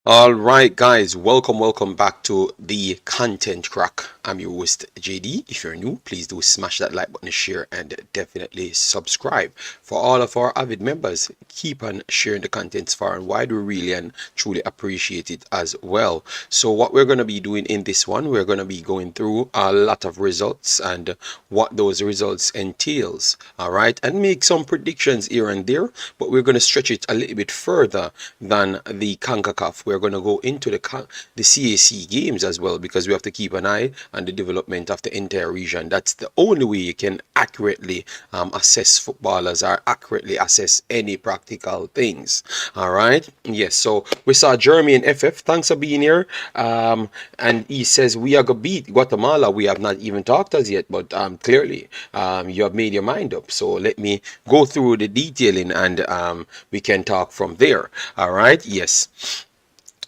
All right, guys, welcome back to the Content Crack. I'm your host, JD. If you're new, please do smash that like button, share, and definitely subscribe. For all of our avid members, keep on sharing the contents far and wide. We really and truly appreciate it as well. So what we're going to be doing in this one, we're going to be going through a lot of results and what those results entails. All right, and make some predictions here and there, but we're going to stretch it a little bit further than the Concacaf. We're going to go into the CAC games as well, because we have to keep an eye on the development of the entire region. That's the only way you can accurately assess footballers or accurately assess any practical things. All right, yes, so we saw Jeremy and FF, thanks for being here. And he says we are gonna beat Guatemala. We have not even talked as yet, but clearly you have made your mind up, so let me go through the detailing and we can talk from there. All right, yes.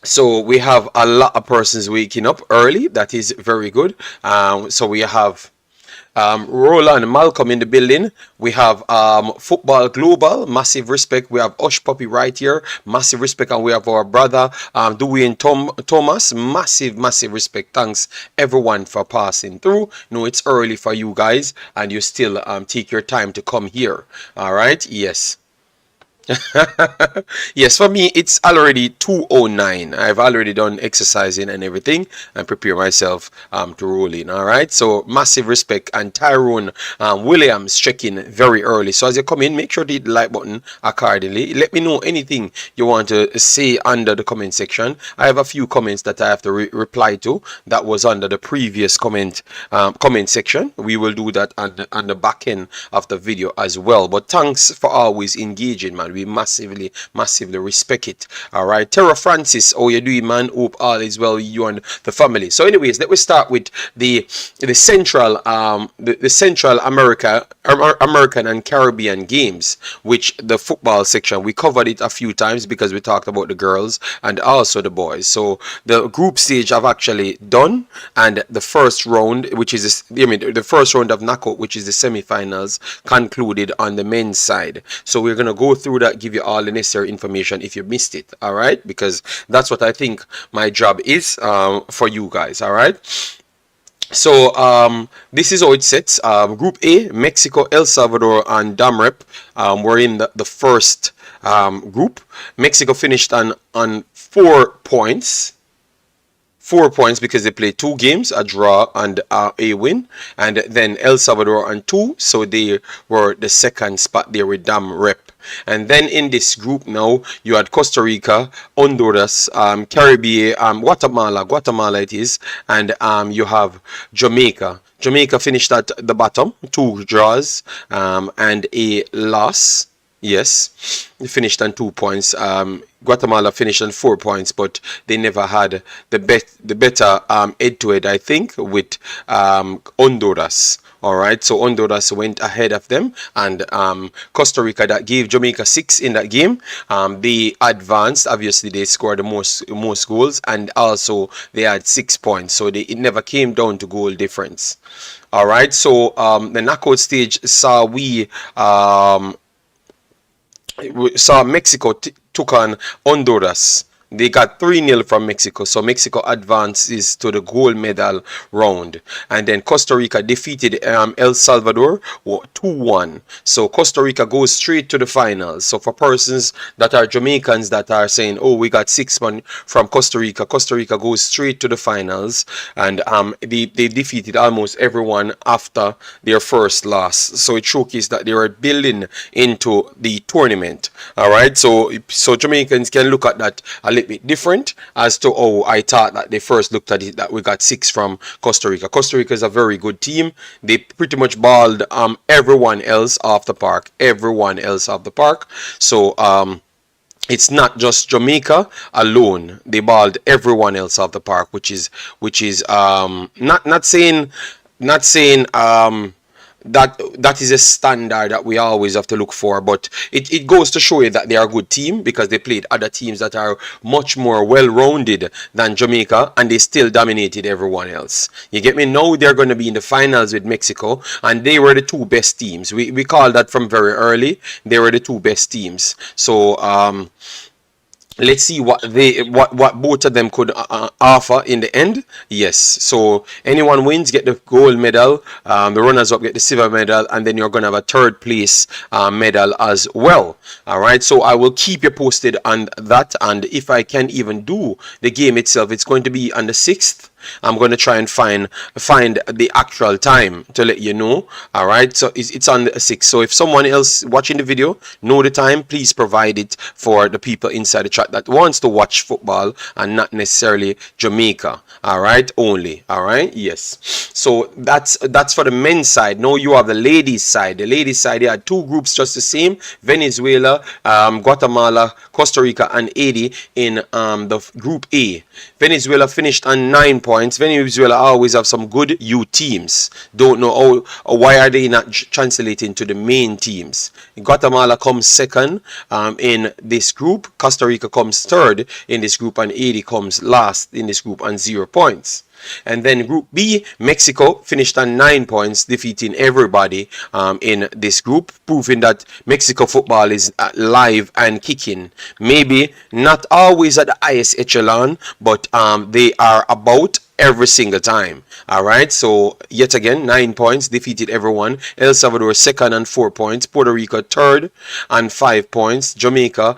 So we have a lot of persons waking up early. That is very good. So we have Roland Malcolm in the building. We have Football Global, massive respect. We have Osh Puppy right here, massive respect. And we have our brother Dujuan Thomas, massive respect. Thanks everyone for passing through. No, it's early for you guys and you still take your time to come here. All right, yes. Yes, for me it's already 2:09. I've already done exercising and everything and prepare myself to roll in. All right, so massive respect. And Tyrone Williams checking very early. So as you come in, make sure to hit the like button accordingly. Let me know anything you want to say under the comment section. I have a few comments that I have to reply to that was under the previous comment section. We will do that on the back end of the video as well. But thanks for always engaging, man. We massively respect it. All right, Terra Francis, how you doing, man? Hope all is well with you and the family. So anyways, let me start with the Central American and Caribbean games, which the football section we covered it a few times because we talked about the girls and also the boys. So the group stage I've actually done, and the first round, which is the first round of knockout, which is the semi-finals, concluded on the men's side. So we're gonna go through that, give you all the necessary information if you missed it. All right, because that's what I think my job is for you guys. All right. So this is how it sets. Group A, Mexico, El Salvador, and Damrep were in the first group. Mexico finished on 4 points. 4 points because they played 2 games, a draw and a win, and then El Salvador on 2, so they were the second spot there with Damrep. And then in this group now, you had Costa Rica, Honduras, Caribbean, Guatemala it is, and you have Jamaica. Jamaica finished at the bottom, 2 draws and a loss. Yes, they finished on 2 points. Guatemala finished on 4 points, but they never had the better head-to-head, I think, with Honduras. All right, so Honduras went ahead of them, and Costa Rica, that gave Jamaica 6 in that game. They advanced. Obviously, they scored the most goals, and also they had 6 points. So it never came down to goal difference. All right, so the knockout stage saw we saw Mexico took on Honduras. They got 3-0 from Mexico, so Mexico advances to the gold medal round. And then Costa Rica defeated El Salvador 2-1. So Costa Rica goes straight to the finals. So for persons that are Jamaicans that are saying, oh, we got 6 points from Costa Rica goes straight to the finals. And they defeated almost everyone after their first loss. So it showcased that they were building into the tournament. All right, so Jamaicans can look at that a little bit different as to how I thought that they first looked at it, that we got 6 from Costa Rica. Costa Rica is a very good team. They pretty much balled everyone else off the park. So it's not just Jamaica alone. They balled everyone else off the park, which is not saying that is a standard that we always have to look for, but it goes to show you that they are a good team because they played other teams that are much more well-rounded than Jamaica, and they still dominated everyone else. You get me? Now they're going to be in the finals with Mexico, and they were the 2 best teams. We called that from very early. They were the 2 best teams. So let's see what both of them could offer in the end. Yes, so anyone wins get the gold medal, the runners up get the silver medal, and then you're gonna have a third place medal as well. All right, so I will keep you posted on that, and if I can even do the game itself, it's going to be on the 6th. I'm going to try and find the actual time to let you know. All right, so it's on the 6th. So if someone else watching the video know the time, please provide it for the people inside the chat that wants to watch football and not necessarily Jamaica. All right, only. All right, yes. So that's for the men's side. Now you have the ladies side. The ladies side, they had two groups just the same: Venezuela, Guatemala, Costa Rica, and Haiti in the group A. Venezuela finished on 9 points. Venezuela always have some good U teams. Don't know why are they not translating to the main teams. Guatemala comes second in this group. Costa Rica comes third in this group, and Haiti comes last in this group on 0 points. And then Group B, Mexico finished on 9 points, defeating everybody in this group, proving that Mexico football is live and kicking. Maybe not always at the highest echelon, but they are about every single time. All right, so yet again, 9 points, defeated everyone. El Salvador second on 4 points. Puerto Rico third on 5 points. Jamaica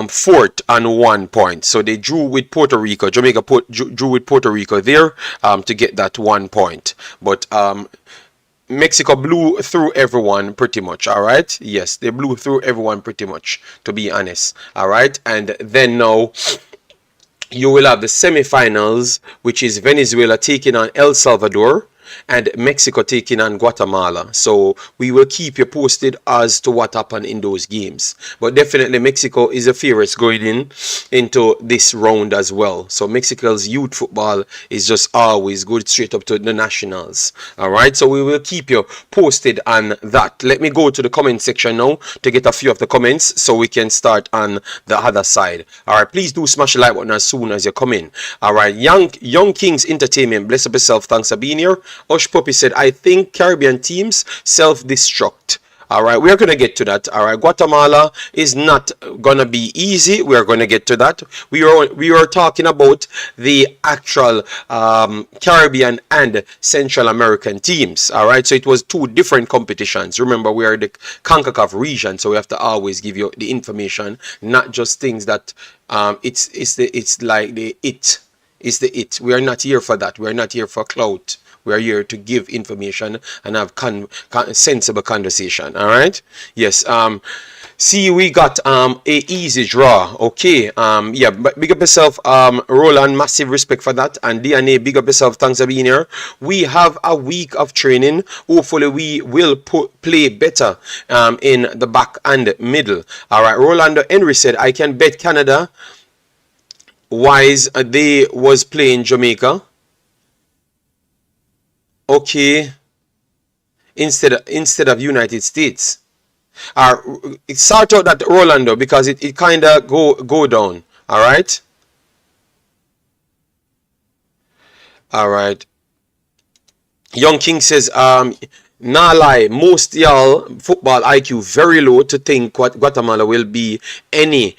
fourth on 1 point. So they drew with Puerto Rico. Jamaica drew with Puerto Rico there to get that 1 point. But Mexico blew through everyone pretty much. All right, yes, they blew through everyone pretty much, to be honest. All right, and then now you will have the semifinals, which is Venezuela taking on El Salvador and Mexico taking on Guatemala. So we will keep you posted as to what happened in those games. But definitely Mexico is a favorite going into this round as well. So Mexico's youth football is just always good straight up to the nationals. All right, so we will keep you posted on that. Let me go to the comment section now to get a few of the comments so we can start on the other side. All right, please do smash the like button as soon as you come in. All right, Young Kings Entertainment, bless up yourself, thanks for being here. Osh Puppy said, I think Caribbean teams self-destruct. All right, we're going to get to that. All right, Guatemala is not going to be easy. We're going to get to that. We are talking about the actual Caribbean and Central American teams. All right, so it was two different competitions. Remember, we are the Concacaf region, so we have to always give you the information, not just things that it's like the it. We are not here for that. We are not here for clout. We are here to give information and have sensible conversation. All right. Yes. See, we got a easy draw. Okay. Yeah. But big up yourself, Roland. Massive respect for that. And DNA, big up yourself. Thanks for being here. We have a week of training. Hopefully, we will play better in the back and middle. All right. Rolando Henry said, I can bet Canada. Wise, they was playing Jamaica. Okay, instead of United States. Sort out that Rolando because it kind of go down. All right. All right. Young King says, nah lie, most y'all football IQ very low to think Guatemala will be any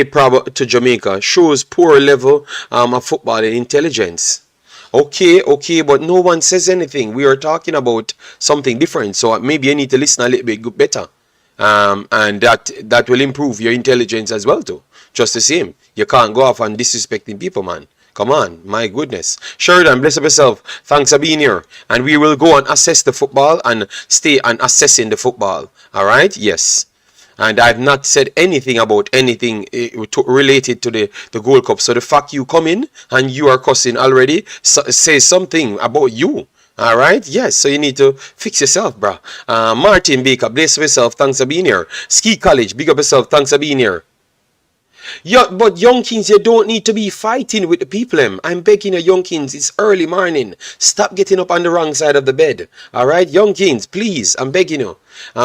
problem to Jamaica. Shows poor level of football and intelligence. Okay, but no one says anything. We are talking about something different, so maybe you need to listen a little bit better, and that will improve your intelligence as well too. Just the same, you can't go off on disrespecting people, man. Come on, my goodness. Sheridan, bless up yourself. Thanks for being here, and we will go and assess the football and stay on assessing the football. All right, yes. And I've not said anything about anything related to the Gold Cup. So the fact you come in and you are cussing already says something about you. All right? Yes. So you need to fix yourself, bro. Martin Baker, bless yourself. Thanks for being here. Ski College, big up yourself. Thanks for being here. Yeah, but Young Kings, you don't need to be fighting with the people. I'm begging you, Young Kings, it's early morning. Stop getting up on the wrong side of the bed. All right? Young Kings, please, I'm begging you.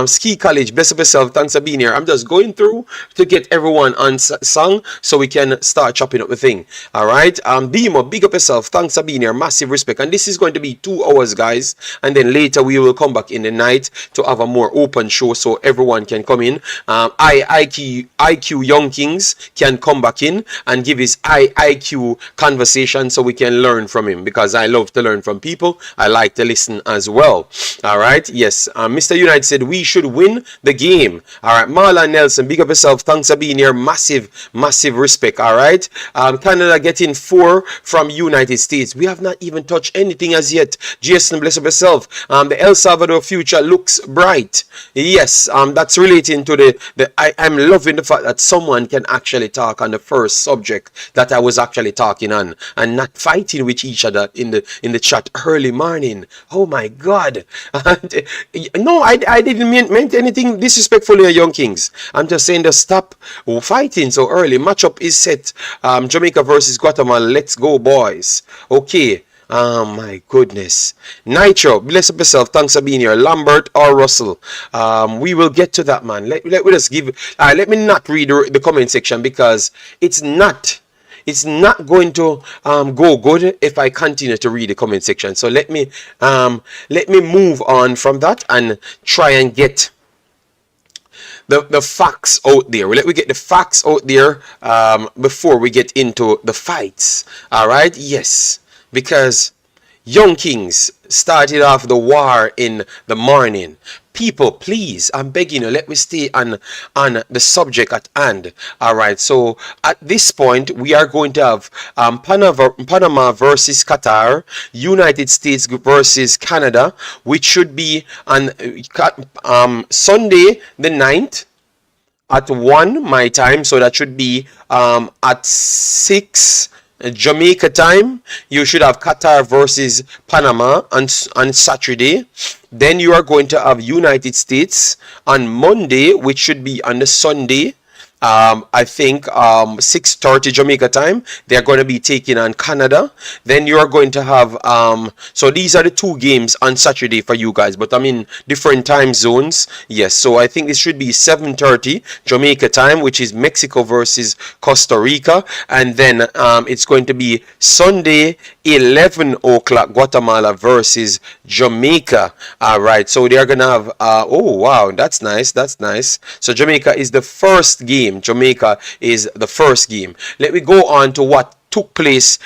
Ski College, bless up yourself. Thanks for being here. I'm just going through to get everyone on song so we can start chopping up the thing. All right. Demo, big up yourself. Thanks for being here. Massive respect. And this is going to be 2 hours, guys. And then later we will come back in the night to have a more open show so everyone can come in. IQ Young Kings can come back in and give his IQ conversation so we can learn from him, because I love to learn from people. I like to listen as well. All right. Yes. Mr. United said we should win the game. All right. Marlon Nelson, big up yourself. Thanks for being here. Massive respect. All right. Canada getting 4 from United States. We have not even touched anything as yet. Jason, bless up yourself. The El Salvador future looks bright. Yes. That's relating to I'm loving the fact that someone can actually talk on the first subject that I was actually talking on and not fighting with each other in the chat early morning. Oh my God. No, I didn't mean anything disrespectful here, Young Kings. I'm just saying to stop fighting so early. Matchup is set. Jamaica versus Guatemala. Let's go, boys. Okay. Oh my goodness. Nitro, bless up yourself. Thanks for being here. Lambert or Russell. We will get to that, man. Let me not read the comment section, because it's not going to go good if I continue to read the comment section. So let me move on from that and try and get the facts out there. Let me get the facts out there before we get into the fights. All right. Yes. Because Young Kings started off the war in the morning. People, please, I'm begging you, let me stay on the subject at hand. All right, so at this point, we are going to have Panama versus Qatar, United States versus Canada, which should be on Sunday the 9th at 1 my time. So that should be at 6 Jamaica time. You should have Qatar versus Panama on Saturday. Then you are going to have United States on Monday, which should be on the Sunday. I think 6:30 Jamaica time. They're going to be taking on Canada. Then you are going to have so these are the 2 games on Saturday for you guys, but I'm in different time zones. Yes, so I think this should be 7:30 Jamaica time, which is Mexico versus Costa Rica, and then it's going to be Sunday 11 o'clock Guatemala versus Jamaica. All right, so they're gonna have oh wow, that's nice. So Jamaica is the first game. Jamaica is the first game. Let me go on to what took place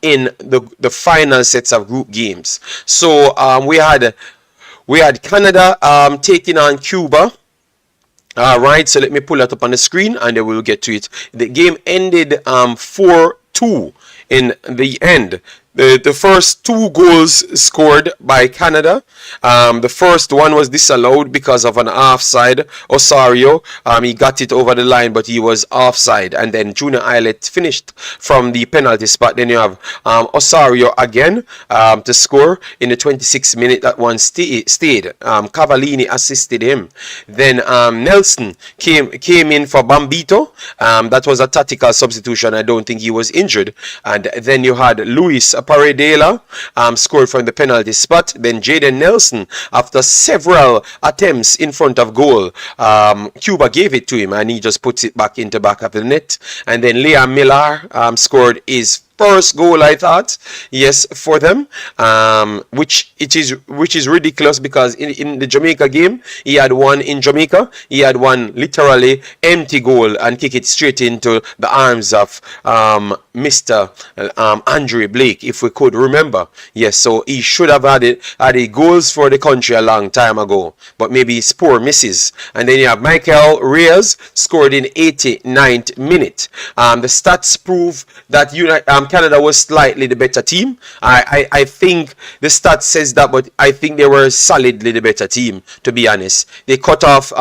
in the final sets of group games. So we had Canada taking on Cuba. All right, so let me pull that up on the screen and then we'll get to it. The game ended 4-2 in the end. The first 2 goals scored by Canada. The first one was disallowed because of an offside. Osorio, he got it over the line, but he was offside. And then Junior Islet finished from the penalty spot. Then you have Osorio again to score in the 26th minute. That one stayed. Cavallini assisted him. Then Nelson came in for Bambito. That was a tactical substitution. I don't think he was injured. And then you had Luis Paredela scored from the penalty spot. Then Jaden Nelson, after several attempts in front of goal, Cuba gave it to him and he just puts it back into back of the net. And then Liam Millar scored his first goal, I thought, yes, for them, which is ridiculous, because in the Jamaica game, he had one in Jamaica, he had one literally empty goal and kick it straight into the arms of Mr. Andre Blake, if we could remember. Yes, so he should have had goals for the country a long time ago, but maybe his poor misses. And then you have Michael Reyes scored in 89th minute. The stats prove that Canada was slightly the better team. I think the stats says that, but I think they were solidly the better team, to be honest. They cut off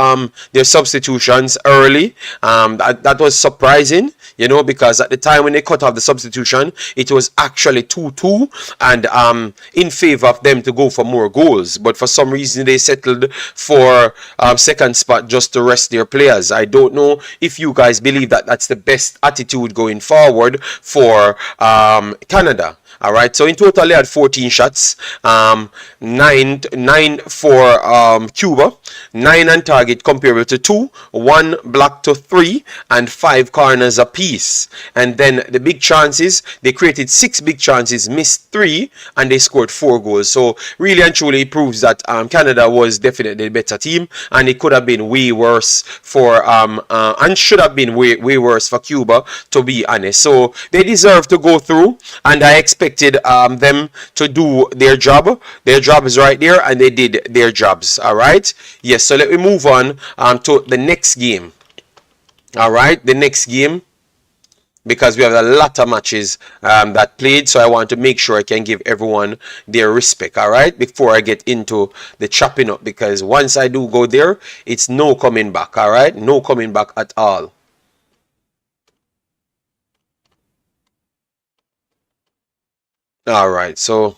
their substitutions early. That was surprising, because at the time when they cut off the substitution, it was actually 2-2 and in favor of them to go for more goals. But for some reason, they settled for second spot just to rest their players. I don't know if you guys believe that that's the best attitude going forward for Canada. All right, so in total they had 14 shots, nine for Cuba, 9 on target comparable to 2, 1 block to 3, and 5 corners apiece. And then the big chances, they created 6 big chances, missed 3, and they scored 4 goals. So really and truly it proves that Canada was definitely the better team, and it could have been way worse for and should have been way worse for Cuba, to be honest. So they deserve to go through, and I expected them to do their job. Their job is right there, and they did their jobs. All right, yes. So let me move on to the next game. All right, the next game, because we have a lot of matches that played, so I want to make sure I can give everyone their respect. All right, before I get into the chopping up, because once I do go there, it's no coming back. All right, no coming back at all. All right, so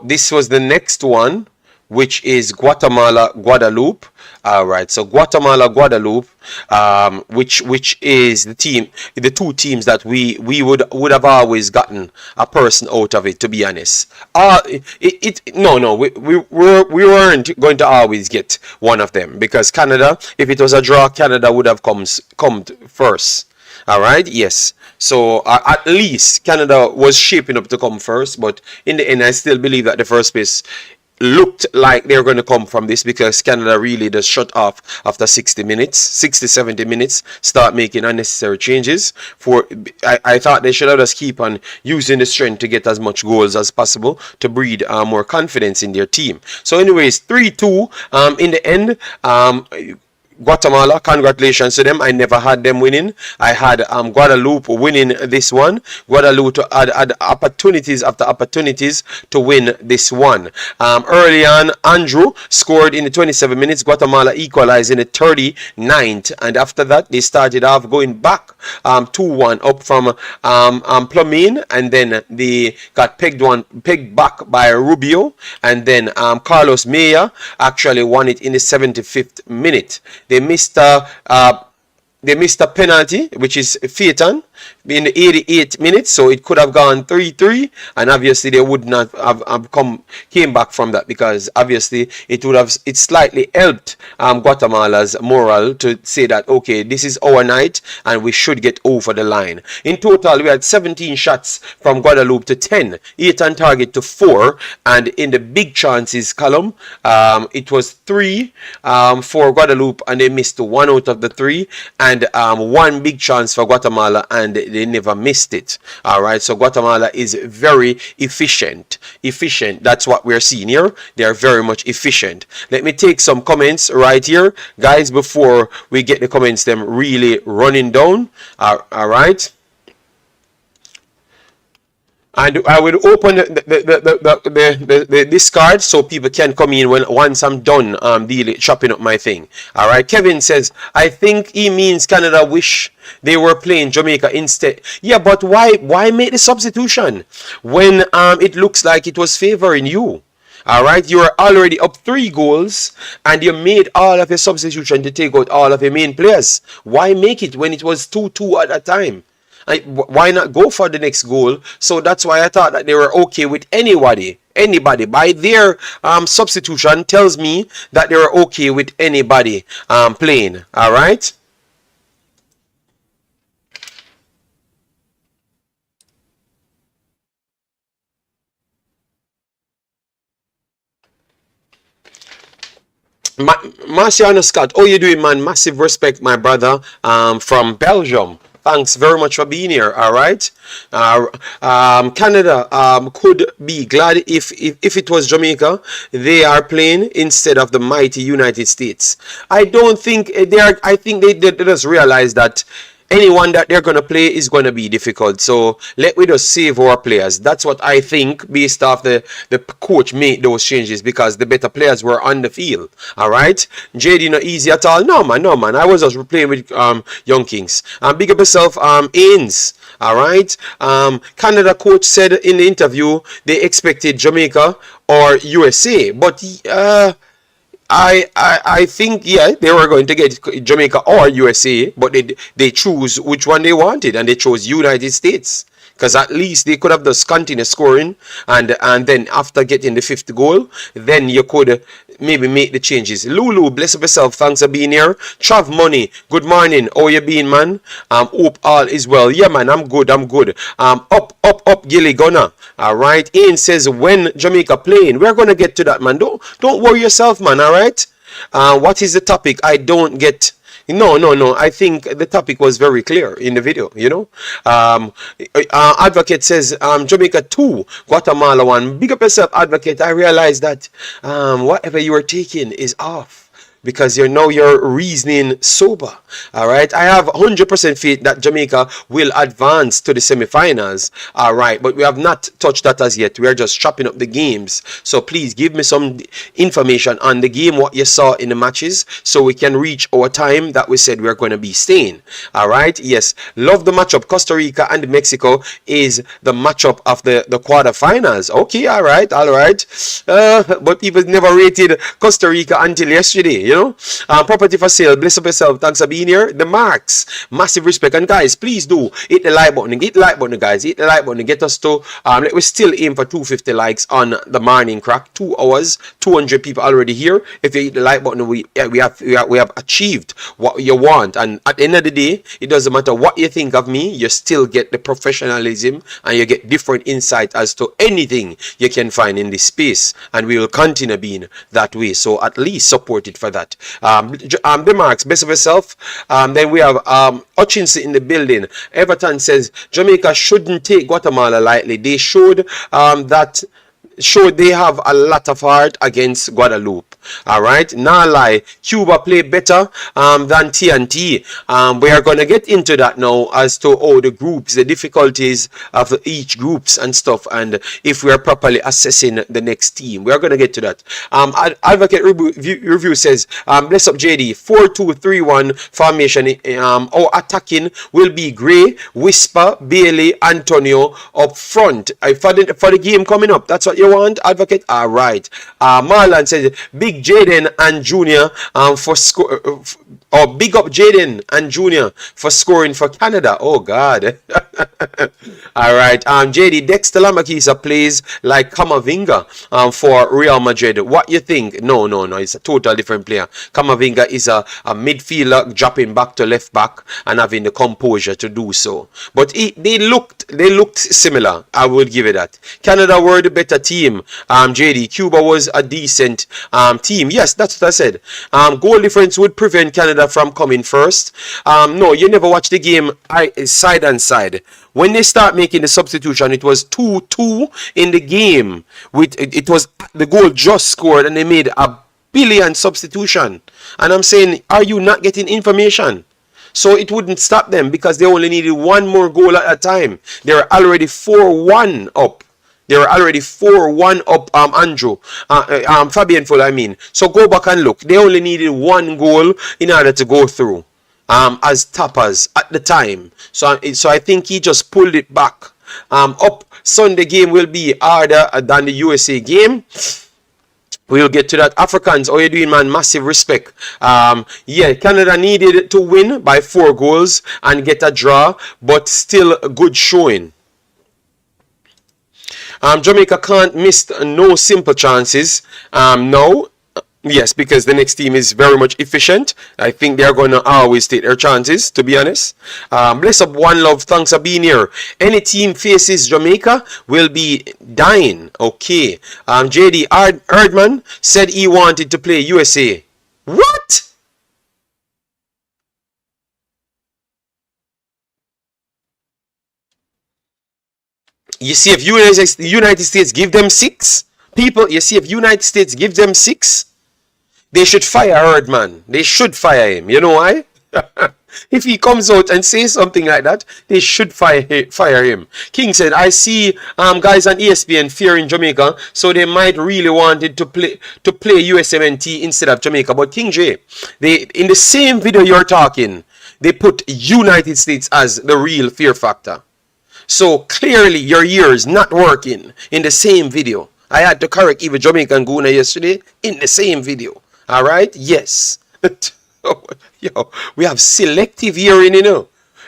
this was the next one, which is Guatemala Guadalupe. All right, so Guatemala Guadalupe, which is the two teams that we would have always gotten a person out of it, to be honest. No, we weren't going to always get one of them, because Canada, if it was a draw, Canada would have come first. All right, yes. So at least Canada was shaping up to come first, but in the end, I still believe that the first place looked like they're going to come from this, because Canada really just shut off after 60 minutes, 70 minutes, start making unnecessary changes. I thought they should have just keep on using the strength to get as much goals as possible to breed more confidence in their team. So anyways, 3-2 in the end. Guatemala, congratulations to them. I never had them winning. I had Guadalupe winning this one. Guadalupe had opportunities after opportunities to win this one. Early on, Andrew scored in the 27 minutes. Guatemala equalized in the 39th. And after that, they started off going back 2-1 up from Plumine. And then they got pegged back by Rubio. And then Carlos Mejia actually won it in the 75th minute. They missed a penalty, which is Phaeton, in the 88th minute, so it could have gone 3-3, and obviously they would not have came back from that, because obviously it slightly helped Guatemala's morale to say that, okay, this is our night and we should get over the line. In total, we had 17 shots from Guadalupe to 10, 8 on target to 4, and in the big chances column, it was 3 for Guadalupe, and they missed 1 out of the 3, and 1 big chance for Guatemala, and they never missed it. All right, so Guatemala is very efficient. That's what we're seeing here. They are very much efficient. Let me take some comments right here, guys, before we get the comments them really running down. All right. And I will open the discard so people can come in once I'm done chopping up my thing. All right. Kevin says, I think he means Canada wish they were playing Jamaica instead. Yeah, but why make the substitution when it looks like it was favoring you? All right, you are already up 3 goals, and you made all of your substitution to take out all of your main players. Why make it when it was 2-2 at that time? Why not go for the next goal? So that's why I thought that they were okay with anybody. By their substitution tells me that they were okay with anybody playing. All right. Marciano Scott, how you doing, man? Massive respect, my brother, from Belgium. Thanks very much for being here. All right. Canada could be glad if it was Jamaica they are playing instead of the mighty United States. I don't think they are. I think they just realize that anyone that they're going to play is going to be difficult. So let me just save our players. That's what I think based off the coach made those changes, because the better players were on the field. All right. JD not easy at all. No man. I was just playing with Young Kings. Big up yourself, Ains. All right. Canada coach said in the interview they expected Jamaica or USA, but I think, yeah, they were going to get Jamaica or USA, but they choose which one they wanted, and they chose United States. Because at least they could have just continued scoring, and then after getting the fifth goal, then you could maybe make the changes. Lulu, bless up yourself. Thanks for being here. Trav Money, good morning. How you been, man? Hope all is well. Yeah, man, I'm good. I'm good. Up, Gilly Gunner. All right. Ian says when Jamaica playing, we're gonna get to that, man. Don't worry yourself, man. All right. What is the topic? I don't get. No. I think the topic was very clear in the video, you know. Advocate says Jamaica 2, Guatemala 1. Big up yourself, Advocate. I realize that whatever you are taking is off, because you're reasoning sober. All right, I have 100% faith that Jamaica will advance to the semi-finals. All right, but we have not touched that as yet. We are just chopping up the games. So please give me some information on the game, what you saw in the matches, so we can reach our time that we said we're going to be staying. All right, yes, love the matchup. Costa Rica and Mexico is the matchup of the quarterfinals. Okay, all right. But people never rated Costa Rica until yesterday, you know. Property for sale, bless up yourself. Thanks for being here. The marks, massive respect. And guys, please do hit the like button. Hit the like button, guys. Hit the like button. Get us to we still aim for 250 likes on the morning crack. 2 hours, 200 people already here. If you hit the like button, we have achieved what you want. And at the end of the day, it doesn't matter what you think of me. You still get the professionalism, and you get different insight as to anything you can find in this space. And we will continue being that way. So at least support it for that. The marks, best of yourself. Then we have Hutchinson in the building. Everton says Jamaica shouldn't take Guatemala lightly. They showed they have a lot of heart against Guadalupe. All right, not lie. Cuba play better than TNT. We are gonna get into that now as to all the groups, the difficulties of each groups and stuff, and if we are properly assessing the next team. We are gonna get to that. Advocate review says, bless up JD. 4-2-3-1 formation. Our attacking will be Gray, Whisper, Bailey, Antonio up front. For the game coming up, that's what you want, Advocate. All right. Marlon says Big Jaden and Junior for score. Big up Jaden and Junior for scoring for Canada. Oh God. All right. JD, Dexter Lamakisa plays like Camavinga for Real Madrid. What you think? No. It's a total different player. Camavinga is a midfielder dropping back to left back and having the composure to do so. But they looked similar. I would give it that. Canada were the better team. JD, Cuba was a decent team. Yes, that's what I said. Goal difference would prevent Canada from coming first. No, you never watch the game side and side. When they start making the substitution, it was 2-2 in the game. It was the goal just scored, and they made a billion substitution. And I'm saying, are you not getting information? So it wouldn't stop them, because they only needed one more goal at a time. They were already 4-1 up. Andrew. Fabian Full, I mean. So go back and look. They only needed one goal in order to go through as tappers at the time. So I think he just pulled it back. Up Sunday game will be harder than the USA game. We'll get to that. Africans, how you doing, man? Massive respect. Yeah, Canada needed to win by 4 goals and get a draw, but still a good showing. Jamaica can't miss no simple chances. No. Yes, because the next team is very much efficient. I think they're going to always take their chances, to be honest. Bless up, One Love. Thanks for being here. Any team faces Jamaica will be dying. Okay. JD Erdman said he wanted to play USA. What? You see, if United States give them 6 people, you see, if United States give them 6, they should fire Herdman. They should fire him. You know why? If he comes out and says something like that, they should fire him. King said, I see guys on ESPN fearing Jamaica, so they might really wanted to play USMNT instead of Jamaica. But King J, in the same video you're talking, they put United States as the real fear factor. So clearly your ears not working in the same video. I had to correct even Jamaican Guna yesterday in the same video. All right, yes. Yo, we have selective hearing, you know.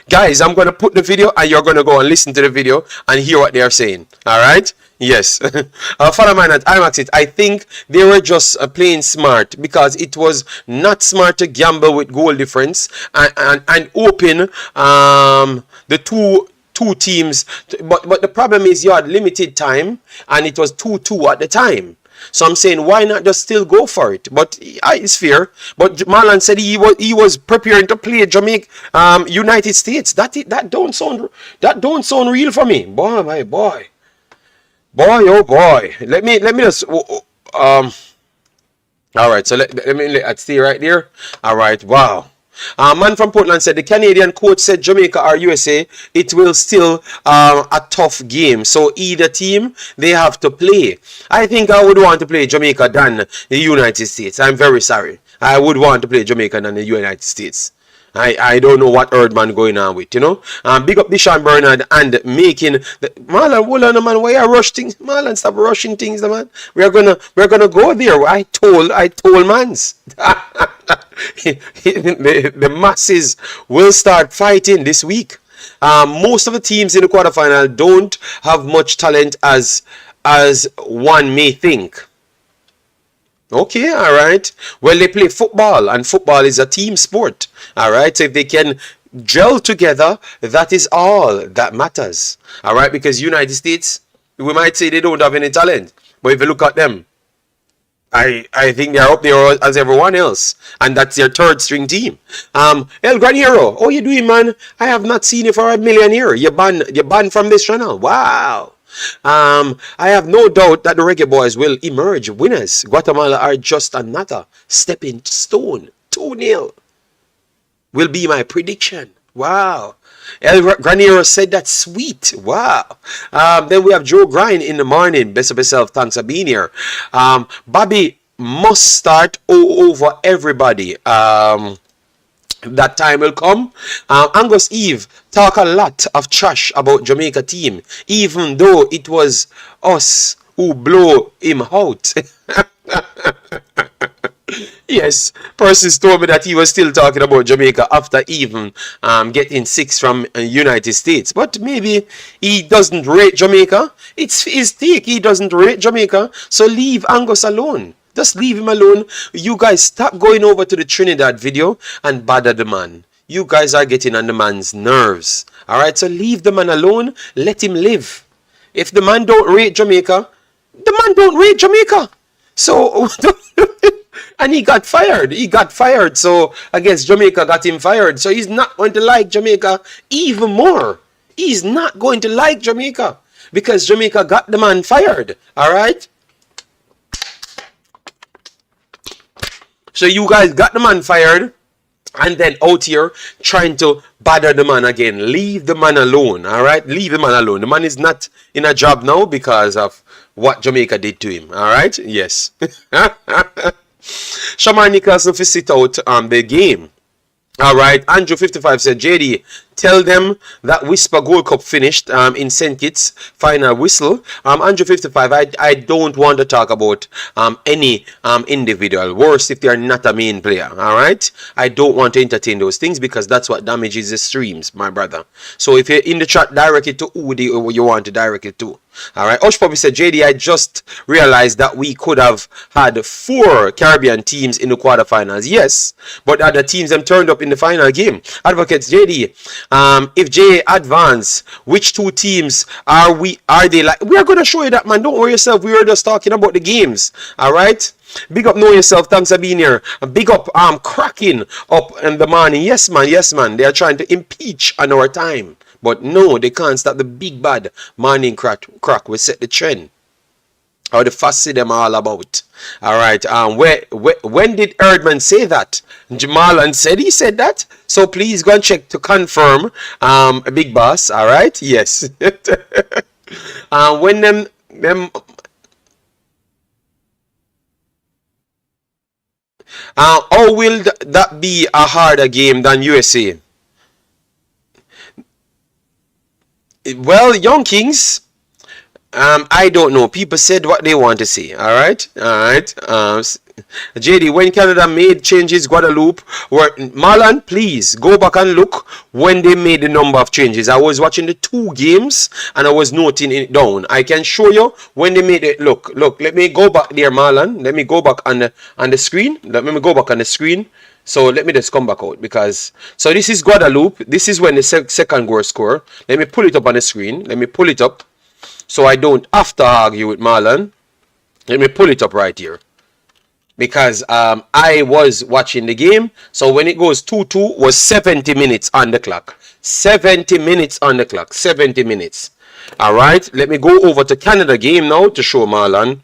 Guys, I'm going to put the video and you're going to go and listen to the video and hear what they are saying. All right? Yes. Follow mine at Imaxit. I think they were just playing smart because it was not smart to gamble with goal difference and open the two teams. But the problem is you had limited time and it was 2-2 at the time. So I'm saying, why not just still go for it? But it's fair. But Marlon said he was preparing to play Jamaica, United States. That don't sound real for me, boy, my boy, oh boy. Let me just All right. So let me stay right there. All right. Wow. A man from Portland said the Canadian coach said Jamaica or USA, it will still a tough game. So either team, they have to play. I think I would want to play Jamaica than the United States. I'm very sorry. I would want to play Jamaica than the United States. I don't know what Erdman going on with, you know. Big up Deshaun Bernard and making the Marlon, hold on, man. Why you rush things? Marlon, stop rushing things, man. We're gonna go there. I told mans. The masses will start fighting this week. Most of the teams in the quarterfinal don't have much talent as one may think. Okay, all right. Well, they play football, and football is a team sport. All right. So if they can gel together, that is all that matters. All right. Because United States, we might say they don't have any talent, but if you look at them, I think they're up there as everyone else, and that's their third string team. El Granero, how you doing, man? I have not seen you for a million years. You're banned from this channel. Wow. I have no doubt that the Reggae Boyz will emerge winners. Guatemala are just another stepping stone. 2-0 will be my prediction. Wow. El Granero said that's sweet. Wow. Then we have Joe Grind in the morning. Best of yourself. Thanks for being here. Bobby must start over everybody. That time will come. Angus Eve talk a lot of trash about Jamaica team, even though it was us who blow him out. Yes, Persis told me that he was still talking about Jamaica after even getting 6 from United States. But maybe he doesn't rate Jamaica. It's his take. He doesn't rate Jamaica. So leave Angus alone. Just leave him alone. You guys stop going over to the Trinidad video and bother the man. You guys are getting on the man's nerves. Alright, so leave the man alone. Let him live. If the man don't rate Jamaica, the man don't rate Jamaica. So, and he got fired. He got fired. So, I guess Jamaica got him fired. So, he's not going to like Jamaica even more. He's not going to like Jamaica because Jamaica got the man fired. Alright? So you guys got the man fired and then out here trying to bother the man again. Leave the man alone, all right? Leave the man alone. The man is not in a job now because of what Jamaica did to him, all right? Yes. Shamar Nicholson to sit out the game. All right. Andrew 55 said, JD, tell them that Whisper Gold Cup finished in St. Kitts final whistle. Andrew 55, I don't want to talk about any individual. Worse if they are not a main player. All right. I don't want to entertain those things because that's what damages the streams, my brother. So if you're in the chat, direct it to who you want to direct it to. All right. Osh Poppy said, JD, I just realized that we could have had 4 Caribbean teams in the quarterfinals. Yes, but other teams them turned up in the final game. Advocates, JD, if J advance, which 2 teams are they like? We are going to show you that, man. Don't worry yourself. We were just talking about the games. All right. Big up Know Yourself. Thanks for being here. Big up cracking up in the morning. Yes, man. Yes, man. They are trying to impeach on our time. But no, they can't stop the big bad morning crack. We set the trend. How the fussy them all about. All right. When did Erdman say that? Jamal said he said that. So please go and check to confirm. Big boss. All right. Yes. When them. How will that be a harder game than USA? Well, Young Kings, I don't know. People said what they want to say. All right, all right. JD, when Canada made changes, Guadalupe, were Marlon, please go back and look when they made the number of changes. I was watching the 2 games and I was noting it down. I can show you when they made it. Look. Let me go back there, Marlon. Let me go back on the screen. Let me go back on the screen. So let me just come back out because so this is Guadalupe. This is when the second goal score. Let me pull it up on the screen. Let me pull it up so I don't have to argue with Marlon. Let me pull it up right here. Because I was watching the game. So when it goes 2-2 was 70 minutes on the clock. 70 minutes on the clock. 70 minutes. All right. Let me go over to Canada game now to show Marlon.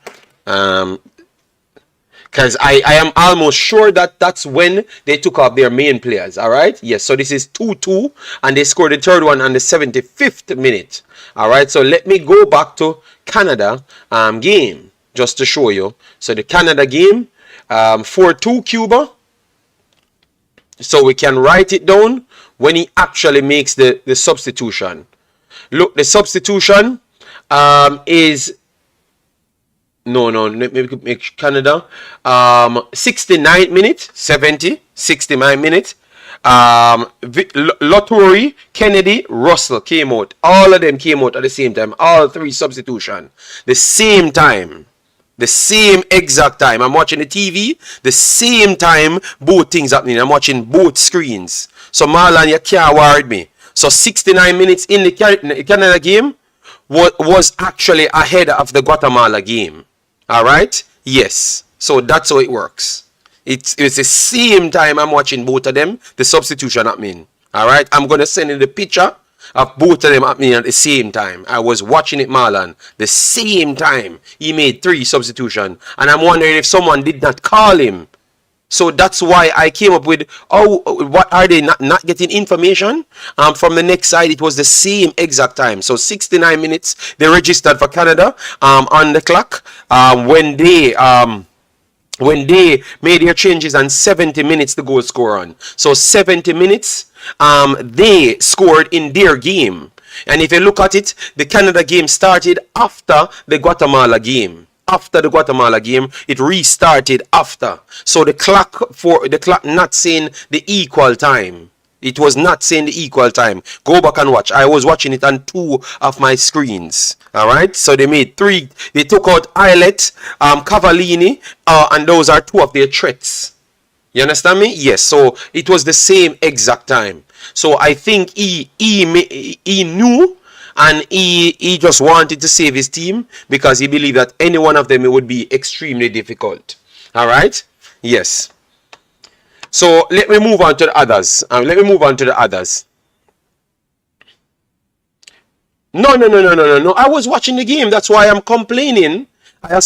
Because I am almost sure that that's when they took off their main players. All right. Yes. So this is 2-2. And they scored the third one on the 75th minute. All right. So let me go back to Canada game just to show you. So the Canada game. 4-2 Cuba. So we can write it down when he actually makes the substitution. Look, the substitution is let me make Canada 69 minutes 69 minutes. Lottori, Kennedy, Russell came out. All of them came out at the same time. All 3 substitution. The same time. The same exact time. I'm watching the TV. The same time both things happening. I'm watching both screens. So Marlon, you can't worry me. So 69 minutes in the Canada game was actually ahead of the Guatemala game. Alright? Yes. So that's how it works. It's the same time I'm watching both of them. The substitution happening. Alright? I'm going to send you the picture of both of them happening at the same time. I was watching it, Marlon. The same time. He made 3 substitutions. And I'm wondering if someone did not call him. So that's why I came up with, what are they not getting information? From the next side, it was the same exact time. So 69 minutes, they registered for Canada on the clock when they made their changes, and 70 minutes the goal score on. So 70 minutes, they scored in their game. And if you look at it, the Canada game started after the Guatemala game. After the Guatemala game, it restarted after. So the clock not saying the equal time. It was not saying the equal time. Go back and watch. I was watching it on 2 of my screens. Alright? So they made 3. They took out Islet, Cavallini, and those are 2 of their threats. You understand me? Yes. So it was the same exact time. So I think he knew, and he just wanted to save his team because he believed that any one of them would be extremely difficult. Alright? Yes. So let me move on to the others. No. I was watching the game. That's why I'm complaining. Why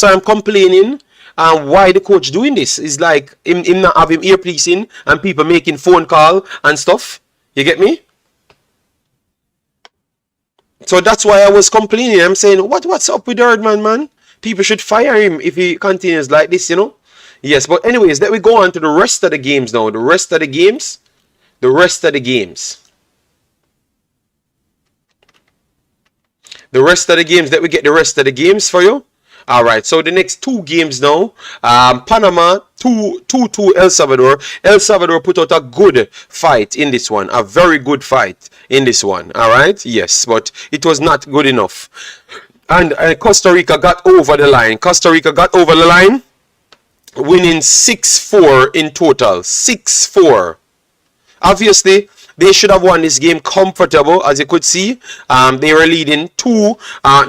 the coach doing this? It's like him not having earpiece in and people making phone call and stuff. You get me? So that's why I was complaining. I'm saying, what's up with Erdman, man? People should fire him if he continues like this, you know? Yes, but anyways, let me go on to the rest of the games now. The rest of the games that we get the rest of the games for you. Alright, so the next 2 games now. Panama 2-2 El Salvador. El Salvador put out a good fight in this one. A very good fight in this one. Alright, yes, but it was not good enough. And Costa Rica got over the line. Winning 6-4 in total. 6-4. Obviously, they should have won this game comfortable, as you could see. They were leading 2.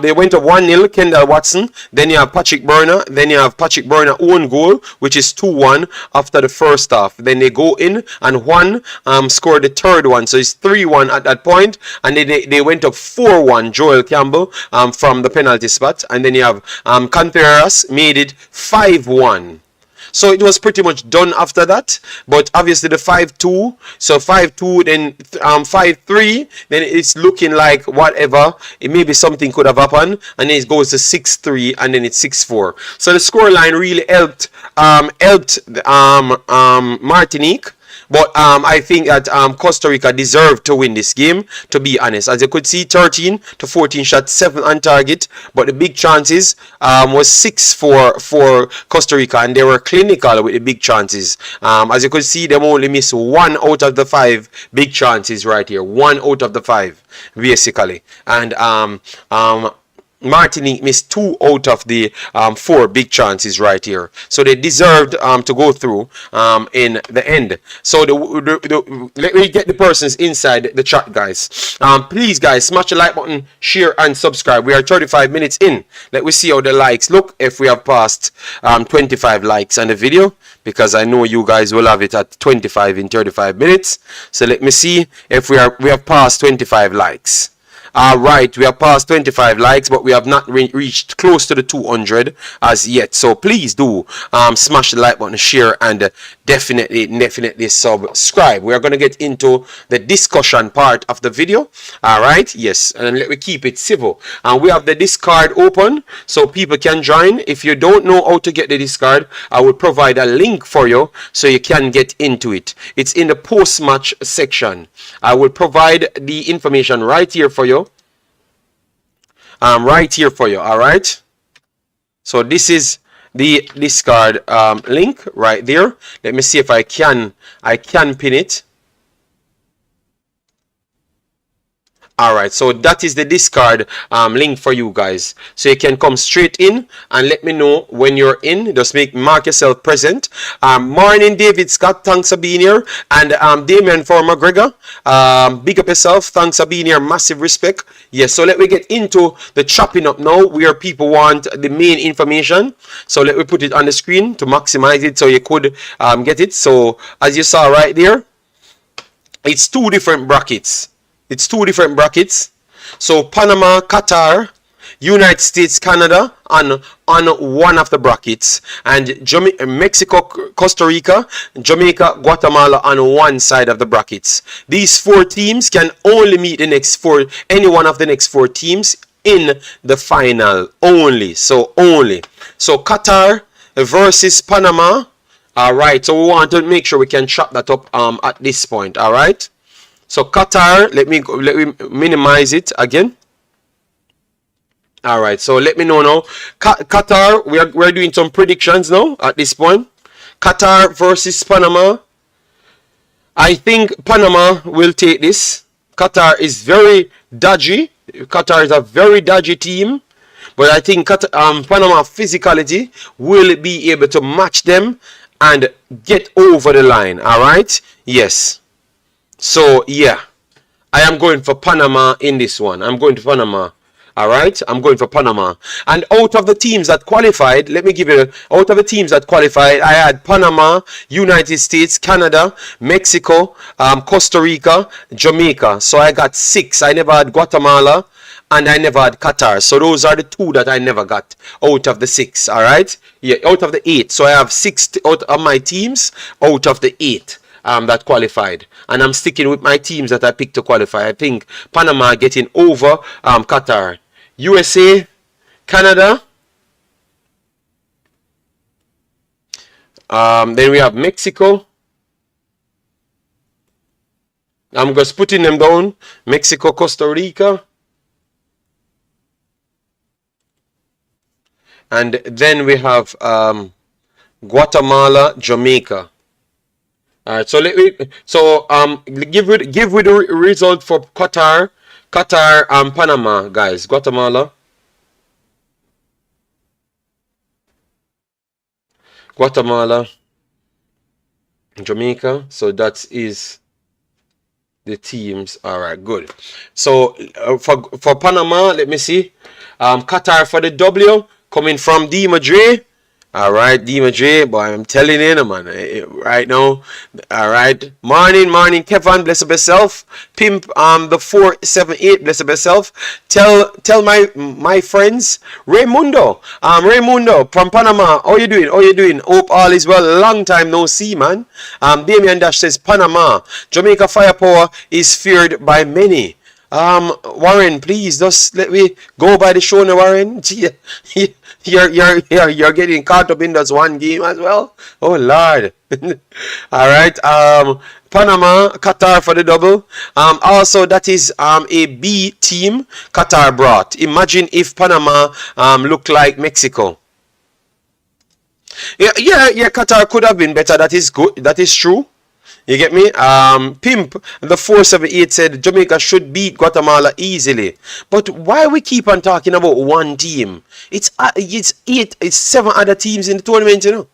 They went up 1-0, Kendall Watson. Then you have Patrick Burner. Then you have Patrick Burner own goal, which is 2-1 after the first half. Then they go in and Juan scored the third one. So it's 3-1 at that point. And then they went up 4-1, Joel Campbell, from the penalty spot. And then you have Contreras made it 5-1. So it was pretty much done after that. But obviously the 5-2. So 5-2, then 5-3. Then it's looking like whatever. Maybe something could have happened. And then it goes to 6-3. And then it's 6-4. So the scoreline really helped Martinique. But I think that Costa Rica deserved to win this game, to be honest. As you could see, 13 to 14 shots, 7 on target. But the big chances was 6 for Costa Rica, and they were clinical with the big chances. As you could see, they only missed 1 out of the 5 big chances right here. 1 out of the 5, basically. And Martinique missed 2 out of the 4 big chances right here. So they deserved to go through in the end. So let me get the persons inside the chat, guys. Please, guys, smash the like button, share, and subscribe. We are 35 minutes in. Let me see how the likes look if we have passed 25 likes on the video, because I know you guys will have it at 25 in 35 minutes. So let me see if we have passed 25 likes. Right, we have passed 25 likes, but we have not reached close to the 200 as yet. So please do smash the like button, share, and definitely subscribe. We are going to get into the discussion part of the video. All right, yes, and let me keep it civil. And we have the Discord open so people can join. If you don't know how to get the Discord, I will provide a link for you so you can get into it. It's in the post-match section. I will provide the information right here for you. Right here for you. All right, so this is the Discord link right there. Let me see if I can pin it. Alright, so that is the Discord link for you guys. So you can come straight in and let me know when you're in. Just mark yourself present. Morning, David Scott. Thanks for being here. And Damian for McGregor. Big up yourself. Thanks for being here. Massive respect. Yes, so let me get into the chopping up now, where people want the main information. So let me put it on the screen to maximize it so you could get it. So as you saw right there, it's 2 different brackets. It's 2 different brackets. So Panama, Qatar, United States, Canada on one of the brackets, and Mexico, Costa Rica, Jamaica, Guatemala on one side of the brackets. These 4 teams can only meet the next 4, any one of the next 4 teams in the final only. So Qatar versus Panama. All right. So we want to make sure we can chop that up at this point. All right. So Qatar, let me minimize it again. All right, so let me know now. Qatar, we're doing some predictions now at this point. Qatar versus Panama. I think Panama will take this. Qatar is very dodgy. Qatar is a very dodgy team. But I think Panama physicality will be able to match them and get over the line. All right? Yes. So, yeah, I am going for Panama in this one. I'm going to Panama. All right, I'm going for Panama. And out of the teams that qualified, let me give you, out of the teams that qualified, I had Panama, United States, Canada, Mexico, Costa Rica, Jamaica. So I got 6. I never had Guatemala, and I never had Qatar. So those are the 2 that I never got out of the 6. All right, yeah, out of the 8. So I have 6 out of my teams out of the 8. That qualified, and I'm sticking with my teams that I picked to qualify. I think Panama getting over Qatar, USA, Canada. Then we have Mexico. I'm just putting them down. Mexico, Costa Rica, and then we have Guatemala, Jamaica. All right, so give with the result for Qatar, and Panama, guys. Guatemala, Jamaica. So that is the teams. All right, good. So for Panama, let me see. Qatar for the W, coming from Demarai. All right, Demarai, boy, I'm telling you, man, right now. All right, morning, Kevin, bless up yourself. Pimp, the 478, bless up yourself. Tell my friends, Raymundo from Panama, how you doing? Hope all is well. Long time no see, man. Damian Dash says Panama, Jamaica firepower is feared by many. Warren, please just let me go by the show now, Warren. You're getting caught up in this one game as well. Oh Lord. All right. Panama, Qatar for the double. Also that is a B team Qatar brought. Imagine if Panama looked like Mexico. Yeah. Qatar could have been better. That is good. That is true. You get me? Pimp, the 478 said Jamaica should beat Guatemala easily. But why we keep on talking about one team? It's 7 other teams in the tournament, you know.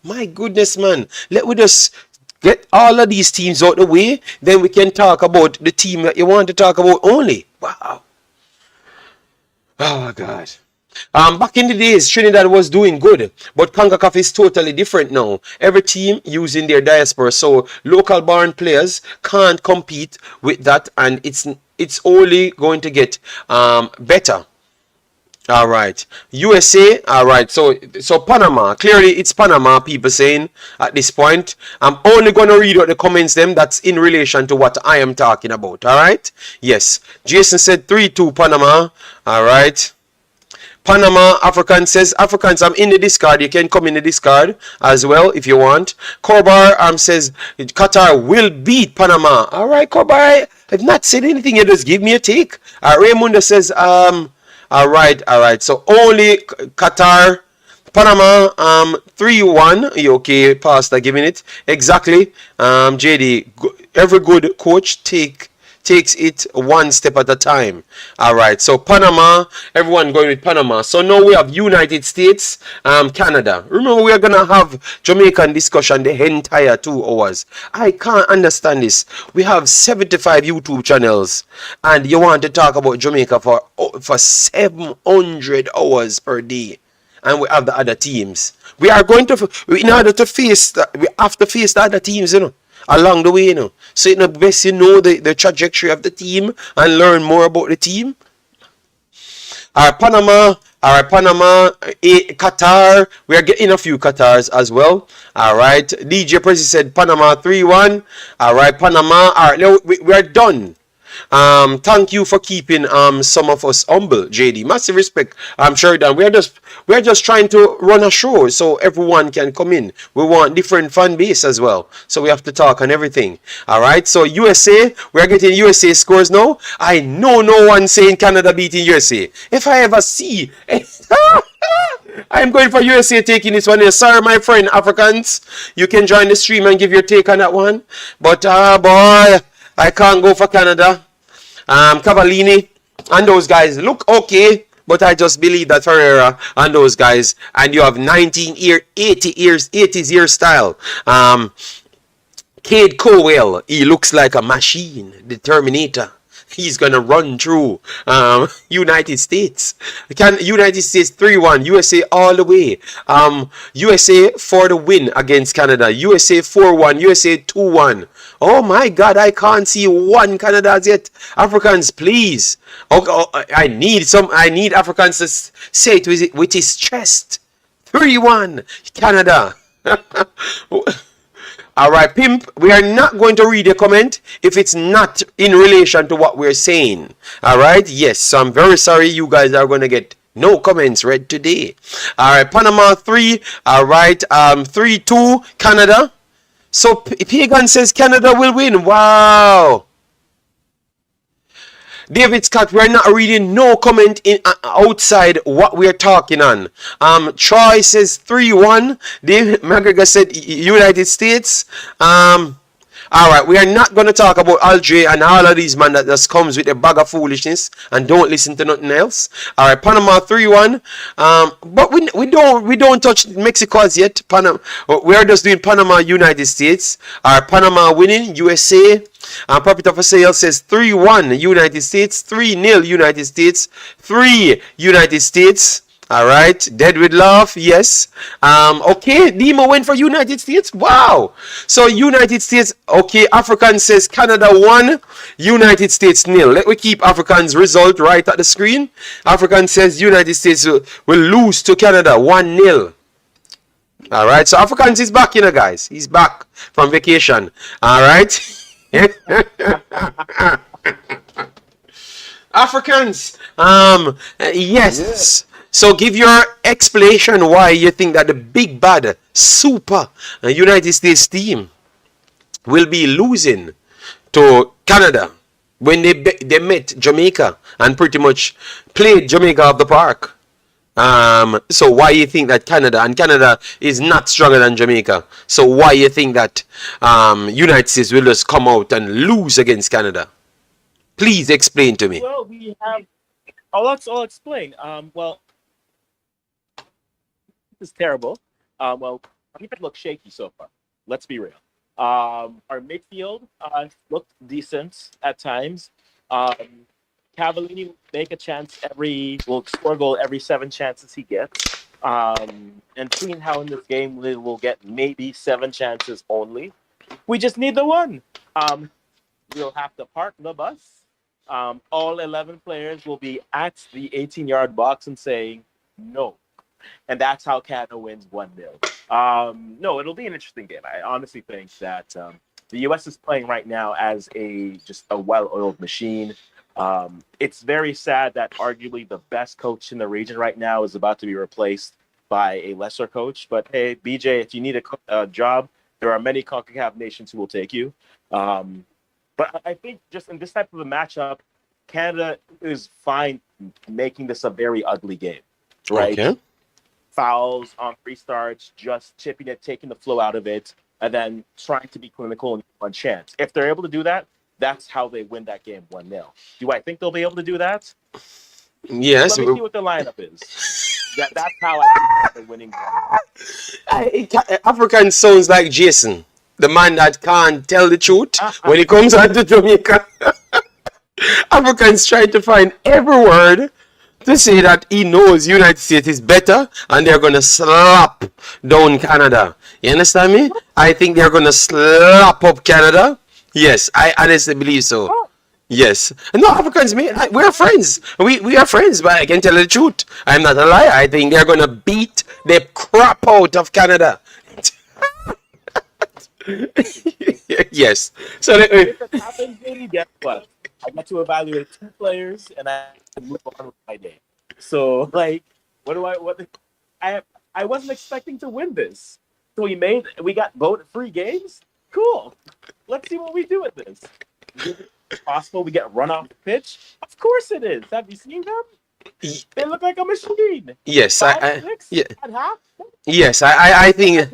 My goodness, man. Let we just get all of these teams out the way. Then we can talk about the team that you want to talk about only. Wow. Oh, God. Back in the days, Trinidad was doing good, but Concacaf is totally different now. Every team using their diaspora, so local born players can't compete with that, and it's only going to get better. All right, USA. All right, so Panama. Clearly, it's Panama. People saying at this point. I'm only going to read out the comments them that's in relation to what I am talking about. All right. Yes. Jason said 3-2 Panama. All right. Panama, African says, Africans, I'm in the discard. You can come in the discard as well if you want. Corbar says, Qatar will beat Panama. All right, Corbar, I've not said anything. You just give me a take. Raymundo says, all right. So only Qatar, Panama, 3-1. You okay, Pastor, giving it. Exactly. JD, every good coach takes it one step at a time. All right, so Panama, everyone going with Panama. So now we have United States, Canada. Remember, we are gonna have Jamaican discussion the entire 2 hours. I can't understand this. We have 75 YouTube channels, and you want to talk about Jamaica for 700 hours per day, and we have the other teams. We are going to, in order to face, we have to face the other teams, you know, along the way, you know. So it's not best you know the trajectory of the team and learn more about the team. Panama, Qatar. We are getting a few Qatars as well. All right. DJ Prezi said Panama 3-1. All right, Panama. All right, now we are done. Thank you for keeping some of us humble, JD. Massive respect. Sheridan. We're just trying to run a show so everyone can come in. We want different fan base as well, so we have to talk on everything. All right. So USA, we're getting USA scores now. I know no one saying Canada beating USA. If I ever see, I'm going for USA taking this one here. Sorry, my friend, Africans. You can join the stream and give your take on that one. But boy, I can't go for Canada. Cavallini and those guys look okay, but I just believe that Ferreira and those guys, and you have 80s year style. Cade Cowell, he looks like a machine, the Terminator. He's gonna run through United States. United States 3-1, USA all the way. USA for the win against Canada. USA 4-1, USA 2-1. Oh my God, I can't see one Canada as yet. Africans, please. I need Africans to say it with his chest. 3-1, Canada. All right, Pimp, we are not going to read a comment if it's not in relation to what we're saying. All right, yes, so I'm very sorry you guys are going to get no comments read today. All right, Panama 3, all right, 3-2, Canada. So Pagan says Canada will win. Wow. David Scott, we're not reading no comment in outside what we're talking on. Troy says 3-1. David McGregor said United States. All right, we are not going to talk about Alger and all of these man that just comes with a bag of foolishness and don't listen to nothing else. All right, Panama 3-1. But we don't touch Mexico as yet. We are just doing Panama, United States. All right, Panama winning, USA. Profit of sale says 3-1 United States, 3-0 United States, 3 United States. All right, dead with love, yes. Okay, Demo went for United States. Wow. So United States, okay, African says Canada 1, United States 0. Let me keep African's result right at the screen. African says United States will lose to Canada 1-0. All right, so Africans is back, you know, guys. He's back from vacation. All right. Africans, yes. So give your explanation why you think that the big bad super United States team will be losing to Canada when they met Jamaica and pretty much played Jamaica off the park. So why you think that Canada is not stronger than Jamaica? So why you think that United States will just come out and lose against Canada? Please explain to me. Well, we have. I'll explain. Well, this is terrible. Well, our defense looks shaky so far. Let's be real. Our midfield looked decent at times. Um, Cavallini will make a chance will score a goal every 7 chances he gets. And seeing how in this game we will get maybe 7 chances only. We just need the one. We'll have to park the bus. All 11 players will be at the 18-yard box and saying no. And that's how Canada wins 1-0. No, it'll be an interesting game. I honestly think that the U.S. is playing right now as just a well-oiled machine. It's very sad that arguably the best coach in the region right now is about to be replaced by a lesser coach. But hey, BJ, if you need a job, there are many CONCACAF nations who will take you. But I think just in this type of a matchup, Canada is fine making this a very ugly game, right? Okay. Fouls on restarts, just chipping it, taking the flow out of it, and then trying to be clinical and one chance. If they're able to do that, that's how they win that game 1-0. Do I think they'll be able to do that? Yes. Let me see what the lineup is. That's how I think they're winning. African sounds like Jason, the man that can't tell the truth when it comes out to Jamaica. Africans try to find every word to say that he knows United States is better and they're gonna slap down Canada. You understand me? I think they're gonna slap up Canada. Yes, I honestly believe so. Yes. No, Africans, we're friends. We are friends, but I can tell the truth. I'm not a liar. I think they're gonna beat the crap out of Canada. Yes. So if it happens, maybe guess what? I got to evaluate 2 players and I move on with my day. So like, I wasn't expecting to win this. So we got both free games. Cool. Let's see what we do with this. Is it possible we get run off the pitch? Of course it is. Have you seen them? They look like a machine. Yes, 5, 6 yeah. at half. Yes, I think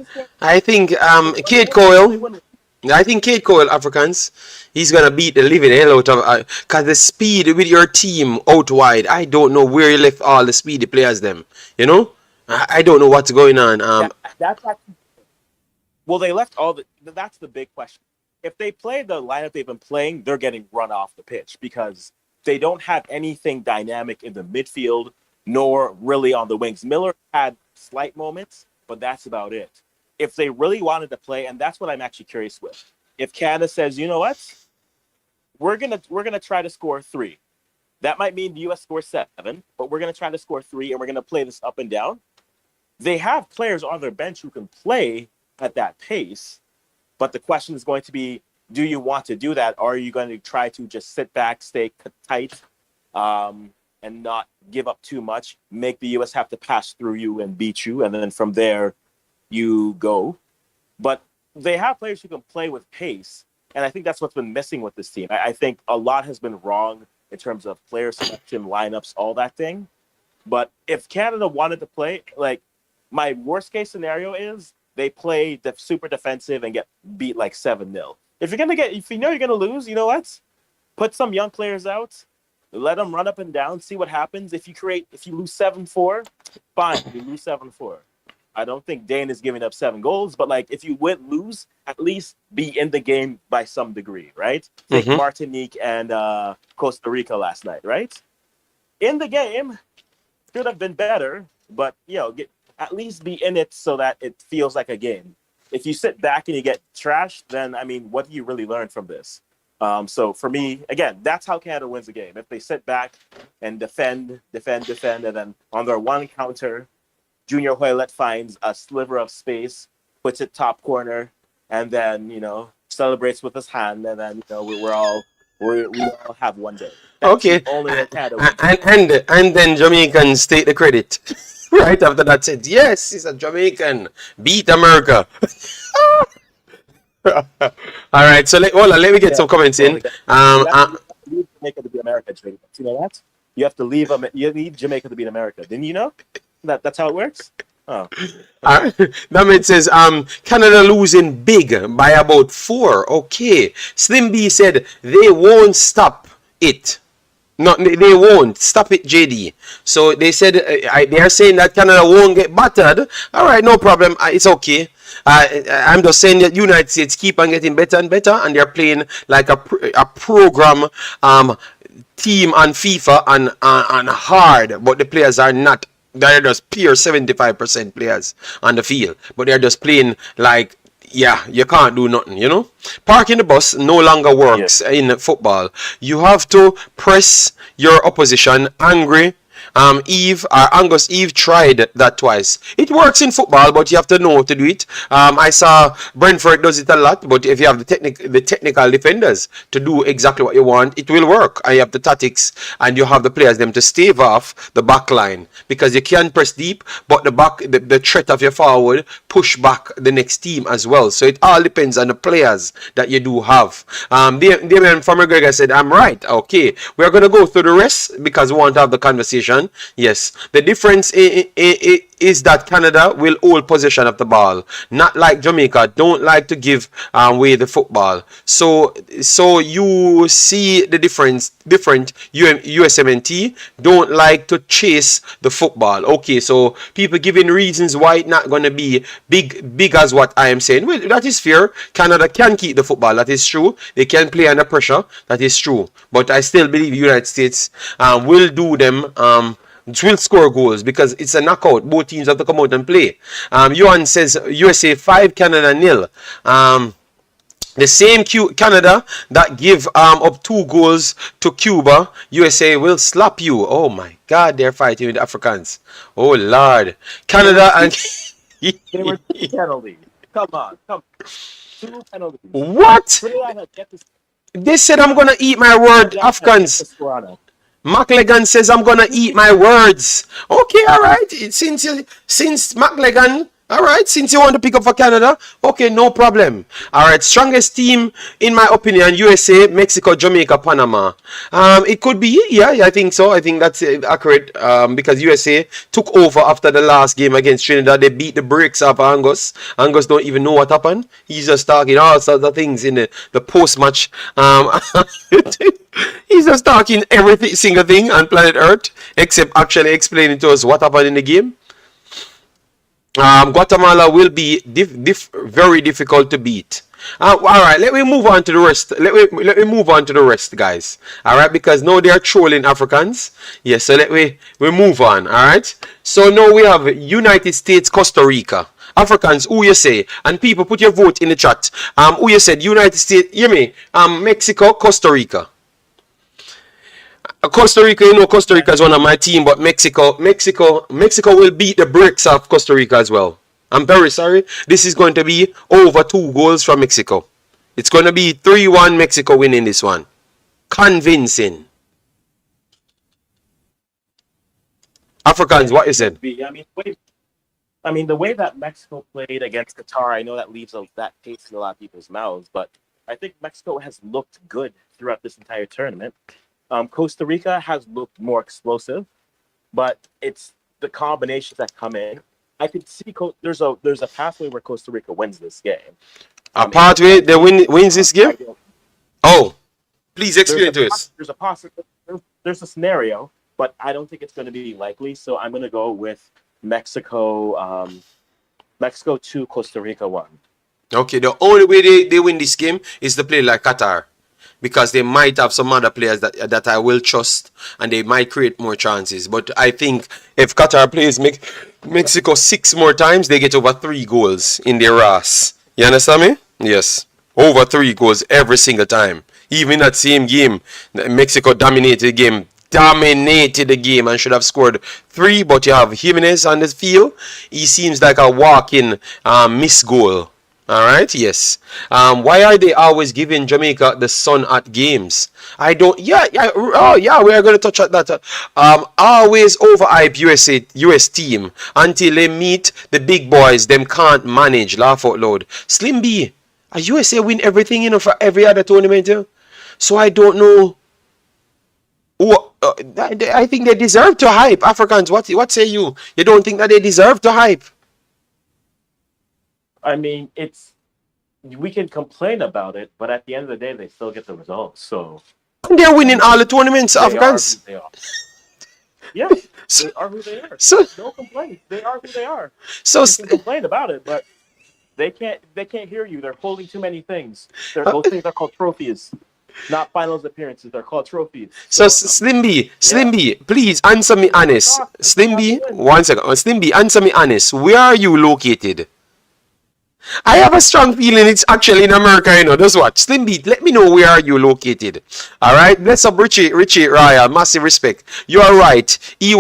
Kate Coyle. I think Kate Cole, Africans, he's gonna beat the living hell out of cause the speed with your team out wide. I don't know where you left all the speedy players. Them, you know, I don't know what's going on. That's actually, well, they left all the. That's the big question. If they play the lineup they've been playing, they're getting run off the pitch because they don't have anything dynamic in the midfield nor really on the wings. Miller had slight moments, but that's about it. If they really wanted to play, and that's what I'm actually curious with. If Canada says, you know what, we're gonna try to score 3. That might mean the US scores 7, but we're gonna try to score 3, and we're gonna play this up and down. They have players on their bench who can play at that pace, but the question is going to be, do you want to do that, or are you going to try to just sit back, stay tight, and not give up too much, make the US have to pass through you and beat you, and then from there you go. But they have players who can play with pace, and I think that's what's been missing with this team. I think a lot has been wrong in terms of player selection, lineups, all that thing. But if Canada wanted to play, like, my worst case scenario is they play super defensive and get beat like 7-0. If you know you're gonna lose, you know what? Put some young players out, let them run up and down, see what happens. If you lose 7-4, fine, you lose 7-4. I don't think Dane is giving up 7 goals, but like if you lose, at least be in the game by some degree, right? Take Martinique and Costa Rica last night, right? In the game, should have been better, but at least be in it so that it feels like a game. If you sit back and you get trashed, then I mean, what do you really learn from this? So for me, again, that's how Canada wins the game. If they sit back and defend, and then on their one counter, Junior Hoylett finds a sliver of space, puts it top corner, and then, celebrates with his hand, and then, we're all We all have one day. That's Okay. the only way Canada wins. And then Jamaicans take the credit. Right after that said, yes, he's a Jamaican. Beat America. All right, so let me get Yeah. some comments Well, in. you have to leave Jamaica to be America, Jamaica. You know that? You have to leave. You need Jamaica to be in America. Didn't you know? That's how it works. Oh, David says, Canada losing big by about 4. Okay. Slim B said they won't stop it. No, they won't stop it, JD. So they said they are saying that Canada won't get battered. All right, no problem. It's okay. I'm just saying that United States keep on getting better and better, and they're playing like a program team on FIFA and hard, but the players are not. They're just pure 75% players on the field, but they're just playing like, yeah, you can't do nothing, you know. Parking the bus no longer works in football. You have to press your opposition angry. Angus Eve tried that twice. It works in football, but you have to know to do it. I saw Brentford does it a lot, but if you have the technical defenders to do exactly what you want, it will work. And you have the tactics, and you have the players them to stave off the back line, because you can press deep, but the threat of your forward push back the next team as well. So it all depends on the players that you do have. Damien from McGregor said, I'm right. Okay, we're going to go through the rest because we want to have the conversation. Yes, the difference is that Canada will hold possession of the ball, not like Jamaica. Don't like to give away the football. So you see the different USMNT don't like to chase the football. Okay, so people giving reasons why it's not going to be big as what I am saying. Well, that is fair. Canada can keep the football. That is true. They can play under pressure. That is true. But I still believe United States will do them. Will score goals because it's a knockout. Both teams have to come out and play. Johan says USA 5, Canada 0. The same Canada that give up 2 goals to Cuba, USA will slap you. Oh my God, they're fighting with the Africans. Oh Lord, Canada and they were 2 penalties. Come on. 2 penalties. What? They said I'm gonna eat my word, Afghans. McLegan says I'm gonna eat my words. Okay, all right. Since McLegan, all right. Since you want to pick up for Canada, okay, no problem. All right. Strongest team in my opinion: USA, Mexico, Jamaica, Panama. It could be, yeah, I think so. I think that's accurate. Because USA took over after the last game against Trinidad. They beat the brakes off Angus. Angus don't even know what happened. He's just talking all sorts of things in the post match. He's just talking every single thing on planet Earth, except actually explaining to us what happened in the game. Guatemala will be very difficult to beat. All right, let me move on to the rest. Let me move on to the rest, guys. All right, because now they are trolling Africans. Yes, so we move on. All right. So now we have United States, Costa Rica. Africans, who you say? And people, put your vote in the chat. Who you said? United States. Hear me? Mexico, Costa Rica. Costa Rica, you know, Costa Rica is one of my team, but Mexico will beat the brakes off Costa Rica as well. I'm very sorry. This is going to be over 2 goals from Mexico. It's going to be 3-1 Mexico winning this one. Convincing. Africans, what you said? I mean, the way that Mexico played against Qatar, I know that leaves that taste in a lot of people's mouths, but I think Mexico has looked good throughout this entire tournament. Costa Rica has looked more explosive, but it's the combinations that come in. I could see there's a pathway where Costa Rica wins this game. A pathway that wins this game? Oh, please explain it to us. There's a scenario, but I don't think it's going to be likely. So I'm going to go with Mexico. Mexico 2, Costa Rica 1. Okay, the only way they win this game is to play like Qatar, because they might have some other players that I will trust, and they might create more chances. But I think if Qatar plays Mexico 6 more times, they get over 3 goals in their ass. You understand me? Yes. Over 3 goals every single time. Even that same game, Mexico dominated the game and should have scored 3, but you have Jimenez on the field. He seems like a walking miss goal. All right, yes. Why are they always giving Jamaica the sun at games? I don't. Yeah, yeah. Oh, yeah. We are going to touch at that. Always overhype US team until they meet the big boys. Them can't manage. Laugh out loud. Slim B, a USA win everything, for every other tournament. So I don't know. I think they deserve to hype. Africans, what say you? You don't think that they deserve to hype? I mean, we can complain about it, but at the end of the day, they still get the results. So they're winning all the tournaments, Africans. They are. Yeah, So, they are who they are. so, No complaints. They are who they are. so, You can complain about it, but they can't hear you. They're holding too many things. Those things are called trophies, not finals appearances. They're called trophies. So Slim B, please answer me honest. Slim B, 1 second. Slim B, answer me honest. Where are you located? I have a strong feeling it's actually in America, Just watch. Slim B, let me know where are you located. All right. Bless up Richie Raya. Massive respect. You are right. He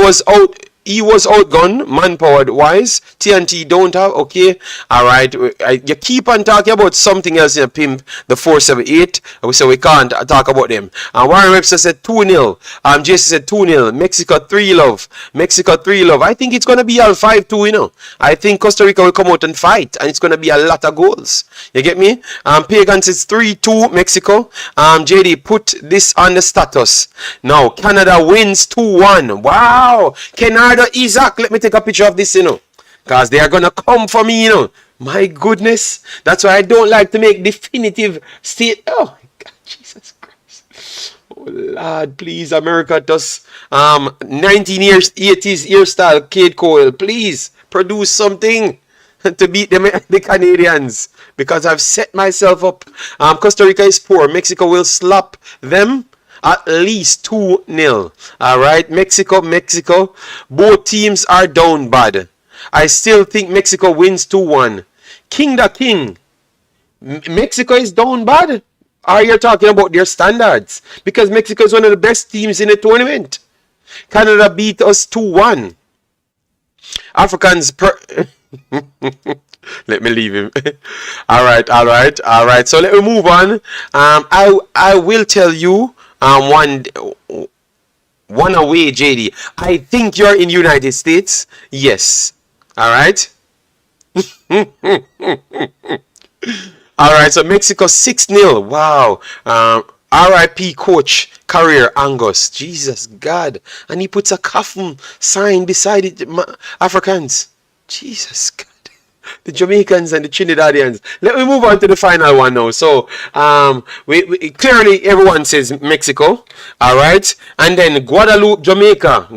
was outgunned, manpower wise. TNT don't have. Okay. All right. You keep on talking about something else in a pimp. The 478. So we can't talk about them. Warren Webster said 2-0. Jason said 2-0. Mexico 3-love. Mexico 3-love. I think it's gonna be all 5-2. I think Costa Rica will come out and fight, and it's gonna be a lot of goals. You get me? Pagan says 3-2 Mexico. JD, put this on the status. Now Canada wins 2-1. Wow. Canada Isaac, let me take a picture of this, because they are gonna come for me, My goodness, that's why I don't like to make definitive state. Oh my God, Jesus Christ! Oh Lord, please, America does 1980s hairstyle, Kate Cole. Please produce something to beat the Canadians, because I've set myself up. Costa Rica is poor. Mexico will slap them. At least 2-0. All right, Mexico. Both teams are down bad. I still think Mexico wins 2-1. King the King. Mexico is down bad. Are you talking about their standards? Because Mexico is one of the best teams in the tournament. Canada beat us 2-1. Africans let me leave him. All right. So let me move on. I will tell you. One away, JD. I think you're in United States. Yes. All right. All right. So Mexico 6-0. Wow. RIP coach career Angus. Jesus God. And he puts a coffin sign beside it. Africans. Jesus God. The Jamaicans and the Trinidadians. Let me move on to the final one now. So, we clearly everyone says Mexico, all right, and then Guadalupe, Jamaica.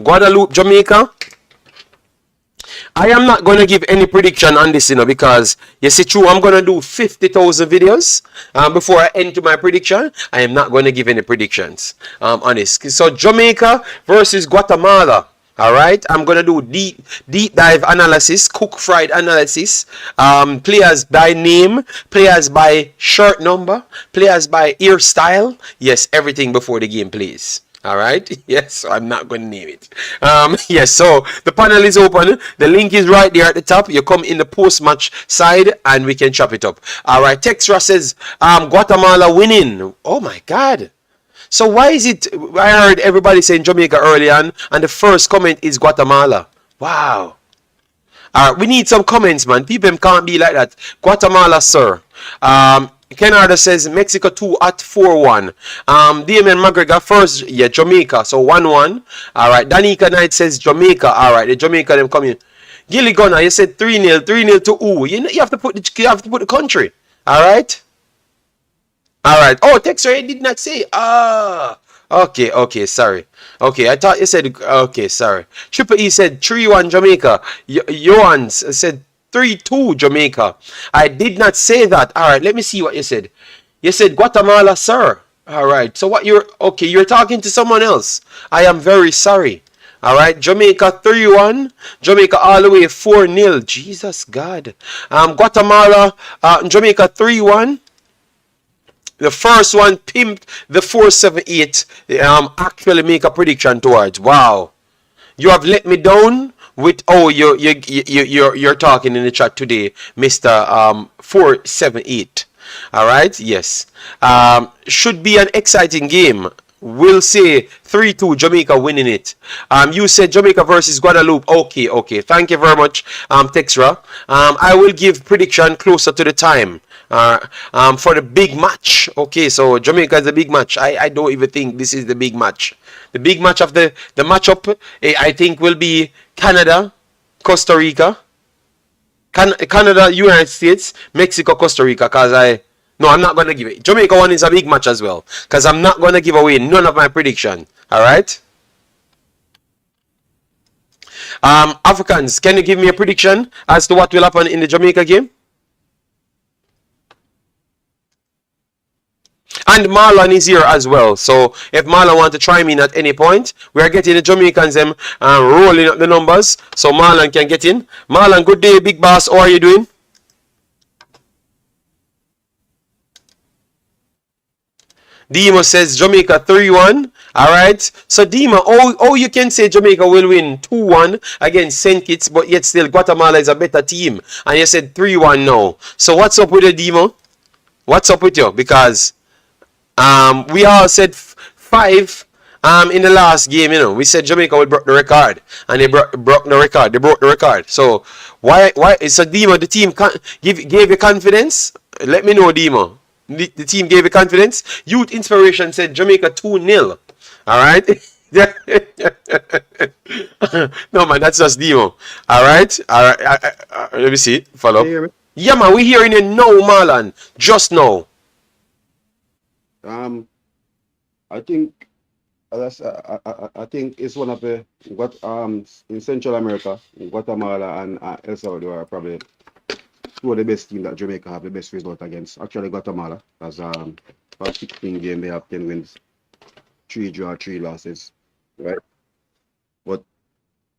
I am not going to give any prediction on this, because you see, true, I'm going to do 50,000 videos before I enter my prediction. I am not going to give any predictions on this. So Jamaica versus Guatemala. All right, I'm gonna do deep dive analysis, cook fried analysis. Players by name, players by shirt number, players by hairstyle. Yes, everything before the game, please. All right. Yes, so I'm not going to name it. Yes, so the panel is open. The link is right there at the top. You come in the post-match side and we can chop it up. All right. Texra says Guatemala winning. Oh my God. So why is it, I heard everybody saying Jamaica early on, and the first comment is Guatemala. Wow. We need some comments, man. People can't be like that. Guatemala, sir. Kenarda says Mexico 2 at 4-1. Damien McGregor first, yeah, Jamaica, so 1-1. All right. Danica Knight says Jamaica. All right, the Jamaica them coming. Gilly Gunner, you said 3-0, 3-0 to who? You have to put the country. All right. All right. Oh, Texter did not say. Okay, sorry. Okay, I thought you said, okay, sorry. Triple E said 3-1 Jamaica. Johan said 3-2 Jamaica. I did not say that. All right, let me see what you said. You said Guatemala, sir. All right. So what you're talking to someone else. I am very sorry. All right. Jamaica 3-1. Jamaica all the way 4-0. Jesus God. Guatemala, Jamaica 3-1. The first one pimped the 478. Actually make a prediction towards. Wow. You have let me down. with you're talking in the chat today, Mr. 478. All right, yes. Should be an exciting game. We'll say 3-2 Jamaica winning it. You said Jamaica versus Guadalupe. Okay. Thank you very much, Texra. I will give prediction closer to the time. For the big match. Okay, so Jamaica is the big match. I don't even think this is the big match. The big match of the matchup, I think, will be Canada, Costa Rica, Canada, United States, Mexico, Costa Rica. No, I'm not gonna give it. Jamaica one is a big match as well, because I'm not gonna give away none of my prediction. All right. Africans, can you give me a prediction as to what will happen in the Jamaica game? And Marlon is here as well. So if Marlon want to chime in at any point, we are getting the Jamaicans rolling up the numbers. So Marlon can get in. Marlon, good day, big boss. How are you doing? Dima says Jamaica 3-1. Alright. So Dima, you can say Jamaica will win 2-1 against St. Kitts, but yet still Guatemala is a better team. And you said 3-1 now. So what's up with you, Dima? What's up with you? Because we all said 5 in the last game, we said Jamaica will break the record, and they broke the record. They broke the record. So why? So Dima, the team gave you confidence. Let me know, Dima. The team gave you confidence. Youth Inspiration said Jamaica 2-0. All right. No man, that's just Dima. All right. Let me see. Follow. Can you hear me? Yeah man, we hearing you now, Marlon. Just now. I think I think it's one of the in Central America, Guatemala and El Salvador are probably two of the best teams that Jamaica have the best result against. Actually, Guatemala has for 16 games they have 10 wins, 3 draw, 3 losses, right? But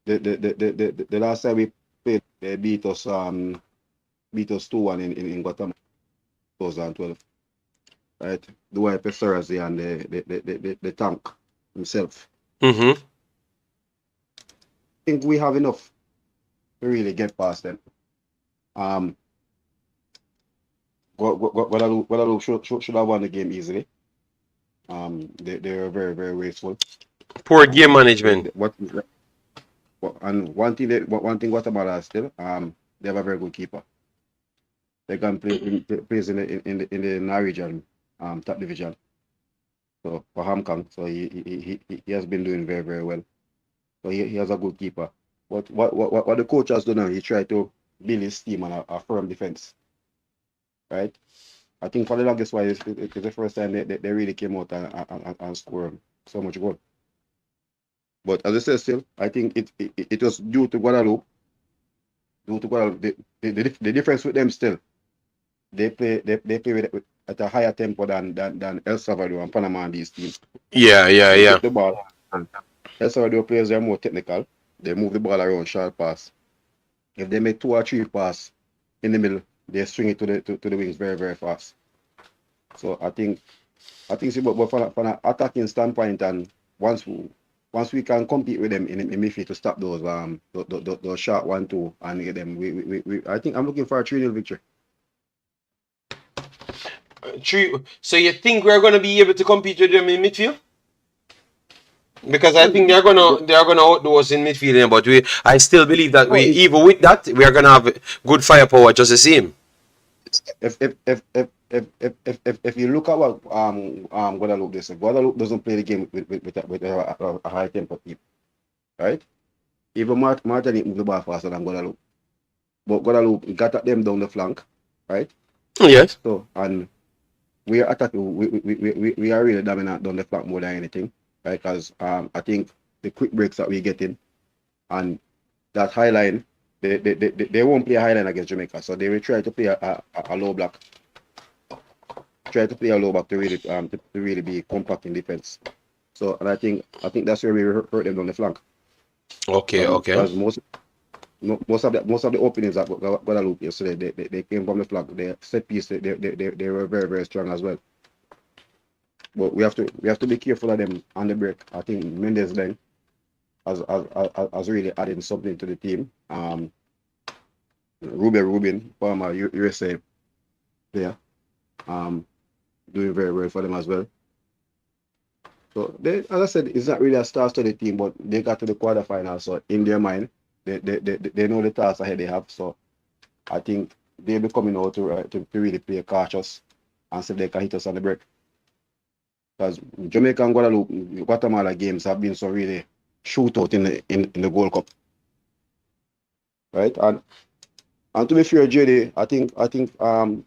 the last time we played, they beat us 2-1 in Guatemala, 2012. Right, the wife Serasi and the tank himself. Mm-hmm. I think we have enough to really get past them. Guadalupe should have won the game easily. They are very, very wasteful. Poor game management. And one thing Guatemala has still, they have a very good keeper. They can play in the Norwegian top division. So for Hamkang, so he has been doing very, very well. So he has a good keeper. What the coach has done now, he tried to build his team on a firm defense. Right? I think for the longest while it's the first time they really came out and scored so much goal. But as I said, still, I think it was due to Guadalupe. The difference with them still, they play with at a higher tempo than El Salvador and Panama and these teams. Yeah. Get the ball. El Salvador players are more technical. They move the ball around, short pass. If they make 2 or 3 passes in the middle, they swing it to the wings very, very fast. So I think but from an attacking standpoint, and once we can compete with them in midfield to stop those short 1-2 and get them, we I think I'm looking for a 3-0 victory. So you think we're gonna be able to compete with them in midfield? Because I think they're gonna outdo us in midfield, but I still believe that even with that we are gonna have good firepower just the same. If you look at what Guadalupe does, Guadalupe doesn't play the game with a high tempo team, right? Even Martinique move the ball faster than Guadalupe, but Guadalupe got at them down the flank, right? Yes. So and we are attacking. We are really dominant down the flank more than anything, right? Because I think the quick breaks that we get in and that high line, they won't play a high line against Jamaica, so they will try to play a low block. Try to play a low block to really be compact in defense. So and I think that's where we hurt them down the flank. Okay. Because most of the openings that Guadalupe yesterday, they came from the flank. Their set piece, they were very, very strong as well. But we have to be careful of them on the break. I think Mendes then has really adding something to the team. Rubin, former USA player, doing very well for them as well. So they, as I said, it's not really a star-studded team, but they got to the quarterfinals. So in their mind, they know the task ahead they have. So I think they'll be coming out to really play cautious and see if they can hit us on the break. Because Jamaica and Guadalupe, Guatemala games have been so really shootout in the Gold Cup, right? And to be fair, JD, I think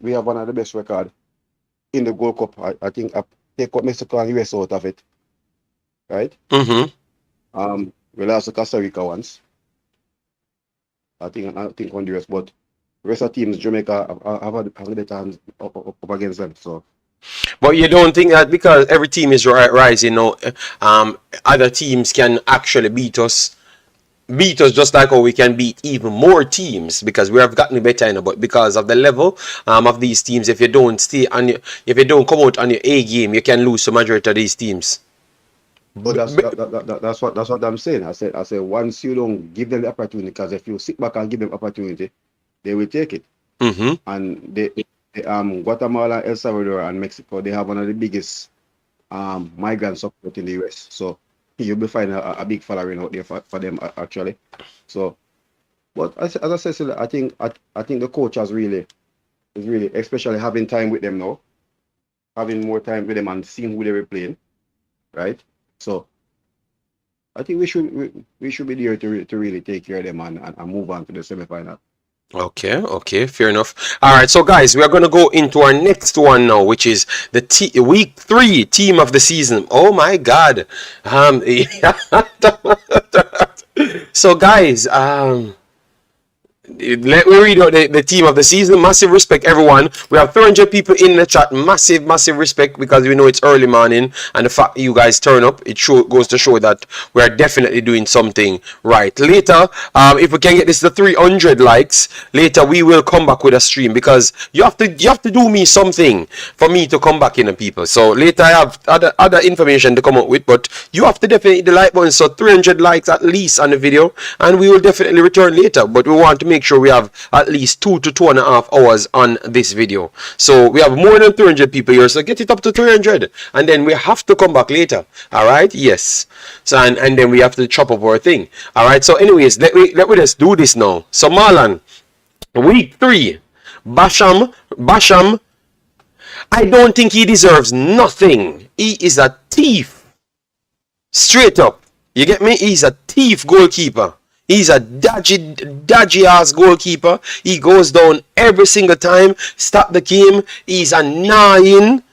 we have one of the best record in the Gold Cup. I think I take up Mexico and US out of it, right? Mm-hmm. We lost to Costa Rica once. I think Honduras, but the rest of teams, Jamaica, have a better hands up against them. So. But you don't think that because every team is rising now, other teams can actually beat us just like how we can beat even more teams, because we have gotten better, you know, but because of the level of these teams, if you don't come out on your A game, you can lose the majority of these teams. But that's what I'm saying. I said once you don't give them the opportunity, because if you sit back and give them opportunity, they will take it. Mm-hmm. And they Guatemala, El Salvador, and Mexico, they have one of the biggest migrant support in the US. So you'll be finding a big following out there for them actually. So, but as I said, I think the coach is really, especially having time with them now, having more time with them and seeing who they were playing, right? So I think we should be there to really take care of them and move on to the semi-final. Okay, fair enough. All right, so guys, we are going to go into our next one now, which is the week 3 team of the season. Oh my God. So guys, let me read out the team of the season. Massive respect, everyone. We have 300 people in the chat. Massive respect, because we know it's early morning, and the fact you guys turn up, it goes to show that we are definitely doing something right. Later, if we can get this to 300 likes, later we will come back with a stream, because you have to do me something for me to come back in, the people. So later I have other information to come up with, but you have to definitely hit the like button. So 300 likes at least on the video, and we will definitely return later. But we want to make sure we have at least 2 to 2.5 hours on this video. So we have more than 300 people here, so get it up to 300, and then we have to come back later. All right, yes. So and then we have to chop up our thing. All right, so anyways, let me just do this now. So Marlon, week 3, Basham, I don't think he deserves nothing. He is a thief, straight up. You get me? He's a thief goalkeeper. He's a dodgy ass goalkeeper. He goes down every single time. Stop the game. He's annoying.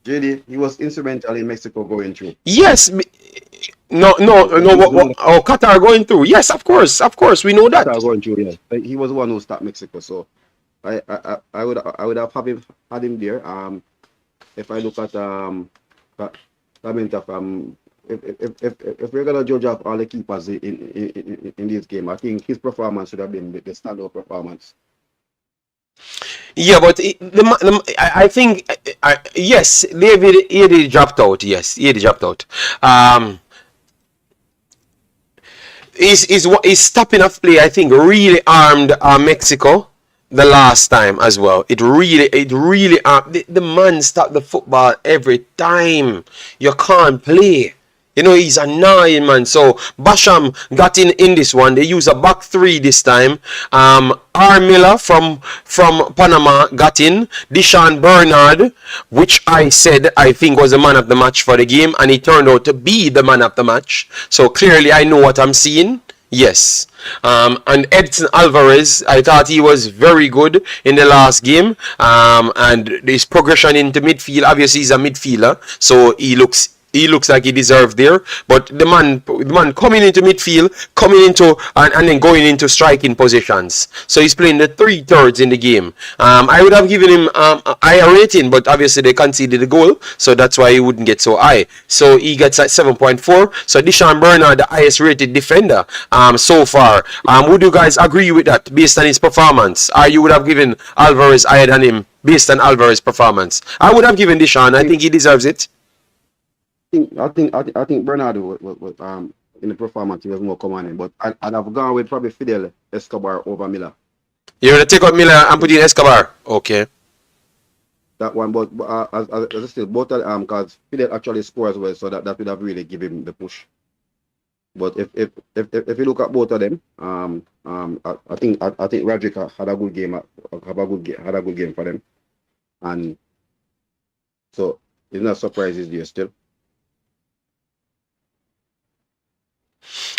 JD, he was instrumental in Mexico going through. Yes. No. Oh, Qatar going through. Yes, of course. We know that. Qatar going through. Yeah, he was the one who stopped Mexico. So I would have had him there. If I look at from. If we're gonna judge off all the keepers in this game, I think his performance should have been the standout performance. Yeah, but I think yes, David dropped out. Yes, he dropped out. His stopping of play, I think, really armed Mexico the last time as well. It really the man stopped the football every time. You can't play. You know, he's annoying, man. So Basham got in this one. They use a back 3 this time. R. Miller from Panama got in. Deshaun Bernard, which I said I think was the man of the match for the game, and he turned out to be the man of the match. So clearly I know what I'm seeing. Yes. And Edson Alvarez, I thought he was very good in the last game. And his progression into midfield, obviously he's a midfielder, so he looks like he deserved there. But the man coming into midfield, and then going into striking positions. So he's playing the 3/3 in the game. I would have given him a higher rating, but obviously they conceded the goal, so that's why he wouldn't get so high. So he gets at 7.4. So Deshaun Bernard, the highest rated defender so far. Would you guys agree with that based on his performance? Or you would have given Alvarez higher than him based on Alvarez's performance? I would have given Deshaun. I think he deserves it. I think Bernardo was in the performance he was more commanding, but I'd have gone with probably Fidel Escobar over Miller. You're gonna take out Miller and put in Escobar. Okay. That one, but as I said, both of because Fidel actually scores well, so that would have really given him the push. But if you look at both of them, I think Roderick had a good game, had a good game for them, and so it's not surprises there still.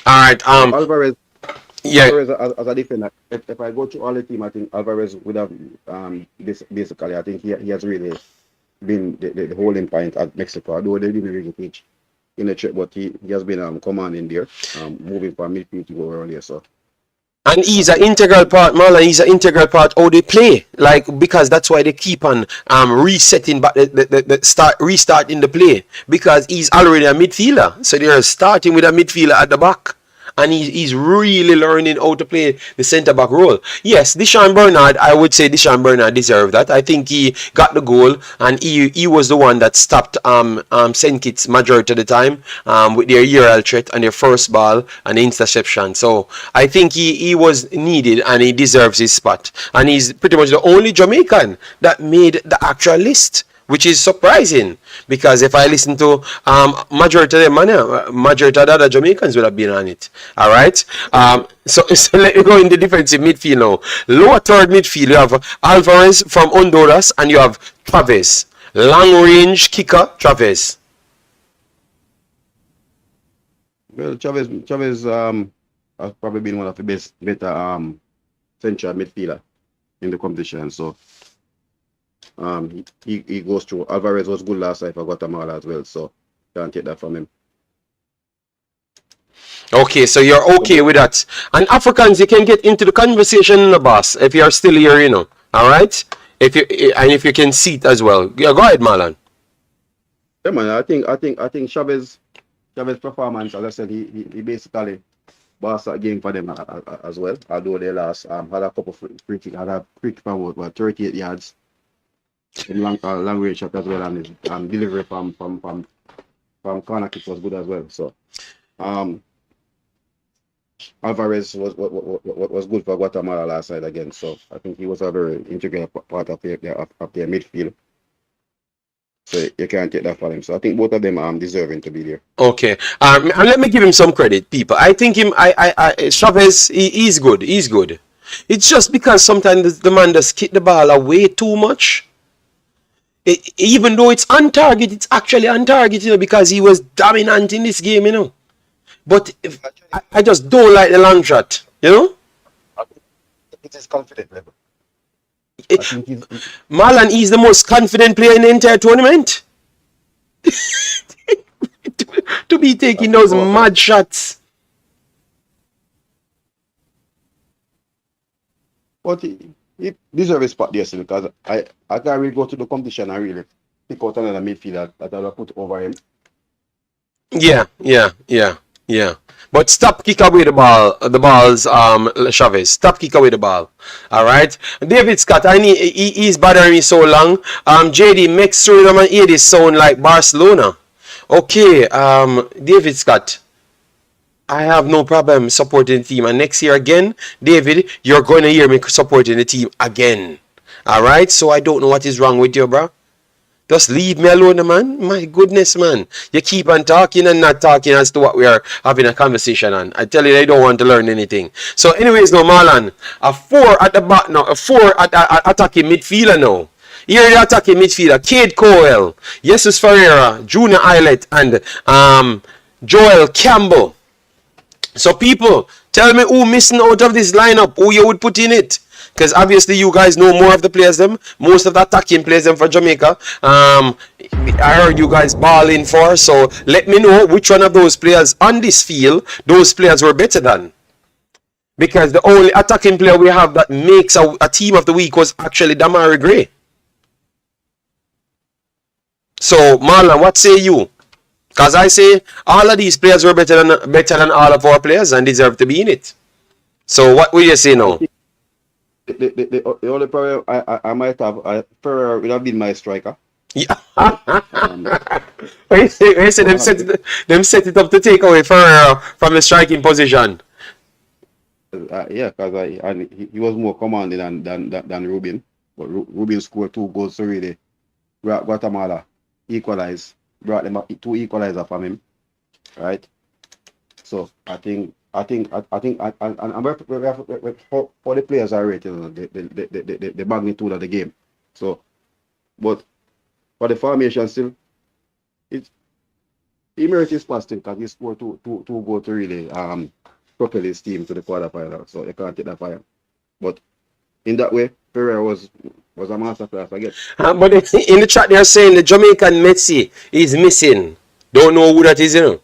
All right. Alvarez, Yeah. Alvarez as a defender. If I go through all the team, I think Alvarez would have basically. I think he has really been the holding point at Mexico, although they didn't really teach in the trip, but he has been commanding there, moving from midfield to go around here. So. And he's an integral part, Marlon. He's an integral part how they play, like because that's why they keep on resetting back, restarting the play because he's already a midfielder. So they're starting with a midfielder at the back, and he's really learning how to play the centre back role. Yes, Deshaun Bernard, I would say Deshaun Bernard deserved that. I think he got the goal, and he was the one that stopped St. Kitts majority of the time with their EFL threat and their first ball and the interception. So I think he was needed and he deserves his spot. And he's pretty much the only Jamaican that made the actual list, which is surprising because if I listen to majority of them, majority of the other Jamaicans would have been on it. All right. So let me go in the defensive midfield now. Lower third midfield, you have Alvarez from Honduras and you have Chavez, long range kicker Chavez. Well, Chavez has probably been one of the better central midfielder in the competition. So. He goes through. Alvarez was good last night for Guatemala as well, so can't take that from him. Okay, so you're okay with that. And Africans, you can get into the conversation, boss, if you're still here, you know. All right. If you can see it as well. Yeah, go ahead, Marlon. Yeah, man. I think Chavez performance, as I said, he basically bossed that game for them as well. Although they lost, had a couple free kick, had a free kick from about 38 yards. In long range shot as well, and his delivery from corner kick was good as well. So Alvarez was good for Guatemala last night again. So I think he was a very integral part of their midfield. So you can't take that for him. So I think both of them deserving to be there. Okay. And let me give him some credit, people. I think Chavez, he's good. He's good. It's just because sometimes the man just kick the ball away too much. Even though it's on target, it's actually on target, you know, because he was dominant in this game, you know. But I just don't like the long shot, you know. It's his confident level. Marlon, he's the most confident player in the entire tournament. to be taking those mad shots. But he deserves a spot there still because I can't really go to the competition and really pick out another midfielder that I will put over him. Yeah. But stop kick away the balls, Chavez. Stop kick away the ball. Alright? David Scott, he's bothering me so long. JD makes Suriname and 80 sound like Barcelona. Okay, David Scott. I have no problem supporting the team. And next year again, David, you're going to hear me supporting the team again. Alright? So I don't know what is wrong with you, bro. Just leave me alone, man. My goodness, man. You keep on talking and not talking as to what we are having a conversation on. I tell you, I don't want to learn anything. So anyways, now, Marlon, a 4 at the back now, a 4 at attacking midfielder now. Here the attacking midfielder, Cade Cowell, Jesus Ferreira, Junior Islet, and Joel Campbell. So people, tell me who missing out of this lineup, who you would put in it. Because obviously you guys know more of the players them, most of the attacking players them for Jamaica. I heard you guys balling for, so let me know which one of those players on this field, those players were better than. Because the only attacking player we have that makes a team of the week was actually Demarai Gray. So Marlon, what say you? Because I say all of these players were better than all of our players and deserve to be in it. So what will you say now? The only problem I might have, Ferrer would have been my striker. Yeah. Um, Wait, say them set it up to take away Ferreira from the striking position. yeah, because he was more commanding than Rubin. But Rubin scored 2 goals, so really Guatemala equalized, brought them up 2 equalizer from him, right? So I think for the players are rated, you know, the magnitude of the game. So, but for the formation still, it's he merited his spot still because he scored two goals to really propel his team to the quarterfinal. So you can't take that for him. But in that way, Pereira was a masterclass again. But in the chat, they're saying the Jamaican Messi is missing. Don't know who that is, you know.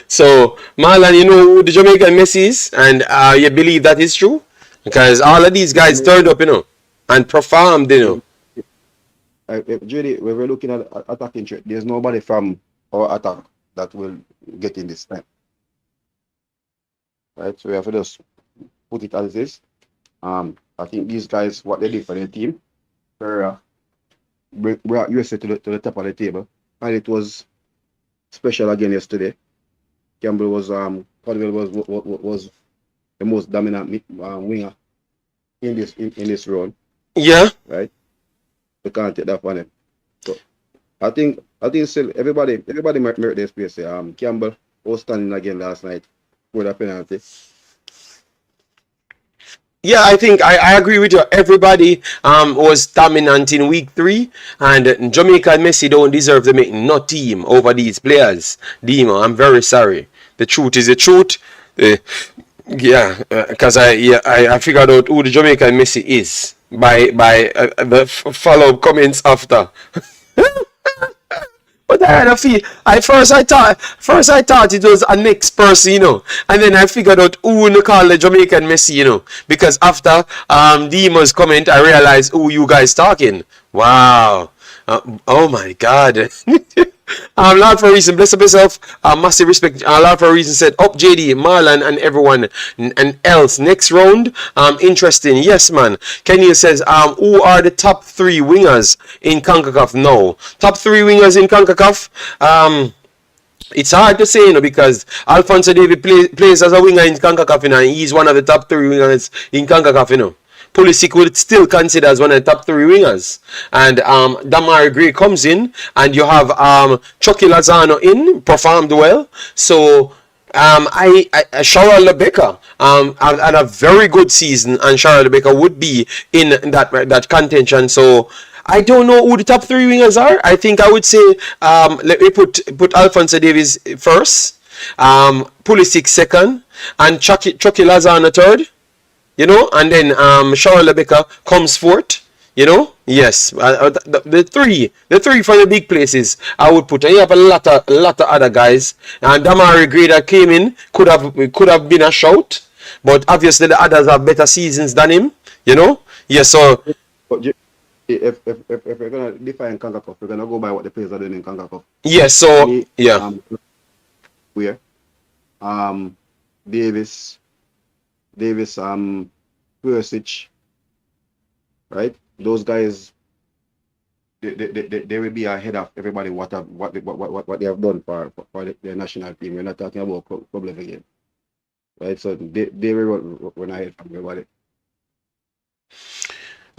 So, Marlon, you know who the Jamaican Messi is? And you believe that is true? Because all of these guys turned up, you know, and performed, you know. Judy, when we're looking at attacking threat, there's nobody from our attack that will get in this time. Right? So we have to just put it as it is. I think these guys, what they did for their team, brought USA to the top of the table. And it was special again yesterday. Campbell was Caldwell was the most dominant winger in this round. Yeah. Right? We can't take that from him. So I think still everybody merit their space. Campbell was standing again last night for the penalty. Yeah, I think I agree with you. Everybody was dominant in week 3, and Jamaica and Messi don't deserve to make no team over these players. Demo, I'm very sorry. The truth is the truth. Because I figured out who the Jamaican Messi is by the follow-up comments after. But I had a feel. First I thought it was a next person, you know, and then I figured out who to call the Jamaican Messi, you know, because after Demon's comment, I realized who you guys talking. Wow. Oh my God. Lord for a reason, bless up yourself. Massive respect. Lord for a reason said up JD, Marlon, and everyone and else. Next round, interesting. Yes, man. Kenya says, who are the top 3 wingers in Concacaf now? Top 3 wingers in Concacaf. It's hard to say, you know, because Alphonso David plays as a winger in Concacaf, you know, and he's one of the top 3 wingers in Concacaf, you know. Pulisic would still consider as one of the top 3 wingers. And Demarai comes in, and you have Chucky Lozano in, performed well. So Sharon Lebecca had a very good season, and Sharon Lebecca would be in that contention. So I don't know who the top 3 wingers are. I think I would say let me put Alphonso Davies first, Pulisic second, and Chucky Lozano third. You know, and then Sharon Lebecca comes fourth. You know, yes, the three from the big places I would put. And you have a lot of other guys. And Demarai Gray that came in could have been a shout, but obviously the others have better seasons than him. You know, yeah. So, but if we're gonna define Concacaf, we're gonna go by what the players are doing in Concacaf. Yes. So yeah. Where Davis, Pulisic, right? Those guys, they will be ahead of everybody. What they have done for their national team. We're not talking about club level again, right? So they will run ahead from everybody.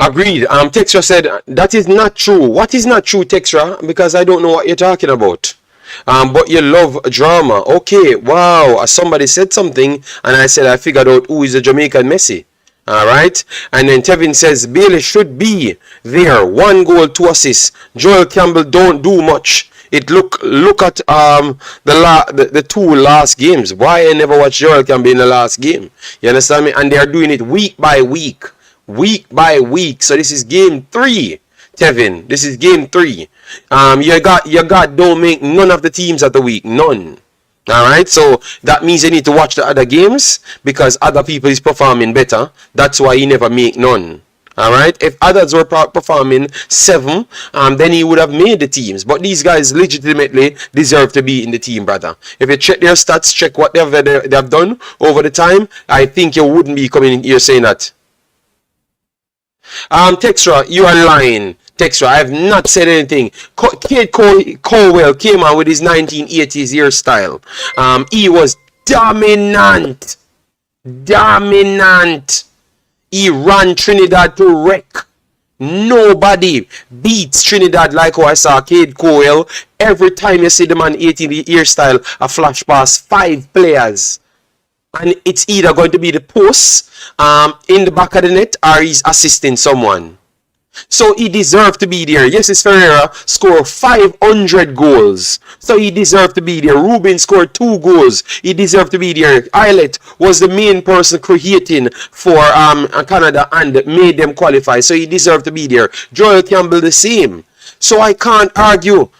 Agreed. Texra said that is not true. What is not true, Texra? Because I don't know what you're talking about. But you love drama. Okay, wow. Somebody said something, and I said I figured out who is the Jamaican Messi. All right. And then Tevin says Bailey should be there. 1 goal, 2 assists. Joel Campbell don't do much. It look at the 2 last games. Why I never watched Joel Campbell in the last game? You understand me? And they are doing it week by week. So this is game 3. Tevin, this is game 3. You got don't make none of the teams of the week, none. All right, so that means you need to watch the other games because other people is performing better. That's why he never make none. All right, if others were performing 7, then he would have made the teams. But these guys legitimately deserve to be in the team, brother. If you check their stats, check what they've done over the time, I think you wouldn't be coming here saying that. Textra, you are lying. Texture, I have not said anything. Kid Colwell came out with his 1980s hairstyle. He was dominant. Dominant. He ran Trinidad to wreck. Nobody beats Trinidad like how I saw Cade Cowell. Every time you see the man 80 hairstyle, a flash past 5 players. And it's either going to be the post in the back of the net or he's assisting someone. So he deserved to be there. Yes, Ferreira scored 500 goals. So he deserved to be there. Ruben scored 2 goals. He deserved to be there. Islet was the main person creating for Canada and made them qualify. So he deserved to be there. Joel Campbell the same. So I can't argue.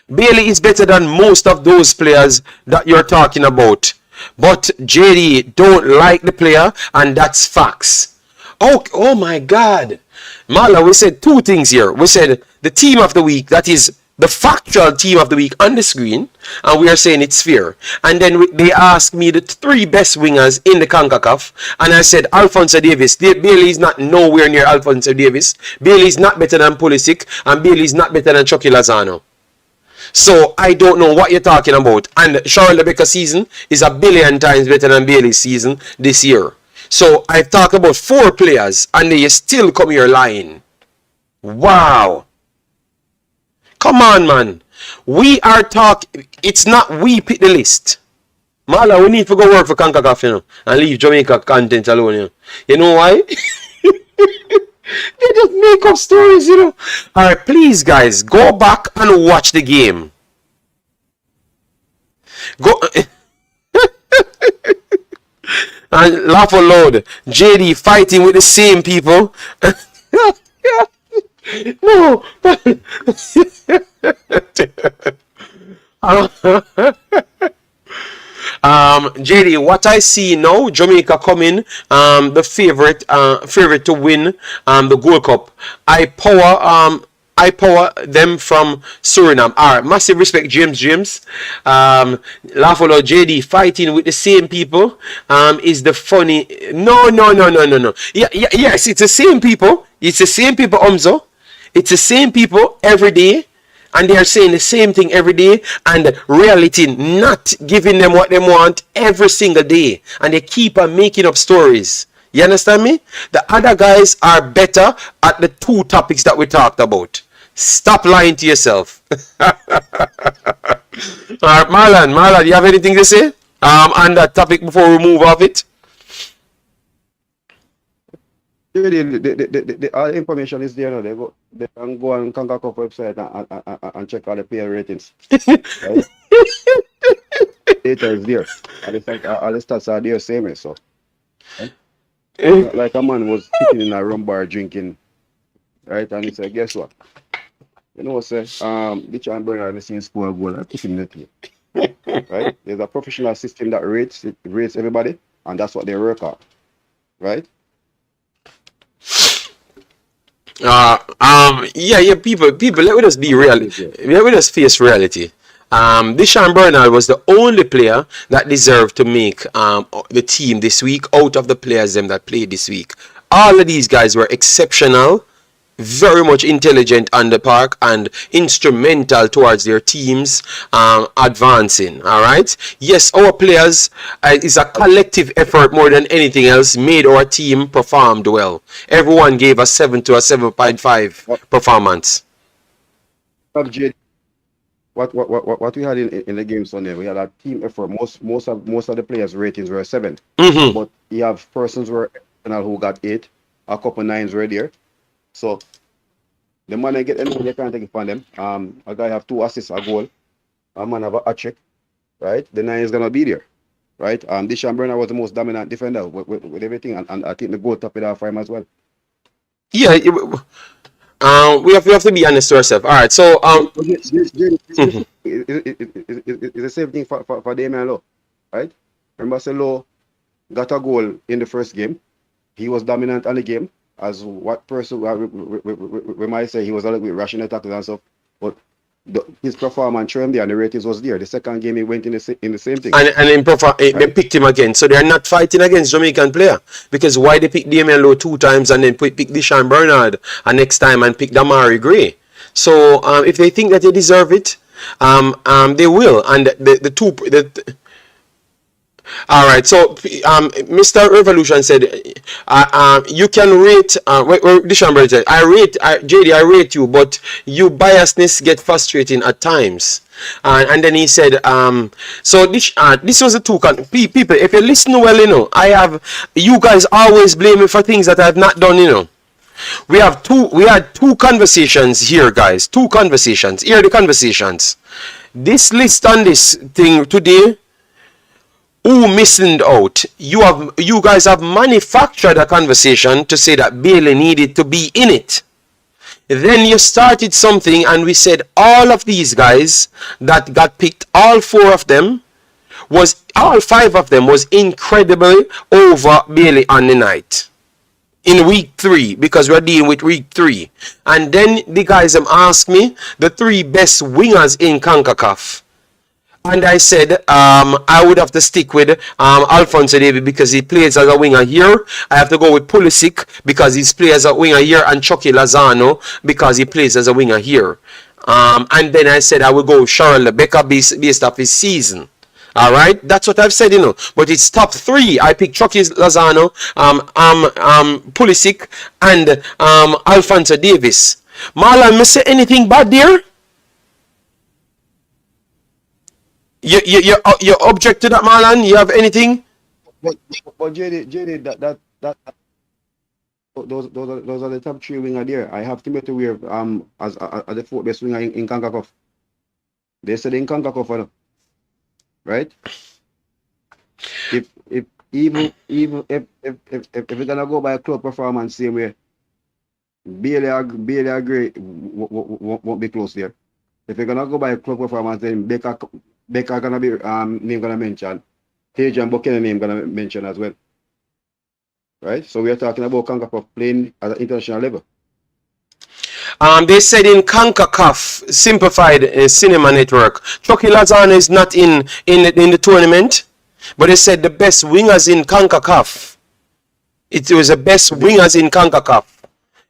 Bailey is better than most of those players that you're talking about. But JD don't like the player, and that's facts. Oh my God. Mala, we said 2 things here. We said the team of the week, that is the factual team of the week on the screen, and we are saying it's fair. And then they asked me the 3 best wingers in the Concacaf, and I said Alphonso Davies. Bailey is not nowhere near Alphonso Davies. Bailey is not better than Pulisic, and Bailey is not better than Chucky Lozano. So I don't know what you're talking about. And Charles Rebecca's season is a billion times better than Bailey's season this year. So I've talked about 4 players and they still come here lying. Wow. Come on, man. We are talking. It's not we pick the list. Mala, we need to go work for Concacaf, you know, and leave Jamaica content alone, you know. You know why? They just make up stories, you know. Alright, please, guys, go back and watch the game. Go. And laugh aloud. JD fighting with the same people. No. JD, what I see now, Jamaica coming, the favorite to win the Gold Cup. I power them from Suriname. Alright, massive respect, James. Lafolo JD fighting with the same people. Is the funny? No. Yes, it's the same people. It's the same people, Omzo. It's the same people every day. And they are saying the same thing every day, and reality not giving them what they want every single day. And they keep on making up stories. You understand me? The other guys are better at the 2 topics that we talked about. Stop lying to yourself. Alright, Marlon, you have anything to say on that topic before we move off it? All the information is there now. They can go on Concacaf website and check all the player ratings. Right? Data is there. And it's like all the stats are there same. So like a man was sitting in a rum bar drinking, right? And he said, guess what? You know what, say, the champion are the same score a goal and put him in the team. Right? There's a professional system that rates everybody, and that's what they work on. Right? People, let us be real. Let us face reality. Deshaun Bernal was the only player that deserved to make the team this week out of the players them that played this week. All of these guys were exceptional, very much intelligent on the park and instrumental towards their teams advancing. All right. Yes, our players is a collective effort more than anything else made our team performed well. Everyone gave a 7 to a 7.5 performance. What we had in the game Sunday, we had a team effort. Most of the players' ratings were 7, but you have persons who got 8, a couple 9s were there. So the man I get anything you can't take it from them. A guy have 2 assists, a goal. A man have a hat trick, right? The 9 is gonna be there, right? Deshaun Bernal was the most dominant defender with everything, and I think the goal top it off for him as well. Yeah, we have to be honest to ourselves. All right, so It's the same thing for Damian Lowe, right? Remember, Lowe got a goal in the first game. He was dominant on the game. As what person we might say he was a little bit rushing attacks and stuff, but his performance showed him there, and the ratings was there. The second game he went in the same thing. And they picked him again. So they're not fighting against Jamaican player. Because why they pick Damian Lowe 2 times and then pick Deshaun Bernard and next time and pick Demarai Gray. So if they think that they deserve it, they will. And all right, so Mr. Revolution said, you can rate, Deshamber said, JD, I rate you, but you biasness get frustrating at times. And then he said, so this was the two people, if you listen well, you guys always blame me for things that I've not done, We had two conversations here, guys, Here are the conversations. This list on this thing today, who missing out? You guys have manufactured a conversation to say that Bailey needed to be in it. Then you started something and we said all of these guys that got picked, all 5 of them was incredibly over Bailey on the night. In week 3, because we're dealing with week 3. And then the guys asked me the 3 best wingers in Concacaf. And I said I would have to stick with Alphonso Davies because he plays as a winger here. I have to go with Pulisic because he plays as a winger here, and Chucky Lozano because he plays as a winger here. And then I said I would go with Sharon Lebecca based off his season. All right, that's what I've said, But it's top 3. I picked Chucky Lozano, Pulisic, and Alphonso Davies. Marlon, me say anything bad there? You object to that, Marlon? You have anything? But JD, those are the top 3 winger there. I have Timothy Weir as the 4th best winger in Concacaf. They said in Concacaf, right? If we're gonna go by club performance same way, Bailey agree won't be close there. If we're gonna go by club performance, then Becca gonna be name gonna mention. Tage and Buchanan name gonna mention as well. Right? So we are talking about Concacaf playing at an international level. They said in Concacaf simplified cinema network, Chucky Lozano is not in the tournament, but they said the best wingers in Concacaf. It was the best wingers in Concacaf.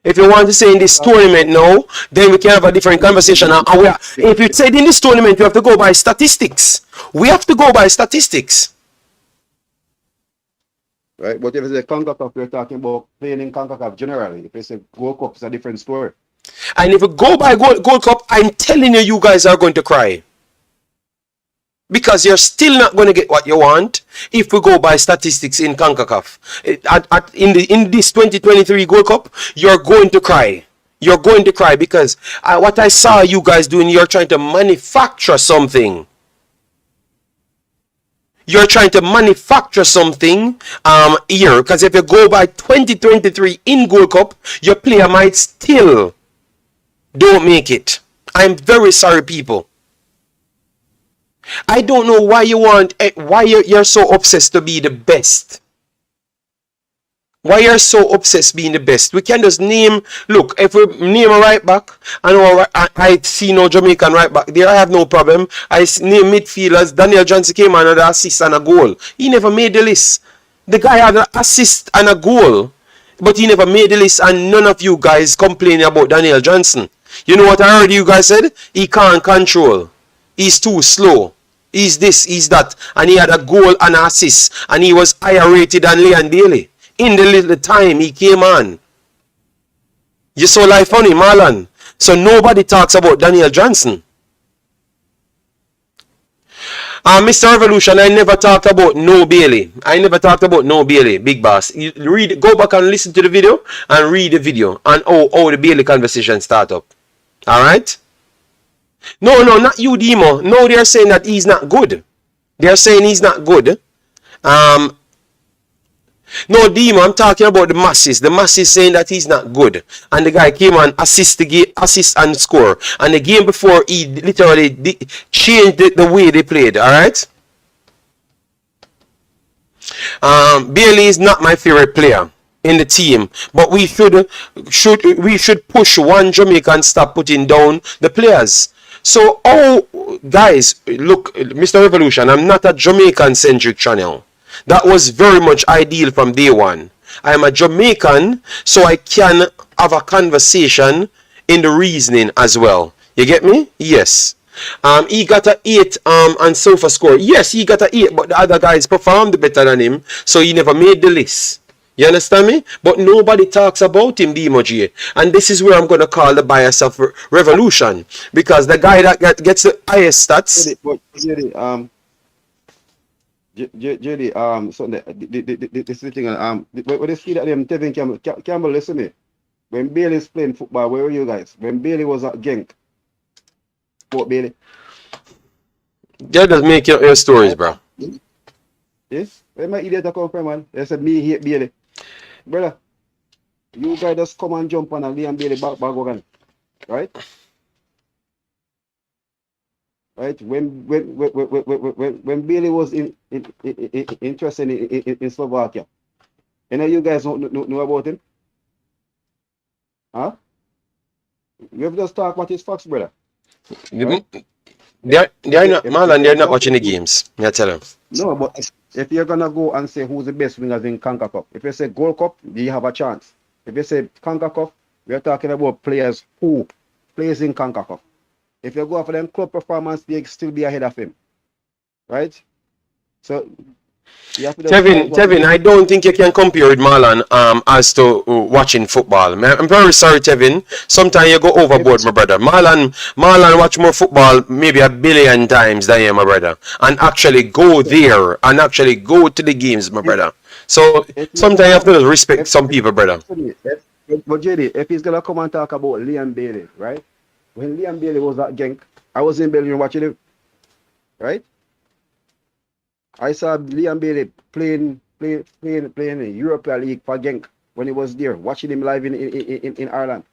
If you want to say in this tournament now, then we can have a different conversation. If you said in this tournament, you have to go by statistics. We have to go by statistics. Right, but if it's a Concacaf, we're talking about playing in Concacaf generally. If it's a Gold Cup, it's a different story. And if we go by Gold Cup, I'm telling you, you guys are going to cry. Because you're still not going to get what you want if we go by statistics in Concacaf. In this 2023 Gold Cup, you're going to cry. You're going to cry because what I saw you guys doing, you're trying to manufacture something. You're trying to manufacture something here. Because if you go by 2023 in Gold Cup, your player might still don't make it. I'm very sorry, people. I don't know why you're so obsessed to be the best. Why you're so obsessed being the best? We can just name, look, if we name a right back, I see no Jamaican right back there, I have no problem. I name midfielders, Daniel Johnson came on another assist and a goal. He never made the list. The guy had an assist and a goal, but he never made the list, and none of you guys complaining about Daniel Johnson. You know what I heard you guys said? He can't control. He's too slow. He's this, he's that. And he had a goal and an assist. And he was higher rated than Leon Daly. In the little time he came on. You saw life funny, Marlon. So nobody talks about Daniel Johnson. Mr. Revolution, I never talked about no Bailey. Big boss. You go back and listen to the video and read the video. And the Bailey conversation start up. Alright? No, not you, Demo. No, they're saying that he's not good. They're saying he's not good. No, Demo, I'm talking about the masses. The masses saying that he's not good. And the guy came and assist and score. And the game before, he literally changed the way they played. Alright? Bailey is not my favorite player in the team, but we should push one Jamaican, stop putting down the players. So, oh, guys, look, Mr. Revolution, I'm not a Jamaican-centric channel. That was very much ideal from day one. I am a Jamaican, so I can have a conversation in the reasoning as well. You get me? Yes. He got a 8 and sofa score. Yes, he got a 8, but the other guys performed better than him, so he never made the list. You understand me? But nobody talks about him, D-Emoji. And this is where I'm going to call the bias of revolution. Because the guy that gets the highest stats... JD, so this is the thing, when they see that them Tevin Campbell, listen to me. When Bailey's playing football, where were you guys? When Bailey was at Genk, Port Bailey. Yeah, just make your stories, bro. Yes? Where my idiot come from, man? They said me hate Bailey. Brother, you guys just come and jump on and Liam Bailey back wagon. Right? Right? When Bailey was interested in Slovakia, you guys know about him? Huh? You have just talk about his facts, brother. Right? They're not, Marlon, they're not watching the games. I tell them. No, but if you're gonna go and say who's the best wingers in Concacaf, if you say Gold Cup, you have a chance. If you say Concacaf, we're talking about players who plays in Concacaf. If you go for them club performance, they still be ahead of him. Right? So you have to Tevin, I don't think you can compare with Marlon as to watching football. I'm very sorry, Tevin. Sometimes you go overboard, my brother. Marlon watch more football maybe 1 billion times than you, my brother. And actually go there and actually go to the games, my brother. So sometimes you have to respect some people, brother. But JD, if he's gonna come and talk about Liam Bailey, right? When Liam Bailey was at Genk, I was in Belgium watching him, right? I saw Liam Bailey playing in the European League for Genk when he was there, watching him live in Ireland.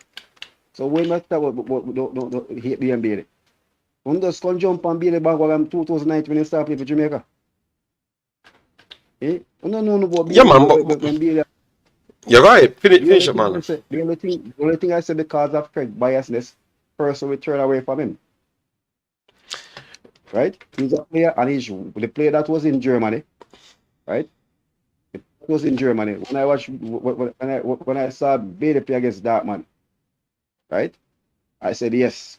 So when I talk about don't hate Liam Bailey. When does come jump on Bailey bandwagon 2009 when he started playing for Jamaica? Eh? No about Bailey. Yeah, man. When Bailey, you're right. Finish it, man. The only thing I said because of Craig biasness, person will turn away from him. Right? He's a player, and the player that was in Germany, right? It was in Germany. When I saw Bailey play against Dartmouth, right? I said yes.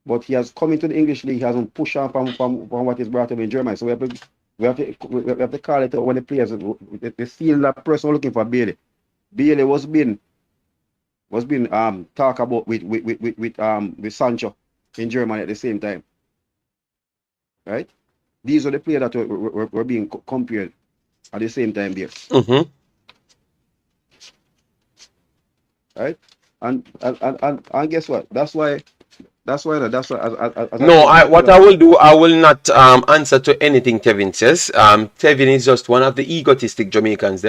But he has come into the English league, he hasn't pushed on from what is brought up in Germany. So we have to call it out when the players they feel that person looking for Bailey. Bailey was being talked about with Sancho in Germany at the same time. Right? These are the players that were being compared at the same time there. Mm-hmm. Right? And guess what? That's why what I will do, I will not answer to anything Tevin says. Tevin is just one of the egotistic Jamaicans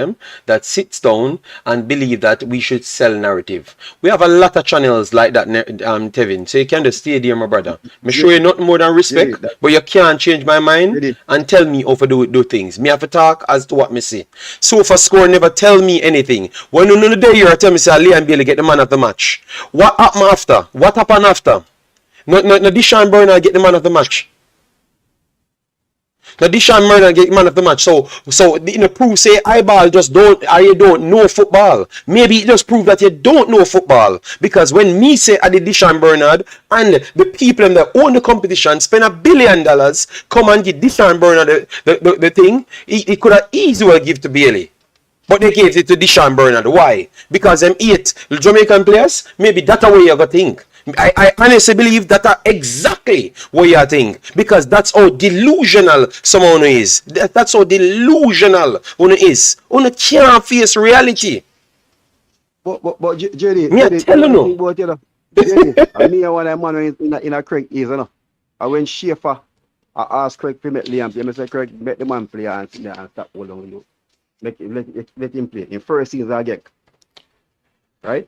that sits down and believe that we should sell narrative. We have a lot of channels like that, Tevin. So you can just stay there, my brother. Me show you not more than respect, but you can't change my mind and tell me how to do things. Me have to talk as to what me say. So for score, never tell me anything. When you day you tell me say Liam Bailey get the man of the match. What happened after? What happened after? No, Deshaun Bernard get the man of the match. Now Deshaun Bernard get man of the match. So in the proof say eyeball just you don't know football. Maybe it just prove that you don't know football. Because when me say I did Deshaun Bernard and the people that own the competition spend $1 billion come and give Deshaun Bernard the thing, it could have easily give to Bailey. But they gave it to Deshaun Bernard. Why? Because them 8 Jamaican players, maybe that's the way you gotta think. I honestly believe that exactly what you think. Because that's how delusional someone is. That's how delusional one is. One can't face reality. But JD, me I tell you no. JD, I mean one of man in a Craig is, you know. And when Schaefer I asked Craig to make Liam play, I say Craig make the man play and sit there and stop hold on you. Let him play. In first season again. Right?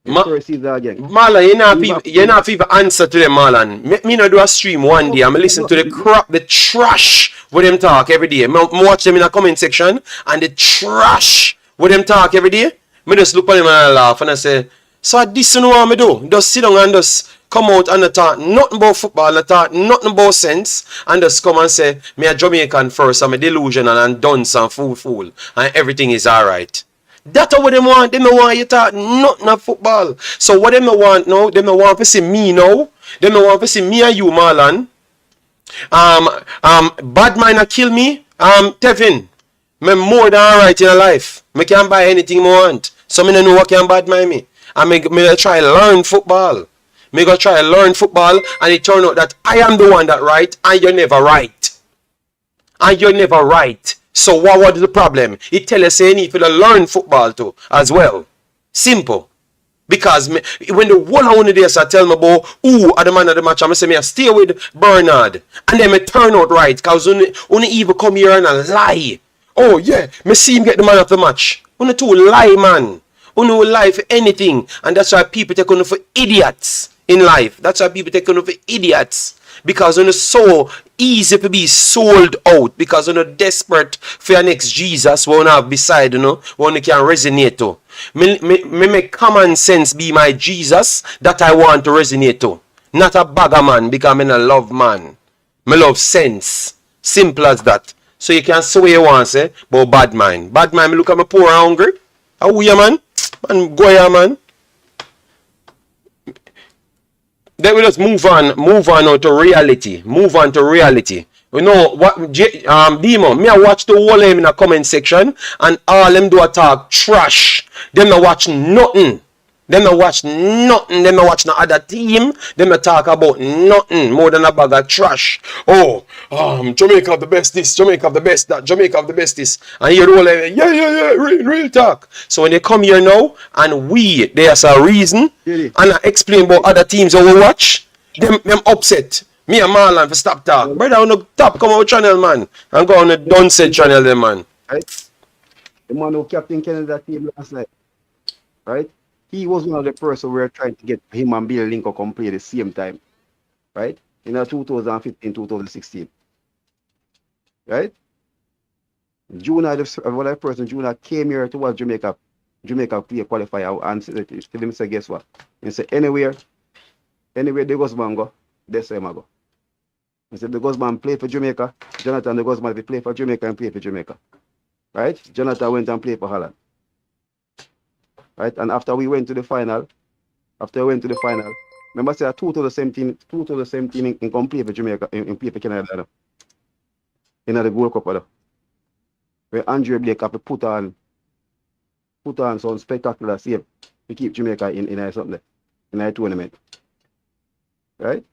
Marlon, you're not even answer to them, Marlon. Me not do a stream one day. I'm listen to the crap, the trash with them talk every day. Me watch them in the comment section and the trash with them talk every day. Me just look at them and I laugh and I say, so this is what I do. Just sit down and just come out and not talk nothing about football, not talk nothing about sense, and just come and say, me a Jamaican first, I'm a delusional and dunce and fool, and everything is alright. That's what them want. Them want you talk nothing of football. So what them want now, them want to see me now, them want to see me and you, Marlon. Bad mind a kill me. Tevin, me more than alright in life. Me can buy anything I want. So me don't know what can bad mind me. And me try learn football. Me go try learn football, and it turn out that I am the one that right, and you're never right. And you're never right. So what is the problem? It tell us you need to learn football too as well. Simple. Because when the one on the days I tell me about who are the man of the match, I'm say me I stay with Bernard, and then me turn out right, cause only even come here and lie. Oh yeah, me see him get the man of the match. Only two lie, man. Only will lie for anything, and that's why people take on for idiots in life. That's why people take on for idiots. Because it's so easy to be sold out. Because you're desperate for your next Jesus one have beside, one you can resonate to. Me make common sense be my Jesus that I want to resonate to. Not a bagger man, because I'm a love man. Me love sense. Simple as that. So you can say what you want to say, but bad mind. Bad mind, me look at me poor and hungry. How are you, man? Man, go here, man. Then we just move on now to reality. Move on to reality. You know what, Demo, me I watch the whole in the comment section, and all them do a talk trash. Them not watch nothing. Them not watch nothing. Them not watch no other team. Them not talk about nothing more than a bag of trash. Oh, Jamaica have the best this, Jamaica have the best that, Jamaica have the best this. And you all real talk. So when they come here now, and there's a reason, and I explain about other teams that we watch, them upset. Me and Marlon for stop talk. Brother, on the top come out channel, man. And go on the Don't Say channel there, man. Right? The man who captain Canada team last night. Right? He was one of the person we were trying to get him and Bill Lincoln come play at the same time. Right? In 2015, 2016. Right? Juna, the person, Juna came here to watch Jamaica play qualifier and tell him, say, guess what? He said, anywhere the Guzman go, that's where I go. He said, the Guzman play for Jamaica, Jonathan the Guzman play for Jamaica and play for Jamaica. Right? Jonathan went and played for Holland. Right? And after we went to the final, remember I said two to the same team in complete for Jamaica, in play for Canada. In the Gold Cup. Where Andrew Blake have to put on some spectacular save to keep Jamaica in a tournament. Right?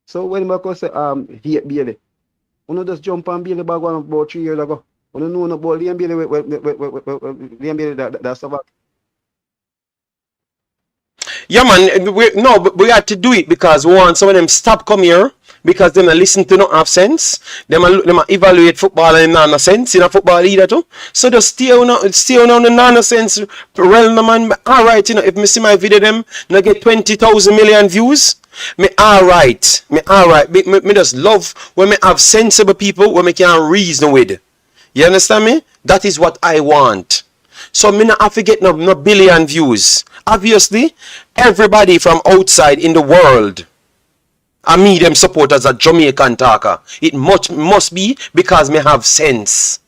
So when I say he Bailey, you just jump on Bailey back about 3 years ago. You know about Liam Bailey that's about. Yeah, man. We had to do it because we want some of them stop come here because them listen to no have sense. Them evaluate football and no sense in a football either too. So just stay on the nonsense realm, man. Alright, if me see my video them, I get 20,000 million views. Me alright. Me just love when me have sensible people when me can reason with. You understand me? That is what I want. So me not have to get no billion views. Obviously, everybody from outside in the world, I mean them support as a Jamaican talker. It must be because me have sense.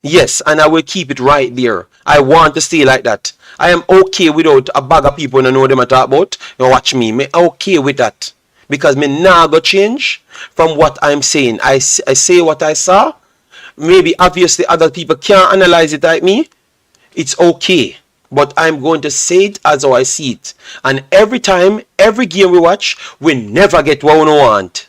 Yes, and I will keep it right there. I want to stay like that. I am okay without a bag of people who know them I talk about. You watch me. Me okay with that. Because me now go change from what I'm saying. I say what I saw. Maybe obviously other people can't analyze it like me. It's okay. But I'm going to say it as how I see it. And every time, every game we watch, we never get what we want.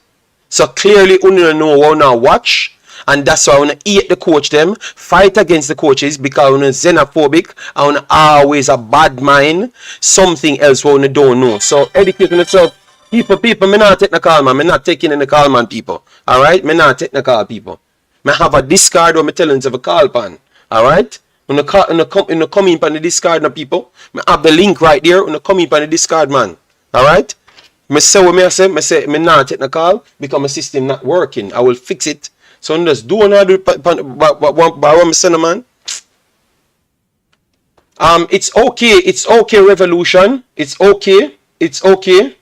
So clearly, we don't know what we watch. And that's why I want to hate the coach them, fight against the coaches because we're xenophobic and we're always a bad mind, something else we don't know. So educating yourself. People, me not technical man. Me not taking in the call man people. Alright? Me not technical people. Me have a discard or me telling you to call pan. Alright? When you come in pan the discard na people, me have the link right there. When you come in pan the discard man. Alright? Me say what me say me not technical because my system not working. I will fix it. So just do another what me say man. It's okay, revolution. It's okay. it's okay.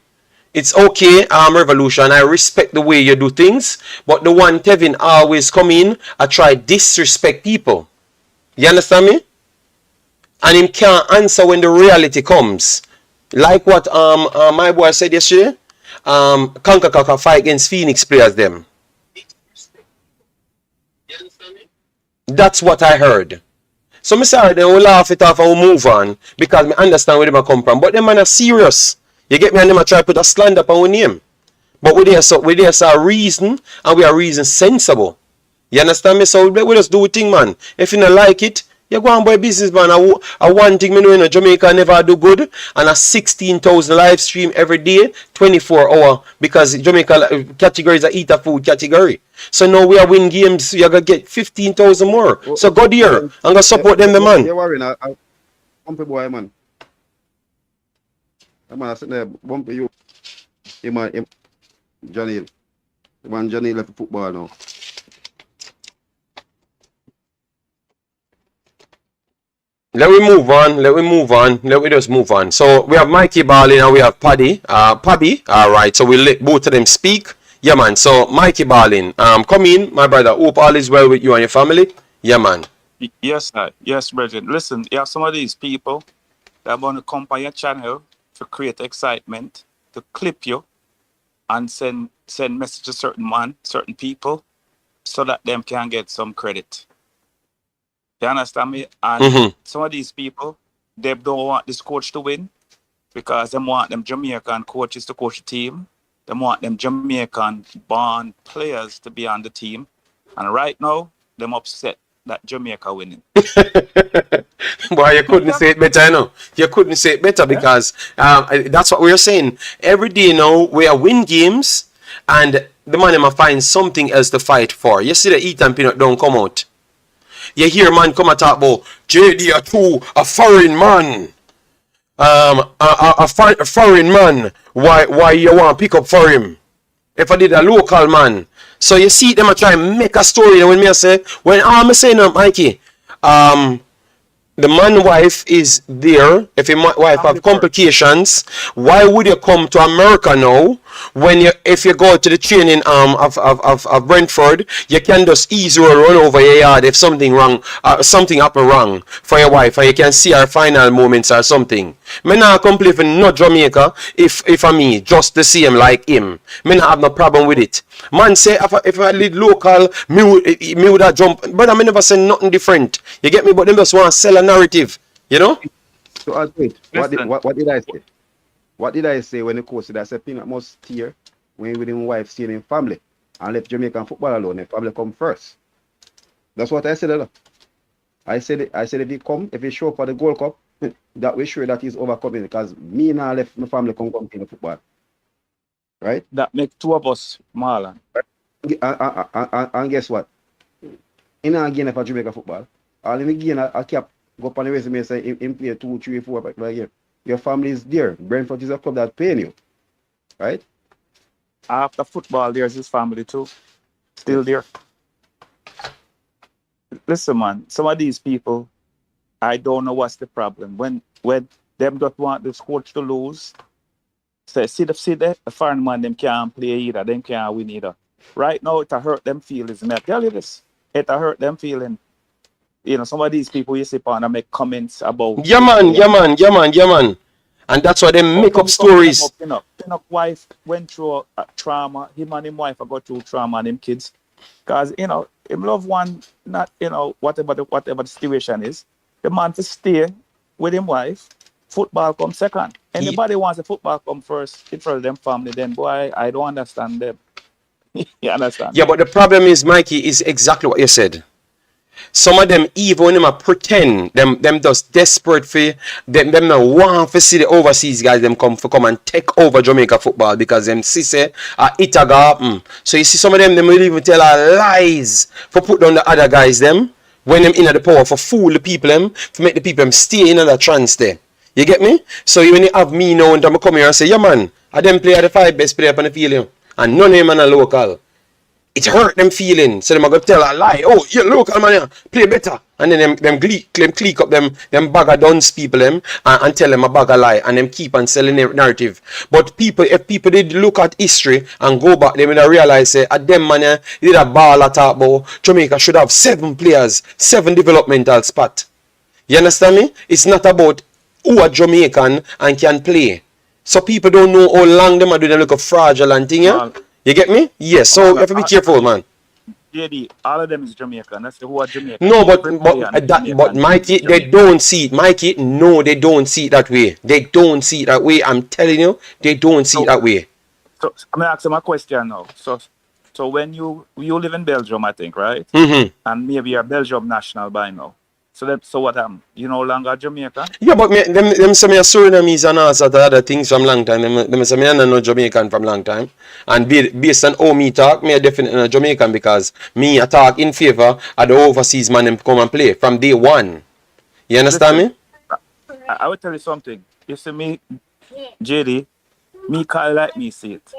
It's okay, Revolution. I respect the way you do things, but the one Tevin always come in, I try disrespect people. You understand me? And him can't answer when the reality comes. Like what my boy said yesterday, Concacaf fight against Phoenix players them. That's what I heard. So me sorry, then we'll laugh it off and we'll move on because I understand where them come from. But them man are serious. You get me? And them a try to put a slander upon our name. But we there so a reason and we are reason sensible. You understand me? So we just do a thing, man. If you don't like it, you go on by business, man. I one thing me know in Jamaica never do good, and a 16,000 live stream every day, 24 hour, because Jamaica category is a eat a food category. So now we are win games, you're gonna get 15,000 more. So go there and go support them, the man. You're worrying, I'm a boy, man. I'm gonna sit there, bump you. Johnny. The man Johnny left football now. Let me move on. Let me just move on. So we have Mikey Barlin and we have Paddy. Alright, so we'll let both of them speak. Yeah, man. So Mikey Barlin, come in, my brother. Hope all is well with you and your family. Yeah, man. Yes, sir. Yes, Bridget. Listen, you have some of these people that want to come on your channel to create excitement, to clip you, and send messages to certain people, so that them can get some credit. You understand me? And some of these people, they don't want this coach to win because they want them Jamaican coaches to coach the team. They want them Jamaican born players to be on the team. And right now, them upset that Jamaica winning. Boy, you couldn't say it better, you know. You couldn't say it better because that's what we're saying. Every day now, we are win games and the man might find something else to fight for. You see the Eat and Peanut don't come out. You hear man come and talk about JD2, a foreign man. A foreign man. Why you want to pick up for him? If I did a local man. So you see them try and make a story when me say, when I'm saying Mikey, the man wife is there. If your wife have complications, why would you come to America now? When if you go to the training of Brentford, you can just easily run over your yard if something wrong, something happen wrong for your wife, and you can see her final moments or something. Me not complain for no Jamaica if I me just the same like him. Me not have no problem with it. Man say if I lead local, me would have jump, but I never say nothing different. You get me? But them just want to sell a narrative, you know. So wait, what did I say? What did I say when the coach said I said Peanut must steer when with his wife staying in family and left Jamaican football alone, the family come first. That's what I said. I said if he show up for the Gold Cup, that we sure that he's overcoming because me and I left my family come in the football. Right? That make two of us, Marlon. And guess what? In again for Jamaica football, all in again I kept go up on the resume and say in play 2, 3, 4 back again. Your family is there. Brentford is a club that paying you. Right? After football, there's his family too. Still there. Listen, man, some of these people, I don't know what's the problem. When them don't want this coach to lose, say, see the foreign man, them can't play either, them can't win either. Right now, it hurt them feelings. And I tell you this, it hurt them feeling. You know, some of these people you see and make comments about. Yeah man. And that's why they make up stories. Pinnock wife went through a trauma. Him and his wife got through trauma and him kids. Because, you know, him love one, not, you know, whatever the situation is. The man to stay with his wife, football come second. Anybody wants the football come first in front of them family, then boy, I don't understand them. You understand? Yeah, but the problem is, Mikey, is exactly what you said. Some of them even when them pretend them just desperate for them not want to see the overseas guys them come and take over Jamaica football because them see say it a go happen. So you see some of them will even tell lies for put down the other guys them when them in the power for fool the people them to make the people them stay in the trance there. You get me? So when you have me now and I'm come here and say, yeah man, I them play the 5 best player on the field and none of them are local. it hurt them feeling. So them are gonna tell a lie. Oh, you local man here, play better. And then them click up them bag of dunce people them and tell them a bag of lie and them keep on selling their narrative. But if people did look at history and go back, they will realize say at them man here, did a ball at about Jamaica should have 7 players, 7 developmental spot. You understand me? It's not about who are Jamaican and can play. So people don't know how long them are doing them look fraudulent thing, yeah? You get me? Yes, so you have to be careful, man. JD, all of them is Jamaican. That's who are Jamaican. No, but Mikey, they don't see it. Mikey, no, they don't see it that way. They don't see it that way. I'm telling you, they don't see it that way. So I'm gonna ask them a question now. So when you live in Belgium, I think, right? Mm-hmm. And maybe you're Belgium national by now. So what you no longer Jamaican? Yeah, but them say me a Surinamese and all sort of other things from long time. Them say me a no Jamaican from long time. And based on how me talk, me a definitely a Jamaican because me a talk in favor of the overseas man them come and play from day one. You understand me? I will tell you something. You see me, JD, me call like me see it.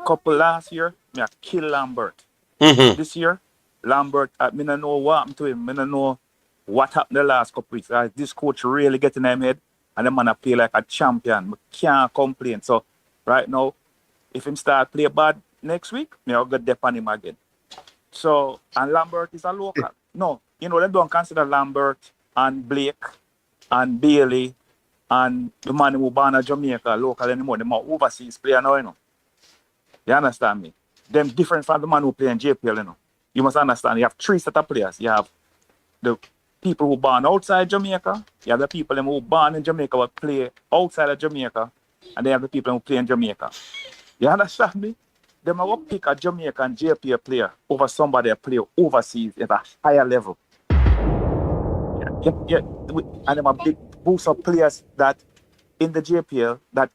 Couple last year, me a kill Lambert. Mm-hmm. This year, Lambert, me no know what happened to him. Me no know what happened the last couple weeks. This coach really getting them head and the man a play like a champion. Me can't complain. So right now, if him start play bad next week, me I'll get dep on him again. So and Lambert is a local. No, they don't consider Lambert and Blake and Bailey and the man who born in Jamaica local anymore. They are overseas player now, You understand me? Them different from the man who play in JPL, You must understand. You have 3 set of players. You have the people who born outside Jamaica. You have the people who born in Jamaica but play outside of Jamaica. And they have the people who play in Jamaica. You understand me? They might pick a Jamaican JPL player over somebody that play overseas at a higher level. Yeah. And them a big boost of players that in the JPL that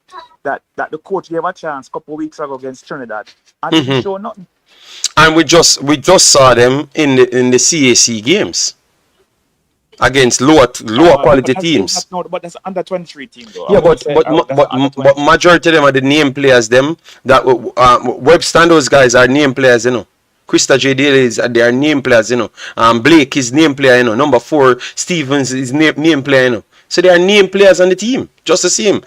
the coach gave a chance a couple of weeks ago against Trinidad and didn't show nothing. And we just saw them in the CAC games against lower quality teams. But that's under 23 team though. Yeah, but majority of them are the name players. Them that Webster and those guys are name players. Krista J. Daly they are name players. Blake is name player. Number 4 Stevens is name player. So they are name players on the team, just the same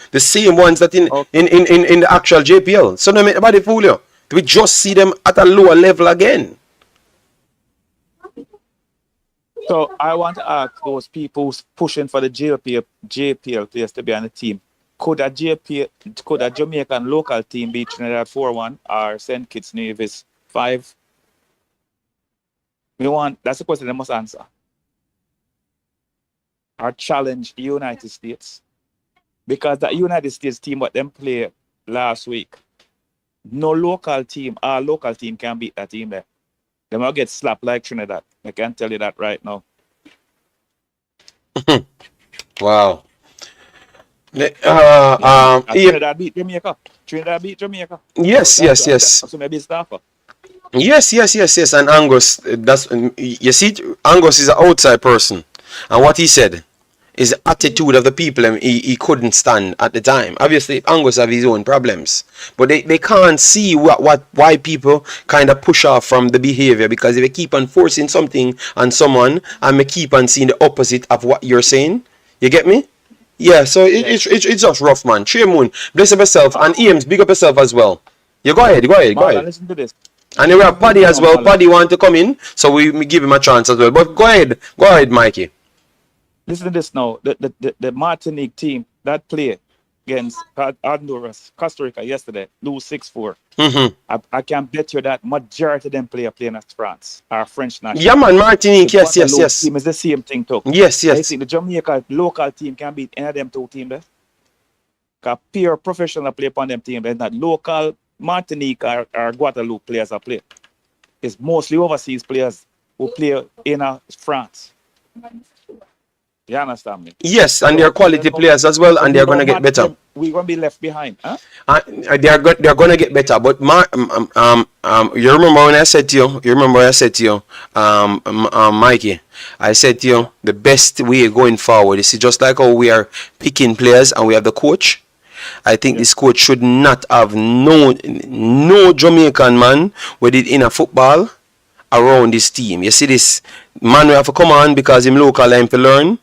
ones that in the actual JPL. So no make nobody fool you. We just see them at a lower level again. So I want to ask those people who's pushing for the JPL players to be on the team. Could a Jamaican local team beat Trinidad 4-1 or St. Kitts Nevis 5? That's the question they must answer. Or challenge the United States. Because that United States team what them play last week, no local team, our local team can beat that team there. They might get slapped like Trinidad. I can tell you that right now. Wow. Trinidad beat Jamaica. Yes. So maybe staffer. Yes. And Angus, you see, Angus is an outside person, and what he said is the attitude of the people he couldn't stand at the time. Obviously, Angus have his own problems, but they can't see why people kind of push off from the behavior, because if they keep on forcing something on someone and they keep on seeing the opposite of what you're saying, you get me? Yeah, so it's just rough, man. Trey Moon, bless up yourself, and Eames, big up yourself as well. You go ahead. Man, listen to this. And then we have Paddy as well. Paddy want to come in, so we give him a chance as well. But go ahead, Mikey. Listen to this now. The Martinique team that played against Honduras, Costa Rica yesterday, lose 6-4. Mm-hmm. I can bet you that majority of them playing as France or French national. Yeah, man, Martinique, yes. Team is the same thing too. Yes. I think the Jamaica local team can beat any of them 2 teams there. Because pure professional play upon them team. There's not local Martinique or Guadalupe players that play. It's mostly overseas players who play in France. You understand me? Yes, and they're quality players as well, and they're going to get better. We're going to be left behind, huh? They're going to get better. But you remember when I said to you, Mikey, I said to you, the best way going forward is just like how we are picking players and we have the coach. I think this coach should not have no Jamaican man with it in a football around this team. You see this man we have to come on because him local and to learn.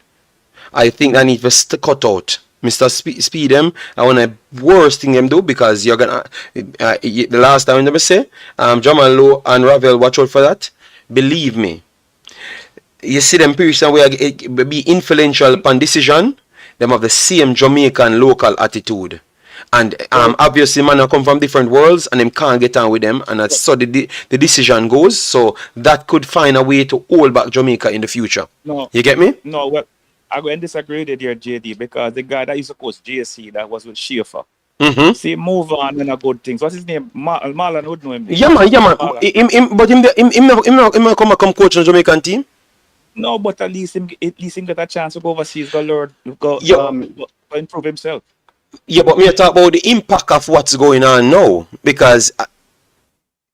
I think I need to cut out Mr. Speed them. I want the worst thing them do because you're gonna the last time I never say Jamal Lowe and Ravel watch out for that. Believe me. You see them person where be influential upon decision, them have the same Jamaican local attitude. And obviously man come from different worlds and them can't get on with them, and that's so the decision goes. So that could find a way to hold back Jamaica in the future. No. You get me? No, well, I'm going to disagree with you, JD, because the guy that used to coach JC that was with Schaefer. Mm-hmm. See, move on and a good things. What's his name? Marlon would know him. Yeah man. But him not come coach on Jamaican team. No, but at least him get a chance to go overseas, go improve himself. Yeah, but me talk about the impact of what's going on now, because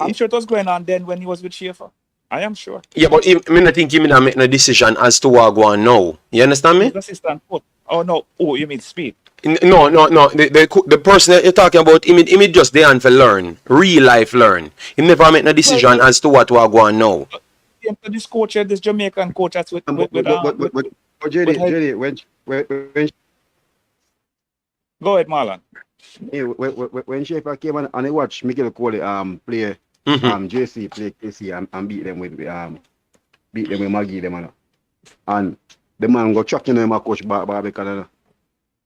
I'm sure it was going on then when he was with Schaefer. I am sure. yeah, but I think he not make no decision as to what go on now. You understand me? He's assistant coach. Oh no. Oh, you mean Speed? No. The person that you're talking about, he just there and for learn, real life learn. He never make no decision as to what go on now. This coach, this Jamaican coach, that's with JD, when Go ahead, Marlon. when Schaefer came on and I watched Michael Coley play JC play KC and beat them with Maggie them and the man go chucking him a coach Barbican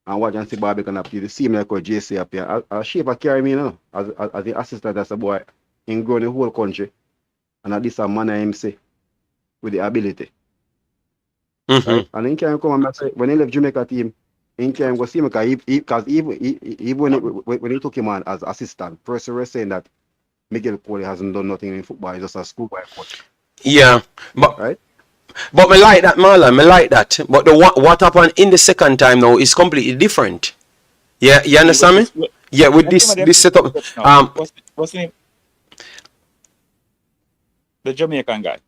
and watch and see Barbican play the same like JC up here. Schaefer carry me now as the assistant as a boy in growing the whole country, and at this a man him say with the ability. Right? And he can come and say when he left Jamaica team, he can go see him because even when he took him on as assistant, person was saying that Miguel Coley hasn't done nothing in football, he's just a schoolboy coach. Yeah, but right? But me like that, Marlon. Me like that. But the what happened in the second time now is completely different. Yeah, you understand me? Yeah, with this setup. What's the name? The Jamaican guy.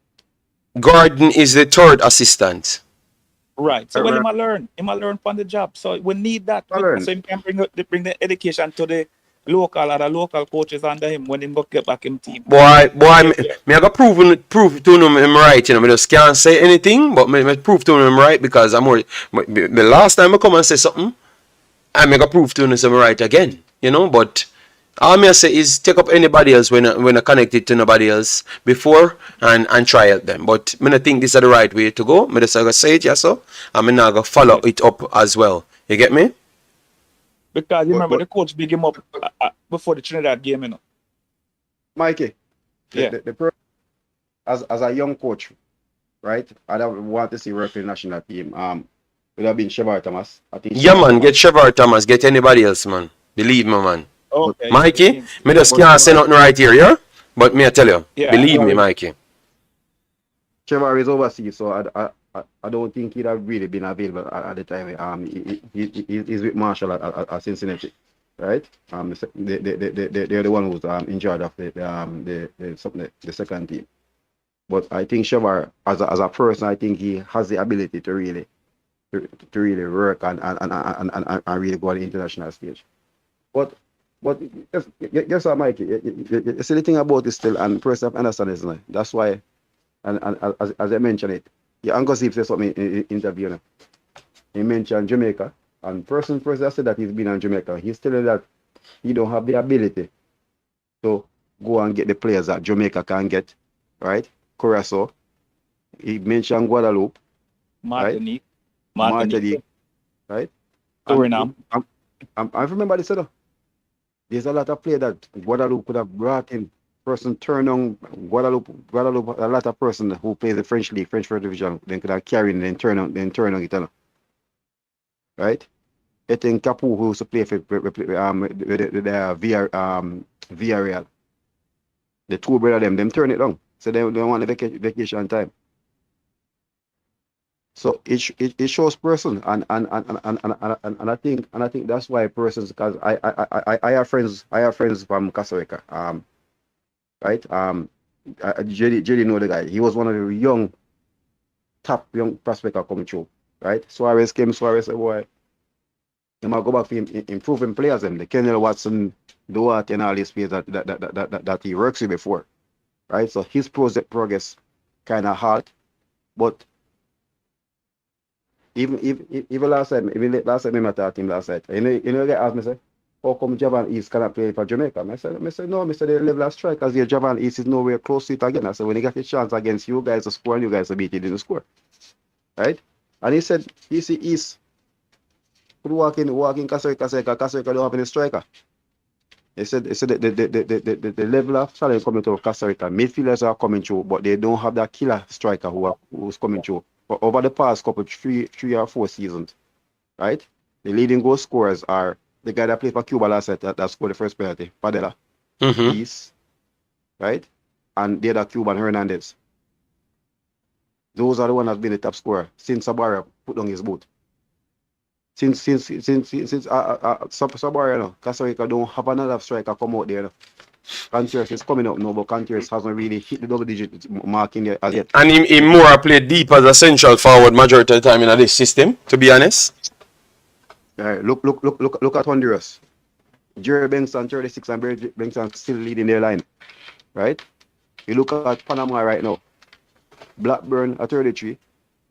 Gordon is the third assistant. Right. So when he might learn from the job. So we need that. So he can bring the education to the local or the local coaches under him when he go get back in team. Boy, me I got prove to him right, you know. Me just can't say anything, but me prove to him right because I'm more. The last time I come and say something, I me got prove to him right again, you know. But all me I say is take up anybody else when I connected to nobody else before and try out them. But me not think this is the right way to go. Me just gonna say it, yeah, so and me not gonna follow it up as well. You get me? Because you remember the coach big him up before the Trinidad game, you know. Mikey, yeah. As a young coach, right? I don't want to see work in the national team. Would have been Shevar Thomas. I think. Yeah, man. Get Shevar Thomas. Get anybody else, man. Believe me, man. Okay. Mikey, me just can't say nothing right here, yeah. But me I tell you, believe me, Mikey. Shevar is overseas, so I don't think he'd have really been available at the time. He's with Marshall at Cincinnati, right? They're the one who's in charge of the second team. But I think Shevar, as a person, I think he has the ability to really work and really go on the international stage. But guess what, Mikey? You see the thing about this still, and person understand this, that's why, and as I mentioned it. Yeah, Uncle Steve said something in the interview. He mentioned Jamaica, and person that said that he's been in Jamaica, he's telling that he don't have the ability to go and get the players that Jamaica can get, right? Curacao. He mentioned Guadalupe, Martinique, right? Suriname. I remember this. There's a lot of players that Guadalupe could have brought in. Person turn on Guadalupe, a lot of person who plays the French league, French first division, then could have carried and then turn on it, right? I think Capu who used to play for Villarreal, the two brother them turn it on, so they don't want the vacation time. So it shows person and I think that's why persons, because I have friends from Costa Rica, right? JD know the guy. He was one of the top young prospects coming through, right? Suarez said, boy, They might go back for improving players them. The Kenny Watson, Duarte and all these players that he works with before. Right? So his progress kind of halt. But even last time, last time I talked to him last night, they asked me, say, how come Javan East cannot play for Jamaica? I said, no, the level of strikers here, Javan East is nowhere close to it again. I said, when he got a chance against you guys to score and you guys to beat, he didn't score. Right? And he said, you see East could walk in Costa Rica don't have any striker. He said the level of talent coming to Costa Rica, midfielders are coming through, but they don't have that killer striker who's coming through. But over the past couple, three or four seasons, right? The leading goal scorers are the guy that played for Cuba last night that scored the first penalty, Padilla, East, right? And the other Cuban, Hernandez. Those are the ones that's been the top scorer since Sabara put on his boot. Since Sabara, no, Costa Rica don't have another striker come out there. No. Contreras is coming up now, but Contreras hasn't really hit the double-digit mark in there as yet. And he more played deep as a central forward majority of the time in this system, to be honest. Look at Honduras. Jerry Benson 36 and Jerry Benson still leading their line. Right? You look at Panama right now. Blackburn at 33,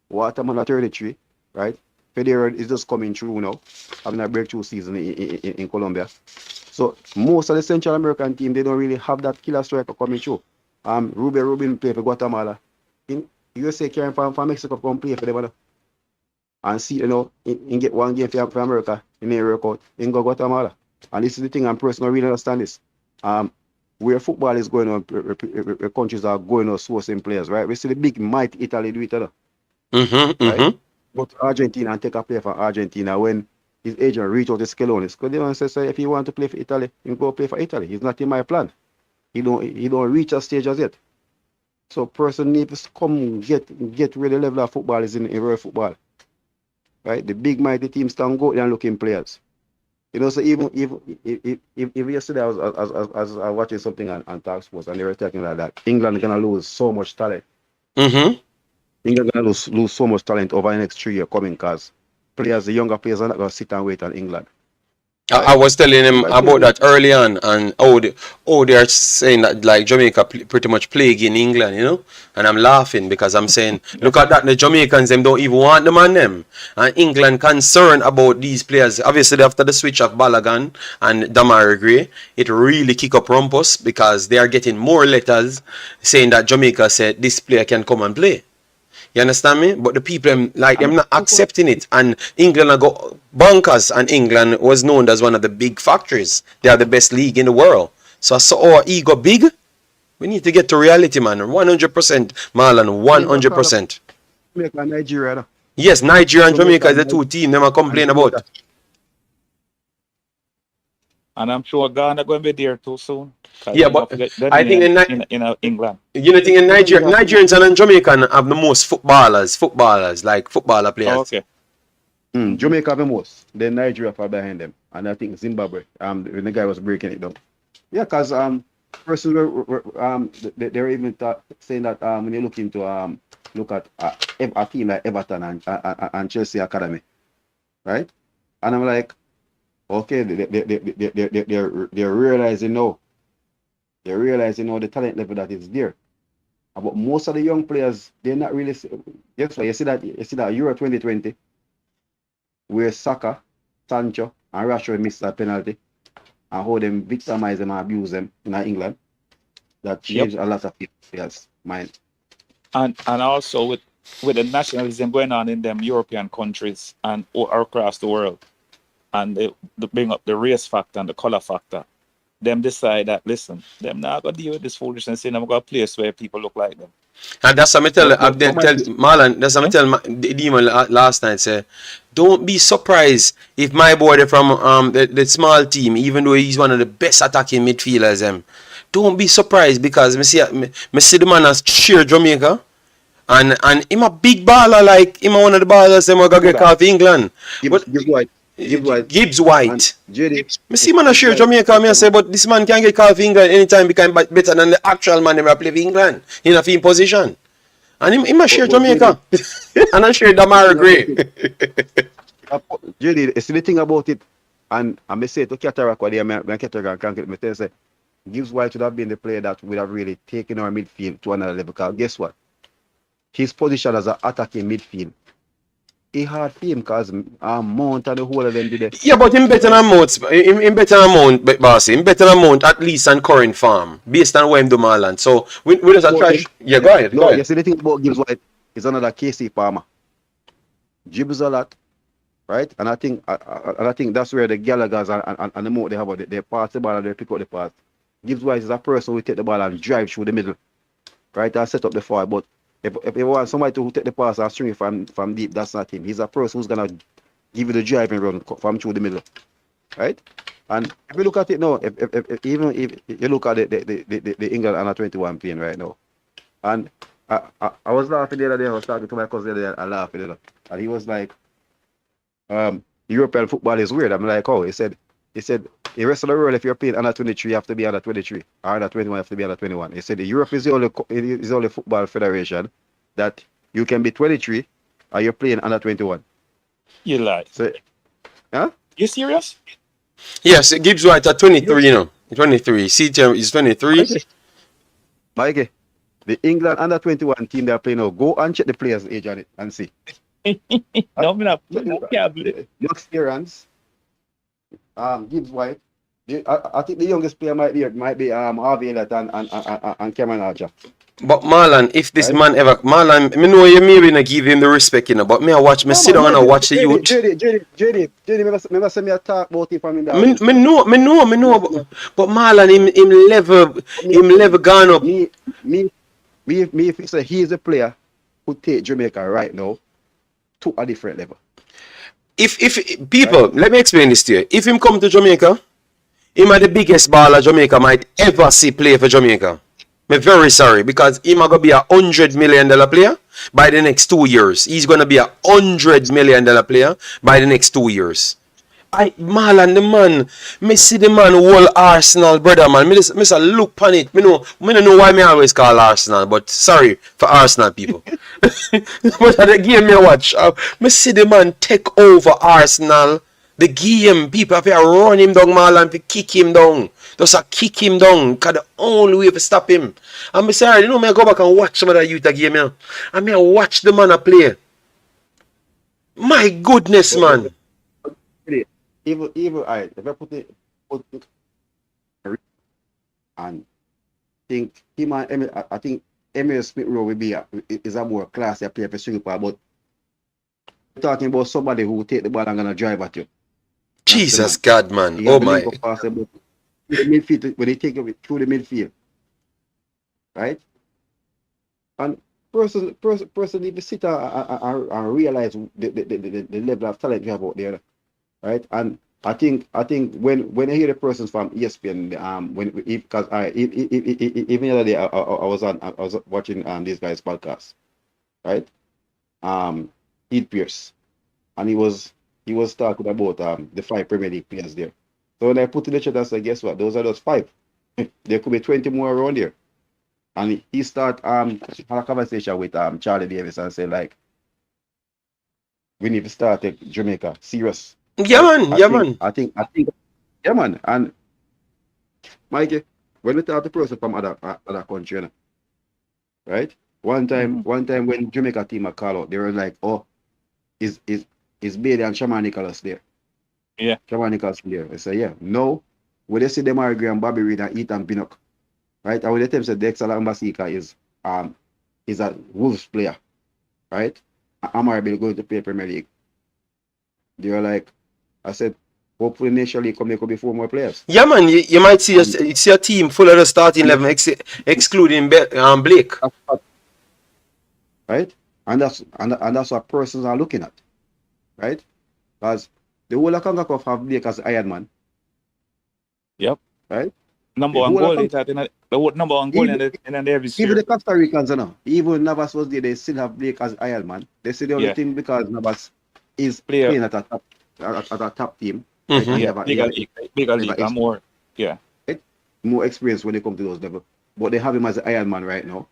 Guatemala at 33, right? Federer is just coming through now, having a breakthrough season in Colombia. So most of the Central American team, they don't really have that killer striker coming through. Rubin play for Guatemala. In USA carrying from Mexico come play for them. And see, in get one game for America in a workout in Guatemala. And this is the thing I'm personally really understand this. Where football is going on, countries are going on sourcing players, right? We see the big might Italy do it, right? Go to Argentina and take a player from Argentina when his agent reach out to Scaloni. Scaloni says, if he want to play for Italy, he go play for Italy. He's not in my plan. He don't reach a stage as yet. So person needs to come get where the level of football is in real football, right? The big mighty teams can go there and look in players. So even if yesterday I was watching something on Talk Sports and they were talking like that, England gonna lose so much talent. England gonna lose so much talent over the next 3 years coming because the younger players are not gonna sit and wait on England. I was telling him about that early on, and they are saying that like Jamaica pretty much plague in England, and I'm laughing because I'm saying, look at that, the Jamaicans them don't even want them on them, and England concerned about these players. Obviously after the switch of Balogun and Demarai, it really kick up rumpus because they are getting more letters saying that Jamaica said this player can come and play. You understand me? But the people, them not accepting it. And England are go bonkers. And England was known as one of the big factories. They are the best league in the world. So I saw our ego big. We need to get to reality, man. 100%, Marlon. 100%. Jamaica and Nigeria. No? Yes, Nigeria and Jamaica is the two teams they complain about. And I'm sure Ghana going to be there too soon. Yeah, but I think in England. You think in Nigeria, Nigerians and Jamaican have the most footballers, like footballer players. Oh, okay. Jamaica have the most. Then Nigeria far behind them. And I think Zimbabwe, when the guy was breaking it down. Yeah, because persons they're even saying that when you look into look at a team like Everton and Chelsea Academy, right? And I'm like, okay, they're realizing now. They're realizing now the talent level that is there. But most of the young players, they're not really. Yes, you see that Euro 2020, where Saka, Sancho, and Rashford missed that penalty, and how them victimize them and abuse them in England. That changed a lot of people's mind. And also with the nationalism going on in them European countries and across the world, and they bring up the race factor and the color factor. Them decide that, listen, them not going to deal with this foolishness in them, go a place where people look like them. And that's what I tell Marlon, that's what I tell Demon last night, say, don't be surprised if my boy from the small team, even though he's one of the best attacking midfielders, don't be surprised because me see the man as cheer Jamaica and him a big baller, like him one of the ballers them are gonna get called to England. Gibbs White. Me see man a share Jamaica, me I say, but this man can get called for England anytime become better than the actual man that play for England in a team position. And him a share Jamaica. And I share Demarai Gray. Judy, it's the thing about it, and I may say to Qatar, what they are Qatar can't me tell you, say, Gibbs White would have been the player that would have really taken our midfield to another level. Because guess what? His position as an attacking midfield, it hard for him because Mount and the whole of them did it. Yeah, but him better than Mount. Him better than Mount, bossy. Him better than Mount at least on current farm, based on where him do Marland. So we just a try. Yeah, go ahead. Go ahead. You see the thing about Gibbs White is another KC Palmer. Dribbles a lot, right? And I think that's where the Gallaghers and the Mount they have they pass the ball and they pick up the pass. Gibbs White is a person who take the ball and drive through the middle, right? And set up the far. But if you want somebody to take the pass and string it from deep, that's not him. He's a person who's gonna give you the driving run from through the middle, right? And if you look at it now, if you look at the England under 21 playing right now, and I was laughing the other day. I was talking to my cousin the other day. I laughed at it, and he was like, "European football is weird." I'm like, "Oh," he said. The rest of the world, if you're playing under 23, you have to be under 23. Or under 21, you have to be under 21. He said Europe is the only football federation that you can be 23 or you're playing under 21. You lie. So, huh? You serious? Yes, Gibbs White at 23, you know. 23. CTM is 23. Mikey, the England under 21 team they're playing now, go and check the players' age on it and see. No, I'm not. Okay, Max Spearance, Gibbs White. I think the youngest player might be Harvey Elliott and Cameron Archer. But Marlon, if this man ever Marlon, me know you maybe not give him the respect, you know, but me I watch, me sit down and I watch the youth. JD, remember say me talk about it from him. Me know, but Marlon him level gone up. Me if you say he is a player who take Jamaica right now to a different level. If people, let me explain this to you. If him come to Jamaica, him are the biggest baller Jamaica might ever see play for Jamaica. I'm very sorry because he's going to be $100 million player by the next 2 years. He's going to be $100 million player by the next 2 years. Marlon, the man, me see the man whole Arsenal, brother, man. Me say look on it. Me don't know why me always call Arsenal, but sorry for Arsenal people. But the game me watch, me see the man take over Arsenal. The game, people have to run him down, Marlon, to kick him down. Just kick him down, because the only way to stop him. And me say, you know, me I go back and watch some of the youth game here. And me I watch the man play. My goodness, man. Even if I put it and think him and I think Emil Smith Rowe will is a more classy player for Singapore, but we're talking about somebody who will take the ball and gonna drive at you. Jesus God, man. Oh my. The midfield, when they take it through the midfield, right? And person need to sit and realize the level of talent you have out there, right? And I think when I hear the persons from ESPN, because even the other day I was watching these guys' podcast, right? Heath Pierce, and he was talking about the 5 Premier League players there. So when I put in the chat, I said, guess what? Those are those 5. There could be 20 more around here. And he start had a conversation with Charlie Davis and say like, we need to start take Jamaica serious. Yeah, man. I think, yeah, man. And Mikey, when we talk to person from other country, you know, right? One time when Jamaica team are call out, they were like, oh, is Bailey and Shaman Nicholas there? Yeah. Shaman Nicholas there. I say, yeah. No, when they see Demarai and Bobby Reid and Ethan Pinnock, right? And when they tell them that Dexter Ambasika is a Wolves player, right? Amara Bill going to play Premier League. They were like, I said, hopefully initially there could be 4 more players. Yeah, man. You might see a team full of the starting 11, excluding Blake. Right? And that's what persons are looking at. Right? Because the whole of Concacaf have Blake as Iron Man. Yep. Right? Number one goal in every even the Costa Ricans, you know, even Navas was there, they still have Blake as Iron Man. They say the only thing because Navas is playing at a top team. Mm-hmm. Bigger league, more. Yeah. More experience when they come to those levels. But they have him as an Iron Man right now.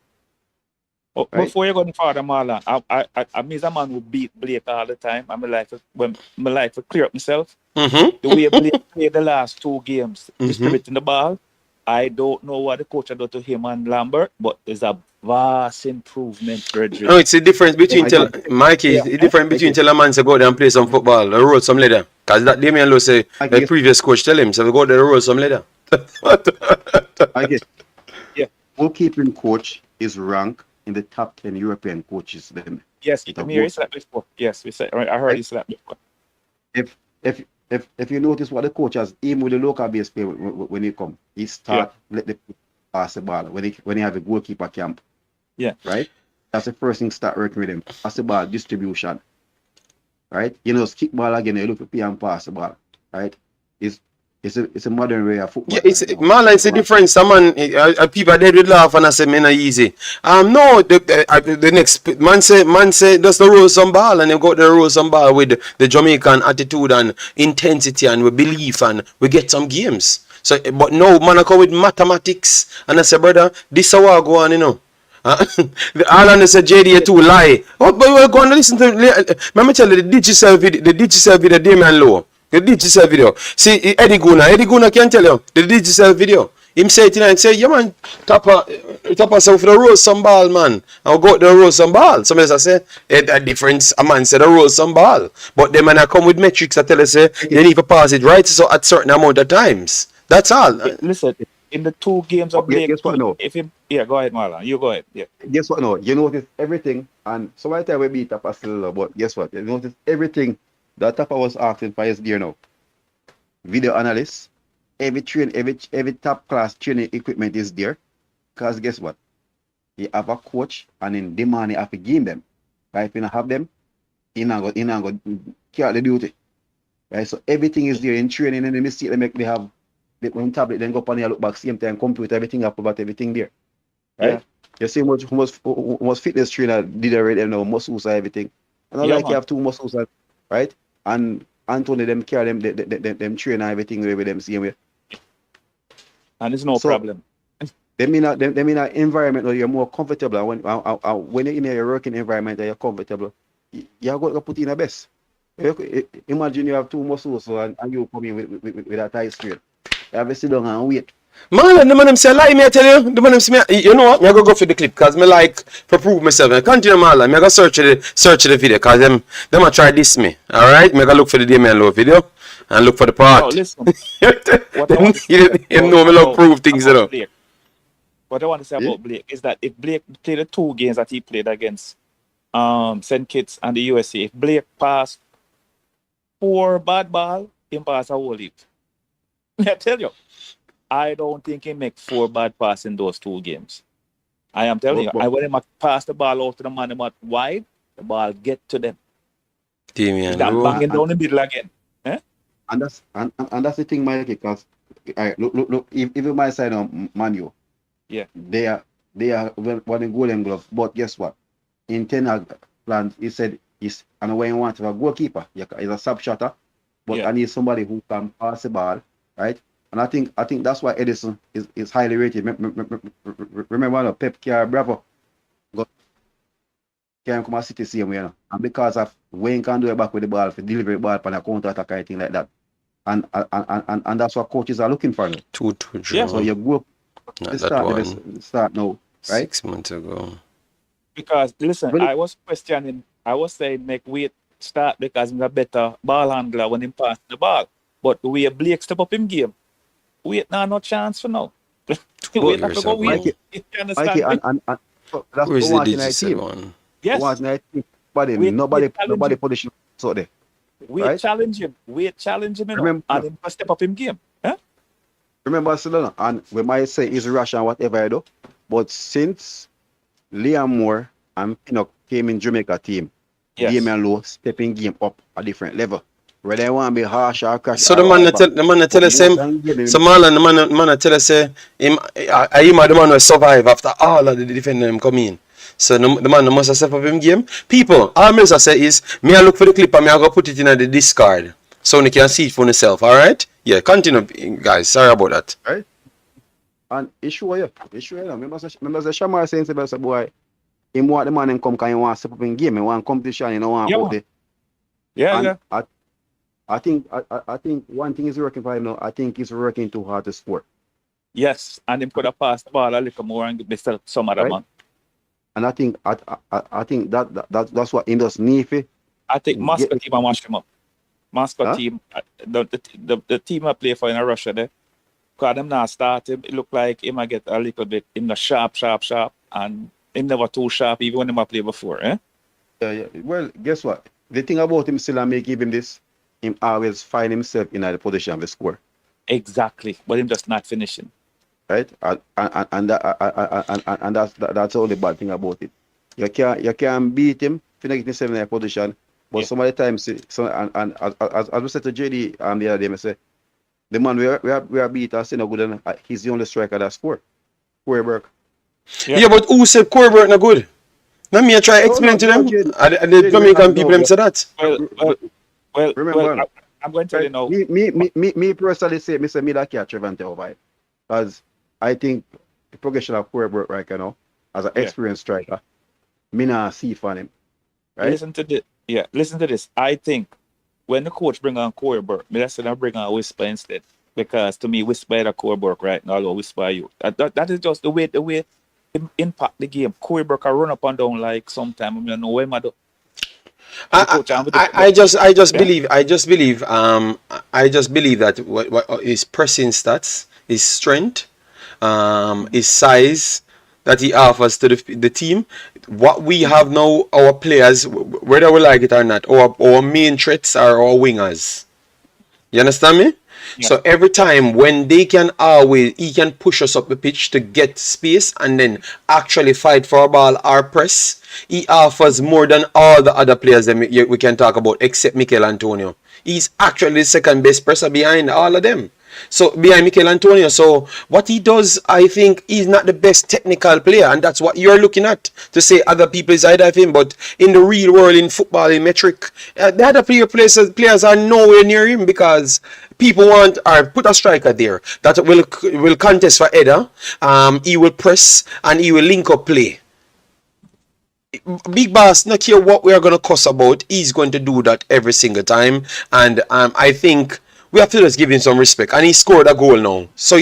Oh, right? before you go further, Marlon, I'm a man who beat Blake all the time. I'm like when my life to clear up myself. Mm-hmm. The way Blake played the last 2 games, Mm-hmm. distributing the ball. I don't know what the coach had done to him and Lambert, but there's a vast improvement, Bridget. No, it's the difference between tell Mikey. Yeah. It's the difference between tell a man to go out there and play some football or roll some leather. Cause that Damian Lowe say the previous coach tell him, so go out there and roll some leather. I get. Yeah. Goalkeeping coach is ranked in the top 10 European coaches. Them. Yes, It a you said that before. Yes, we said. I heard you say that before. If you notice what the coach has, even with the local base player when he come, he start let the pass the ball when he have a goalkeeper camp. Yeah. Right? That's the first thing start working with him. Pass the ball, distribution. Right? You know, kick ball again, you look for and pass the ball. Right? It's a modern way of football. Yeah, it's Marlon, it's a difference. Someone people are dead with laugh and I say men are easy. No, the next man say just to roll some ball and they go to roll some ball with the Jamaican attitude and intensity and we belief and we get some games. So but no man I come with mathematics and I say brother, this is how I go on, you know. All on say JD too lie. Oh, but we're going to listen to let me tell you the digital video Damian Lowe. The digital video. See Eddie Guna can tell you the digital video. Him say it and say, yeah man, tap yourself for the roll some ball, man. I'll go to roll some ball. Somebody say a difference. A man said roll some ball. But the man I come with metrics I tell you say you need to pass it right so at certain amount of times. That's all. Listen, in the 2 games of Blake, guess what now? Go ahead, Marlon. You go ahead. Yeah. Guess what now? You notice everything and sometimes we beat Tapa still, but guess what? You notice everything that Tapa was asking for is there now. Video analyst, every top class training equipment is there. Because guess what? You have a coach and in demand you have to give them. Right? If you don't have them, you not go carry out the duty. Right? So everything is there in training and the mistake they have one tablet, then go up and you look back, same time, computer, everything up about everything there. Right? Yeah. You see much fitness trainer did already know muscles and everything. And not like you have 2 muscles, right? And Anthony them carry them train and everything with them same way. And it's no problem. They mean that environment where you're more comfortable. And when you're in a working environment and you're comfortable, you're going to put in the best. Imagine you have 2 muscles and you come in with that tight straight. You have to sit down and wait. Man, the man them say lie, me I tell you. The man them say you know what? Me I go for the clip because me like to prove myself. I continue Marlon. Me I go search the video because them a try this me. Alright? Me I go look for the Damian Lowe video and look for the part. No, listen. You know me love prove things, you know. What I want to say about Blake is that if Blake played the 2 games that he played against St. Kitts and the USA, if Blake passed 4 bad ball, he passed a whole heap. I tell you, I don't think he make 4 bad passes in those 2 games. I am telling you, when he pass the ball out to the man wide, the ball get to them. Damian That banging down the middle again. Eh? And that's the thing, Mike, because look, even my side on Manu, they are one in Golden Glove, but guess what? In Ten plan, he said and when you want to a goalkeeper, he's a sub shotter, but I need somebody who can pass the ball, right? And I think that's why Edison is highly rated. Remember, Pep Bravo can come and City same way, you know? And because of Wayne can do it back with the ball, for deliver the ball, for a counter attack, anything like that. And that's what coaches are looking for now. 2-2 Yeah. So you go start now, right? 6 months ago. Because listen, I was saying make Wade start because he's a better ball handler when he pass the ball. But the way Blake step up in game, Wade no chance for now. Wade have to go Wade. Mikey, and that's where's the the digital one? Yes. Nobody position so there. Wade challenge him. Wade challenge him, and him step up in game. Huh? Remember, Barcelona, and we might say he's Russian, whatever I do, but since Liam Moore and Pinnock came in Jamaica team, Damian Lowe stepping game up a different level. Where they want to be harsh or crash. So the man tell us him. So Marlon, the man tell us him the man will survive after all of the defenders come in. So the man must have step up him game. People, all I say is me I look for the clip and me I go put it in the discard. So you can see it for yourself, alright? Yeah, continue guys. Sorry about that. Right? And issue. Remember the Shamar saying to boy, him want the man and come because he want to step up in game, he want competition, he don't want Yeah, out man. there. Yeah, And yeah. I think one thing is working for him now. I think he's working too hard to score, Yes. And him could have passed the ball a little more and missed some other right? man. And I think that's what him just need to I think get. mascot team and mash him up. Mascot Huh? team, the team I play for in Russia there, because them not start him, it look like he might get a little bit in the sharp, and him never too sharp even when him a play before, eh? Yeah. Well, guess what? The thing about him still, I may give him this. Him always find himself in the position of the score, Exactly. But him just not finishing. right? And that's the only bad thing about it. You can beat him if you not get himself in that position. But Yeah. some of the times, and as we said to JD the other day, I say the man we are beat us, no good, and he's the only striker that score. Burke. Yeah. Yeah, but who said Corbett not good? Let me try No, explain to them. JD. And the JD, Jamaican no, people them say that. Well, remember, I'm going to tell you now. me personally say, me that catch Trevante over it. Because I think the progression of Burke right now, as an Yeah. experienced striker, me not see for him. Right? Listen to this. I think when the coach bring on Corey Burke, me that's when I bring on Whisper instead. Because to me, Whisper is a Corey Burke right now, I'll Whisper you. That is just the way him impact the game. Corey Burke can run up and down like sometime. I mean, I know where do. I just believe that what his pressing stats, his strength, his size that he offers to the team. What we have now, our players, whether we like it or not, our main threats are our wingers. You understand me? Yeah. So every time when he can push us up the pitch to get space and then actually fight for a ball or press. He offers more than all the other players that we can talk about except Mikel Antonio. He's actually the second best presser behind all of them. So behind Mikel Antonio. So what he does, I think, he's not the best technical player, and that's what you're looking at to say other people is ahead of him. But in the real world, in football, in metric, the other players are nowhere near him because people want or put a striker there that will contest for header. He will press and he will link up play. Big Boss, not care what we are going to cuss about, he's going to do that every single time. And I think we have to just give him some respect. And he scored a goal now. So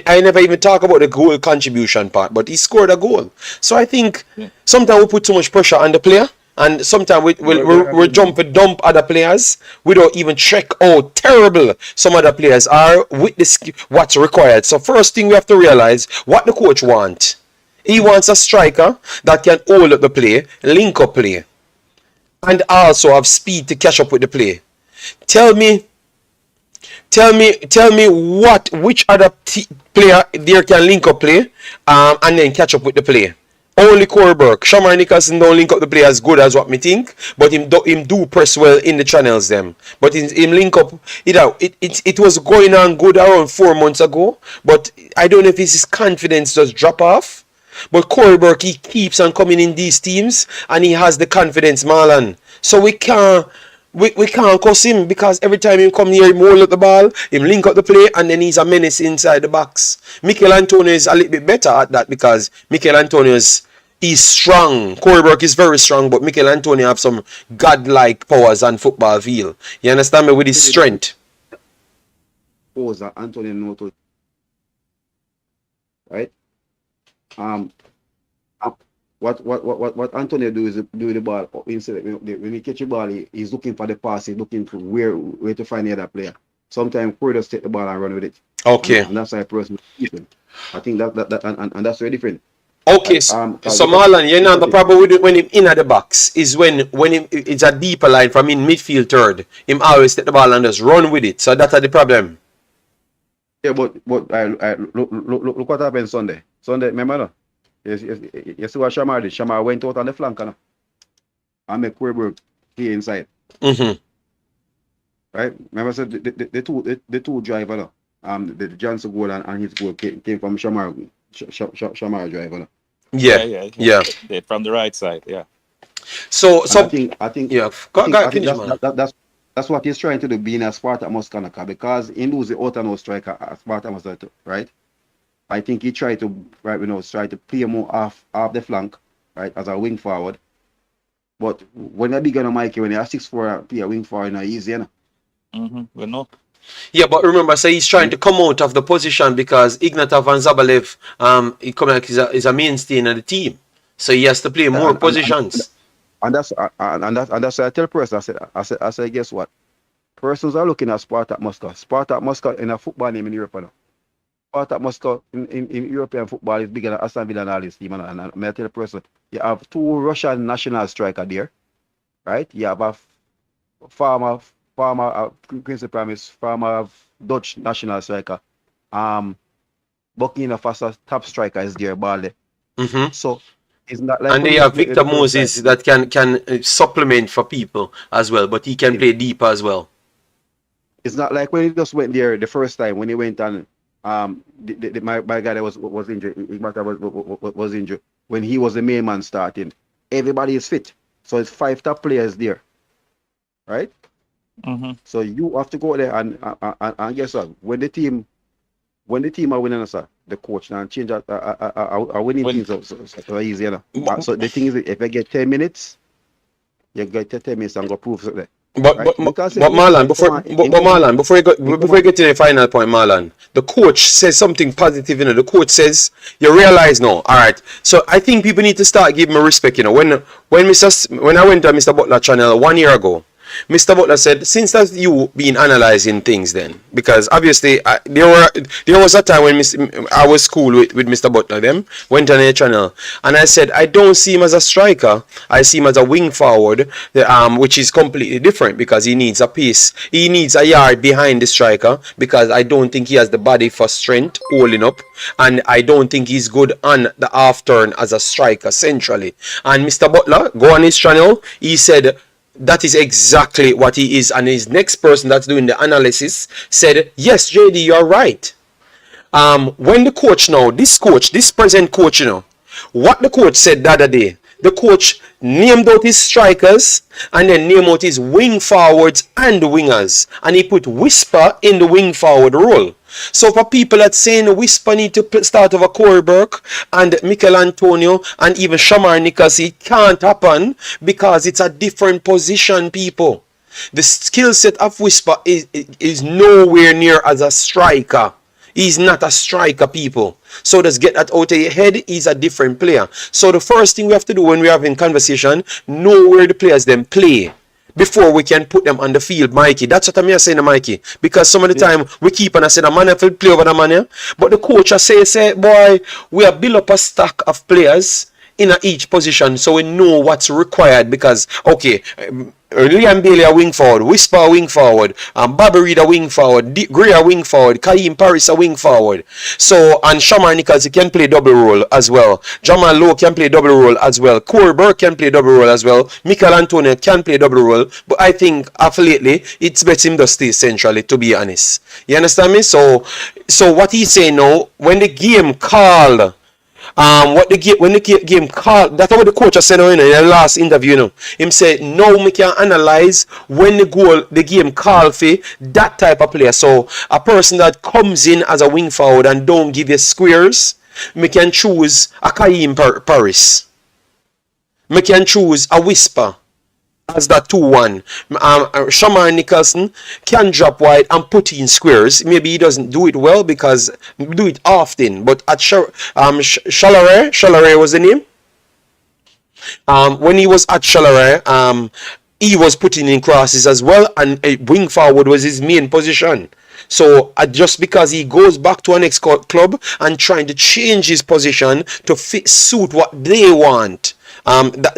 I never even talk about the goal contribution part, but he scored a goal. So I think sometimes we put too much pressure on the player. And sometimes we jump and dump other players. We don't even check how terrible some other players are with what's required. So first thing we have to realize what the coach wants. He wants a striker that can hold up the play, link up play, and also have speed to catch up with the play. Tell me which other player there can link up play and then catch up with the play. Only Corey Burke. Shamar Nicholson don't link up the play as good as what me think, but him do press well in the channels them. But him link up, it was going on good around 4 months ago, but I don't know if his confidence just drop off. But Corey Burke, he keeps on coming in these teams and he has the confidence, Marlon. So we can't cuss him because every time he come here, he hold up the ball, him link up the play, and then he's a menace inside the box. Mikel Antonio is a little bit better at that because Mikel Antonio is strong. Corey Burke is very strong, but Mikel Antonio have some godlike powers on football field. You understand me? With his strength. Antonio Noto. Right? What Antonio do is do the ball instead when he catch the ball, he's looking for the pass, he's looking for where to find the other player. Sometimes Corey just take the ball and run with it. Okay. And that's how a person I think that and that's very different. Okay, so Marlon, you know the problem with it when him in at the box is when it's a deeper line from in midfield third. Him always take the ball and just run with it. So that's the problem. Yeah, but look what happened Sunday. Remember no? You see what Shamar did? Shamar went out on the flank and make Quebec play inside. Right? Remember so the two driver the Johnson goal and his goal came from Shamar driver. Yeah. From the right side, yeah. So I think yeah. That's what he's trying to do being a Sparta Muscanaka because he lose the outer no striker as Sparta Muscanaka, right? I think he tried to try to play more off the flank, right, as a wing forward. But when you're bigger than Mikey, when you're 6'4", play a wing forward, not easy, you know. We know. Yeah, but remember, so he's trying to come out of the position because Ignatov and Zabalev, he come like is a mainstay in the team, so he has to play more positions. And that's why I tell person, I said, guess what? Persons are looking at Spartak Moscow. Spartak Moscow in a football name in Europe now. Spartak Moscow in European football is bigger than Aston Villa and all this team. And I tell the person, you have 2 Russian national striker there, right? You have a former Quincy Promise, former Dutch national striker. Burkina Faso top striker is there, Bale. So it's not like. And they have Victor Moses that can supplement for people as well, but he can play deeper as well. It's not like when he just went there the first time when he went and my guy that was injured, was injured. When he was the main man starting, everybody is fit. So it's 5 top players there, right? So you have to go there and guess what? When the team are winning, sir, the coach now change are winning teams so easy, you know. So the thing is, if you get 10 minutes, you get 10 minutes and go prove something. But Marlon, before you get to the final point, Marlon, the coach says something positive. You know, the coach says you realize now. All right, so I think people need to start giving me respect. You know, when I went to Mr. Butler channel 1 year ago, Mr. Butler said, since that you been analyzing things then, because obviously there was a time when I was cool with Mr. Butler, them went on their channel, and I said, I don't see him as a striker, I see him as a wing forward, which is completely different because he needs a piece, he needs a yard behind the striker because I don't think he has the body for strength holding up, and I don't think he's good on the half turn as a striker centrally. And Mr. Butler, go on his channel, he said, that is exactly what he is. And his next person that's doing the analysis said, yes, JD, you're right. When the coach now, this present coach, you know, what the coach said the other day, the coach named out his strikers and then named out his wing forwards and wingers. And he put Whisper in the wing forward role. So for people that saying Whisper need to start over Corey Burke and Mikel Antonio and even Shamar Nichols, it can't happen because it's a different position, people. The skill set of Whisper is nowhere near as a striker. He's not a striker, people. So just get that out of your head. He's a different player. So the first thing we have to do when we're having conversation, know where the players then play before we can put them on the field, Mikey. That's what I'm saying to Mikey. Because some of the time we keep on saying the man will play over the man here. But the coach say, boy, we have built up a stack of players in each position so we know what's required. Because, okay, Liam Bailey a wing forward, Whisper a wing forward, Bobby Reed a wing forward, Gray a wing forward, Kaim Paris a wing forward. So, and Shamar Nichols can play double role as well. Jamal Lowe can play double role as well. Corey Burke can play double role as well. Mikel Antonio can play double role. But I think of lately, it's better him to stay centrally, to be honest. You understand me? So what he's saying now, when the game called, when the game called, that's what the coach has said in the last interview, you know. Him said, now we can analyze when the game call for that type of player. So a person that comes in as a wing forward and don't give you squares, we can choose a Kaim Paris. We can choose a Whisper as that 2-1. Shamar Nicholson can drop wide and put in squares. Maybe he doesn't do it well because do it often. But at Shalare was the name. When he was at Shalare, he was putting in crosses as well, and a wing forward was his main position. So just because he goes back to an ex-club and trying to change his position to suit what they want.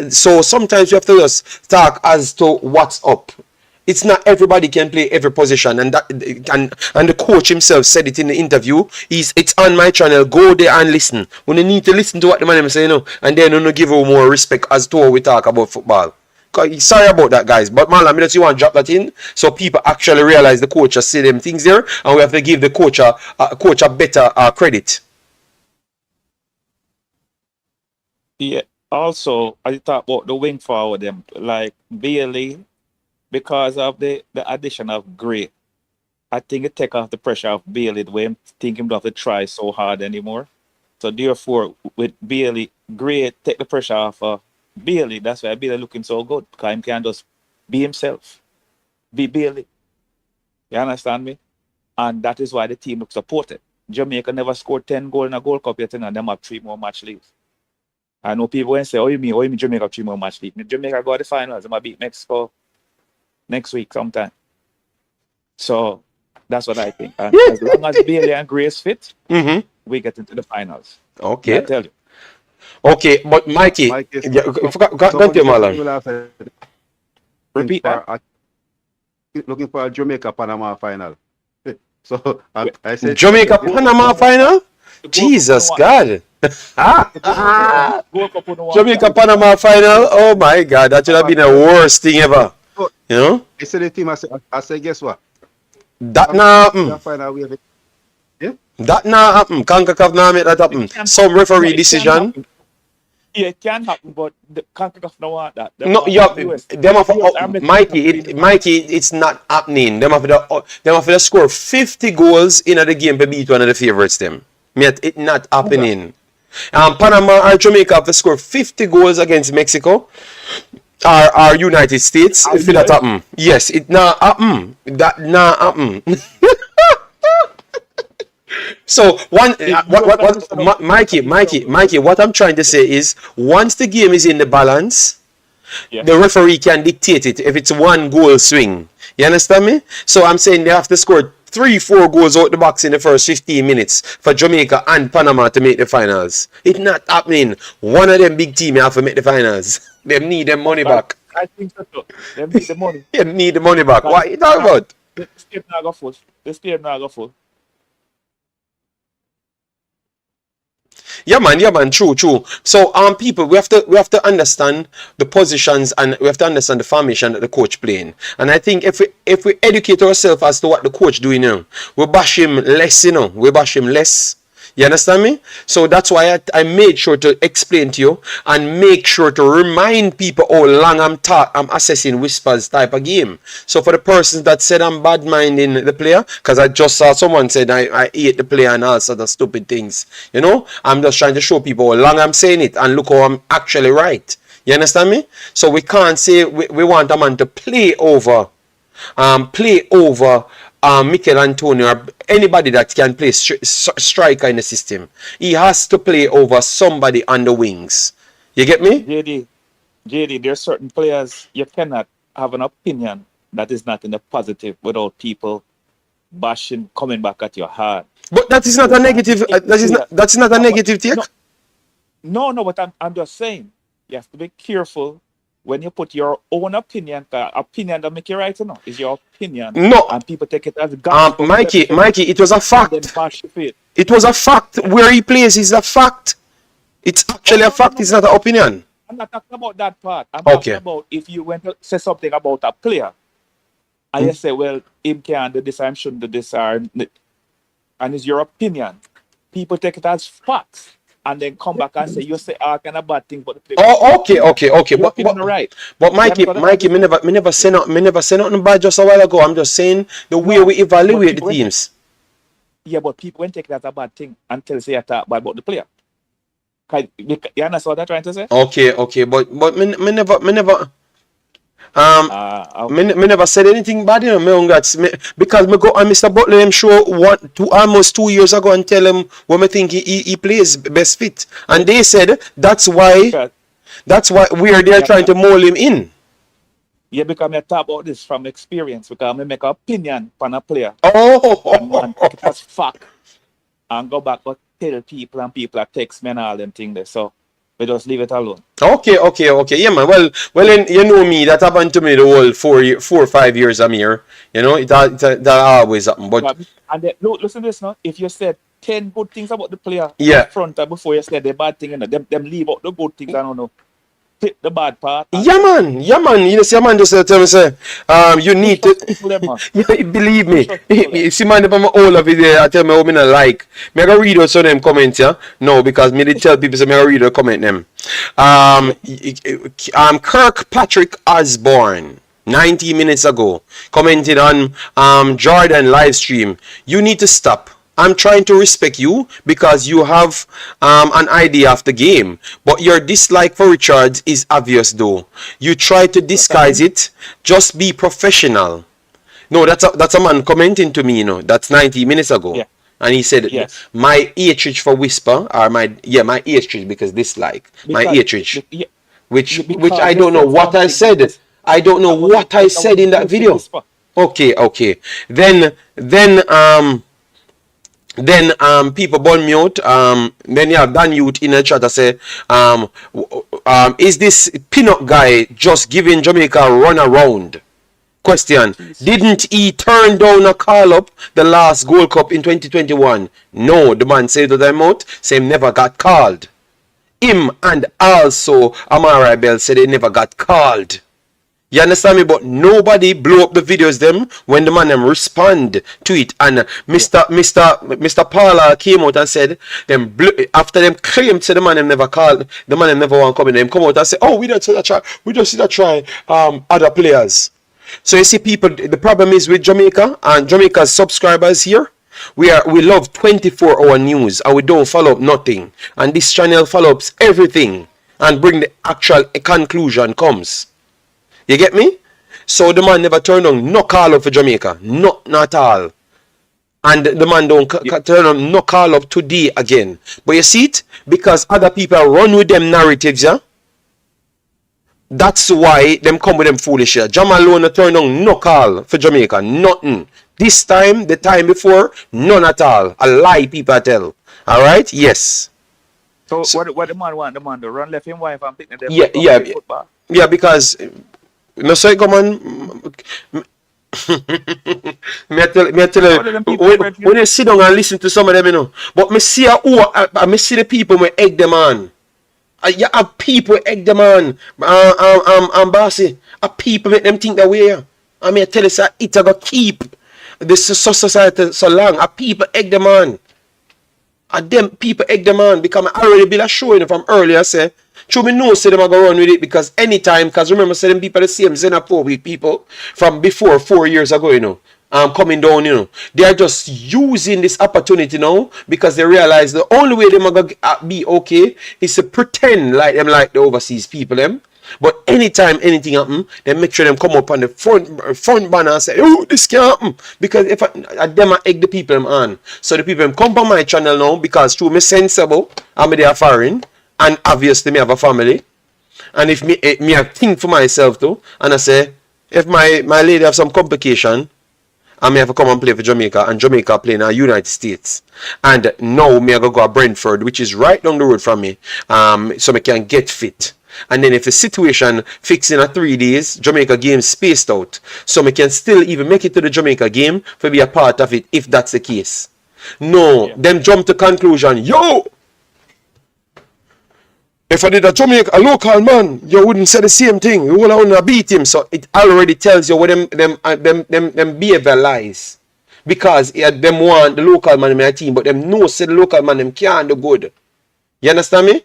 So sometimes we have to just talk as to what's up. It's not everybody can play every position, and the coach himself said it in the interview. It's on my channel. Go there and listen. When you need to listen to what the man is saying, and then you give you more respect as to how we talk about football. Sorry about that, guys, but Marlon, you want to drop that in so people actually realize the coach has said them things there, and we have to give the coach a better credit. Yeah. Also, I talk about the wing forward, them like Bailey, because of the addition of Gray. I think it take off the pressure of Bailey the way I'm thinking don't have to try so hard anymore. So therefore, with Bailey Gray take the pressure off Bailey. That's why Bailey looking so good. Because he can just be himself. Be Bailey. You understand me? And that is why the team looks supported. Jamaica never scored 10 goals in a Gold Cup yet, and them have 3 more match leads. I know people when say, oh, you mean Jamaica have 3 more match leads. Jamaica got the finals. They might beat Mexico next week sometime. So that's what I think. And as long as Bailey and Grace fit, we get into the finals. Okay. I tell you. Okay, but Mikey, don't tell Malan. Repeat that. Looking for a Jamaica Panama final. So I said Jamaica Panama final? Jesus God. Jamaica Panama final? Oh my God, that should have been the worst thing ever. You know? I said the team, I said, guess what? That now final we have it. Yeah? That now happen. Concacaf now make that happen. Some referee decision. Yeah, it can happen, but the Concacaf don't want that. No, them have Mikey, it's not happening. Them have to score 50 goals in the game to beat one of the favorites. Them, it not happening. Panama or Jamaica have to score 50 goals against Mexico or United States if that happen. Yes, it not happen. That not happen. So Mikey, what I'm trying to say is once the game is in the balance, the referee can dictate it if it's 1 goal swing. You understand me? So I'm saying they have to score 3-4 goals out the box in the first 15 minutes for Jamaica and Panama to make the finals. It's not happening. One of them big teams have to make the finals. They need their money back. I think so too. They need the money. They need the money back. What are you talking about? The stadium not go full. The stadium not go full. Yeah man, true. So people, we have to understand the positions and we have to understand the formation that the coach playing. And I think if we educate ourselves as to what the coach doing now, we bash him less, we bash him less. You understand me? So that's why I made sure to explain to you and make sure to remind people how long I'm assessing Whispers type of game. So for the persons that said I'm bad minding the player, because I just saw someone said I hate the player and all sort of stupid things. I'm just trying to show people how long I'm saying it and look how I'm actually right. You understand me? So we can't say we want a man to play over Mikel Antonio or anybody that can play striker in the system. He has to play over somebody on the wings. You get me? JD, there are certain players you cannot have an opinion that is not in the positive without people bashing, coming back at your heart. But that is not a negative. That's not a negative take. No, but I'm just saying you have to be careful when you put your own opinion. Opinion that make you right, is your opinion. No, and people take it as gospel. Mikey, it was a fact. It was a fact. Where he plays is a fact. It's actually a fact. It's not an opinion. I'm not talking about that part. I'm talking about if you went to say something about a player, and you say, well, him can do this, I shouldn't do this, and it's your opinion. People take it as facts. And then come back and say, you say kind of bad thing, but the player. Oh, okay. But Mikey, me never say nothing bad just a while ago. I'm just saying the way we evaluate the teams. Yeah, but people when take that as a bad thing until say you talk bad about the player. You understand what I'm trying to say? Okay, but me never. Me never said anything bad, because me go on Mr. Butler them show almost 2 years ago and tell him what me think he plays best fit, and they said that's why we are there trying to mold him in. Yeah, because I talk about this from experience, because I make an opinion on a player. Oh, take it as fact and go back and tell people, and people text me and all them things there. So we just leave it alone. Okay. Yeah, man. Well, then, you know me. That happened to me the whole 4 or 5 years I'm here. That always happen. But and then, look, listen to this now. If you said 10 good things about the player up front before you said the bad thing, and them leave out the good things, I don't know. Pick the bad part. Yeah, man. You see, man just tell me, say, you need to. Yeah, believe me. See, man, if I'm all of it there, I tell me how me not like. Me go read out some of them comments, yeah? No, because me did tell people, so me go read out comment them. Kirkpatrick Osborne, 90 minutes ago, commented on Jordan live stream. You need to stop I'm trying to respect you because you have an idea of the game. But your dislike for Richards is obvious though. You try to disguise it. Just be professional. No, that's a man commenting to me, you know. That's 90 minutes ago. Yeah. And he said, Yes. my hatred for Whisper, or my hatred because dislike. My hatred. Yeah, Which because I don't know Mr. what I Something said. I don't know what I said in that video. Okay. Then people burn mute. Then you have Dan Youth in the chat that say is this Pinnock guy just giving Jamaica a run around? Question. Didn't he turn down a call up the last Gold Cup in 2021? No, the man said to them out, say him never got called. Him and also Amara Bell said they never got called. You understand me? But nobody blow up the videos them when the man them respond to it. And Mr. Paula came out and said them after them claimed to the man them never called, the man them never want to come in. Them come out and say, oh, we don't see that try. We just see that try other players. So you see, people, the problem is with Jamaica and Jamaica's subscribers here. We love 24-hour news and we don't follow up nothing. And this channel follows everything and bring the actual conclusion comes. You get me? So the man never turned on no call up for Jamaica. Not at all. And the man don't turn on no call up today again. But you see it? Because other people run with them narratives, yeah? That's why them come with them foolish here. Jam alone turn on no call for Jamaica. Nothing. This time, the time before, none at all. A lie people tell. Alright? Yes. So what the man want? The man to run left him wife and pick them football? Yeah, because no say come on. me tell you, when you sit down and listen to some of them, you know. But me see me see the people me egg them on. You have people egg them on. Bossy. People make them think that way. I mean, I tell you, sir, it's a go keep this society so long. People egg them on. Them people egg them on because I already been showing from earlier. Say, true, me know say them are gonna run with it because anytime, because remember, say them people the same xenophobe with people from before 4 years ago, you know. Coming down, you know, they are just using this opportunity now because they realize the only way them are gonna be okay is to pretend like them like the overseas people them. But anytime anything happen, they make sure them come up on the front banner and say, oh, this can't happen. Because if them egg the people them on. So the people them come on my channel now because through me sensible, I'm they are foreign, and obviously me have a family. And if me I think for myself too, and I say, if my lady have some complication, I may have to come and play for Jamaica, and Jamaica playing in the United States. And now me I go to Brentford, which is right down the road from me, so me can get fit. And then if the situation fixed in 3 days, Jamaica game spaced out, so me can still even make it to the Jamaica game for be a part of it if that's the case. No, them jump to conclusion, yo! If I did a local man, you wouldn't say the same thing. You wouldn't beat him. So it already tells you what them behavior lies. Because them want the local man in my team, but them know say the local man them can't do good. You understand me?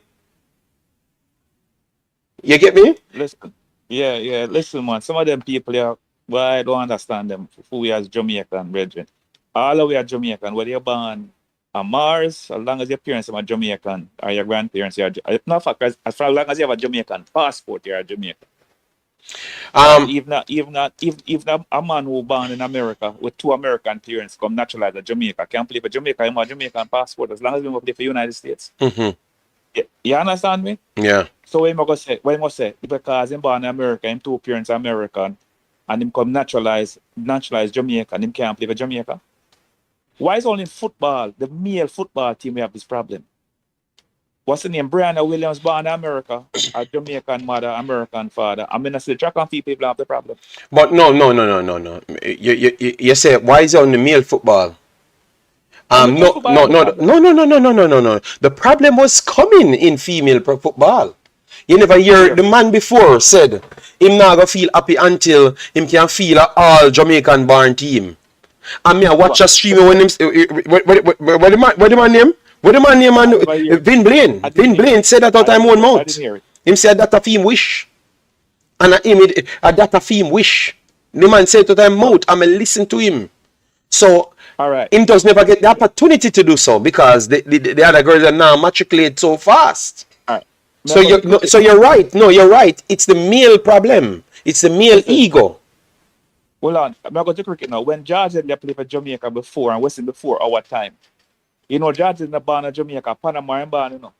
You get me? Listen, yeah. Listen, man. Some of them people here, well, I don't understand them. Who we as Jamaican brethren. All of we are Jamaican. Whether you're born on Mars, as long as your parents are Jamaican, or your grandparents are not fact, as long as you have a Jamaican passport, you're a Jamaican. Even a man who born in America with 2 American parents come naturalized in Jamaica can play for Jamaica, he have a Jamaican passport as long as he play for the United States. Mm-hmm. You understand me? Yeah. So what you must say, because him born in America, him 2 parents are American, and him come naturalized Jamaica, and him can't play for Jamaica. Why is only in football, the male football team, we have this problem? What's the name? Brianna Williams born in America, a Jamaican mother, American father. I mean, I say track and field people have the problem. But no. You say, why is it on the male football? No. The problem was coming in female football. You never hear the man before said him not gonna feel happy until him can feel a all Jamaican born team. And me I watch a stream when him what the man name? What the man name man? Vin Blaine. Vin Blaine said that out of him own mouth. Him said that a him wish. And that a him wish. The man said to him mouth, and I listen to him. So All right. Him does never get the opportunity to do so because the other girls are now matriculate so fast. All right. So Remember, you no, so you're right. No, you're right. It's the male problem. It's the male listen, ego. hold on. I'm not going to cricket now. When George had played for Jamaica before and Western before our time, you know, George is not born in Jamaica, Panama and born, you know.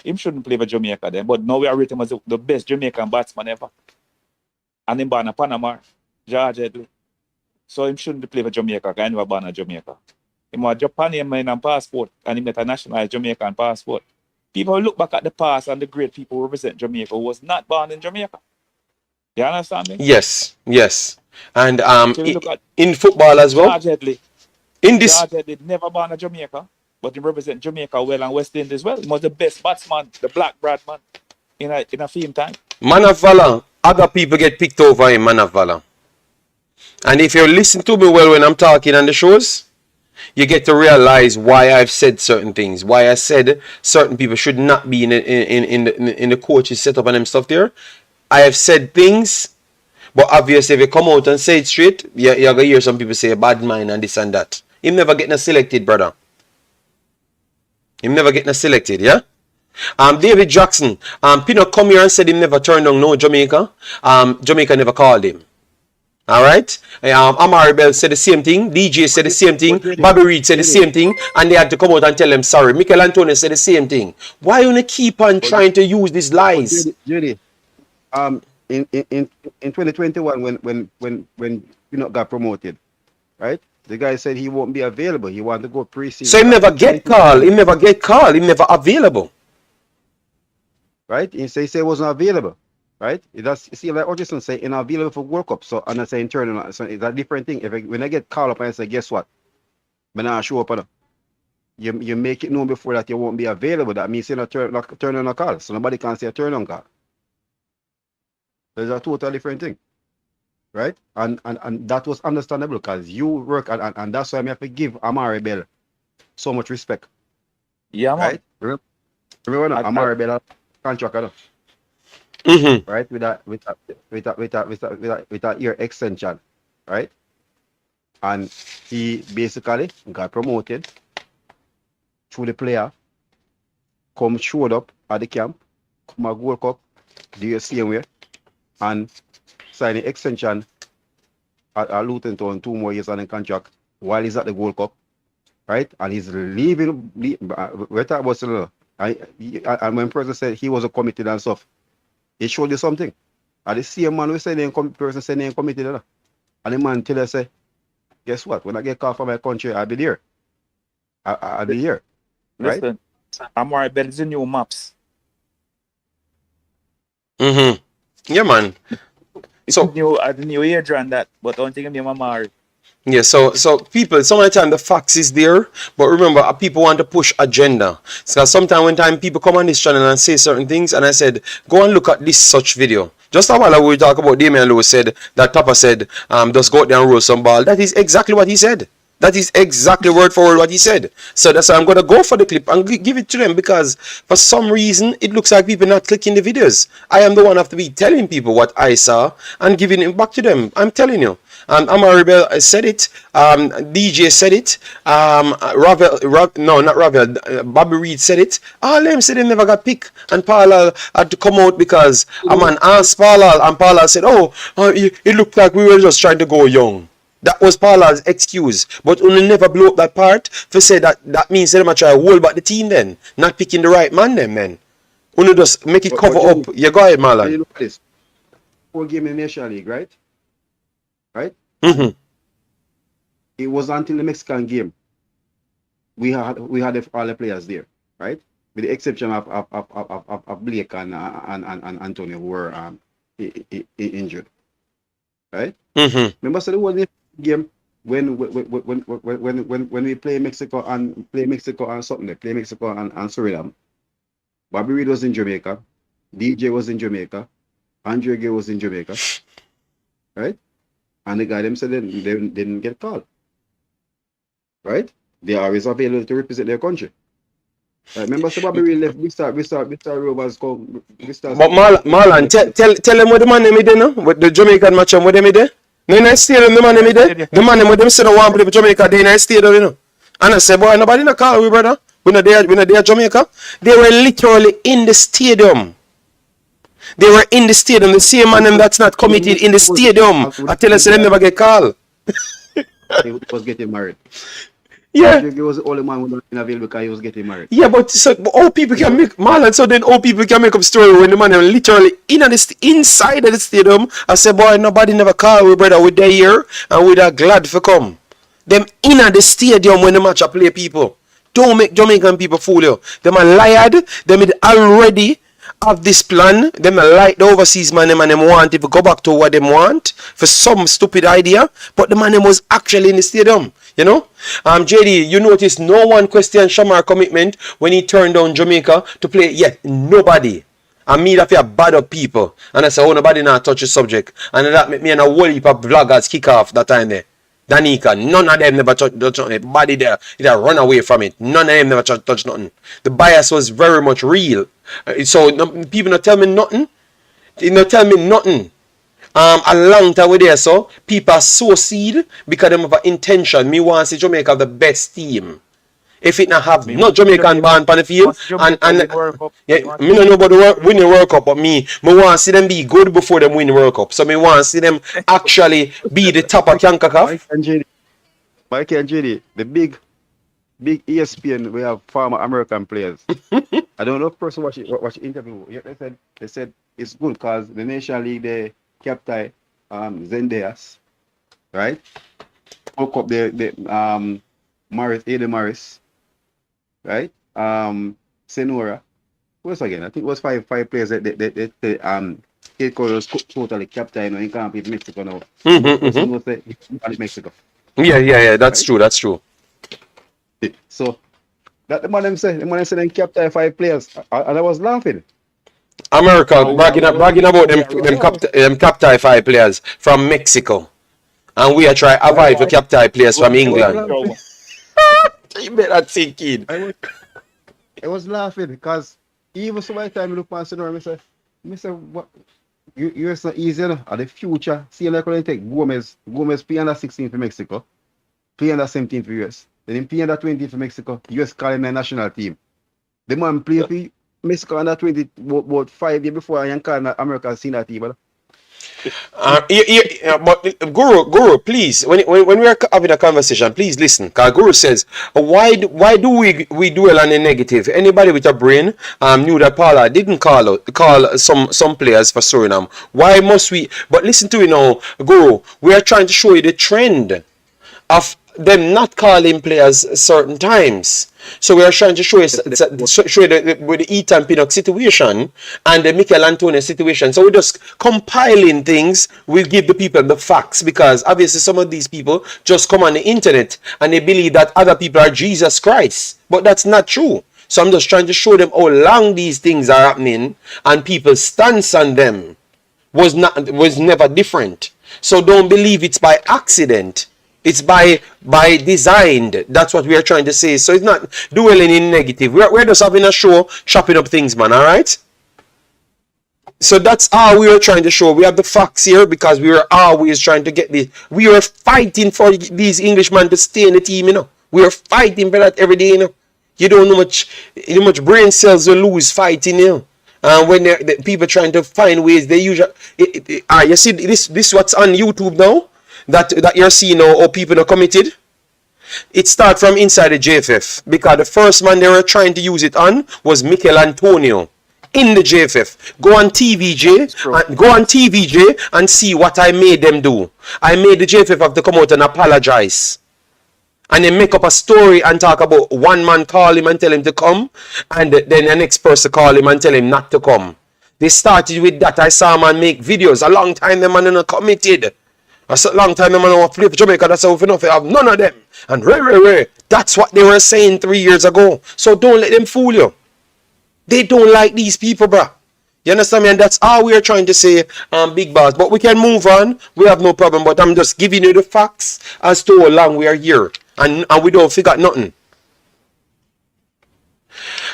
Him shouldn't play for Jamaica then, but now we are rating him as the best Jamaican batsman ever. And him born in Panama, George Headley. So him shouldn't play for Jamaica, because he never born in Jamaica. He was Japanese man and passport, and he met a nationalized Jamaican passport. People look back at the past and the great people who represent Jamaica who was not born in Jamaica. You understand me? Yes, yes. And So we look at in football as well. George Headley. In this George Headley never born in Jamaica, but he represent Jamaica well and West Indies well. He was the best batsman, the black Bradman, in a film time. man of valor, other people get picked over in man of valor. And if you listen to me well when I'm talking on the shows, you get to realize why I've said certain things. Why I said certain people should not be in the coaches setup and them stuff there. I have said things, but obviously if you come out and say it straight, you're going to hear some people say a bad mind and this and that. Him never getting selected, brother. Him never getting selected, yeah? David Jackson, Pinot come here and said him never turned down no Jamaica. Jamaica never called him. Alright? Amari Bell said the same thing. DJ said the same thing. Bobby Reed said the same thing. And they had to come out and tell them sorry. Michael Antonio said the same thing. Why you keep on trying to use these lies? Judy, in 2021 when Pinot got promoted, right? The guy said he won't be available. He wanted to go pre-season. So he never get called. He never get called. He never available. Right? He say he wasn't available. Right? That's see like Orchison say unavailable for World Cup. So and I say internal. So it's a different thing. When I get called up and I say, guess what? When I show up, you make it known before that you won't be available. That means you're not turn on a call. So nobody can say a turn on call. There's a totally different thing. Right? And that was understandable because you work and that's why I have to give Amari Bell so much respect. Yeah, man. Right? Remember now, Amari Bell contract, Mm-hmm. right? With that ear extension, right? And he basically got promoted through the player, showed up at the camp, come a Gold Cup, do the same way, and sign an extension at Luton Town 2 more years on the contract while he's at the Gold Cup, right? And he's leaving. We're talking about and when person said he was a committed and stuff, it showed you something. And the same man we say person say they ain't committed, and the man tell us say, guess what? When I get called from my country, I'll be there. I'll be here. Right? Listen, Amari Bell is the new maps. Mm-hmm. Yeah, man. So the new Adrian that, but don't think I'm Amari. yeah, so people, some of the time the facts is there, but remember, people want to push agenda. So sometimes when time people come on this channel and say certain things, and I said, go and look at this such video. Just a while ago we talk about Damian Lowe said that Topper said, just go out there and roll some ball. That is exactly what he said. That is exactly word for word what he said. So that's why I'm going to go for the clip and give it to them because for some reason it looks like people not clicking the videos. I am the one have to be telling people what I saw and giving it back to them. I'm telling you. Amari Bell said it. DJ said it. Bobby Reed said it. All them said they never got picked. And Paula had to come out because a man asked Paula and Paula said, it looked like we were just trying to go young. That was Paula's excuse. But we never blow up that part for say that means they might try to hold back the team then. Not picking the right man then, man. We just make it cover up. You go ahead, Marlon. You know this. 4 games in the National League, right? Right? Mm-hmm. It was until the Mexican game. We had all the players there, right? With the exception of Blake and Antonio who were injured. Right? Mm-hmm. Remember so there was a game when we play Mexico and something, they play Mexico and Suriname. Bobby Reed was in Jamaica, DJ was in Jamaica, Andre Gay was in Jamaica, right? And the guy them said they didn't get called, right? They are always available to represent their country. Right? Remember, so Bobby Reed left. We start Rovers come. But Marlon, tell them what the man them there now. With the Jamaican match and what them there. No, in the stadium, the man them there. The man them with them say no one play for Jamaica, they in the stadium, you know. And I say, boy, nobody no call we, brother. We not there Jamaica. They were literally in the stadium. They were in the stadium. The same man them that's not committed in the stadium. I tell us they never get called. He was getting married. Yeah. He was the only man who was available because he was getting married. Yeah, but so all people can make Marlon, so then all people can make up story when the man them literally inside of the stadium. I say, boy, nobody never call we, brother. We there here and we are glad for come. Them in the stadium when the match a play, people. Don't make Jamaican people fool you. Them are lied. Them already have this plan. Them are like the overseas man them and them want to go back to what them want for some stupid idea. But the man them was actually in the stadium. You know? JD, you notice no one questioned Shamar's commitment when he turned down Jamaica to play. Yet nobody. And me that feel bad up people. And I say, oh, nobody not touch the subject. And that make me and a whole heap of vloggers kick off that time there. Danica, none of them never touch it. Body there, it run away from it. None of them never touch nothing. The bias was very much real. So people not tell me nothing. They not tell me nothing. A long time with there, so people are so seed because them have an intention. Me want to see Jamaica have the best team. If it not have no Jamaican band on the field, and yeah, me don't know about the win the World Cup, but me want to see them be good before them win the World Cup. So me want to see them actually be the top of Concacaf. Mike and JD, the big ESPN, we have former American players. I don't know if person watch the interview. Yeah, they said it's good because the Nation League they captain Zendeas, right? Woke up the Morris, right? Senora. Who else again? I think it was five players that it was totally captain in camp in Mexico now. Mexico. Yeah, that's right? True, that's true. So that the man them say them captain 5 players, and I was laughing. America bragging about them captain 5 players from Mexico, and we are trying to avoid the captain players from England. You better think it. I was laughing because even so by the time you look past the door, I say, what? You're so easy, you know? At the future, see like when you take Gomez play under 16 for Mexico, play under 17 for US, then he play under 20 for Mexico, US call him the national team. The man play for Mexico under 20 about 5 years before I call America senior team. But Guru, please, when we are having a conversation, please listen. Because Guru says, why do we dwell on the negative? Anybody with a brain knew that Paula didn't call some players for Suriname. Why must we? But listen to it now, Guru. We are trying to show you the trend of them not calling players certain times. So we are trying to show you with the Ethan Pinnock situation and the Mikel Antonio situation. So we're just compiling things. We'll give the people the facts because obviously some of these people just come on the internet and they believe that other people are Jesus Christ. But that's not true. So I'm just trying to show them how long these things are happening and people's stance on them was never different. So don't believe it's by accident. It's by design. That's what we are trying to say. So it's not dwelling in negative. We're just having a show, chopping up things, man. All right. So that's how we are trying to show. We have the facts here because we are always trying to get this. We are fighting for these Englishmen to stay in the team. You know, we are fighting for that every day. You know, you don't know how much brain cells will lose fighting. You know. And when the people trying to find ways, they usually. You see this what's on YouTube now. That you're seeing how people are committed. It started from inside the JFF because the first man they were trying to use it on was Mikel Antonio in the JFF. Go on TVJ and see what I made them do. I made the JFF have to come out and apologize. And then make up a story and talk about one man call him and tell him to come, and then the next person call him and tell him not to come. They started with that. I saw a man make videos. A long time the man not committed. A long time the man want to play for Jamaica. That's how enough. I have none of them. And that's what they were saying 3 years ago. So don't let them fool you. They don't like these people, bruh. You understand me? And that's all we are trying to say, Big Boss. But we can move on. We have no problem. But I'm just giving you the facts as to how long we are here. And we don't figure nothing.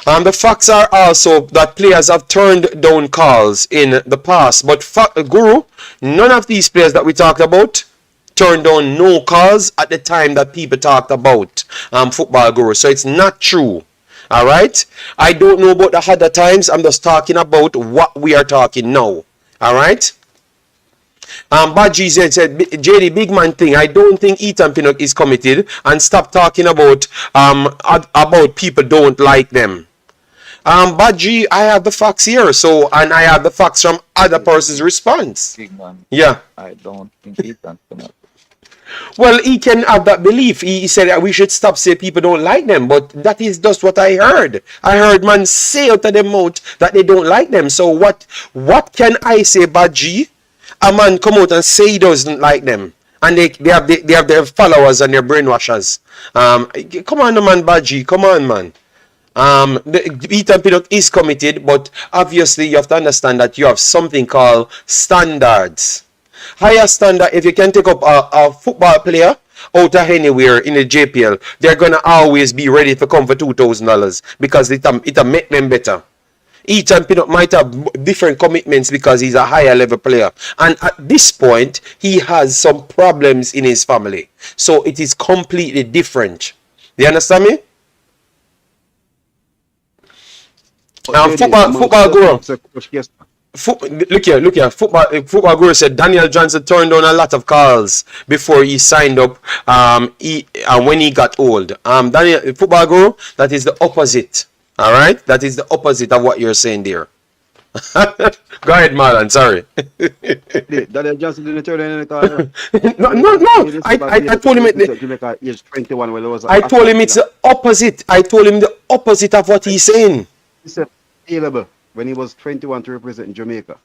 The facts are also that players have turned down calls in the past. But Guru, none of these players that we talked about turned down no calls at the time that people talked about Football Guru. So it's not true. All right. I don't know about the other times. I'm just talking about what we are talking now. All right. Badgie said, JD, big man thing. I don't think Ethan Pinnock is committed, and stop talking about people don't like them. Badgie, I have the facts here, so, and I have the facts from other person's response. Big man. Yeah. I don't think Ethan Pinnock. Well, he can have that belief. He said that we should stop saying people don't like them, but that is just what I heard. I heard man say out of their mouth that they don't like them. So what can I say, Badgie? A man come out and say he doesn't like them, and they have their followers and their brainwashers. Come on, man, Badgie. Come on, man. The Ethan Pinnock is committed, but obviously you have to understand that you have something called standards. Higher standard, if you can take up a football player out of anywhere in the JPL, they're going to always be ready to come for $2,000 because it'll make them better. Ethan Pinnock might have different commitments because he's a higher level player. And at this point, he has some problems in his family. So it is completely different. Do you understand me? Football Guru. Look here. Football Guru said Daniel Johnson turned down a lot of calls before he signed up. When he got old. Football Guru, that is the opposite. All right, that is the opposite of what you're saying there. Go ahead, Marlon. Sorry. Daniel Johnson didn't turn any call. No. I told him age 21 when it was. I told him it's the opposite. I told him the opposite of what he's saying. He said available when he was 21 to represent Jamaica.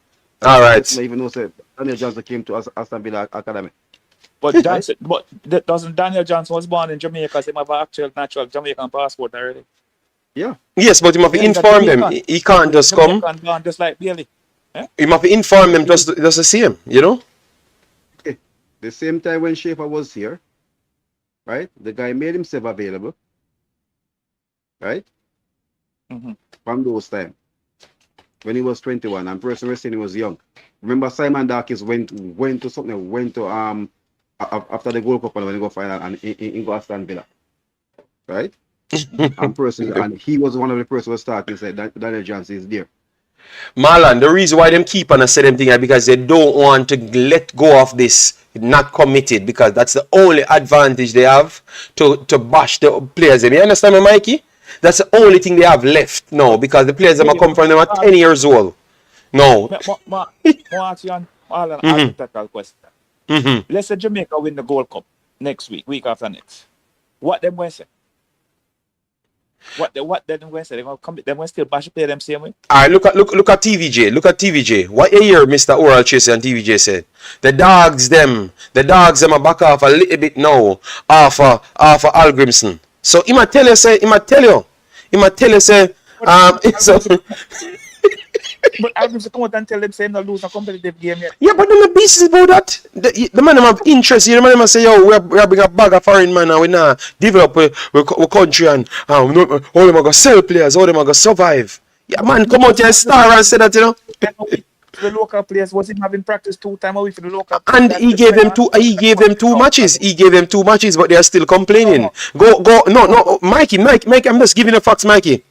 All right. I even know said Daniel Johnson came to Aston Villa Academy. But doesn't Daniel Johnson was born in Jamaica? So he have an actual natural Jamaican passport already. Yeah. Yes, but he must inform them. He can't just come. Born just like Bailey. He must inform them just the same, you know. Okay. The same time when Schaefer was here, right? The guy made himself available, right? Mm-hmm. From those time when he was 21 and person was saying he was young. Remember Simon Darkis went to after the Gold Cup and when he go final and in go Aston Villa, right? and he was one of the persons who started said that Daniel Johnson is there. Marlon, the reason why them keep on a say them thing is because they don't want to let go of this not committed, because that's the only advantage they have to bash the players. You understand me, Mikey? That's the only thing they have left now, because the players that come from them at 10 years old. No. Ask you a technical question. Let's say Jamaica win the Gold Cup next week after next. What them going to say? What then going to say? They're going to still bash play them same way? Alright, look at TVJ. Look at TVJ. What you hear Mr. Oral Chase and TVJ said? The dogs them are back off a little bit now off Al Grimson. So he might tell you say But I'm just come out and tell them say not lose a competitive game yet. Yeah, but them the business about that. The man them have interest. The man them say, yo, we bring a bag of foreign man and we now develop we country and how them are gonna sell players, how them are gonna survive. Yeah, man, come out here star and say that, you know. The local players was him having practice 2 times a week for the local players. And he gave them two matches. He gave them 2 matches, but they are still complaining. No, Mikey, I'm just giving the facts, Mikey.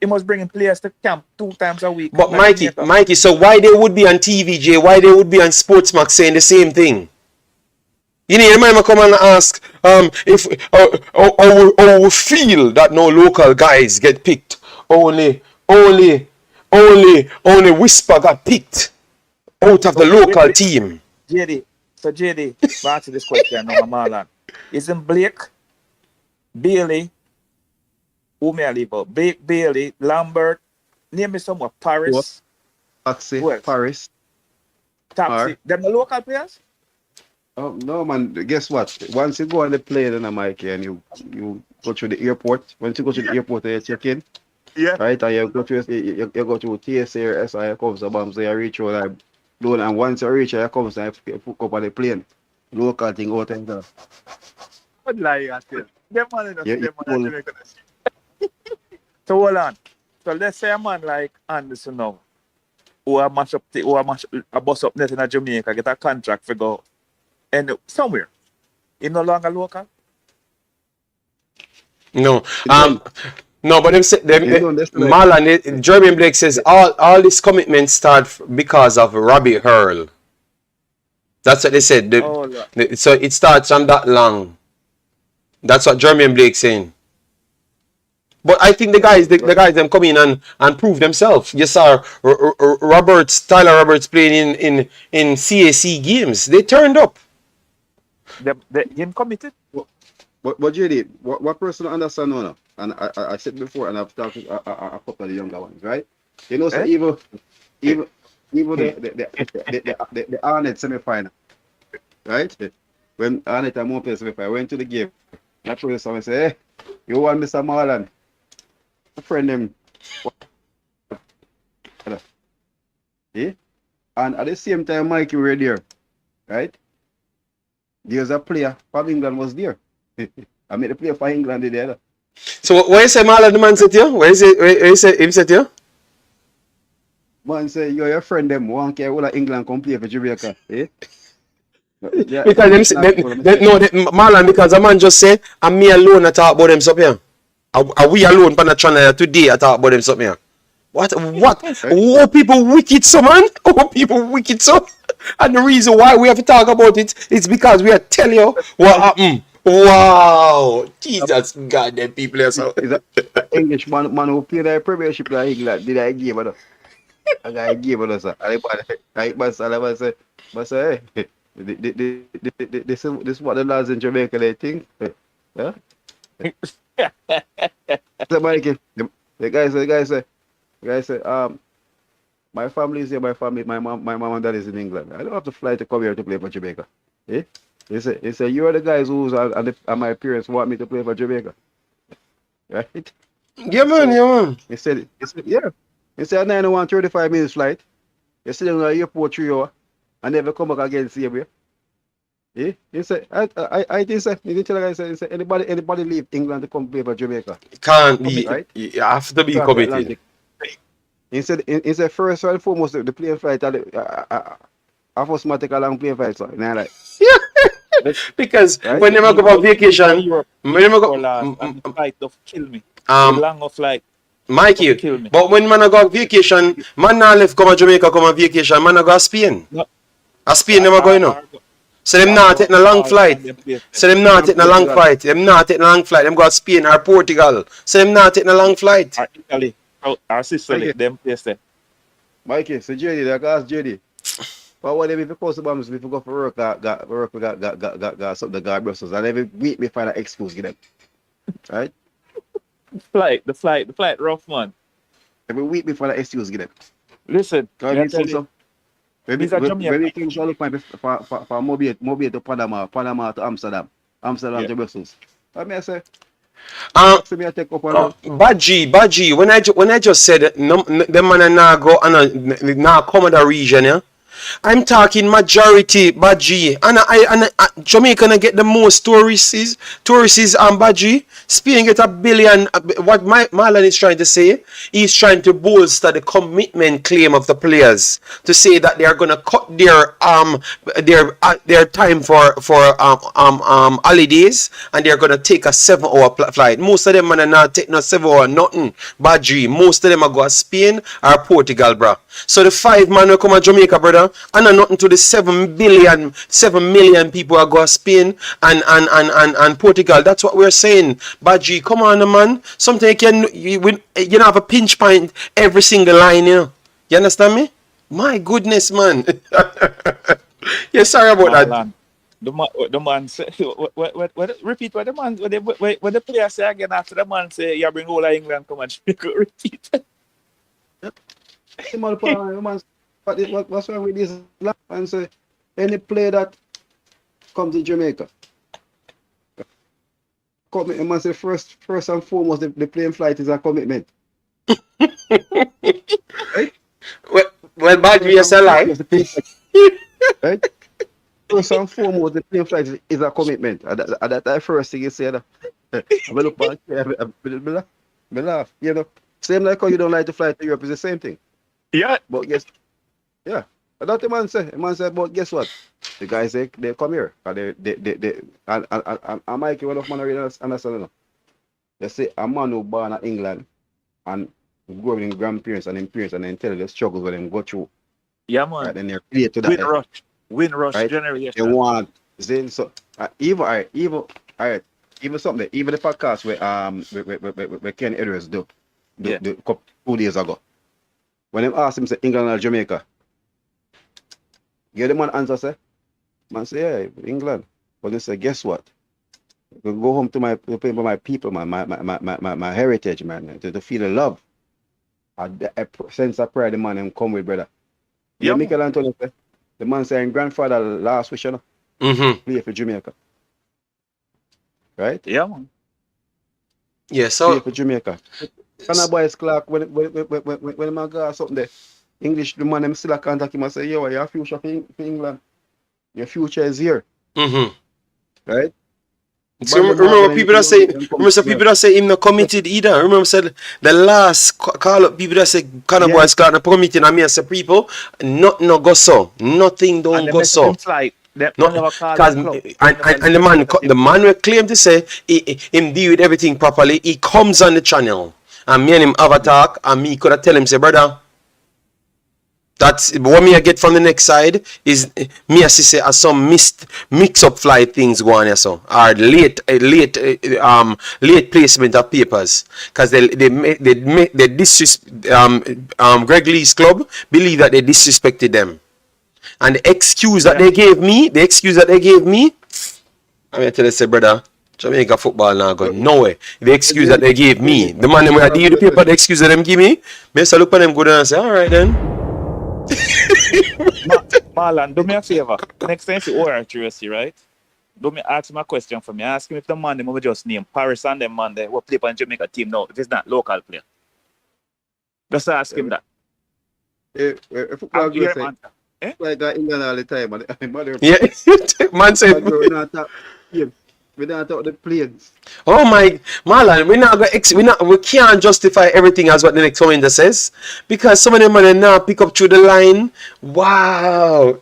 He must bring in players to camp 2 times a week. But Mikey, so why they would be on TVJ, why they would be on Sportsmax saying the same thing? You know, you might come and ask if we feel that no local guys get picked. Only Whisper got picked out of the local team. JD, answer this question now, Marlon. Isn't Blake, Bailey, who may I leave out? Blake, Bailey, Lambert, name me somewhere, Paris. Taxi, Paris. Taxi. Them the local players? Oh no, man. Guess what? Once you go on the plane and Mikey and you go through the airport. Once you go to the airport and you check in. Yeah. Right, and you go to TSA or SI, you come to bomb, so you reach out like loan, and once you reach you come and you put up on the plane. Local thing out and there. What lie you tell? Them man So hold on. So let's say a man like Anderson now, who a bus up net in Jamaica, get a contract for go and somewhere. He no longer local. No. Done. No, but them say Done. That's like Marlon, Jeremy Blake says all this commitment start because of Robbie Hurl. That's what they said. Oh, Lord. So it starts from that long. That's what Jeremy Blake saying. But I think the guys them come in and prove themselves. You saw Tyler Roberts playing in CAC games. They turned up. Him committed. But JD, what person understand now? And I said before, and I've talked to a couple of the younger ones, right? You know, so even the Arnett semi-final, right? When Arnett and Mope semi-final went to the game, I told someone, say, hey, you want Mr. Marlon? A friend them. Yeah? And at the same time, Mikey were there, right? There's a player from England was there. I made the player for England there. So what you say, Marlon, the man said to you? What you say him said to you? Man say, you're your friend them, one care all of England come play for Jamaica. Eh? Yeah, Because Marlon, because a man just say, and me alone I talk about them something here. Are we alone on the channel today I talk about them something here? What? Oh, people wicked so, man. Oh, people wicked so. And the reason why we have to talk about it is because we are telling you what happened. Wow. Jesus God, them people are so. Is an English man who played the Premiership in England. Did I give it? I gave it, sir. I say, hey, this is what the lads in Jamaica they think. Yeah? So, Mikey, the guy say, my family is here, my mom and dad is in England. I don't have to fly to come here to play for Jamaica. Eh? He said, you're the guys who's and my parents want me to play for Jamaica. Right? Yeah, man. He said, yeah. He said, I don't want 35 minutes flight. You sit in the airport 3 hours and never come back again, see you. Yeah? He said, I think, sir, he didn't tell the guy, he said, anybody leave England to come play for Jamaica? It can't be, right? You have to be committed. He said, first and foremost, the plane flight, I first might take a long plane flight, so, and I like, because right? when they go on vacation, when they go, the flight of kill me. The long of flight. Mikey, Kill me. but when man go on vacation, man not left come to Jamaica, come on vacation, man go to Spain. No. A Spain never going up. So them not taking a long flight. So them not taking a long flight. Them not taking a long flight. Them go to Spain or Portugal. So them not taking a long flight. Our Italy, our sister, Okay. them place there. Mikey, so JD, I asked JD. But what if you post the bombs, if you go for work, we got something got Brussels, and every week we find an excuse get them. Right? The flight, rough man. Every week we find an excuse get them. Listen, Maybe These are Jamaican. things shall look like for Mobile to Panama to Amsterdam to Brussels. I mean, I say, so me I take up on Badgie, when I just said no, the man now go and now come to the region, yeah. I'm talking majority Badgie, and Jamaica get the most tourists and Badgie. Spain get 1 billion. What Marlon is trying to say, he's trying to bolster the commitment claim of the players to say that they are gonna cut their time for holidays and they're gonna take a 7-hour flight. Most of them are not take no 7 hour nothing. Badgie, most of them are go to Spain or Portugal, bro. So the 5 man will come to Jamaica, brother, and nothing to the 7 million people are go to Spain and Portugal. That's what we're saying. Badgie, come on, man. Something you don't have a pinch point every single line, you know. You understand me? My goodness, man. Yeah, sorry about that. The man say, repeat what the man, what the player say again after the man say, you bring all of England, come and repeat. What's wrong with this and say any player that comes to Jamaica, commitment must say first and foremost the plane flight is a commitment. Right? Well, Badgie, you're still alive. Right? First and foremost the plane flight is a commitment. And that first thing you said. I look back, I laugh. You know, same like how you don't like to fly to Europe is the same thing. Yeah. But yes, yeah. That's the man say. The man say, but guess what? The guy say they come here. And and Mikey, one of man really understand. No? They say a man who born in England and grow with his grandparents and his parents and then tell you the struggles where them go through. Yeah, man. Right, then they're related to that. Win rush right? generation. They want then so even something even the podcast where Ken Edwards do the couple 2 days ago. When them asked him say England or Jamaica, give the man answer say, man say yeah, England. But they say, guess what? We go home to my people, man, my heritage, man, to feel the love. A sense of pride the man them come with, brother. Yeah, Michael Antonio say, the man saying grandfather last wish, you know, play for Jamaica. Right? Yeah, man. Yeah, so play for Jamaica. Can boys Clark when the man go something there, English the man them still contact him and say, yo, your future for England. Your future is here. Right? So remember people that say him not committed either. Remember said the last call up people that say boys Clark not committed and me as a people, nothing no go so. Nothing don't go so. Because and the man will claim to say him deal with everything properly. He comes on the channel and me and him have a talk and me could have tell him say, brother, that's what me I get from the next side is me as say as some mix up fly things going here so or late placement of papers because they disrespect Greg Lee's club believe that they disrespected them. And the excuse that they gave me, I'm going to tell you, say, brother, Jamaica football now go nowhere. The excuse that they gave me, the man when I deal the paper, the excuse that them give me, I look at them good and say, all right then. Marlon, do me a favor. Next time you order jersey, right? Do me ask him a question for me. Ask him if the man them will just name Paris and them man there will play for the Jamaica team now if it's not local player. Just ask him that. Football girl say, like that England all the time, man. Man said we don't talk the planes. oh my Marlon, we can't justify everything as what the next commenter says because some of them man now pick up through the line. Wow.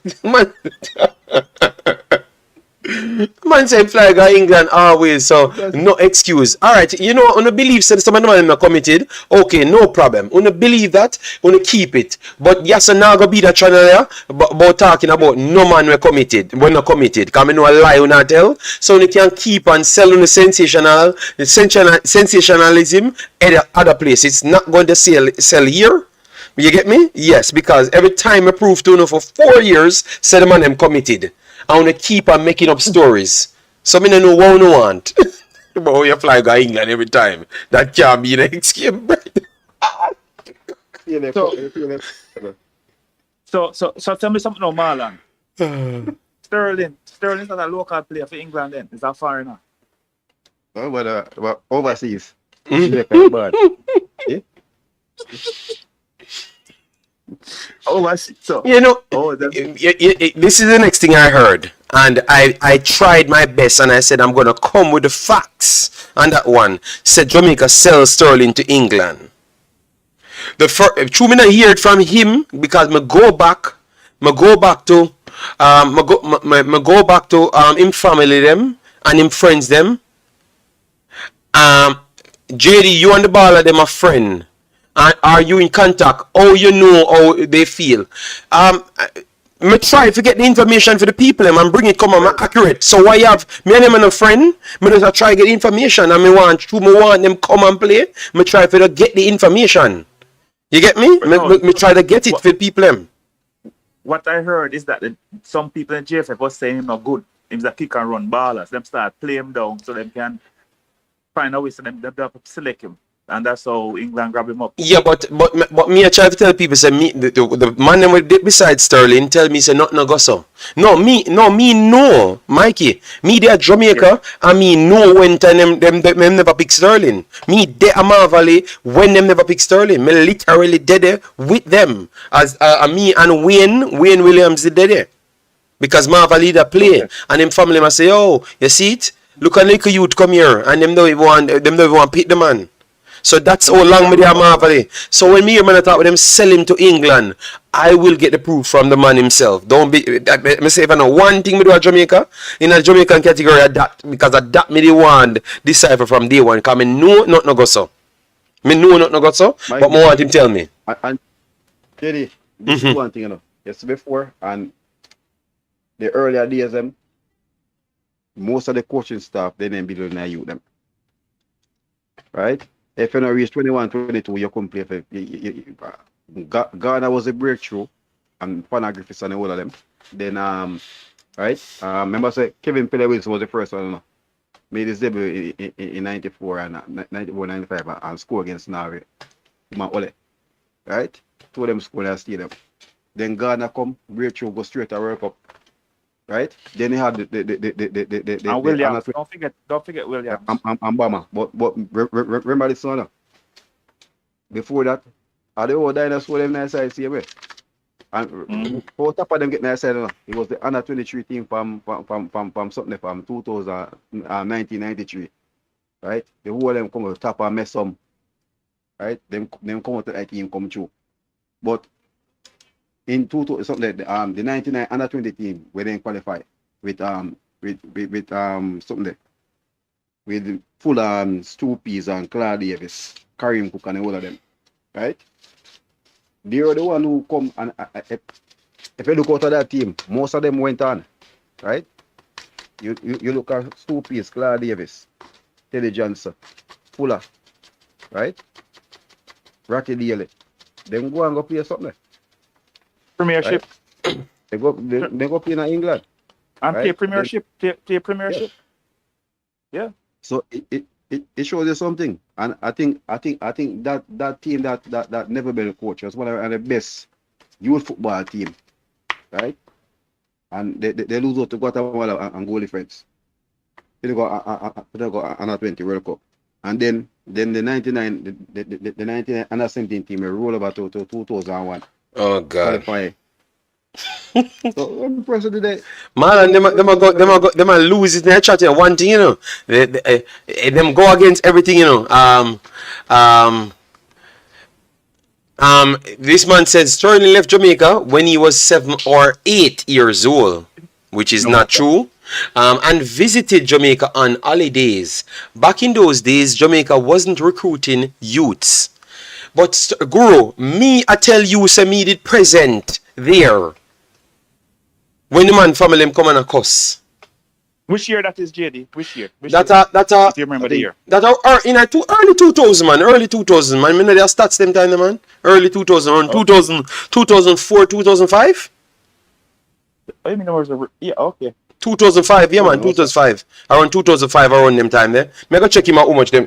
Man say fly guy England always, so no excuse. Alright, you know, on the belief said some of them are not committed, okay, no problem. On the believe that, on the keep it. But yes, now go be that channel there, about talking about no man we're committed. We're not committed. Because I know a lie we not tell. So we can keep on selling the sensationalism at other place. It's not going to sell here. You get me? Yes, because every time I prove to you for 4 years, said the man them committed. I want to keep on making up stories. So I don't know what I want. But you fly go England every time. That can't be the excuse. So tell me something now, Marlon. Sterling's not a local player for England then. Is that foreigner? Oh, but overseas. So you know, this is the next thing I heard, and I tried my best, and I said I'm gonna come with the facts. And that one said Jamaica sells Sterling to England. The first, true me not hear it from him because me go back to him family them and him friends them. JD, you and the baller them a friend. Are you in contact? How you know how they feel? Me try to get the information for the people and bring it come on accurate. So why have me and them and a friend? Me just try to get the information and me want them come and play. Me try to get the information. You get me? Me try to get it for the people them. What I heard is that some people in JFF was saying him not good. He's a kick and run ballers. Them start play him down so them can find a way so them select him. And that's how England grab him up. Yeah, but me I try to tell people say me the man them with beside Sterling tell me say nothing no go so. No, Mikey. Me there at Jamaica and me know when time them never pick Sterling. Me there at Marvally when them never pick Sterling. Me literally dead there with them. As me and Wayne Williams did there. Because Marvally that play and them family must say, oh, you see it? Look at little youth come here and them don't even want pick the man. So that's how long me there marvel. So when me and man talk with them sell him to England, I will get the proof from the man himself. Don't be me say if I know one thing me do at Jamaica, in a Jamaican category of that, because of that me the one decipher from day one. Because me know not no go so. Me know not no go so, My but more want him tell me. and Jerry, this is one thing, you know. Yes, before and the earlier days, most of the coaching staff they didn't build in youth them. Right? If you not reach 21, 22, you come play for Ghana was a breakthrough and Panama and all of them. Then right? Remember say Kevin Pele Wilson was the first one, you know, made his debut in 94 and 94, 95 and score against Norway. Ole. Right? Two of them score and steal them. Then Ghana come, breakthrough, go straight to World Cup. Right? Then they had the And Williams. the Don't forget Williams. and Bama. But remember this one. Before that, are the old dinosaur them nice side see way. And for top of them get nice side, it was the under 23 team from something from 1993. Right? The whole of them come to top and mess some. Right? Them come out to that team come true. But in 2000 something the 99 under 20 team we didn't qualify with something there. With full Stoopies and Claude Davis, Karim Cook and all of them. Right? They were the one who come and if you look out of that team, most of them went on. Right? You look at Stoopies, Claude Davis, Teddy Johnson, Fuller, right? Rocky Daly. Them go and go play something. Premiership. Right? They go play in England. And right? play Premiership. Play Premiership. Yeah. So it shows you something. And I think that team that never been a coach was one of the best youth football team. Right? And they lose out to Guatemala and goalie friends. They go under 20 World Cup. And then the 99 the 99 under 17 team will roll over to 2001. Oh God. Qualify. So I'm impressed today. Man, them a lose it in the chat. One thing, you know, them go against everything, you know. This man says Sterling left Jamaica when he was 7 or 8 years old, which is not true. And visited Jamaica on holidays. Back in those days, Jamaica wasn't recruiting youths. But Guru, I tell you, say me did present there when the man family come on a cuss. Which year that is, JD? Which year? If you remember the year? That are in early 2000, man. Early 2000, man. I mean, their stats them time, man. Early 2000, around 2000, 2004, 2005. I mean, yeah, okay. 2005, yeah, man, 2005. Around 2005, around them time there. Me go check him out how much them.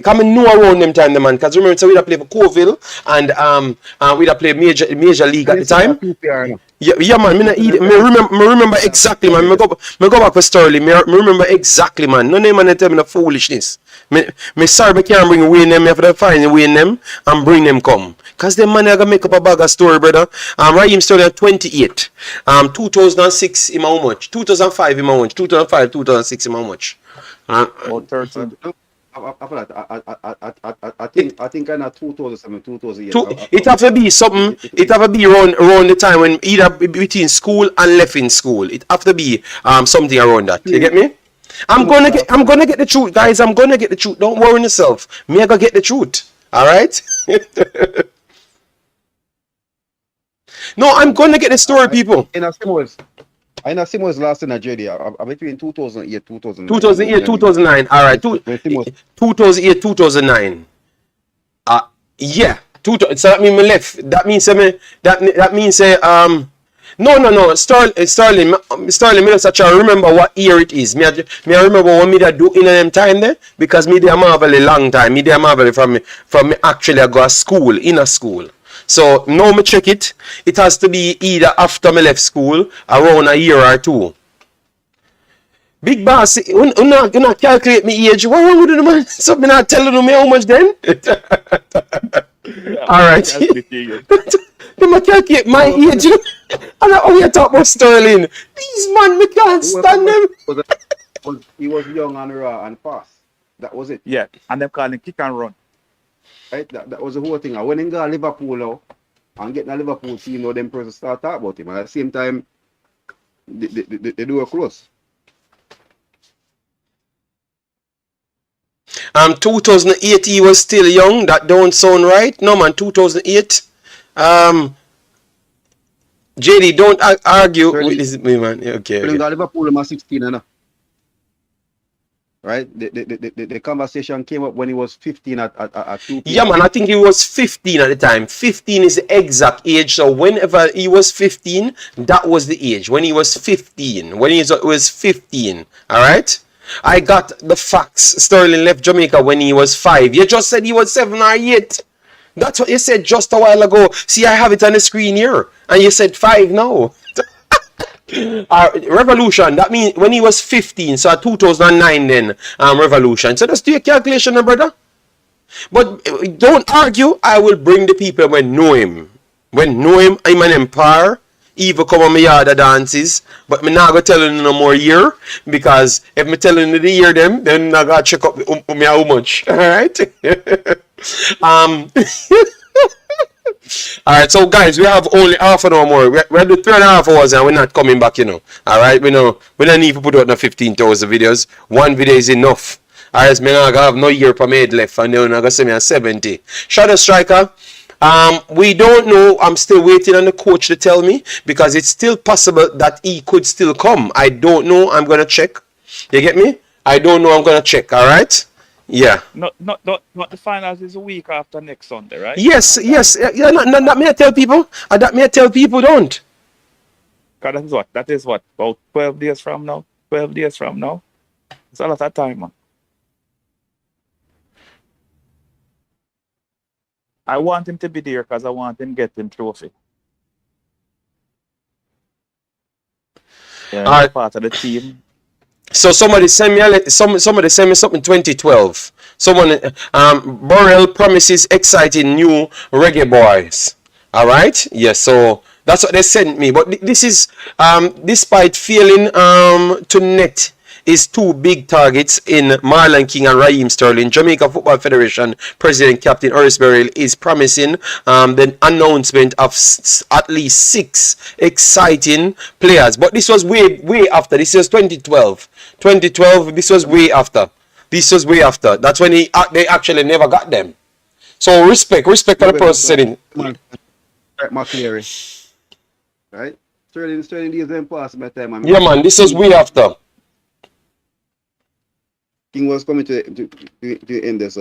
Come and know around them time, man. Because remember, so we da play for Coville and we da play major league at the time. Yeah, man. Me remember exactly, man. Me go back for Sterling. Me remember exactly, man. No name man tell me the foolishness. Me sorry, me can't bring away them. Me have to find away them and bring them come. Cause them man are gonna make up a bag of story, brother. Raheem Sterling at 28. 2006 him how much? 2005 him how much? 2005, 2006 him how much? 13. I think kind of 2007, 2008. It have to be something. It have to be around the time when either between school and left in school. It have to be something around that. You get me? I'm gonna get the truth, guys. I'm gonna get the truth. Don't worry yourself. Me I gonna get the truth. All right. No, I'm gonna get the story, people. I know Simon was last in Nigeria. Between 2008, 2009. 2008, 2009. All right. 2008, 2009. Yeah. So that means me left. That means that means no. Sterling. Me just try to remember what year it is. Me I remember what me that do in them time there because me there marvel a long time. Me there marvel from me actually I go to school in a school. So now me check it. It has to be either after me left school, around a year or two. Big boss, you not calculate me age. What wrong with you, man? So me not telling you me how much then? All right. They might calculate my age. And how you talk about Sterling? These man, me can't stand them. He was young and raw and fast. That was it. Yeah, and them calling kick and run. Right? That was the whole thing. And when he got Liverpool now, and getting a Liverpool team, now them person start talk about him. And at the same time, they do a close. 2008 he was still young. That don't sound right. No man, 2008. JD, don't argue with this man. Okay. When he got Liverpool, he was 16 and right? The conversation came up when he was 15 at 2 Yeah, man, I think he was 15 at the time. 15 is the exact age. So whenever he was 15, that was the age. When he was 15. When he was 15. All right? I got the facts. Sterling left Jamaica when he was 5. You just said he was 7 or 8. That's what you said just a while ago. See, I have it on the screen here. And you said 5 now. Revolution, that means when he was 15, so 2009 then, Revolution. So just do your calculation, brother. But don't argue. I will bring the people when know him. When know him, I'm an empire. Even come on my yard of dances. But me not gonna tell you no more year. Because if me tell you the year them, then I gotta check up me how much. Alright? Alright, so guys, we have only half an hour more. We're doing 3.5 hours and we're not coming back, you know. Alright, we don't need to put out no 15,000 videos. One video is enough. Alright, so me not gonna have no year per made left and then I'm gonna say me a 70. Shadow Striker. We don't know. I'm still waiting on the coach to tell me because it's still possible that he could still come. I don't know. I'm gonna check. You get me? I don't know. I'm gonna check. All right. Yeah. Not the finals is a week after next Sunday, right? Yes. Yeah. That may I tell people. That may I tell people don't. Because that is what about 12 days from now. 12 days from now. It's a lot of time, man. I want him to be there because I want him to get him trophy. Yeah, All right. part of the team. So somebody send me something 2012. Someone Burrell promises exciting new Reggae Boyz. All right? Yes, so that's what they sent me. But this is despite failing to net is 2 big targets in Marlon King and Raheem Sterling. Jamaica Football Federation President Captain Horace Burrell is promising the announcement of at least 6 exciting players. But this was way after. This was 2012. 2012. This was way after. That's when they actually never got them. So respect for the person saying. Right? Sterling days then pass by time. Yeah, man. This was way after. King was coming to end this.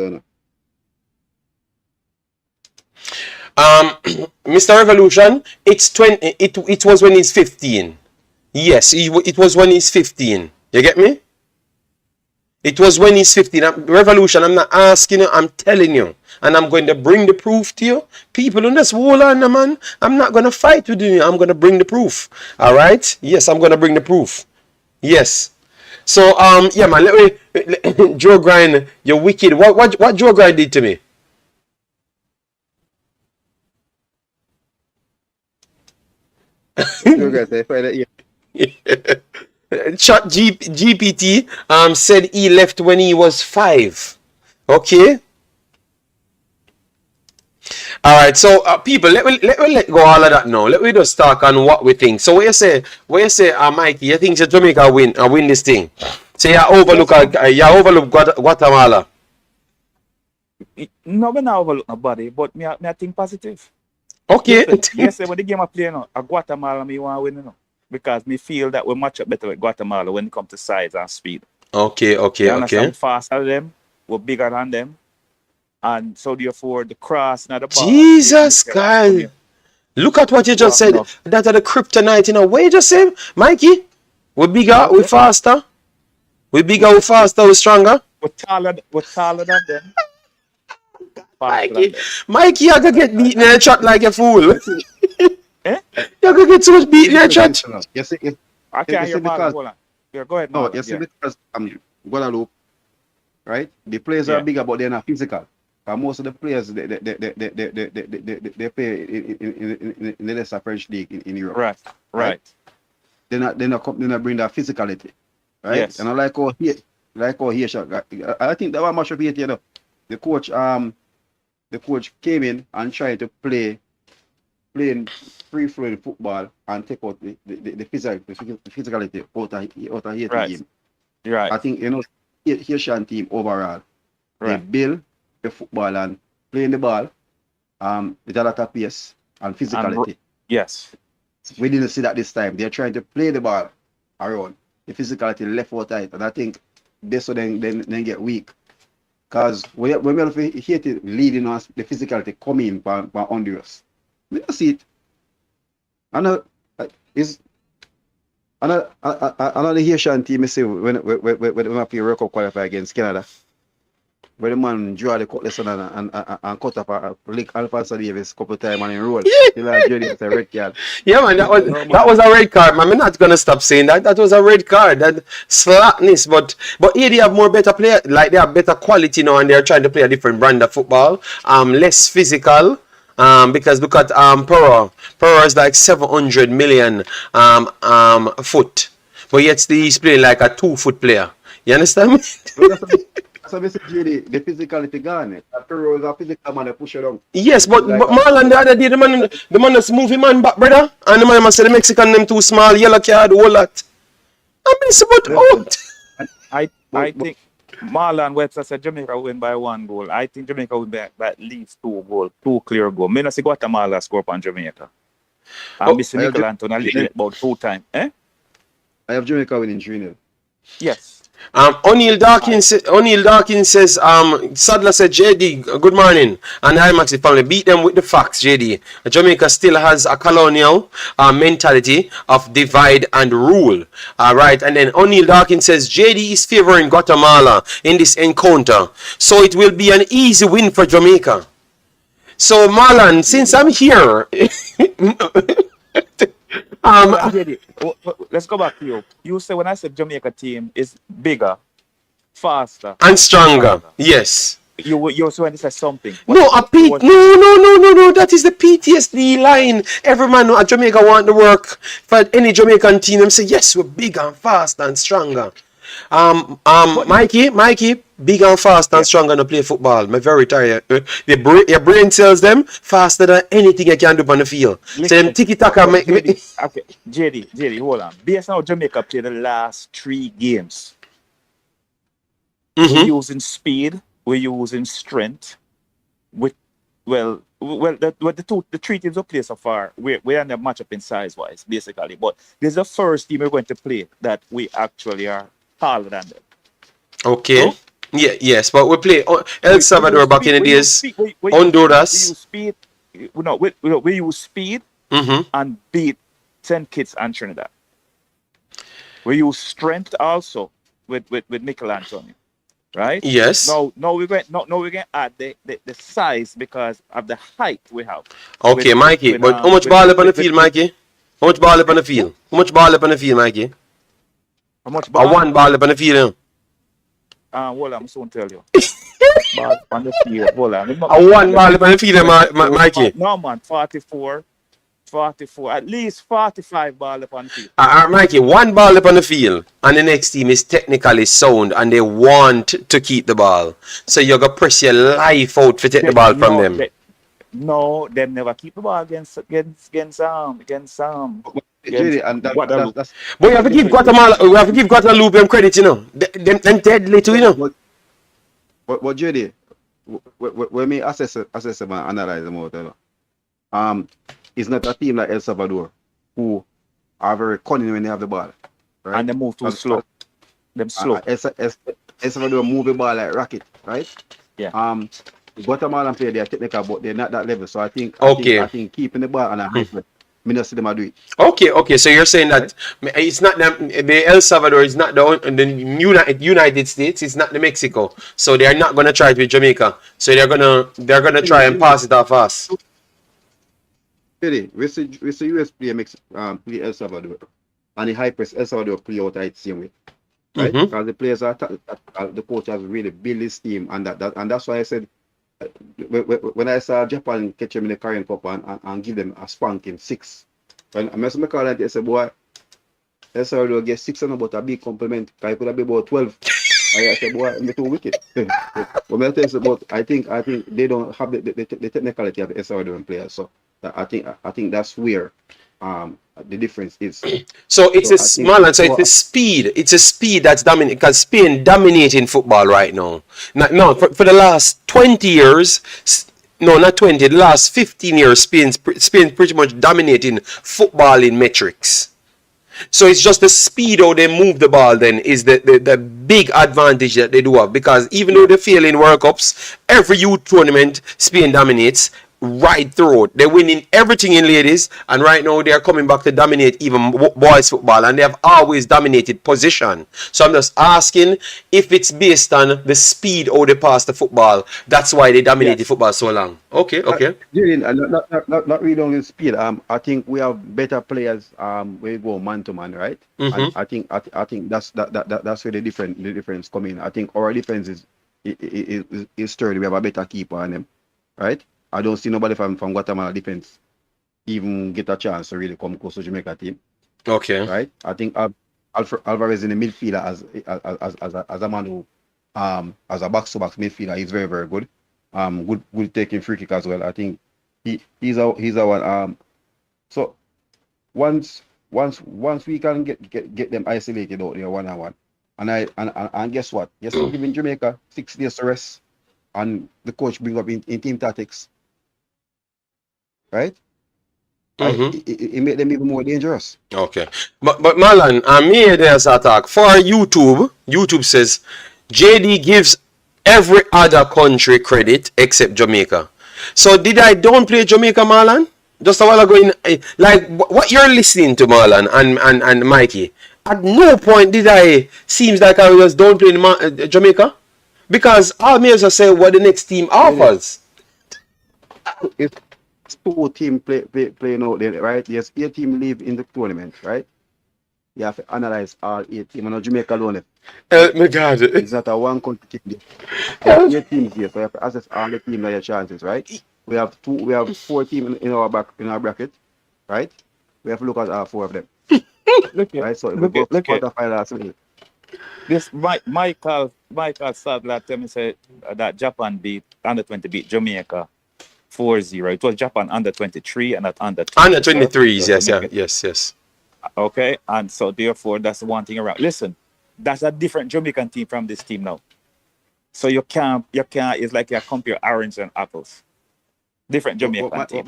Mr. Revolution, it's 20. It was when he's 15. Yes, it was when he's 15. You get me? It was when he's 15. Revolution, I'm not asking you, I'm telling you. And I'm going to bring the proof to you. People in this hold on, man. I'm not going to fight with you. I'm going to bring the proof. All right? Yes, I'm going to bring the proof. Yes. So, yeah, man, let me, Joe Grind, you're wicked. What Joe Grind did to me? Chat GPT said he left when he was 5. Okay. All right, so people, let me let go all of that now. Let me just talk on what we think. So what you say, Mikey? You think Jamaica win this thing? So you overlook Guatemala. No, we not overlook nobody, but me I think positive. Okay. Yes, when the game I play now, Guatemala me want to win, you know, because me feel that we match up better with Guatemala when it comes to size and speed. Okay. We're faster than them, we're bigger than them. And so therefore the cross and the ball. Jesus Christ. Look at what you just said. That are the kryptonite, you know. What you just said, Mikey? We're bigger, we're faster. We're bigger, we're faster, we're stronger. We're taller than them. Mikey, you're gonna get beaten in a chat like a fool. Eh? You're gonna get so much beaten in a chat. Yes, I can't hear Marlon. Hold on. Yeah, go ahead. No, yes, because Guadalupe, right? The players are bigger, but they're not physical. Most of the players they play in the lesser French league in Europe. Right. They're not bring that physicality, right? Yes. And I like how here, I think that was much of it, you know. The coach the coach came in and tried to playing free flowing football and take out the physicality out of Haiti Right. game. Right. I think Haitian team overall, they Right. build the football and playing the ball with a lot of pace and physicality. Yes. We didn't see that this time. They're trying to play the ball around. The physicality left out tight, and I think this will then get weak. Because when we have Haiti leading us, the physicality coming by Honduras. We don't see it. I know is another Haitian team. I say when we play World Cup qualifier against Canada, where the man draw the cutlass and cut up a lick Alphonso Davis a couple of times and in roll. Still a journey as a red card. Yeah, man, that was a red card, man. I'm not gonna stop saying that. That was a red card. That slackness, but here they have more better player, like they have better quality now, and they're trying to play a different brand of football. Less physical. Because look at Pearl. Pearl is like 700 million foot, but yet he's playing like a 2-foot player. You understand me? So basically, the physicality gone. Pearl is a physical man that push it down. Yes, but Marlon the other day, the man just move him man back, brother, and the man must say the Mexican them too small, yellow card, all that. I mean, it's about out. I think Marlon Webster said Jamaica win by 1 goal. I think Jamaica win by at least 2 goals, 2 clear goals. Me not see Guatemala score on Jamaica. I'm missing Michael Anton a little bit about 2 times. Eh? I have Jamaica winning 3-0. Yes. O'Neil Dawkins says, Sadler said, JD, good morning. And Imaxit family, beat them with the facts, JD. Jamaica still has a colonial mentality of divide and rule. Right. And then O'Neil Dawkins says, JD is favoring Guatemala in this encounter. So it will be an easy win for Jamaica. So, Marlon, since I'm here... Let's go back to you. You say when I said Jamaica team is bigger, faster, and stronger. Yes. You also want to say something. No. That is the PTSD line. Every man at Jamaica want to work for any Jamaican team. Them say yes, we're bigger and fast and stronger. Mikey, big and fast and strong and play football. I'm very tired. Your brain tells them faster than anything you can do on the field. So them tiki-taka make me... Okay, JD, hold on. Based on how Jamaica played the last 3 games, we're using speed, we're using strength. The 3 teams we play so far, we're on the matchup in size-wise, basically. But this is the first team we're going to play that we actually are taller than them. Okay. No? Yeah, yes, but we play El Salvador back in the days. Honduras. We use speed and beat St. Kitts and Trinidad. We use strength also with Michael Antonio, right? Yes. No, we're going to add the size because of the height we have. Okay, Mikey. But how much ball up on the field, Mikey? How much ball up on the field? Mikey? How much ball? 1 ball up on the field. Hold on, I'm soon tell you. Ball on the field. Hold on. 1 ball up on the field, Mikey. No, man, 44, at least 45 ball up on the field. Mikey, 1 ball up on the field, and the next team is technically sound, and they want to keep the ball. So you're going to press your life out to take the ball from them. No, they never keep the ball against And that's But we have to give Guatemala, them credit, you know. Them deadly too, you know. But JD, when me assess them and analyze them out, you know, it's not a team like El Salvador who are very cunning when they have the ball, right? And they move too slow. Them slow. El Salvador move the ball like rocket, right? Yeah. Guatemala play they are technical, but they're not that level. So I think keeping the ball and a high foot, me not see them do it. Okay. So you're saying that it's not the El Salvador is not the United States. It's not the Mexico. So they are not gonna try it with Jamaica. So they're gonna try and pass it off us. Really, we see US play play El Salvador, and the high press El Salvador play out the same way, right? Because the players the coach has really built this team, and that's why I said when I saw Japan catch them in the Korean Cup and give them a spanking 6. When I messed my call and I said, boy, El Salvador get 6 and about a big compliment. Because it could have been about 12. I said, boy, I'm too wicked. But I tell you, but I think they don't have the technicality of the SR players. So I think that's where the difference is. So it's So a I think Marlon. So it's so. a speed. It's a speed that's dominating because Spain dominating football right now. No, for the last 20 years. No, not 20. The last 15 years, Spain pretty much dominating football in metrics. So it's just the speed how they move the ball then is the big advantage that they do have, because even though they fail in World Cups, every youth tournament Spain dominates right through. They're winning everything in ladies, and right now they are coming back to dominate even boys football, and they have always dominated position. So I'm just asking if it's based on the speed how they pass the football. That's why they dominated Yes. football so long. Okay. Not really only speed. I think we have better players. We go man to man, right? And I think that's where the difference come in. I think our defense is sturdy. We have a better keeper on them, right? I don't see nobody from Guatemala defense even get a chance to really come close to Jamaica team, Okay. right? I think Alvarez in the midfielder as a man who as a box to box midfielder, he's very, very good. Good taking free kick as well. I think he's our so once we can get them isolated out there 1-on-1, and guess what? Yes, we're giving Jamaica 6 days to rest, and the coach bring up in team tactics, right? It made them even more dangerous. Okay. But Marlon, I'm here there's attack. For YouTube says JD gives every other country credit except Jamaica. So did I downplay Jamaica, Marlon? Just a while ago, like what you're listening to, Marlon and Mikey. At no point did I seems like I was downplaying Jamaica, because all me just say what the next team offers. It's 2 teams playing out there, right? Yes, 8 teams live in the tournament, right? You have to analyze all 8 teams. And Jamaica alone. My God. It's not a one country team. There's 8 teams here, so you have to assess all the teams and your chances, right? We have 4 teams in our bracket, right? We have to look at all 4 of them. Look Right? So look at quarterfinals. this. Michael Sadler tell me say that Japan beat under 20 beat Jamaica 4-0. It was Japan under 23 and not under 20. Under 23s, yes. Okay, and so therefore that's the one thing around. Listen, that's a different Jamaican team from this team now. So you can't. It's like you compare orange and apples. Different Jamaican team.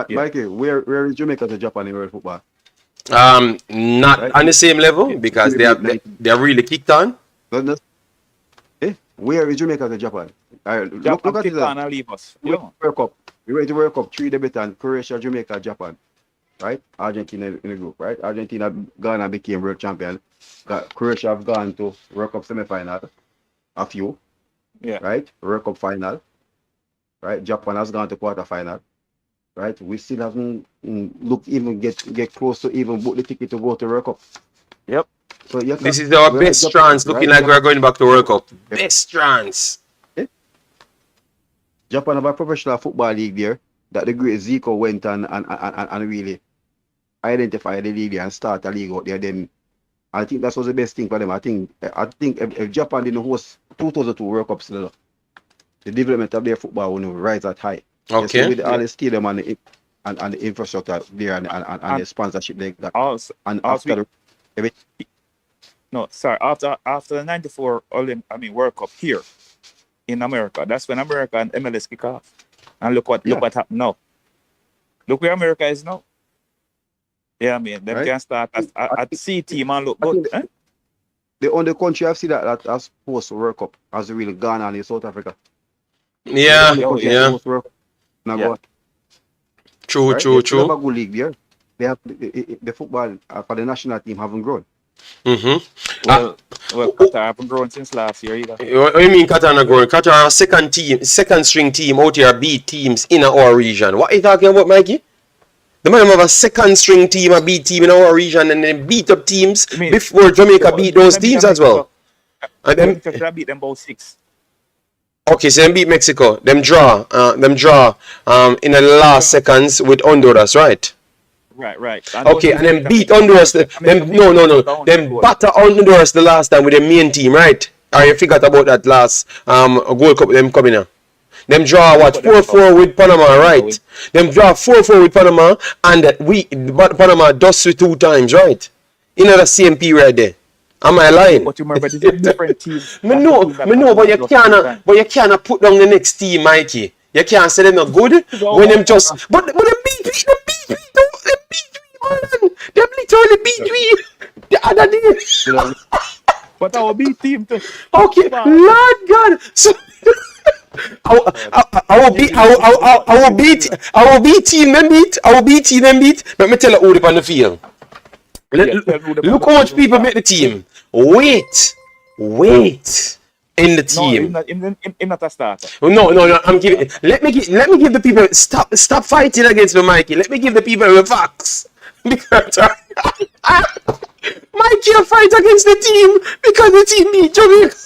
Mikey, where is Jamaica to Japan in world football? Not Right. on the same level, because they're really kicked on. Where is Jamaica to Japan? Look at kick it. on and leave us. We World Cup. We went to World Cup 3 debutants: Croatia, Jamaica, Japan. Right? Argentina in the group, right? Argentina, Ghana became world champion. Croatia have gone to World Cup semi-final. A few. Yeah. Right? World Cup final. Right? Japan has gone to quarter-final. Right? We still haven't get close to even book the ticket to go to World Cup. Yep. So This is our best chance, looking like we're going back to World Cup. Best chance. Japan have a professional football league there that the great Zico went and really identified the league and start a league out there. Then I think that was the best thing for them. I think if Japan didn't host 2002 World Cups, the development of their football will rise at high. Okay. With all the stadium and the infrastructure there and the sponsorship they got. Also, And after after the '94 World Cup here in America, that's when America and MLS kick off. And look what happened now. Look where America is now. Yeah, I mean, they can start at C team and look good. the only country I've seen that has post World Cup has really gone on in South Africa. Yeah. Now True. They have a good league there. They have the football for the national team haven't grown. Well, Qatar haven't grown since last year either. What do you mean Qatar not growing? Qatar are second string team out here beat teams in our region. What are you talking about, Mikey? The man have a second string team, a beat team in our region, and then beat up teams before Jamaica beat those teams as well. And then Should have beat them both 6. okay, so them beat Mexico. Them draw in the last seconds with Honduras, right? Right. Okay, and then beat Honduras. Them batter Honduras the last time with the main team, right? Or you forgot about that last Gold Cup them coming now? Them draw what But them 4-4 with Panama, right? with- Them draw 4-4 with Panama, and Panama dust we 2 times, right? In the same period there. Am I lying? But you remember, this is a different team. Me That's know, the team that me know, but you just two cannot, times. but you cannot put down the next team, Mikey. You can't say they're not good when them just, but them beat me, them beat me, them beat me, man. Them literally beat me the other day. You know, But our B team too. Okay, Lord God. So our B team them beat. Let me tell you who they on the field. Yeah, tell me who they Look on how the much field. people make the team. Wait in the No, team. him not a starter. No. I'm giving. Let me give the people. Stop fighting against me, Mikey. Let me give the people the facts. Because Mikey will fight against the team because the team beat Jamaica.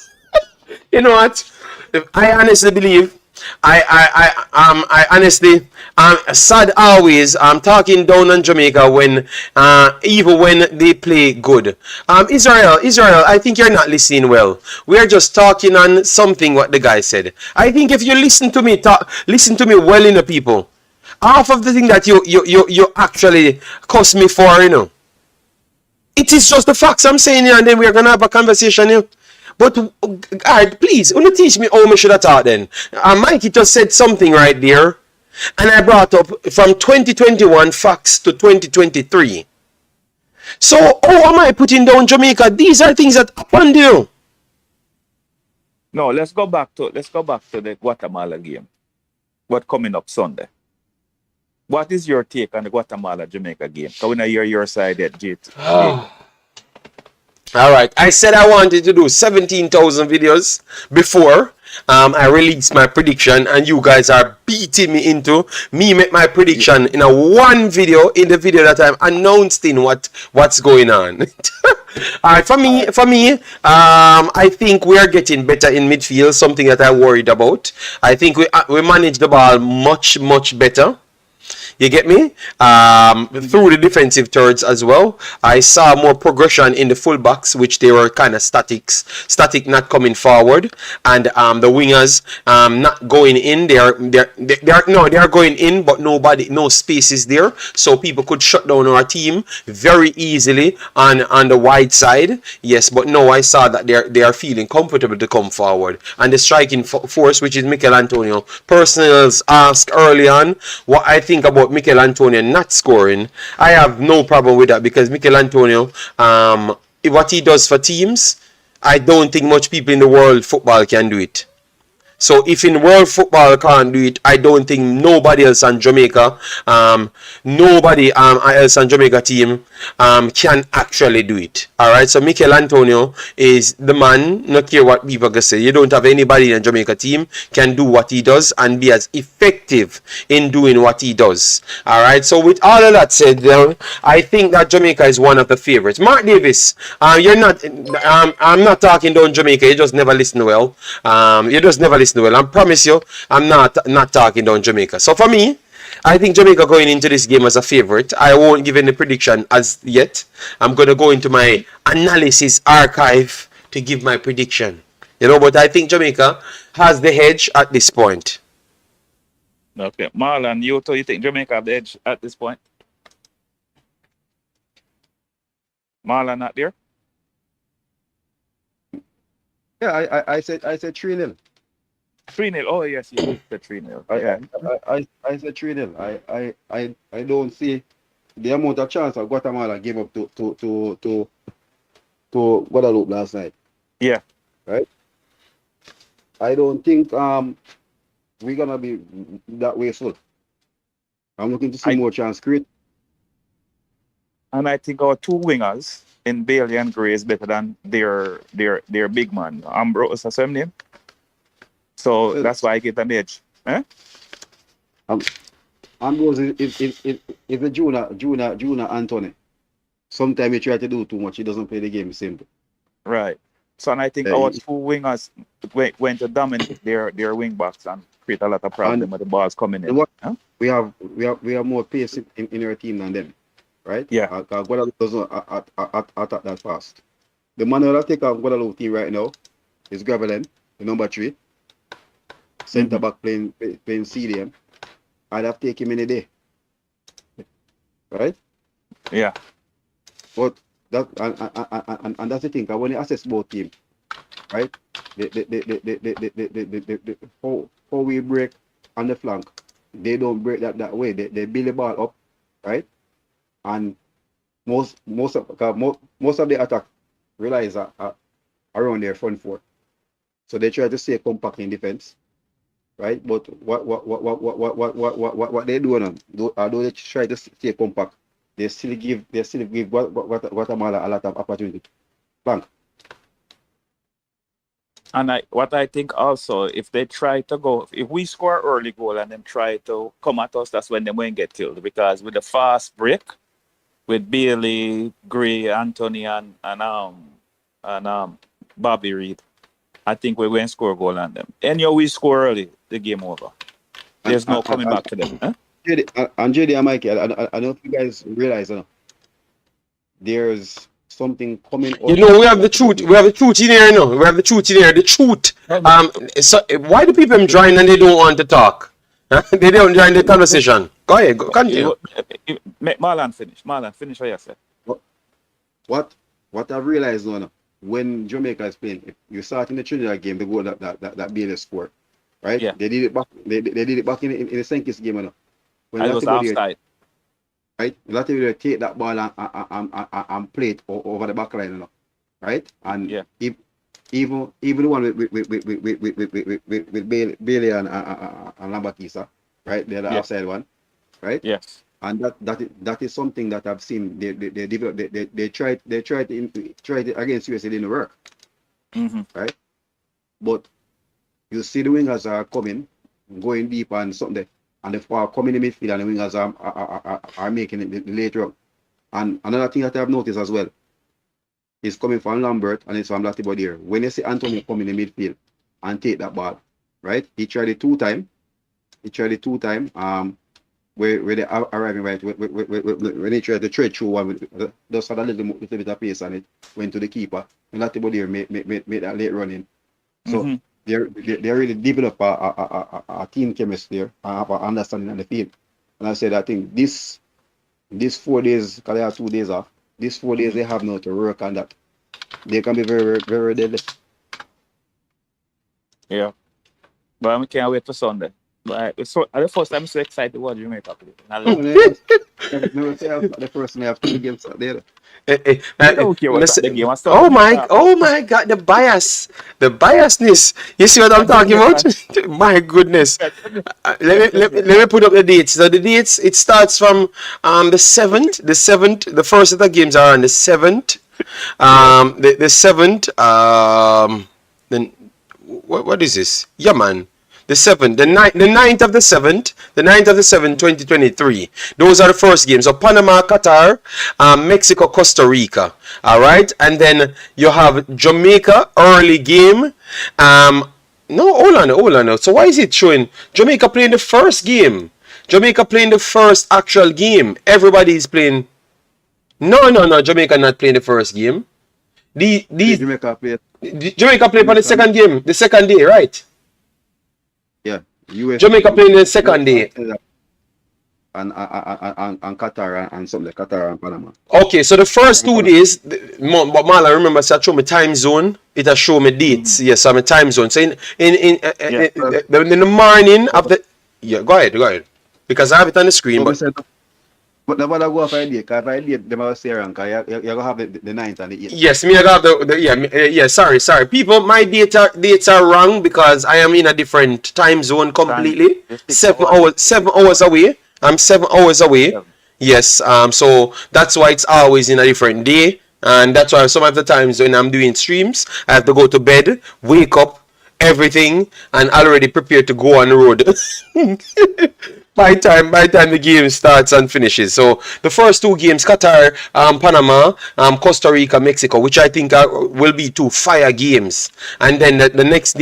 You know what? I honestly believe. I honestly, I'm sad always. I'm talking down on Jamaica when, even when they play good. Israel, I think you're not listening well. We are just talking on something what the guy said. I think if you listen to me, listen to me well, in the people. Half of the thing that you actually cuss me for, you know. It is just the facts I'm saying here, and then we're gonna have a conversation here. But alright, please, wanna teach me how I should have taught then. Mikey just said something right there, and I brought up from 2021 facts to 2023. So how am I putting down Jamaica? These are things that happened here. No, let's go back to the Guatemala game. What coming up Sunday? What is your take on the Guatemala Jamaica game? Can we not hear your side yet, Jit? All right. I said I wanted to do 17,000 videos before I released my prediction, and you guys are beating me into me make my prediction in a one video, in the video that I'm announcing what's going on. All right. For me, I think we are getting better in midfield. Something that I worried about. I think we manage the ball much better. You get me? Through the defensive thirds as well. I saw more progression in the fullbacks, which they were kind of static, not coming forward, and the wingers not going in. They are going in, but no space is there, so people could shut down our team very easily on the wide side. Yes, but no, I saw that they are feeling comfortable to come forward, and the striking force, which is Mikel Antonio. Personals asked early on what I think about Mikel Antonio not scoring. I have no problem with that, because Mikel Antonio, what he does for teams, I don't think much people in the world football can do it. So if in world football can't do it, I don't think nobody else on Jamaica, nobody else on Jamaica team can actually do it. All right. So Mikel Antonio is the man. Not care what people can say. You don't have anybody in a Jamaica team can do what he does and be as effective in doing what he does. All right. So with all of that said, I think that Jamaica is one of the favorites. Mark Davis, you're not. I'm not talking down Jamaica. You just never listen well. You just never listen well. I promise you, I'm not talking down Jamaica. So for me, I think Jamaica going into this game as a favorite. I won't give any prediction as yet. I'm going to go into my analysis archive to give my prediction. You know, but I think Jamaica has the edge at this point. Okay, Marlon, you think Jamaica have the edge at this point? Marlon not there? yeah, I said 3-0. 3-0. Oh yes, you said 3-0. Yeah. I said 3-0. I don't see the amount of chance that Guatemala gave up to Guadalupe last night. Yeah. Right? I don't think we're gonna be that wasteful. I'm looking to see more chance create. And I think our two wingers in Bailey and Gray is better than their big man. Ambrose, that's his name. So that's why I get an edge. Eh? Ambrose is a junior Anthony. Sometimes he try to do too much, he doesn't play the game simple. Right. So and I think our two wingers went to dominate their wing backs and create a lot of problems with the balls coming in. Huh? We have more pace in our team than them, right? Yeah. Guadalupe doesn't attack that fast. The man that take off Guadalupe team right now is Gravelin, the number 3. Centre back playing CDM. I'd have taken him in a day. Right? Yeah. But that and that's the thing. When you assess both teams, right? How we break on the flank, they don't break that way. They build the ball up, right? And most of the attack relies around their front four. So they try to stay compact in defense, right? But what they do now, although they try to stay compact, they still give Guatemala a lot of opportunity. Blank. And what I think also, if they try to go, if we score early goal and then try to come at us, that's when they won't get killed. Because with the fast break, with Bailey, Gray, Anthony, and Bobby Reed, I think we're going to score a goal on them. And we score early, the game over. There's no coming back to them. Huh? JD and Mikey, I don't know if you guys realize, there's something coming up. You know, we have the truth. We have the truth in here, no. We have the truth in here. The truth. So why do people join and they don't want to talk? Huh? They don't join the conversation. Go ahead. Continue. Marlon, finish what you said. What I've realized now, when Jamaica is playing, if you start in the Trinidad game, they go that Bailey score, right? Yeah. They did it back. They did it back in the Senkis game, now. When it was offside. Right, Latvia take that ball and play it over the back line, right? And even the one with Bailey and Lambakisa, right? They're the offside one, right? Yes. And that is something that I've seen. They develop. They tried it against USA. It didn't work, right? But you see the wingers are coming, going deep and something. And the far coming in the midfield and the wingers are making it later on. And another thing that I've noticed as well is coming from Lambert and it's from Latibodier. When you see Anthony come in the midfield and take that ball, right? He tried it two times. Where they are arriving right when he tried to trade through one, just had a little bit of pace on it, went to the keeper, and Latibodier made that late running. So they really develop a team chemistry there, have an understanding on the field. And I said, I think this 4 days, because they have 2 days off, these 4 days they have now to work on that. They can be very, very deadly. Yeah. But I can't wait for Sunday. But the first time I'm so excited to watch Jamaica play. Never say the first time I have 2 games out there. Oh my God, the biasness. You see what I'm talking about? My goodness. Let me put up the dates. So the dates, it starts from the 7th. The first of the games are on the 7th. The 7th. Then what is this? Yeah, man. The 7th, the 9th of the 7th, 2023. Those are the first games. So Panama, Qatar, Mexico, Costa Rica. All right, and then you have Jamaica early game. No, hold on. So why is it showing Jamaica playing the first game? Jamaica playing the first actual game. Everybody is playing. No. Jamaica not playing the first game. Jamaica played on the second game, the second day, right? Yeah, US, Jamaica playing the second day. And Qatar and something like Qatar and Panama. Okay, so the first 2 days, but Marla, remember, so I show me time zone. It has show me dates. Yes, I'm a time zone. So in the morning of the go ahead, because I have it on the screen. But the go off idea, because I did them all say around, because you're going to have the 9th and the 8th. Yes, me I have sorry. People, my dates are wrong because I am in a different time zone completely. 7 hours away. I'm 7 hours away. Yes, so that's why it's always in a different day. And that's why some of the times when I'm doing streams, I have to go to bed, wake up, everything, and already prepared to go on the road. By time the game starts and finishes. So the first 2 games, Qatar, Panama, Costa Rica, Mexico, which I think will be 2 fire games. And then the next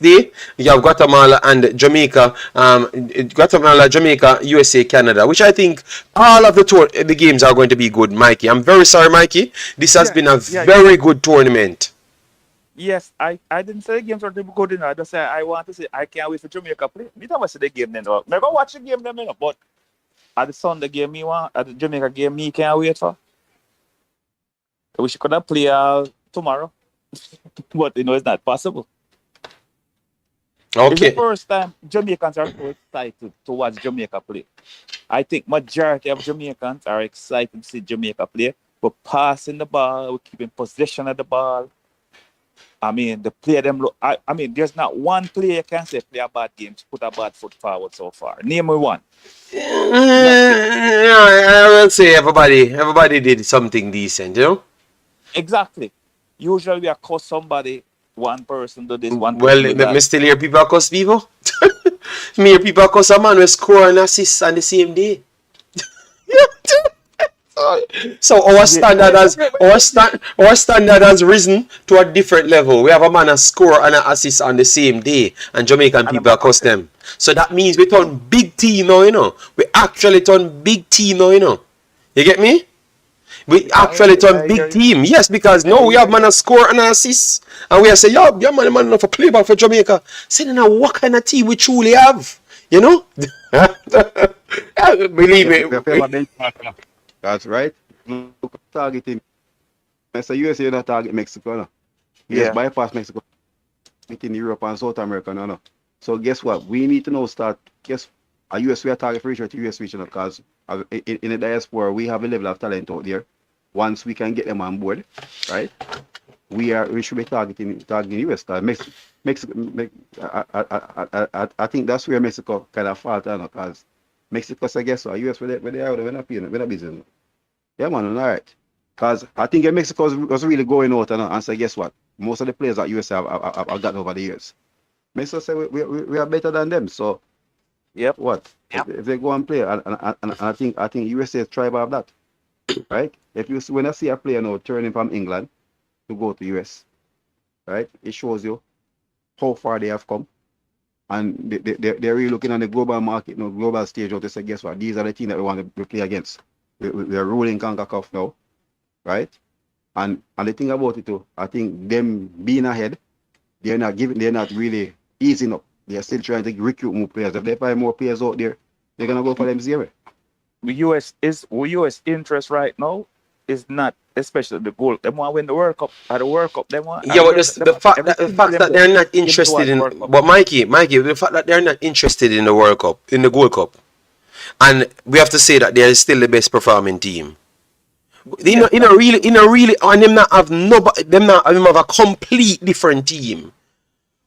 day you have Guatemala and Jamaica, Jamaica, USA, Canada, which I think all of the games are going to be good, Mikey. I'm very sorry, Mikey. This has been a very good tournament. Yes, I didn't say the games were good enough. I just say I want to say I can't wait for Jamaica play. Me don't want to see the game then. Me go watch the game then, you know, but at the Sunday game me want, at the Jamaica game me can't wait for. I wish you could have play tomorrow, but you know it's not possible. It's the Okay. first time Jamaicans are so excited to watch Jamaica play. I think majority of Jamaicans are excited to see Jamaica play. We're passing the ball, we're keeping possession of the ball. I mean, the player them look. I mean, there's not one player can say play a bad game to put a bad foot forward so far. Name me one. Not I will say everybody did something decent, you know. exactly. Usually we accost somebody. One person do this, one Well, person do me that. still hear people across people. Me hear people across a man will score and assist on the same day. So our Yeah, standard has our standard has risen to a different level. We have a man a score and an assist on the same day, and Jamaican and a people man across them. So that means we turn big team now, you know. We actually turn big team now, you know. You get me? We actually turn I hear big you. team. Yes, because now we have man a score and an assist, and we are say, yo, man enough for play ball for Jamaica. Saying now what kind of team we truly have, you know? Believe We have me. a benchmark now. That's right. Look at targeting. I say USA not target Mexico now. US Yeah. bypass Mexico within Europe and South America now. No. So guess what? We need to now start. Guess a US we are target for reach to US region because in the diaspora we have a level of talent out there. Once we can get them on board, right? We should be targeting US because I think that's where Mexico kind of falter now because Mexico say guess what? US where they are, we're not busy. Yeah, man, all right. Because I think Mexico was really going out and say, guess what? Most of the players that USA have gotten over the years. Mexico say we are better than them. So Yep. what? If they go and play, and I think USA thrive of that, right? If you when I see a player now turning from England to go to US, right? It shows you how far they have come. And they're really looking on the global market, global stage out to say, guess what? These are the teams that we want to play against. We're ruling Concacaf now, right? And the thing about it too, I think them being ahead, they're not really easing up. They're still trying to recruit more players. If they find more players out there, they're gonna go for them zero. US interest right now is not, especially the goal. They want to win the World Cup. At the World Cup, they want. Yeah, but the fact that they're not interested in, World Cup. but Mikey, the fact that they're not interested in the World Cup, in the Gold Cup, and we have to say that they're still the best performing team. In a really, and them not have nobody, them have a complete different team.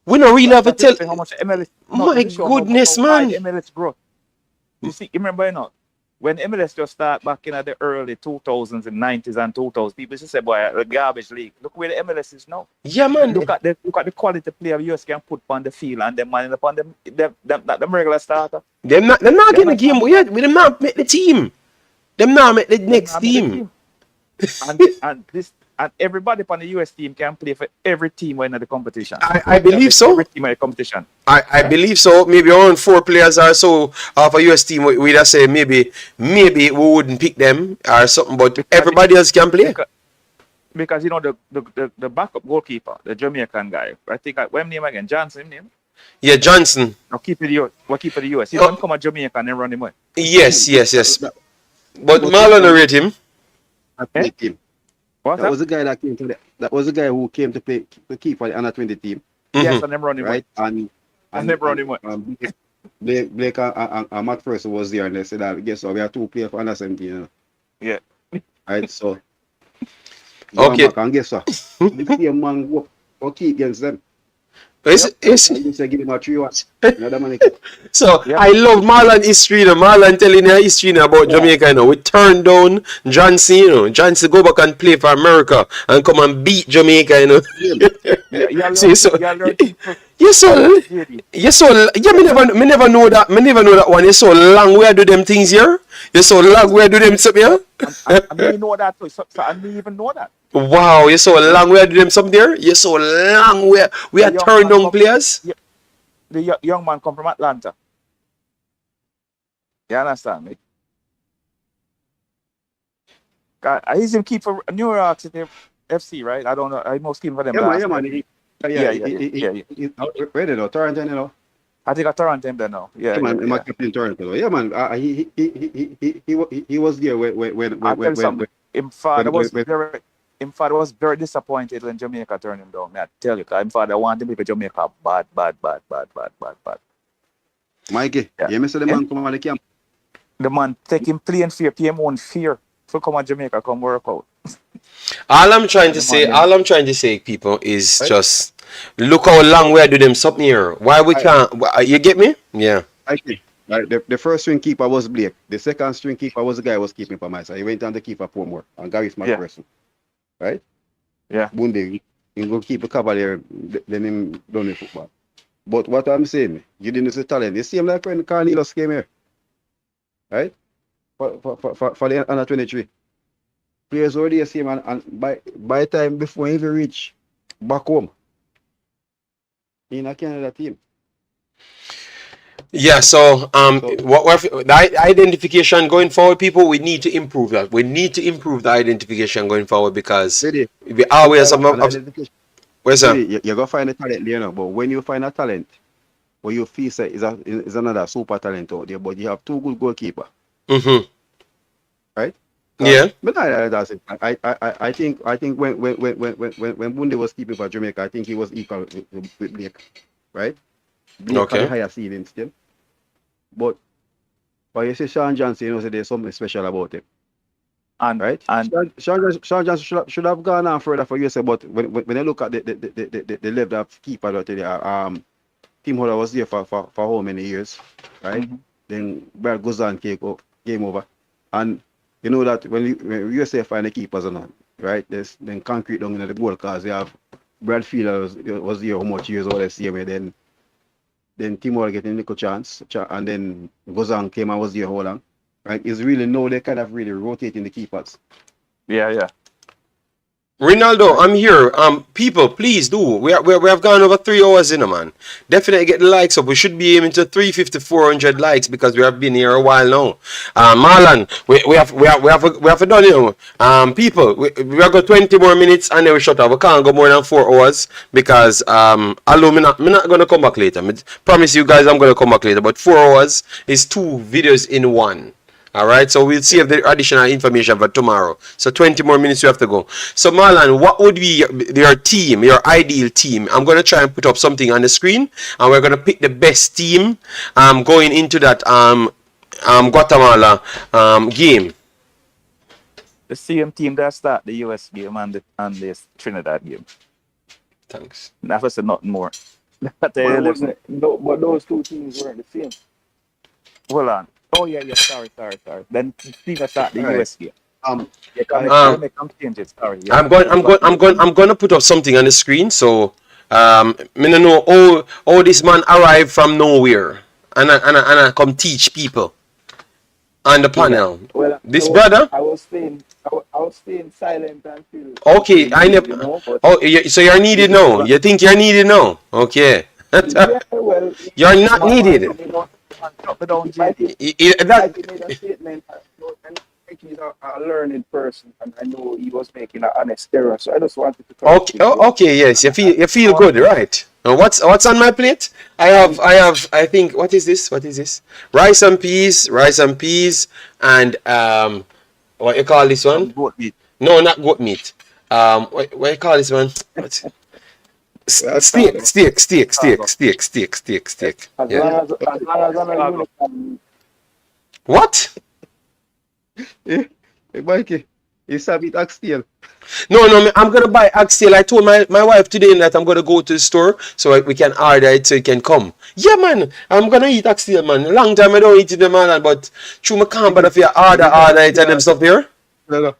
We don't really have a tell. How much MLS? My this show goodness, how high man. the MLS growth. You see, remember, when MLS just start back in the early 2000s and 90s and 2000s, people used to say, boy, a garbage league. Look where the MLS is now. Yeah, man. Look at the quality player US can put on the field and them man upon them regular starter. Them not getting the game. Yeah, them not make the team. Them not make the next team. And everybody on the US team can play for every team in the competition. I believe so. Every team in the competition. I believe so. Maybe around 4 players or so of a US team. We just say maybe we wouldn't pick them or something, but everybody else can play. Because the backup goalkeeper, the Jamaican guy, I think what's name again? Johnson name? Yeah, Johnson. I'll keep it the US. He don't come a Jamaican and run him away. Yes. But Marlon rate him. Okay. Team. What's That was the guy that came to that was the guy who came to play to keep for the under 20 team. Yes, and them running right? away. And them running away. Blake and Matt first was there and they said that guess what, we are 2 players for under 17. Yeah. Right, so Okay. And guess what? The same man go keep against them. It's, And they give him a 3-1. Another man. So Yeah. I love Marlon history, Marlon telling her history about Jamaica. We turned down Johnson, Johnson go back and play for America and come and beat Jamaica, See, so me never know that. Me never know that one. You so long where do them things here. You so long where do them something here. I didn't know that too. So I didn't even know that. Wow, you so long where do them something there. You so long where we are turned down players. The young man come from Atlanta. You understand me? I used him keep for New York City FC, right? I don't know. I must keep for them. Yeah, man. Yeah, Yeah. where they know? Toronto, you know. I think I Toronto him there now. Yeah, man, I'm a captain Toronto. Though. Yeah, man. He was there I tell you something. when Him father was very disappointed when Jamaica turned him down. I tell you, 'cause him father wanted to be Jamaica bad. Mikey, Yeah. you miss the man come on the camp. The man take him playing fear, pay him own fear. For come on Jamaica, come work out. All I'm trying to say, people, is just look how long we are doing them something here. Why we can't? You get me? Yeah. Mikey, right, the first string keeper was Blake. The second string keeper was the guy who was keeping for my side. He went on to keep for more. And Gary Smith person. Right? Yeah. Bunde, he go keep a cover there, then him done the football. But what I'm saying, you didn't see talent. You see him like when Carnelos came here. Right? For the under 23. Players already see him and by time before he even reach back home. In a Canada team. Yeah, so the identification going forward, people, we need to improve that. We need to improve the identification going forward because we always where's that? You're gonna find a talent there now, but when you find a talent, what you feel say is another super talent out there, but you have two good goalkeepers. Mm-hmm. Right? Yeah. But that's it. I think when Bunde was keeping for Jamaica, I think he was equal with Blake. Right? Blake had a higher ceiling still. But you see Sean Johnson, you know, so there's something special about him. And right? And Sean Johnson should have gone on further for USA, but when you look at the level of keeper that there, Tim Hodder was there for how many years, right? Mm-hmm. Then Brad goes on game over. And you know that when USA find the keepers or not, right? There's then concrete down in the goal because they have Brad Fielder was here how much years all the same way, then Tim Hodder getting a little chance, and then Gozan came and was here how long? Right? It's really now they kind of really rotating the keepers. Yeah. Ronaldo, I'm here. People, please do. We have gone over 3 hours in, man. Definitely get the likes up. We should be aiming to 350, 400 likes because we have been here a while now. Marlon, we have done, you know. People, we have got 20 more minutes and then we shut off. We can't go more than 4 hours because although me not gonna come back later. I promise you guys I'm gonna come back later. But 4 hours is 2 videos in one. Alright, so we'll see if the additional information for tomorrow. So 20 more minutes you have to go. So Marlon, what would be your team, your ideal team? I'm going to try and put up something on the screen. And we're going to pick the best team going into that Guatemala game. The same team that start the US game and the Trinidad game. Thanks. Never said nothing more. But those two teams weren't the same. Hold on. Oh yeah. Sorry. Then team that start the US game. Make some changes. Sorry. Yeah. I'm going to put up something on the screen. So I don't know how this man arrived from nowhere and I come teach people on the panel. Well, this brother. I was staying silent until. Okay, I never. So you're needed now. You think you're needed now? Okay. Yeah, well, you're not needed. He made a statement. He's a learned person, and I know he was making an honest error. So I just wanted to talk. Okay. Yes, you feel good, right? What's on my plate? I have. I think. What is this? Rice and peas, and what you call this one? Goat meat. No, not goat meat. What you call this one? Steak. What? Hey, Mikey, you stop eat oxtail. No, I'm gonna buy oxtail. I told my wife today that I'm gonna go to the store so we can order it so it can come. Yeah, man, I'm gonna eat oxtail, man. Long time I don't eat it, man, but true, I can't bother if you order it and them stuff here. No.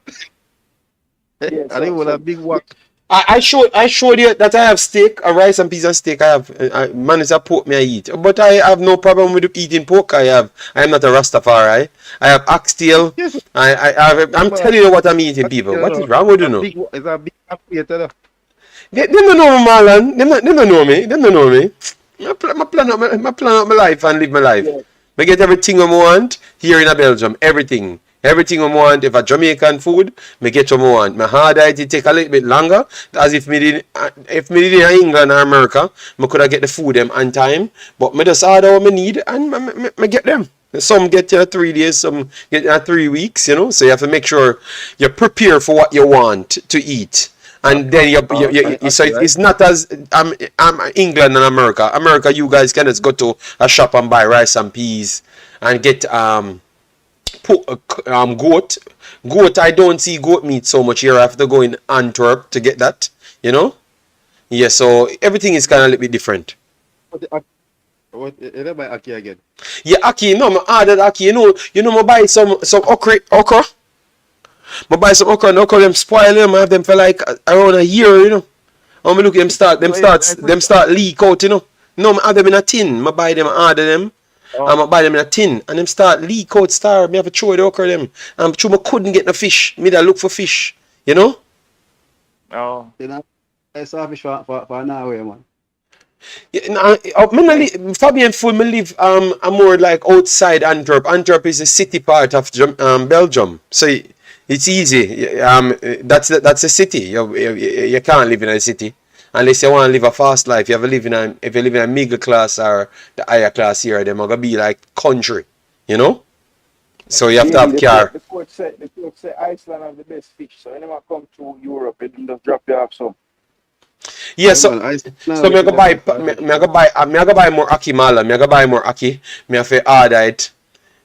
I think we'll have big work. I showed you that I have steak, a rice and peas and steak. I managed to pork me I eat, but I have no problem with eating pork. I am not a Rastafari. I have oxtail. Yes. I'm telling you what I'm eating, people. What is wrong with you now? It's a big appreciator. They don't know me, Marlon. They don't know me. I plan out my life and live my life. Yeah. I get everything I want here in Belgium. Everything. Everything I want, if a Jamaican food, me get what I want. My hard it take a little bit longer, as if me did in England or America, me could have get the food them on time, but me just order what me need and me get them. Some get 3 days, some get 3 weeks, you know. So you have to make sure you prepare for what you want to eat. And then so it's not as England and America. America, you guys can just go to a shop and buy rice and peas and get goat. I don't see goat meat so much here. I have to go in Antwerp to get that, you know. Yeah, so everything is kind of a little bit different. What you buy Aki again? Yeah, Aki, no, I ordered Aki. You know, I buy some okra. I buy some okra and okra them spoil them. I have them for like around a year, you know. And me look at them start leak out, you know. No, I have them in a tin. I buy them, I order them. I buy them in a tin and them start leak out star. Me have to throw the okra them. And true, I couldn't get no fish. Me da look for fish, you know. Oh. You know, I saw fish for Norway, man. Yeah, Fabian Full me live I'm more like outside Antwerp. Antwerp is a city part of Belgium, so it's easy. That's a city. You can't live in a city unless you want to live a fast life. If you live in a middle class or the higher class here, then gonna be like country, you know. So you have to have car. The coach said Iceland have the best fish, so when you come to Europe, it just drop you off some. Yeah, so me go buy more Aki Mala. Me go buy more Aki. Me have to order it.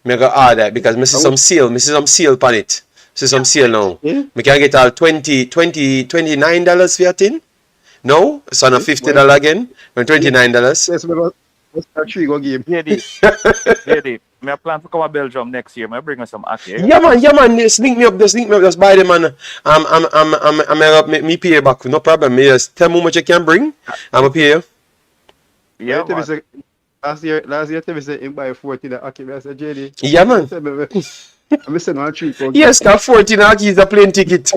Me go order it because me see some seal on it. See some seal now. Yeah. Me can get all $29 for your tin. No, it's on a $50 again. $29. Yes, what's that tree go give? Ready. I plan to come to Belgium next year. I bring us some Aki. Yeah man, just link me up, just buy them and I'm me pay back, no problem. Me just tell me how much you can bring, I'ma pay you. Yeah, man. Last year, tell me say him buy 14 Aki. I said, JD. Yeah man. I'm saying one tree. Yes, got 14 Aki is a plane ticket.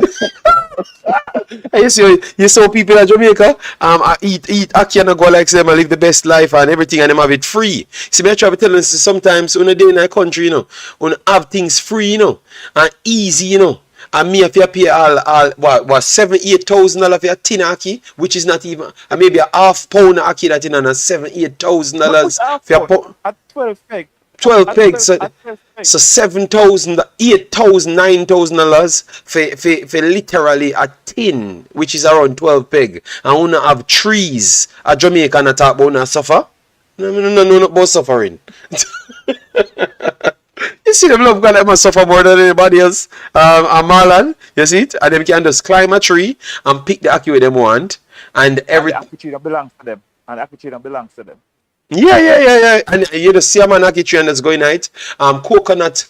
You saw people in Jamaica, I eat Aki and I go like them, I live the best life and everything and them have it free. See, me I try to tell them sometimes when a day in a country, you know, when have things free, you know, and easy, you know. And me if you pay all $7,000-8,000 for a tin Aki, which is not even maybe a half pound Aki that in and $7,000-8,000 for a pound. At 12 peg. 12 pegs, so $7,000, $8,000, $9,000 for literally a tin, which is around 12 peg. And we have trees. A Jamaican and talk about suffer. No, about suffering. You see them love God that must suffer more than anybody else. Marlon, you see it? And them can just climb a tree and pick the Aki they want. And everything. And the Aki belongs to them. And the Aki belongs to them. Yeah. And you just see a man Aki tree and that's going out. Coconut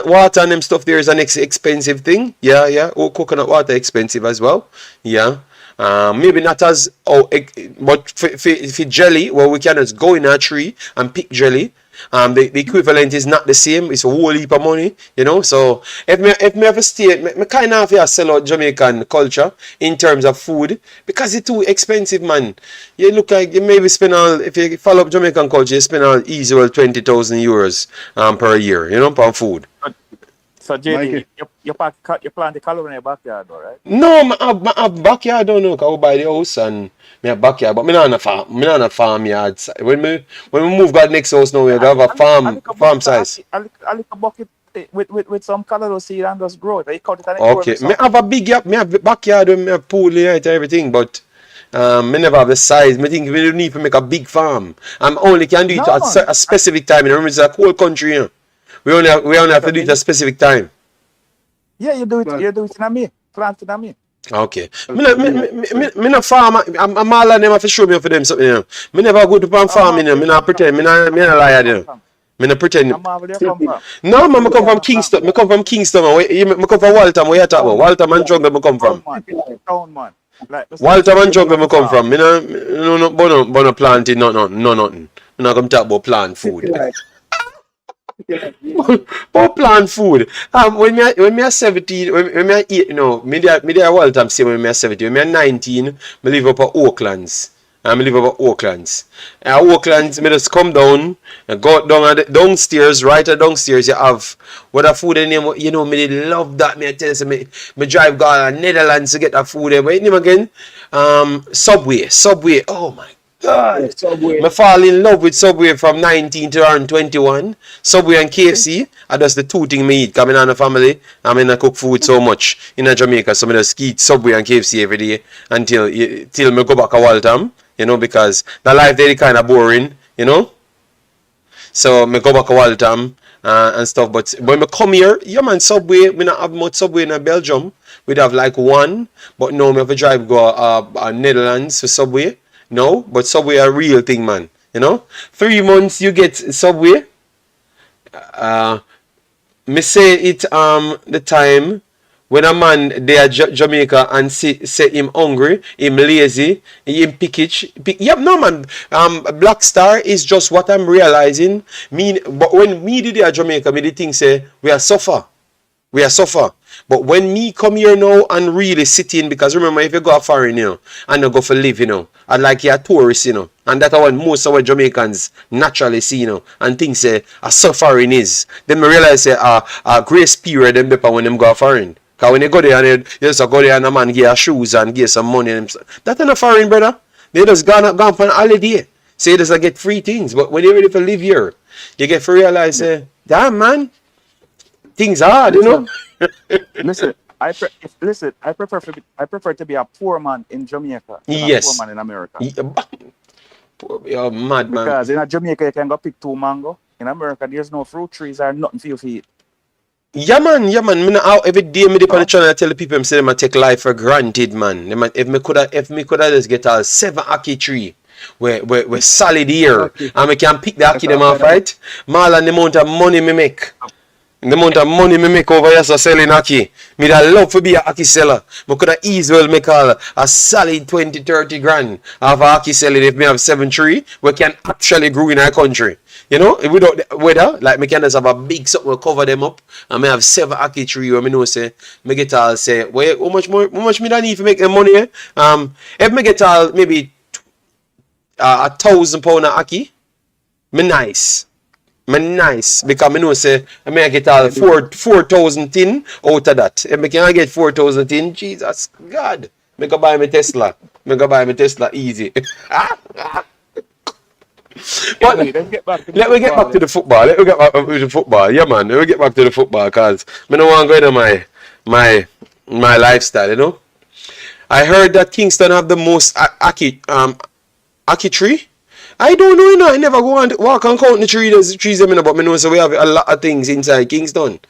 water and them stuff there is an expensive thing. Yeah. Oh, coconut water expensive as well. Yeah. Maybe not as but for jelly, well we can just go in a tree and pick jelly. The equivalent is not the same. It's a whole heap of money, you know. So if me have a stay, me kind of have to sell out Jamaican culture in terms of food because it's too expensive, man. You look like you maybe spend if you follow up Jamaican culture, you spend easy well €20,000 per year, you know, on food. So JD, you plant the calorie in your backyard, all right? No, I have backyard. I don't know. I buy the house and me have backyard, but me not on a farmyard. When we move God next house now, we have a farm size. I lick a bucket with some calorie seed and just grow it. Okay, me have a big yard. Me have a backyard. Me have pool and everything, but me never have the size. Me think we don't need to make a big farm. I'm only can do it at a specific time. Remember, it's a cold country, you know. We only have to do it at a specific time. Yeah, you do it in me. Plant in me. Okay. Me not farm. I'm all of them have to show me for them something. You know. Me never go to farm. You know. Me not pretend. Me not lie. You know. Me not pretend. No, man. Me come from Kingston. Me come from Kingston. Me come from Waltham. Where you talk about? Waltham and Jungle. Me come from. Town man. Waltham and Jungle. Me come from. Me no planting. Nothing. Me not come talk about plant food. Or plant food. When me are 17, when me are 8, you know, me there Waltham say when me are 17. When me are 19, me live up at Oaklands. and I live over Oaklands. And Oaklands, me just come down and go down at downstairs, right at downstairs, you have what a food in name, you know, me dey love that. Me I tell you, me drive go to Netherlands to get that food there. Wait name again? Subway. Oh my God. Subway. Me fall in love with Subway from 19 to around 21. Subway and KFC are just the two things me eat. Because I'm in a family, I'm in a cook food so much in Jamaica. So I just eat Subway and KFC every day until me go back to Waltham. You know, because the life there is kind of boring, you know. So me go back to Waltham and stuff. But when me come here, yeah man, Subway, we not have much Subway in Belgium. We'd have like one, but no, me have to drive go Netherlands for Subway. No, but Subway a real thing, man. You know, 3 months you get Subway. Me say it the time when a man there Jamaica and say him hungry, him lazy, him yep, no man. Black Star is just what I'm realizing. But when me did there Jamaica, me the thing say we are suffer. But when me come here now and really sit in, because remember if you go foreign, you know, and you go for live, you know, and like you're a tourist, you know, and that's what most of our Jamaicans naturally see, you know, and think say a suffering is. Then me realize say a grace period them when them go foreign. Cause when they go there and you just go there and a man get a shoes and get some money, and that's not foreign, brother. They just gone for an holiday. So you just get free things. But when you're ready to live here, you get to realize damn man, things hard, you know. Listen, I prefer to be a poor man in Jamaica than Yes. a poor man in America. You're mad, man. Because in Jamaica you can go pick 2 mango. In America there's no fruit trees or nothing for you to eat. Yeah, man. Me now every day me dey on the channel I tell the people, I'm saying I take life for granted, man. If me coulda just get a 7 ackee tree we're solid here, and we can pick the ackee them off, right? More than the amount of money me make. The amount of money me make over here so selling ackee. Me da love to be a ackee seller. Me coulda easily make a solid 20-30 grand of ackee selling if me have 7 tree we can actually grow in our country. You know, without the weather, like me can just have a big something will cover them up, and me have 7 ackee tree where me know say me get all say, well, how much me da need to make the money? If me get all maybe £1,000 a ackee, me nice. Because I know say I may get all 4,000 tin out of that. If I can get 4,000 tin, Jesus God, me go buy me Tesla. Easy. But let me get back to the football. Yeah, man. Let me get back to the football because I don't want to go into my lifestyle. You know, I heard that Kingston have the most ackee tree. I don't know, you know. I never go and walk and count the trees, you know, but I know so we have a lot of things inside Kingston.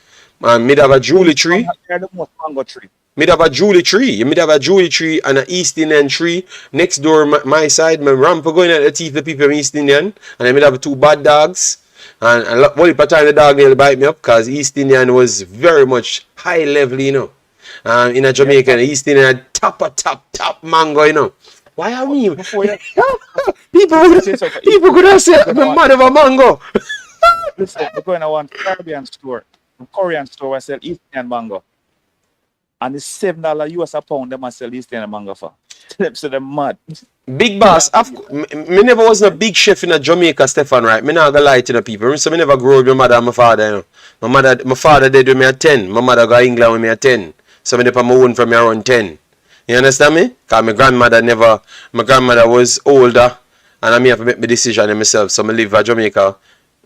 Me have a Julie tree. The most mango tree. Me have a Julie tree. Me have a Julie tree and an East Indian tree. Next door, my side, my ramp going at the teeth the people from East Indian. And I have 2 bad dogs. And one time the dog nearly bite me up because East Indian was very much high level, you know. In a Jamaican, East Indian top mango, you know. Why are we? People could have said I'm mad of a mango. Listen, we're going to one Caribbean store, Korean store where sell East Indian mango. And it's $7 US a pound them sell East Indian mango for. So they're mad. Big boss, me never was a big chef in a Jamaica, Stefan, right? Me not gonna lie to the people. So me never grew up with my mother and my father, you know. My father did with me at 10. My mother got England with me at 10. So me did my own from me around 10. You understand me? Because my grandmother was older and I have to make my decision in myself. So I live in Jamaica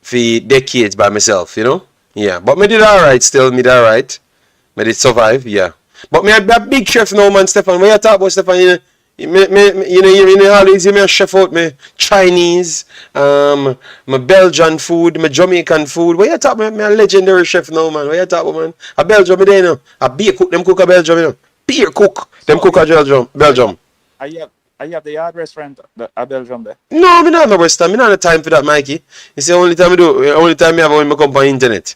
for decades by myself, you know? Yeah. But me did alright still, me did survive, yeah. But me a big chef now, man, Stefan. When you talk about Stefan, you know, in the holidays, you may chef out me Chinese, my Belgian food, my Jamaican food. What you talk about? Me a legendary chef now, man. What you talk about, man? A Belgium, me there, you know. A beer cook, them cook a Belgium, you know. Beer cook. Them cook a Belgium. I have the yard restaurant at Belgium there. No, me not have no restaurant. Me not have time for that, Mikey. It's the only time I have when I come on internet.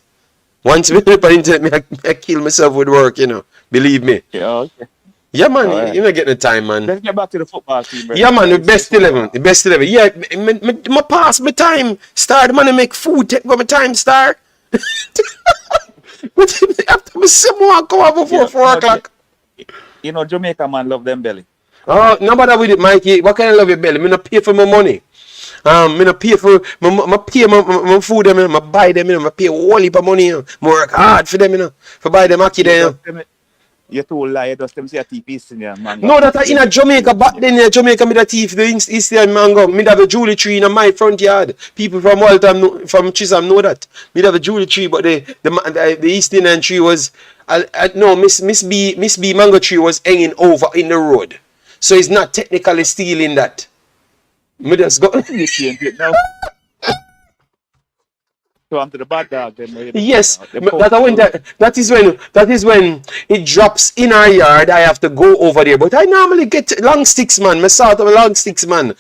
Once me on internet, I kill myself with work, you know. Believe me. Yeah, okay. Yeah, man. Right. You don't get the time, man. Let's get back to the football team, bro. Yeah, man. The best 11. The best 11. Yeah, my pass, my time. Start, man, I make food. Take my time, start. After me, someone come up before 4 o'clock. You know, Jamaica man love them belly. Oh, no matter with it, Mikey. What kind of love you, belly? Me not pay for my money. Me not pay for my pay my food them, I buy them, I pay a whole heap of money, I work hard for them, for buy them ackee them. You too lie, you just them say a TP in your man. No, that in a Jamaica, back then in Jamaica, me the thief, the Eastern mango, me have a jewelry tree in my front yard. People from Waltham, from Chisholm know that. Me have a jewelry tree, but the Eastern tree was, no, Miss B mango tree was hanging over in the road. So it's not technically stealing that. Me just go. You change it now. So I'm to the bad dog then. Yes, that is when it drops in our yard. I have to go over there, but I normally get long sticks, man. Me sort of a long sticks, man.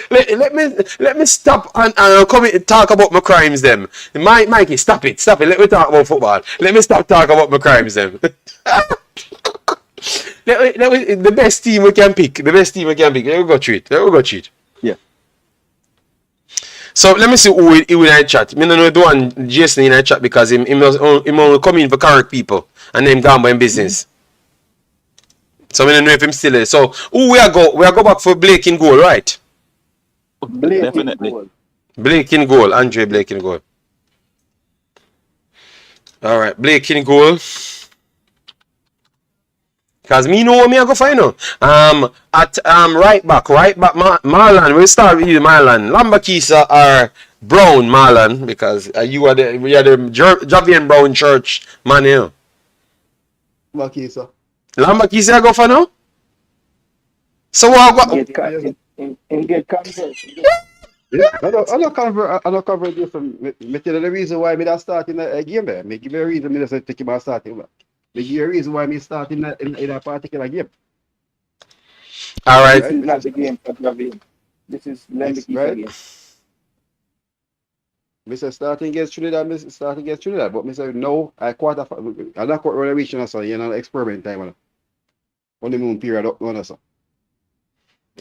let me stop and come and talk about my crimes, them. Mikey, stop it. Let me talk about football. Let me stop talking about my crimes, them. The best team we can pick. Let me go treat. Yeah. So let me see who in our chat. I don't know the one Jason in our chat because he only come in for correct people and then gone by business. So I don't know if him still there. So who we are go back for Blake in goal, right? Blake Definitely. in goal. Blake in goal, Andre Blake in goal. Alright, Blake in goal. Because me know what me I go find out. At right back, Marlon. We'll start with you, Marlon. Lambakisa or Brown, Marlon, because we are the Javian Brown Church man here. Makisa. Lambakisa go for now? So what? Get convert. Yeah, I don't cover this. Me tell you the reason why me not starting a game there. Me give you a reason me just say take him out starting. Me give you a reason why me starting in a particular game. All right. This is not the game for Javian. This is Lembikisa right. game. Me say starting against Trinidad, but me say no, I not quarter reaching us, so you know, experiment time on honeymoon period up on us.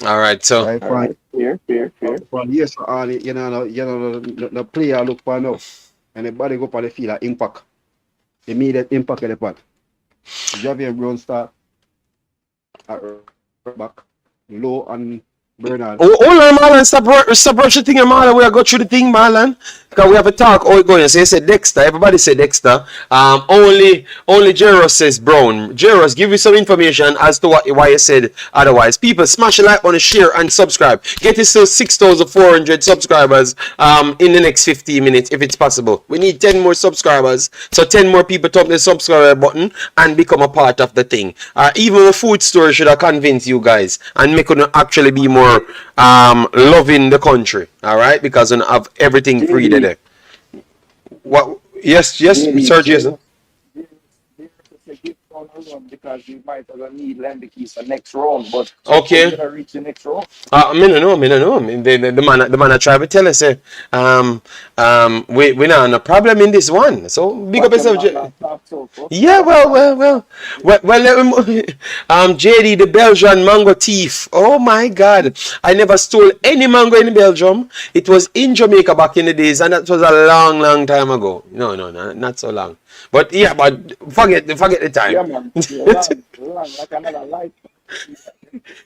All right. So Right, All right. Fair. from years on, you know, the player look for now, and the body go for the field, impact, immediate impact of the part. Javier Brown start at back, low and Bernard. hold on, Marlon. Stop rushing the thing, Marlon. We are go through the thing, Marlon. Because we have a talk. Oh, going. So you said Dexter. Everybody said Dexter. Only Girlz says Brown. Girlz, give me some information as to why you said otherwise. People, smash a like on the share and subscribe. Get us to 6,400 subscribers in the next 15 minutes if it's possible. We need 10 more subscribers. So 10 more people tap the subscribe button and become a part of the thing. Even a food store should have convinced you guys and make it actually be more loving the country, all right, because we have everything free there. What? Yes, Sir Jason. Because we might have need Lembikisa next round, but Okay. we're gonna reach the next round. Me no know. The man I try to tell us say, we not no problem in this one. So big up yourself. Yeah, well. JD, the Belgian mango thief. Oh my God, I never stole any mango in Belgium. It was in Jamaica back in the days, and that was a long time ago. No, not so long. But yeah, but forget the time. Yeah, man. Long, like another life.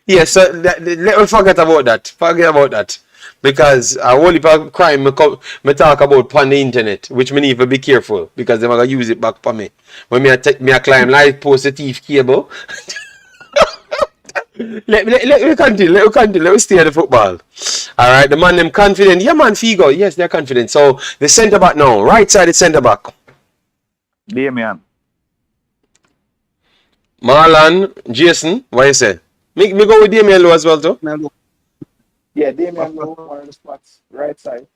Yeah, so let me forget about that. Because a whole heap of crime me talk about on the internet, which me need to be careful because they're gonna use it back for me. When me I climb like post a thief cable. let me continue. Let me stay at the football. Alright, the man them confident. Yeah man, Figo. Yes, they're confident. So the centre back now, right sided centre back. Damian. Marlon, Jason, what you say? Me go with Damian Low as well too. Yeah, Damian Low, one of the spots, right side.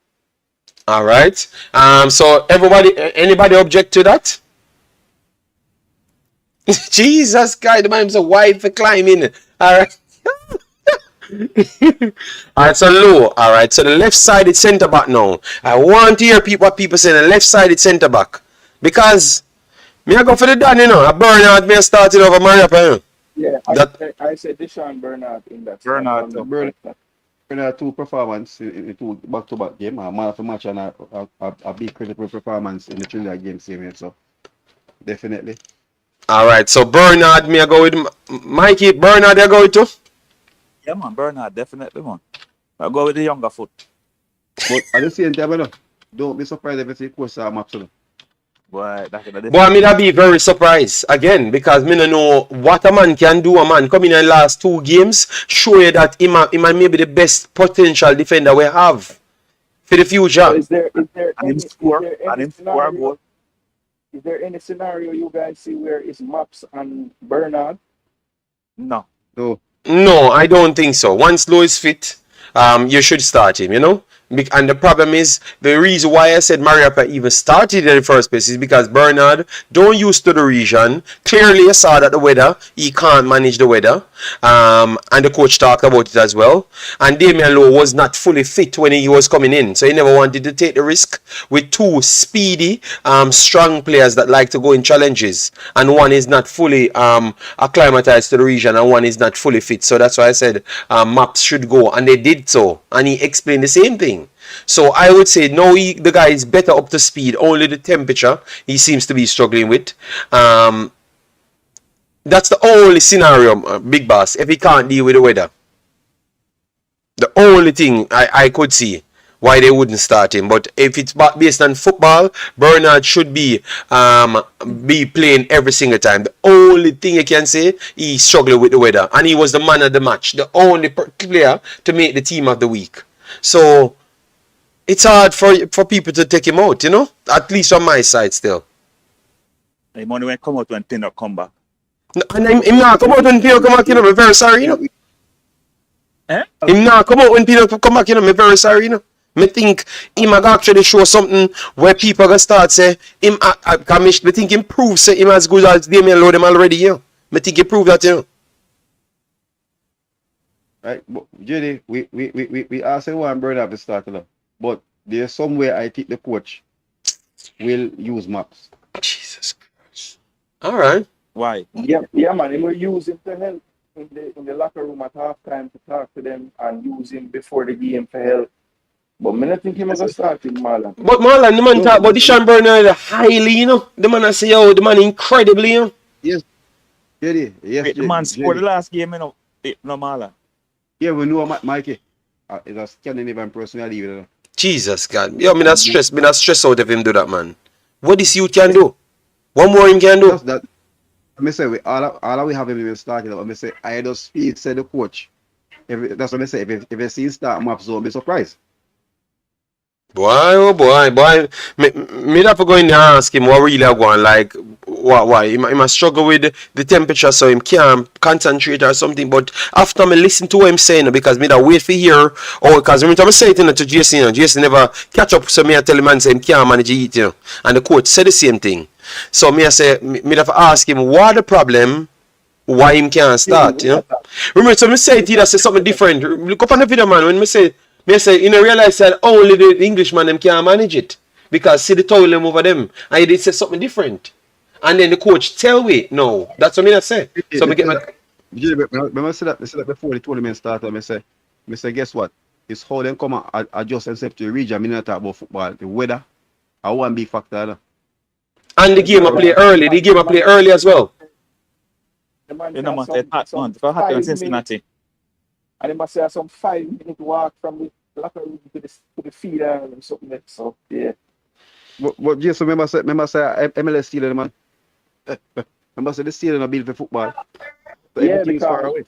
All right. So anybody object to that? Jesus Christ, the man is so wide for climbing. All right. All right, so Low. All right, so the left-sided centre back now. I want to hear what people say. The left-sided centre back because me I go for the done, you know. I burn out. Me I started over Mariapa. Yeah, I said Deshaun Bernard in that. Bernard two performance in two back-to-back game. A man of the match and a big critical performance in the Trinidad game same year. So definitely. All right, so Bernard, me I go with Mikey. Bernard, I go with too. Yeah, man, Bernard, definitely, man. I'll go with the younger foot. But at the same time, don't be surprised if you see Costa maps. Boy, that's gonna But I mean, I be very surprised again because me no know what a man can do. A man come in the last 2 games, show you that he might maybe the best potential defender we have for the So future. is there and him score, any and him score a scenario? goal. Is there any scenario you guys see where it's Maps and Bernard? No. So No, I don't think so. Once Low is fit, you should start him, you know? And the problem is, the reason why I said Mariapa even started in the first place is because Bernard don't used to the region. Clearly, you saw that the weather, he can't manage the weather. And the coach talked about it as well. And Damian Lowe was not fully fit when he was coming in. So he never wanted to take the risk with 2 speedy, strong players that like to go in challenges. And one is not fully acclimatized to the region and one is not fully fit. So that's why I said Maps should go. And they did so. And he explained the same thing. So I would say no, the guy is better up to speed. Only the temperature he seems to be struggling with. That's the only scenario, Big Boss, if he can't deal with the weather. The only thing I could see why they wouldn't start him. But if it's based on football, Bernard should be playing every single time. The only thing you can say, he struggled with the weather. And he was the man of the match. The only player to make the team of the week. So it's hard for people to take him out, you know? At least on my side still. He money when come out when Pinnock come back. And him not come out when Pinnock come back, you know? I'm very sorry, you know? Him not come out when Pinnock come back, you know? I'm very sorry, you know? Me think him actually show something where people gonna start say him. Me think him prove say him as good as Damian Lowe them already, you know? Me think he prove that, you know? right, but JD, we asked one brother to start now. But there's somewhere I think the coach will use Maps. Jesus Christ. All right. Why? Yeah, man. He will use him to help in the locker room at halftime to talk to them and use him before the game for help. But me not think he must start in Marlon. But Marlon, the man talk about the Sean Bernard highly, you know? The man I say, yo, the man incredibly, you know? Yes. JD, yes. Wait, the man scored the last game, you know? No, Marlon. Yeah, we know Mikey. It's a Scandinavian personality, you know. Jesus God. Yo, me not stress out if him do that, man. What this youth can do? One more him can do? Just that. I say all we have him even started. I say I just feel say the coach. That's what I say. If you see start Maps, don't be surprised. Boy, oh boy. Me have to go in there and ask him what really going like. Why? He must struggle with the temperature so him can't concentrate or something. But after me listen to what him saying, because me that wait for hear, because every time I say it to Jason, you know, Jason never catch up, so me I tell him and say him can't manage to eat, you know. And the coach said the same thing. So me I say, me have to ask him what the problem, why him can't start, you know. Remember, so me say it, he say something different. Look up on the video, man, when me say, you know, realize that only the Englishman them can manage it. Because see the towel them over them. And he did say something different. And then the coach tell me, no. That's what I say. So me get my... Remember I said that before the tournament started, I say, guess what? It's how them come and adjust themselves to the region. I mean, not talk about football. The weather, I want big factor. No? And the game I play early. The game I play early as well. The man You know, man, some- it's hot, some man. It's hot in 5 Cincinnati. minutes- And they must say some 5-minute walk from the locker room to the feeder and something like so. Yeah. But Jason, remember say MLS stealing, man. Remember say the stealing a bill for football. So Yeah, everything is far because- away.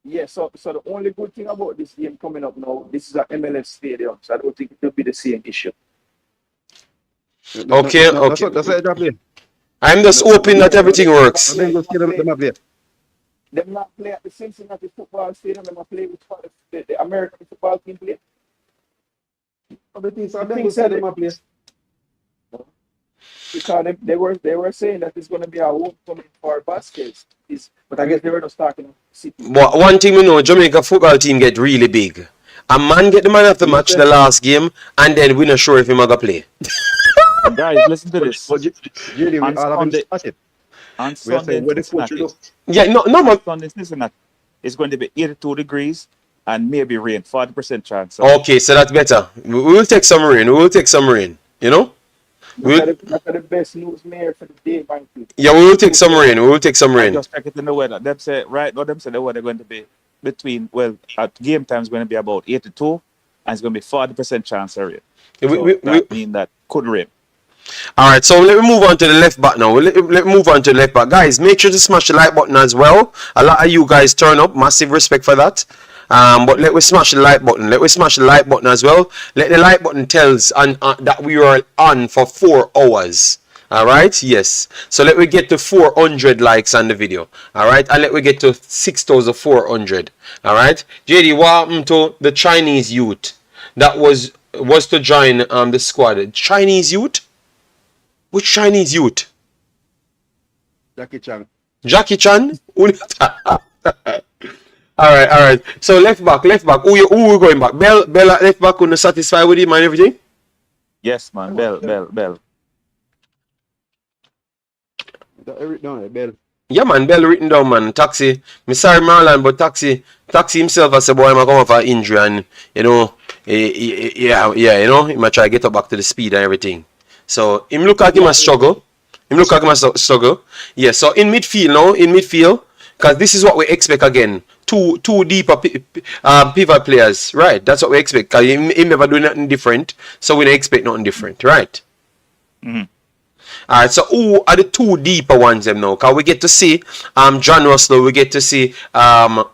Yeah, so the only good thing about this game coming up now, this is an MLS stadium, so I don't think it will be the same issue. Okay. That's what I play. I'm just hoping that everything works. Then go steal them up there. Them not play at the Cincinnati football stadium, them not play with the American football team play. Everything so The then thing go steal said them up there. Because they were saying that it's going to be a homecoming for baskets. But I guess they were just talking city. But one thing we know, Jamaica football team get really big. A man get the man of the match the last game, and then we not sure if he gonna play. Guys, listen to this. But Judy, we On all have him Sunday- started. On We are Sunday saying in where the coach Cincinnati, will do. Yeah, no, man. Sunday in Cincinnati, it's going to be 82 degrees and maybe rain, 40% chance. So Okay, so that's better. We will take some rain. You know? We'll, That's the best news mayor for the day, man. yeah, we will take some rain. We will take some I rain. just check it in the weather. Them say right now. Them say the weather going to be between at game time is going to be about 82, and it's going to be 40% chance of rain. So that means that could rain. All right, so let me move on to the left back now. Let me move on to the left back, guys. Make sure to smash the like button as well. A lot of you guys turn up. Massive respect for that. But let me smash the like button. Let me smash the like button as well. Let the like button tells that we are on for 4 hours. All right, yes. So let me get to 400 likes on the video. All right, and let me get to 6,400. All right, JD, what happened to the Chinese youth that was to join the squad? Chinese youth? Which Chinese youth? Jackie Chan. Jackie Chan? All right. So left back. Who we going back? Bell at left back. Couldn't satisfy with him and everything? Yes, man. Bell. Bell. Yeah, man. Bell written down, man. Taxi. Me sorry, Marlon, but Taxi himself as a boy, I'm come off an injury and, you know, yeah, you know, he might try to get up back to the speed and everything. So him look like him a struggle. Yeah, so in midfield, because this is what we expect again. Two deeper pivot players, right? That's what we expect. Because he never do nothing different, so we don't expect nothing different, right? Mm-hmm. All right, so who are the 2 deeper ones them now? Because we get to see John Russell, we get to see Kevin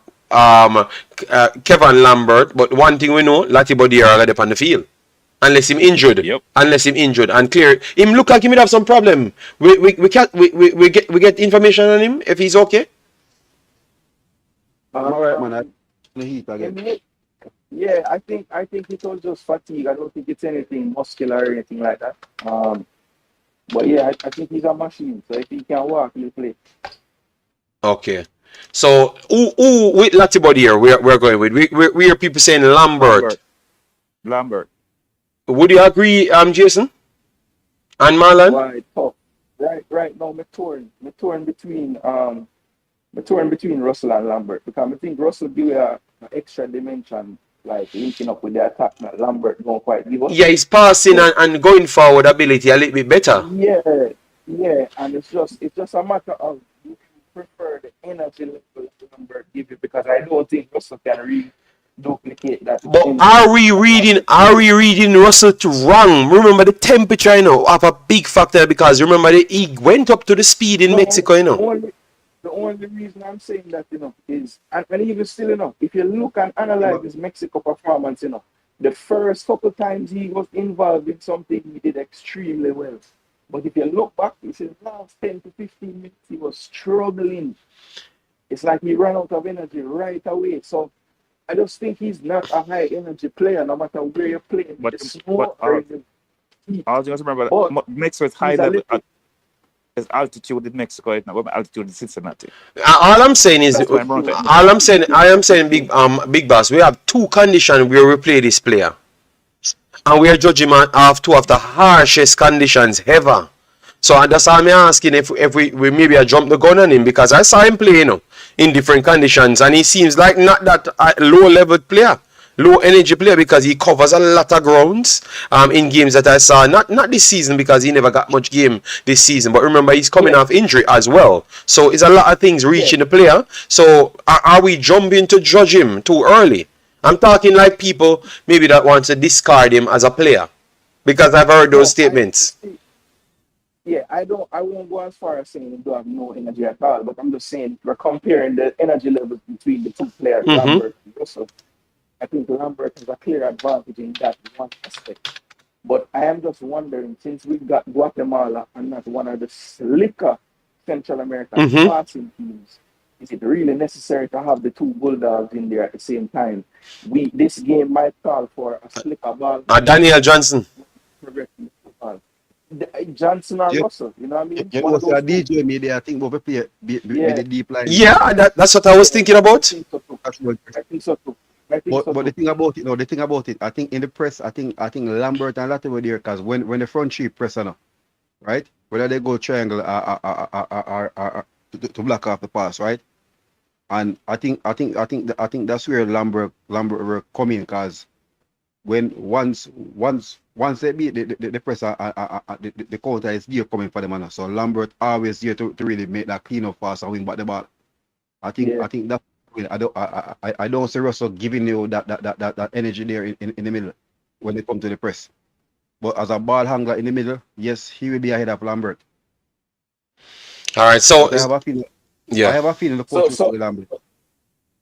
Lambert, but one thing we know, Lati Bodier are already on the field. Unless him injured. Yep. And clear. Him look like he may have some problem. We get information on him if he's okay. Alright, man. The heat again. Yeah, I think it was just fatigue. I don't think it's anything muscular or anything like that. But yeah, I think he's a machine. So if he can walk, he'll play. Okay. So who with Latibody here we're going with? We are people saying Lambert. Would you agree, Jason? And Marlon? Right, tough. Right now, me torn between Russell and Lambert, because I think Russell do an extra dimension, like linking up with the attack that Lambert don't quite give us. Yeah, he's passing and going forward ability a little bit better. Yeah, and it's just a matter of you prefer the energy level that Lambert give you, because I don't think Russell can really duplicate that. But are we reading Russell to wrong? Remember the temperature, you know, have a big factor, because remember he went up to the speed in Mexico, you know. The only reason I'm saying that, you know, is, and even still, you know, if you look and analyze his Mexico performance, you know, the first couple times he was involved in something, he did extremely well. But if you look back, you see the last 10 to 15 minutes, he was struggling. It's like he ran out of energy right away. So I just think he's not a high energy player, no matter where you're playing. But I just remember Mexico is high level. His altitude in Mexico, it's not altitude in Cincinnati. All I'm saying is, I am saying, big boss, we have 2 conditions where we play this player, and we are judging him off 2 of the harshest conditions ever. So that's why I'm asking if we maybe jump the gun on him, because I saw him play, you know, in different conditions, and he seems like not that low level player, low energy player, because he covers a lot of grounds in games that I saw, not this season, because he never got much game this season, but remember he's coming off injury as well, so it's a lot of things reaching the player. So are we jumping to judge him too early? I'm talking like people maybe that want to discard him as a player, because I've heard those statements. I won't go as far as saying he don't have no energy at all, but I'm just saying we're comparing the energy levels between the 2 players, Lambert and Russell. I think Lambert has a clear advantage in that one aspect. But I am just wondering, since we've got Guatemala and not one of the slicker Central American passing teams, is it really necessary to have the 2 Bulldogs in there at the same time? This game might call for a slicker ball. Daniel Johnson. Johnson or Russell, you know what I mean? You know, a DJ media, I think we'll play the deep line. Yeah, that's what I was thinking about. I think so too. But the thing about it, I think in the press, I think Lambert and Latte were there, because when the front three press on, right? Whether they go triangle to block off the pass, right? And I think that's where Lambert were coming, because when once once they beat the press, the counter is there coming for them. And so Lambert always here to really make that clean up fast and win back the ball. I think that I don't see Russell giving you that energy there in the middle when they come to the press. But as a ball handler in the middle, yes, he will be ahead of Lambert. All right, so But I have a feeling. yeah. I have a feeling the coach will go Lambert.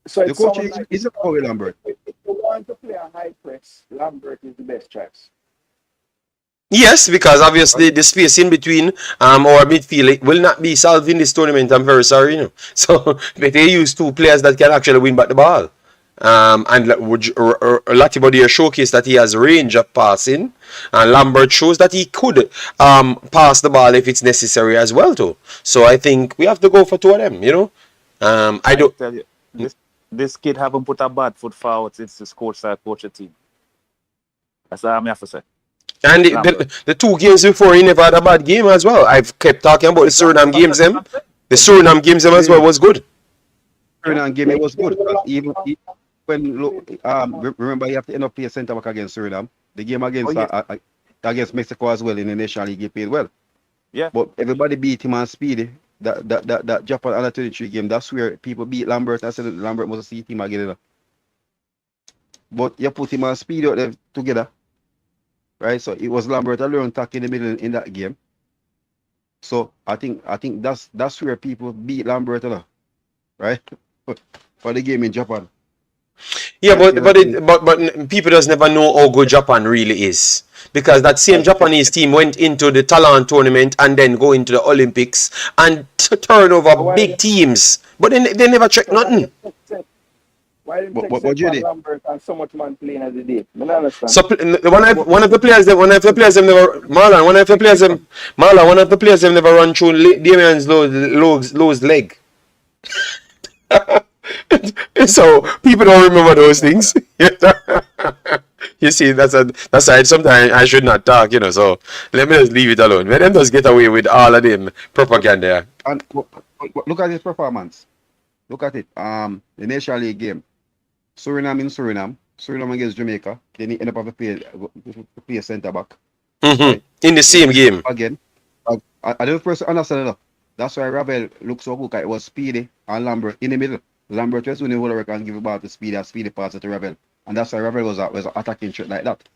So The it's coach someone like, is a go with Lambert. if you want to play a high press, Lambert is the best choice. Yes, because obviously the space in between our midfield will not be solved in this tournament. I'm very sorry, you know. So but they use two players that can actually win back the ball. And Latibody showcased that he has range of passing, and Lambert shows that he could pass the ball if it's necessary as well too. So I think we have to go for two of them, you know. I don't tell you, this kid haven't put a bad foot forward since his coach started coaching the team. That's all I have to say. and the two games before he never had a bad game as well. I've kept talking about the Suriname games them. The Suriname games them as well was good. Suriname game it was good. Even when remember you have to end up play centre back against Suriname. The game against Mexico as well in the National League he played well. Yeah. But everybody beat him on speed. That Japan under 23 game, that's where people beat Lambert. I said Lambert must see him again. You know. But you put him on speed out there together. Right? So it was Lambert alone attacking in the middle in that game. So I think that's where people beat Lambert, you know, right? For the game in Japan. Yeah, but people just never know how good Japan really is, because that same Japanese team went into the Talent tournament and then go into the Olympics and turn over big teams, but they never check nothing. Why didn't But take Judy- Lambert and so much man playing as they did? I don't understand. So one of the players them never Marlon. One of the players them never run through Damian's Lowe's leg. So people don't remember those things. You see, that's why sometimes I should not talk, you know. So let me just leave it alone. Let them just get away with all of them propaganda. And look at his performance. Look at it. The National League game. Suriname against Jamaica. Then he ended up having to play centre back. In the same game. Again. I don't personally understand enough. That's why Ravel looks so good. It was Speedy and Lambert in the middle. Lambert was doing the whole work and give the ball to Speedy and Speedy pass it to Ravel. And that's why Ravel was attacking shit like that.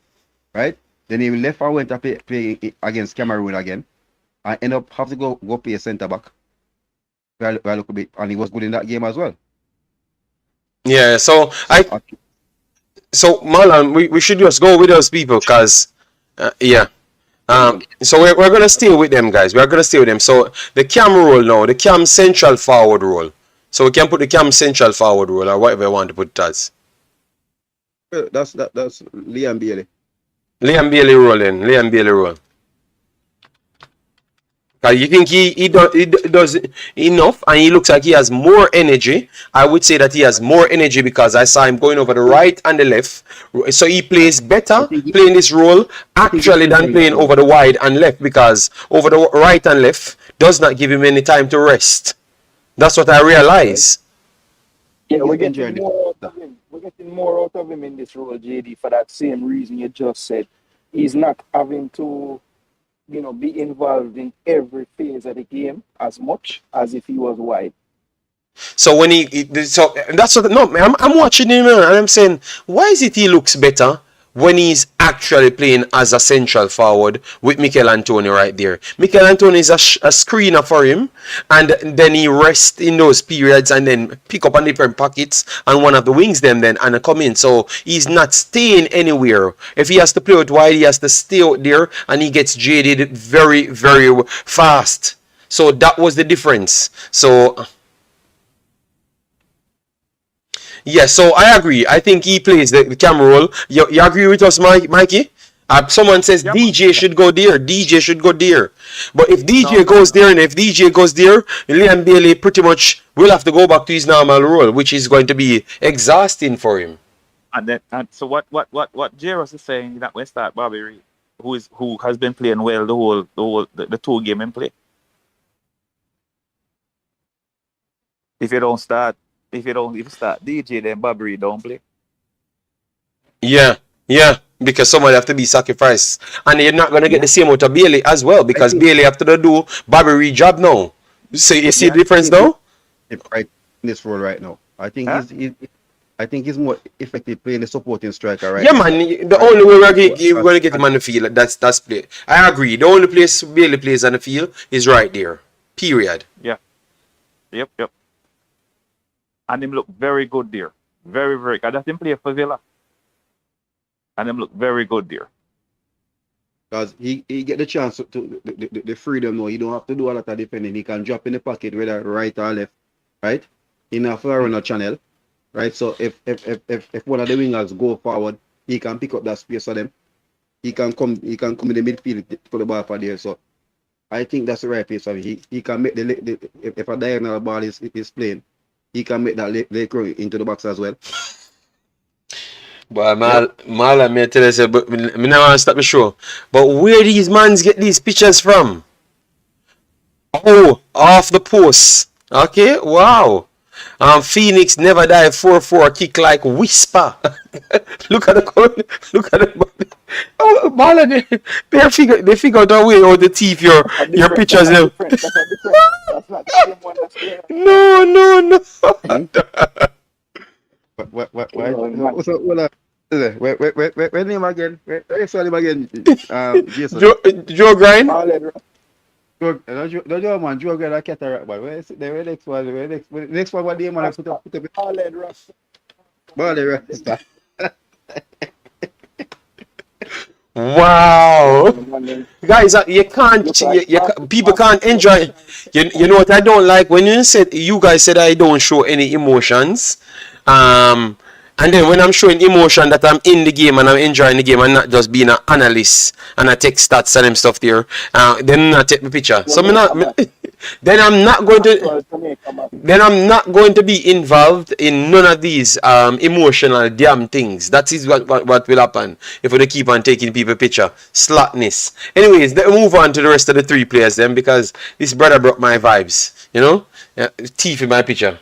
Right? Then he left and went to play against Cameroon again. And end up have to go play centre back. And he was good in that game as well. Yeah, so Marlon, we should just go with those people, because yeah. So we're gonna stay with them, guys. We're gonna stay with them. So the cam role now, the cam central forward role. So we can put the cam central forward role or whatever you want to put it as. That's Liam Bailey. Liam Bailey role. You think he does enough, and he looks like he has more energy. I would say that he has more energy because I saw him going over the right and the left. So he plays better playing this role actually than playing over the wide and left, because over the right and left does not give him any time to rest. That's what I realize. Yeah, we're getting more out of him. We're getting more out of him in this role, JD, for that same reason you just said. He's not having to, be involved in every phase of the game as much as if he was wide. So when so that's what I'm watching him and I'm saying, why is it he looks better when he's actually playing as a central forward with Mikel Antonio right there? Mikel Antonio is a screener for him, and then he rests in those periods and then pick up on different pockets and one of the wings then and come in. So he's not staying anywhere. If he has to play out wide, he has to stay out there, and he gets jaded very, very fast. So that was the difference. So yeah, so I agree. I think he plays the camera role. You agree with us, Mikey? Someone says DJ should go there. DJ should go there. But if DJ goes there, and if DJ goes there, Liam Bailey pretty much will have to go back to his normal role, which is going to be exhausting for him. And so what Girlz is saying that we start Bobby Reed, who has been playing well the two game in play. If you start DJ, then Bobby Reed don't play. Yeah. Yeah, because somebody have to be sacrificed. And you're not going to get the same out of Bailey as well because Bailey have to do Bobby Reed job now. So you see the difference now? Right in this role right now. Huh? I think he's more effective playing the supporting striker right Yeah, now. man. The only way we're going to get him on the field, that's play. I agree. The only place Bailey plays on the field is right there. Period. Yeah. Yep. And him look very good there. Very, very good. That's him play for Villa. And him look very good there. Because he get the chance to the freedom now. He don't have to do a lot of defending. He can drop in the pocket, whether right or left, right? He not have to run a channel, right? So if one of the wingers go forward, he can pick up that space for them. He can come in the midfield for the ball for there. So I think that's the right place for him. He can make if a diagonal ball is playing, he can make that leg run into the box as well. But Mal, me tell you, but me never want to stop the show. But where these mans get these pictures from? Oh, off the post. Okay, wow. Phoenix never die 4-4 kick like whisper. Look at the code. Look at the. Oh, Mal, they figure out a way how to thief your pictures. That's a different. That's not the same one that's there. No. What's name again? What's name again? Jason. Joe Grind. Joe man, Joe Grind, Qatar, but where next one? Next one, what the man put up? Ball Rasta. Wow, guys, you can't. People can't enjoy. You know what I don't like when you guys said I don't show any emotions. And then when I'm showing emotion that I'm in the game and I'm enjoying the game and not just being an analyst and I take stats and them stuff there, then I take the picture. So then I'm not going to be involved in none of these emotional damn things. That is what will happen if we keep on taking people picture. Slackness. Anyways, let's move on to the rest of the three players then because this brother broke my vibes. You know, teeth in my picture.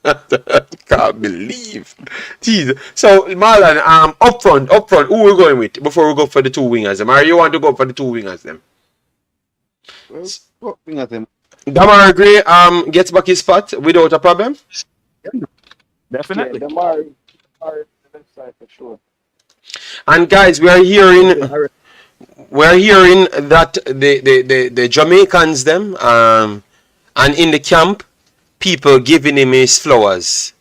Can't believe. Jeez. So Marlon, up front, who we going with before we go for the two wingers? Or you want to go for the two wingers then? Demarai Gray gets back his spot without a problem. Definitely. Yeah, Demarai the left side for sure. And guys, we are hearing that the Jamaicans them and in the camp, people giving him his flowers.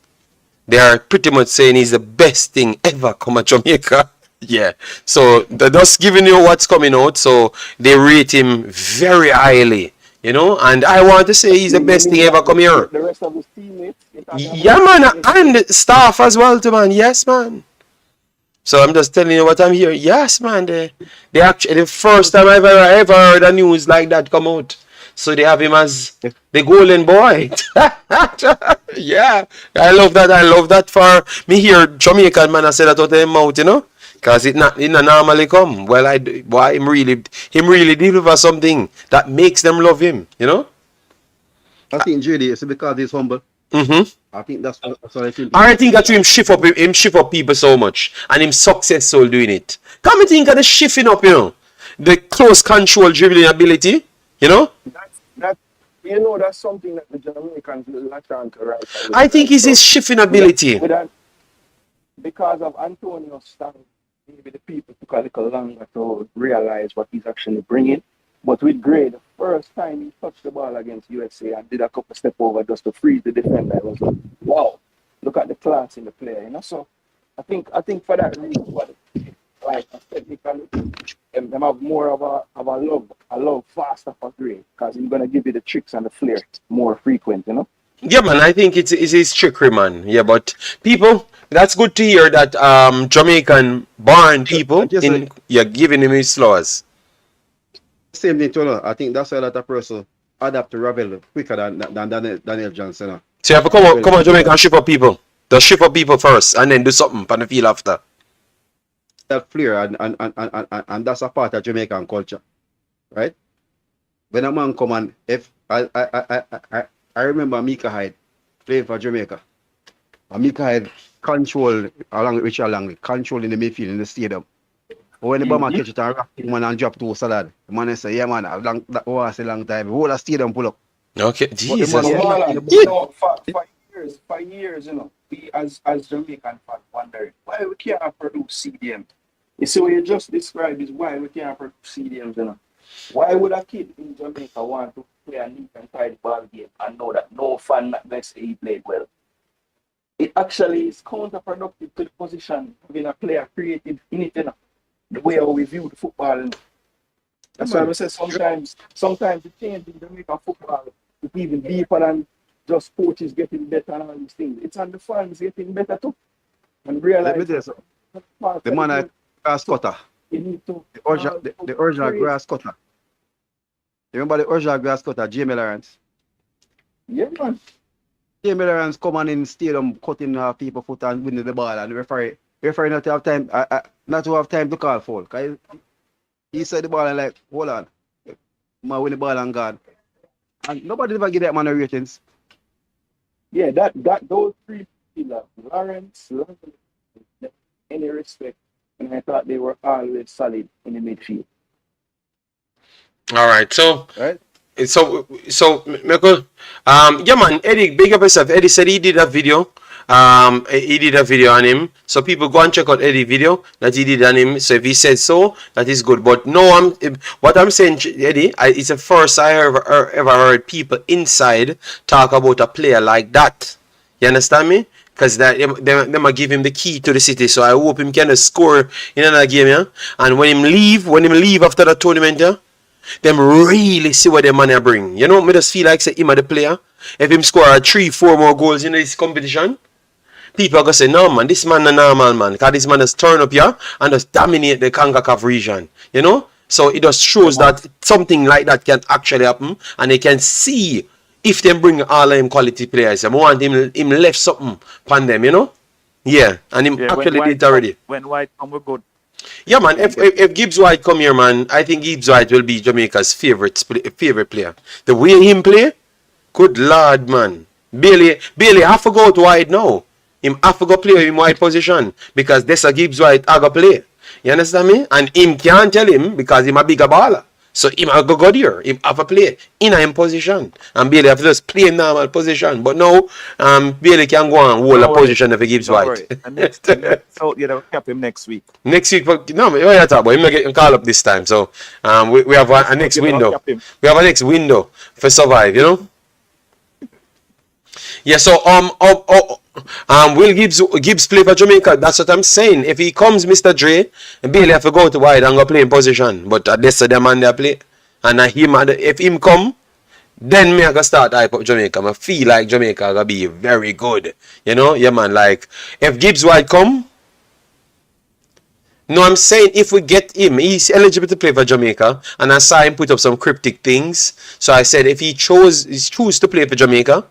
They are pretty much saying he's the best thing ever come at Jamaica. Yeah. So they're just giving you what's coming out. So they rate him very highly. You know, and I want to say he's the best thing ever come here. The rest of his teammates. Yeah, man, and the staff as well, too, man. Yes, man. So I'm just telling you what I'm hearing. Yes, man. They actually the first time I've ever heard a news like that come out. So they have him as the golden boy. Yeah, I love that for me here. Jamaican man, I say that out of him mouth, you know, because it not normally come. Well, him really deliver something that makes them love him, you know. I think JD is because he's humble. I think that's what I think. I think that him shift up people so much, and him successful doing it. Come and think of the shifting up, you know, the close control dribbling ability, you know. That's something that the Jamaicans latch on to right away. I think it's his shifting ability. Because of Antonio's style, maybe the people took a little longer to realize what he's actually bringing. But with Gray, the first time he touched the ball against USA and did a couple step over just to freeze the defender, it was like, wow, look at the class in the player, you know. So I think for that reason, like technically, them have more of a love faster for Gray because he's gonna give you the tricks and the flair more frequent, you know. Yeah, man, I think it's his trickery, man. Yeah, but people, that's good to hear that Jamaican born people giving him his flowers. Same thing, you know. I think that's why that person adapt to Ravel quicker than Daniel Johnson. So you have to come on Jamaica and ship up people. Just ship up people first and then do something on the field after. That flair and that's a part of Jamaican culture, right? When a man come and if I remember Mika Hyde playing for Jamaica. And Mika Hyde control along which along control in the midfield in the stadium. But when the bomber catch it and rock him and drop to salad, the man say, yeah man, that was a long time. The whole stadium pull up. Okay, But the Jesus. man Yeah, won't man, let you the know, for years, you know, we as Jamaican fans wondering why we can't produce CDM. You see what you just described is why we can't produce CDMs, you know. Why would a kid in Jamaica want to play a neat and tidy ball game and know that no fan not going to say he played well? It actually is counterproductive to the position having a player creative in it, you know, the way how we view the football. You know. That's why I say sometimes the change in Jamaican football is even deeper than just coaches getting better and all these things. It's on the fans getting better too. And realize Let me tell you something. The man at grass cutter, you need to the original grass cutter. You remember the original grass cutter, Jamie Lawrence? Yeah, man. Jamie Lawrence come on in stadium cutting people foot and winning the ball, and the referee not to have time, not to have time to call foul. Cause he said the ball and like, hold on, man win the ball and gone. And nobody ever give that man a ratings. Yeah, that those three pillars, Lawrence, any respect, and I thought they were always solid in the midfield. All right, so Right? Michael, yeah man, Eddie, big up yourself. Eddie said he did a video. He did a video on him. So people go and check out Eddie video that he did on him. So if he said so, that is good. But no, what I'm saying, Eddie, it's the first I ever heard people inside talk about a player like that. You understand me? Because they might give him the key to the city. So I hope him can score in another game, yeah. And when him leave after the tournament, yeah, them really see what the man bring. You know, me just feel like say him the player. If him score 3-4 more goals in this competition, people are gonna say, no man, this man a normal man. Because this man just turn up here and just dominate the Concacaf region. You know? So it just shows that something like that can actually happen, and they can see if they bring all them quality players. I want him left something upon them, you know? Yeah, and him actually did it already. When White come, we good. Yeah, man. If Gibbs White come here, man, I think Gibbs White will be Jamaica's favorite player. The way him play, good lord, man. Bailey have to go to White now. Him have to go play in White position because this a Gibbs White I go play. You understand me? And him can't tell him because him a bigger baller. So him have to go there. Him have to play in a position. And Bailey have to just play in normal position. But now, Bailey can go and hold a position if he Gibbs White. So you know, cap him next week. Next week, no, we are talking about him. Get him call up this time. So we have a next window. We have a next window for survive. You know. Yeah. So will Gibbs play for Jamaica? That's what I'm saying. If he comes, Mr. Dre, Bailey have to go to wide and go play in position. But that's the man they play. And if him come, then me I go start hype up Jamaica. I feel like Jamaica gonna be very good. You know, yeah man. Like if Gibbs White come. No, I'm saying if we get him, he's eligible to play for Jamaica, and I saw him put up some cryptic things. So I said if he choose to play for Jamaica,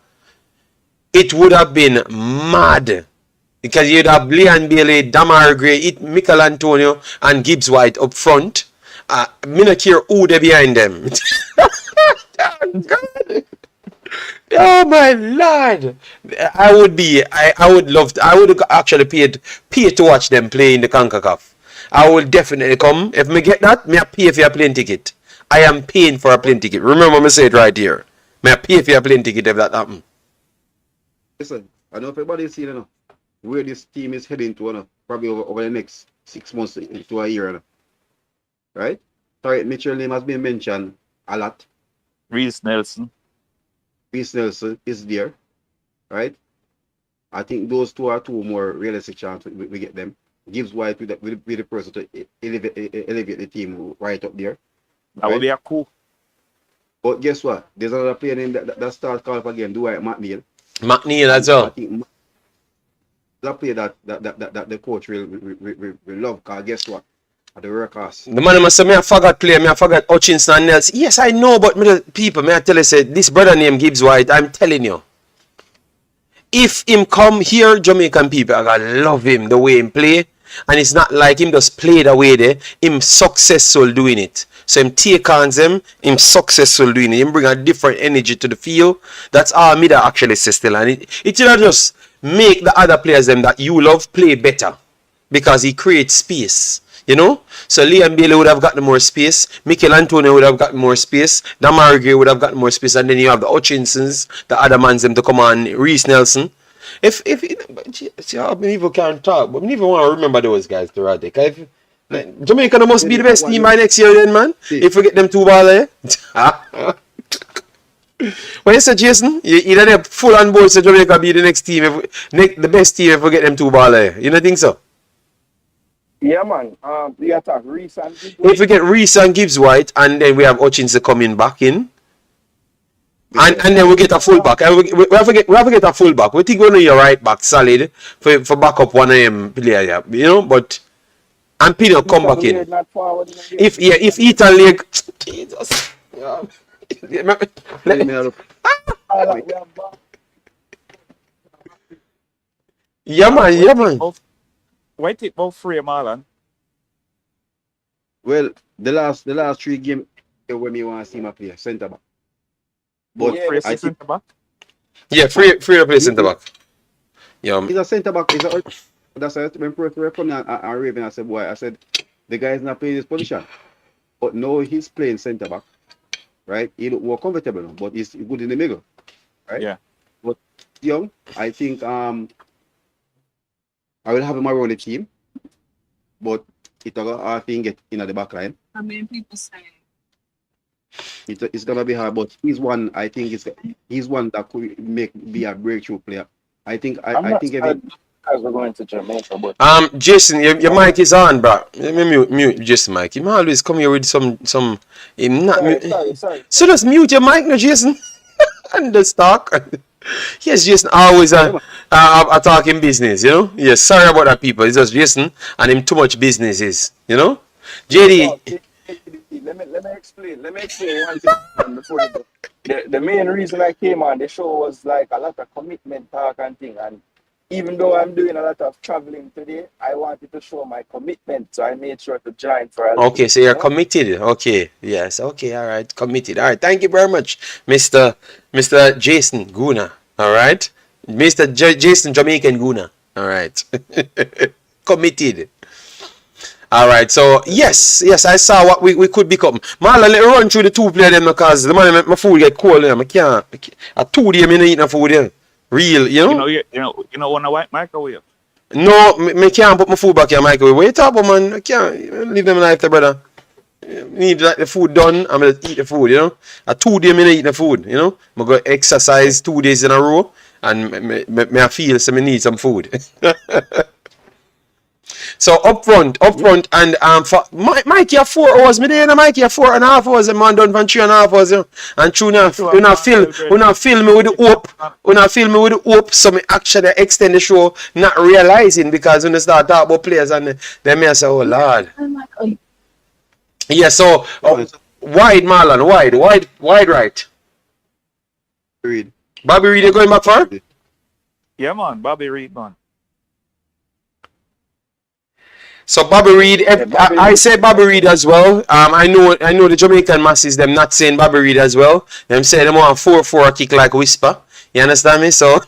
it would have been mad. Because you'd have Leon Bailey, Demarai, Michael Antonio, and Gibbs White up front. Me not care who they behind them. Oh my lord! I would actually pay to watch them play in the Concacaf. I will definitely come. If me get that, me I pay for a plane ticket. I am paying for a plane ticket. Remember me say it right here. Me I pay for a plane ticket if that happen. Listen, I know if everybody's seen where this team is heading to, probably over the next 6 months to a year. Right? Sorry, Mitchell name has been mentioned a lot. Reese Nelson is there. Right? I think those two are two more realistic chances we get them. Gibbs White with the person to elevate the team right up there. That would be a coup. But guess what? There's another player named that starts call up again, Dwight McNeil. McNeil as well. I think that player that the coach will love, because guess what? At the workers. The man must say, I forgot player, I forgot Hutchinson and Nelson. Yes, I know, but people, I tell you, say, this brother named Gibbs White, I'm telling you. If him come here, Jamaican people are gonna love him the way him play. And it's not like him just play the way there. Him successful doing it. So him take on them, him successful doing it. Him bring a different energy to the field. That's all me that actually say still. And it will just make the other players them that you love play better. Because he creates space. You know? So Liam Bailey would have gotten more space. Mikel Antonio would have gotten more space. Demarai would have gotten more space. And then you have the Hutchinsons, the other mans them to come on, Reese Nelson. If see, I even can't talk, but I even want to remember those guys to right there. Jamaica must be the best team by next year then, man. If we get them 2 ball there. What you say, Jason? You either full on board so Jamaica be the next team, the best team if we get them 2 ball there. You don't think so? Yeah, man. We attack Reese and Gibbs. If we get Reese and Gibbs White, and then we have Hutchinson coming back in, and then we get a full back. We have to get a full back. We think we need a right back solid for back up one of them player, you know. But and Pino come back in. If Ethan Lake, Jesus, yeah man. Why take about 3 Marlon? Well, the last 3 games when me want to see my play centre back. But Yeah, Free I think centre back? Yeah, free to play centre back. Yeah. he's a centre back. That's why when Perth from and Raven, I said, boy, I said the guy is not playing his position. But now he's playing centre back. Right? He look more comfortable now, but he's good in the middle. Right? Yeah. But young, I think I will have him around the team, but I think get in at the back line. How many people say? It's gonna be hard, but he's one. I think he's one that could be a breakthrough player. I think because we're going to Jamaica, but Jason, your mic is on, bro. Let me mute Jason mic. He always come here with some him not sorry. So just mute your mic now, Jason. And just talk. Yes, Jason always talking business, you know? Yes, sorry about that, people. It's just Jason and him too much business is, you know? JD. Let me explain one thing before you go. The main reason I came on the show was like a lot of commitment talk and thing. And even though I'm doing a lot of traveling today, I wanted to show my commitment. So I made sure to join for a little Okay, so you're committed. Okay, yes, okay, all right, committed. All right, thank you very much, Mr. Jason Guna. All right, Mr. Jason Jamaican Guna. All right, committed. All right, so yes, I saw what we could become. Marlon, let me run through the 2 players them because the man make my food get cold. I can't. A 2 day me not eat no food there. Real, you know. You know, on a white microwave. No, me can't put my food back in the microwave. What you talk about, man? I can't leave them life there, brother. Need like the food done. I'm gonna eat the food, you know. A 2 day me not eat the food, you know. I'm gonna exercise 2 days in a row, and me I feel so me need some food. So up front, and for Mikey have 4 hours. Me there, Mikey have 4.5 hours. The man done from 3.5 hours. You know? And true enough, you not fill me with the hope. So me actually extend the show, not realizing because when they start talking about players and they may say, oh Lord. Yeah. So wide, Marlon, wide right. Reed. Bobby Reed, you going back for? Yeah, man. Bobby Reed, man. So Bobby Reed, I say Bobby Reed as well. I know the Jamaican masses them not saying Bobby Reed as well. Them say them want 4-4 kick like whisper. You understand me? So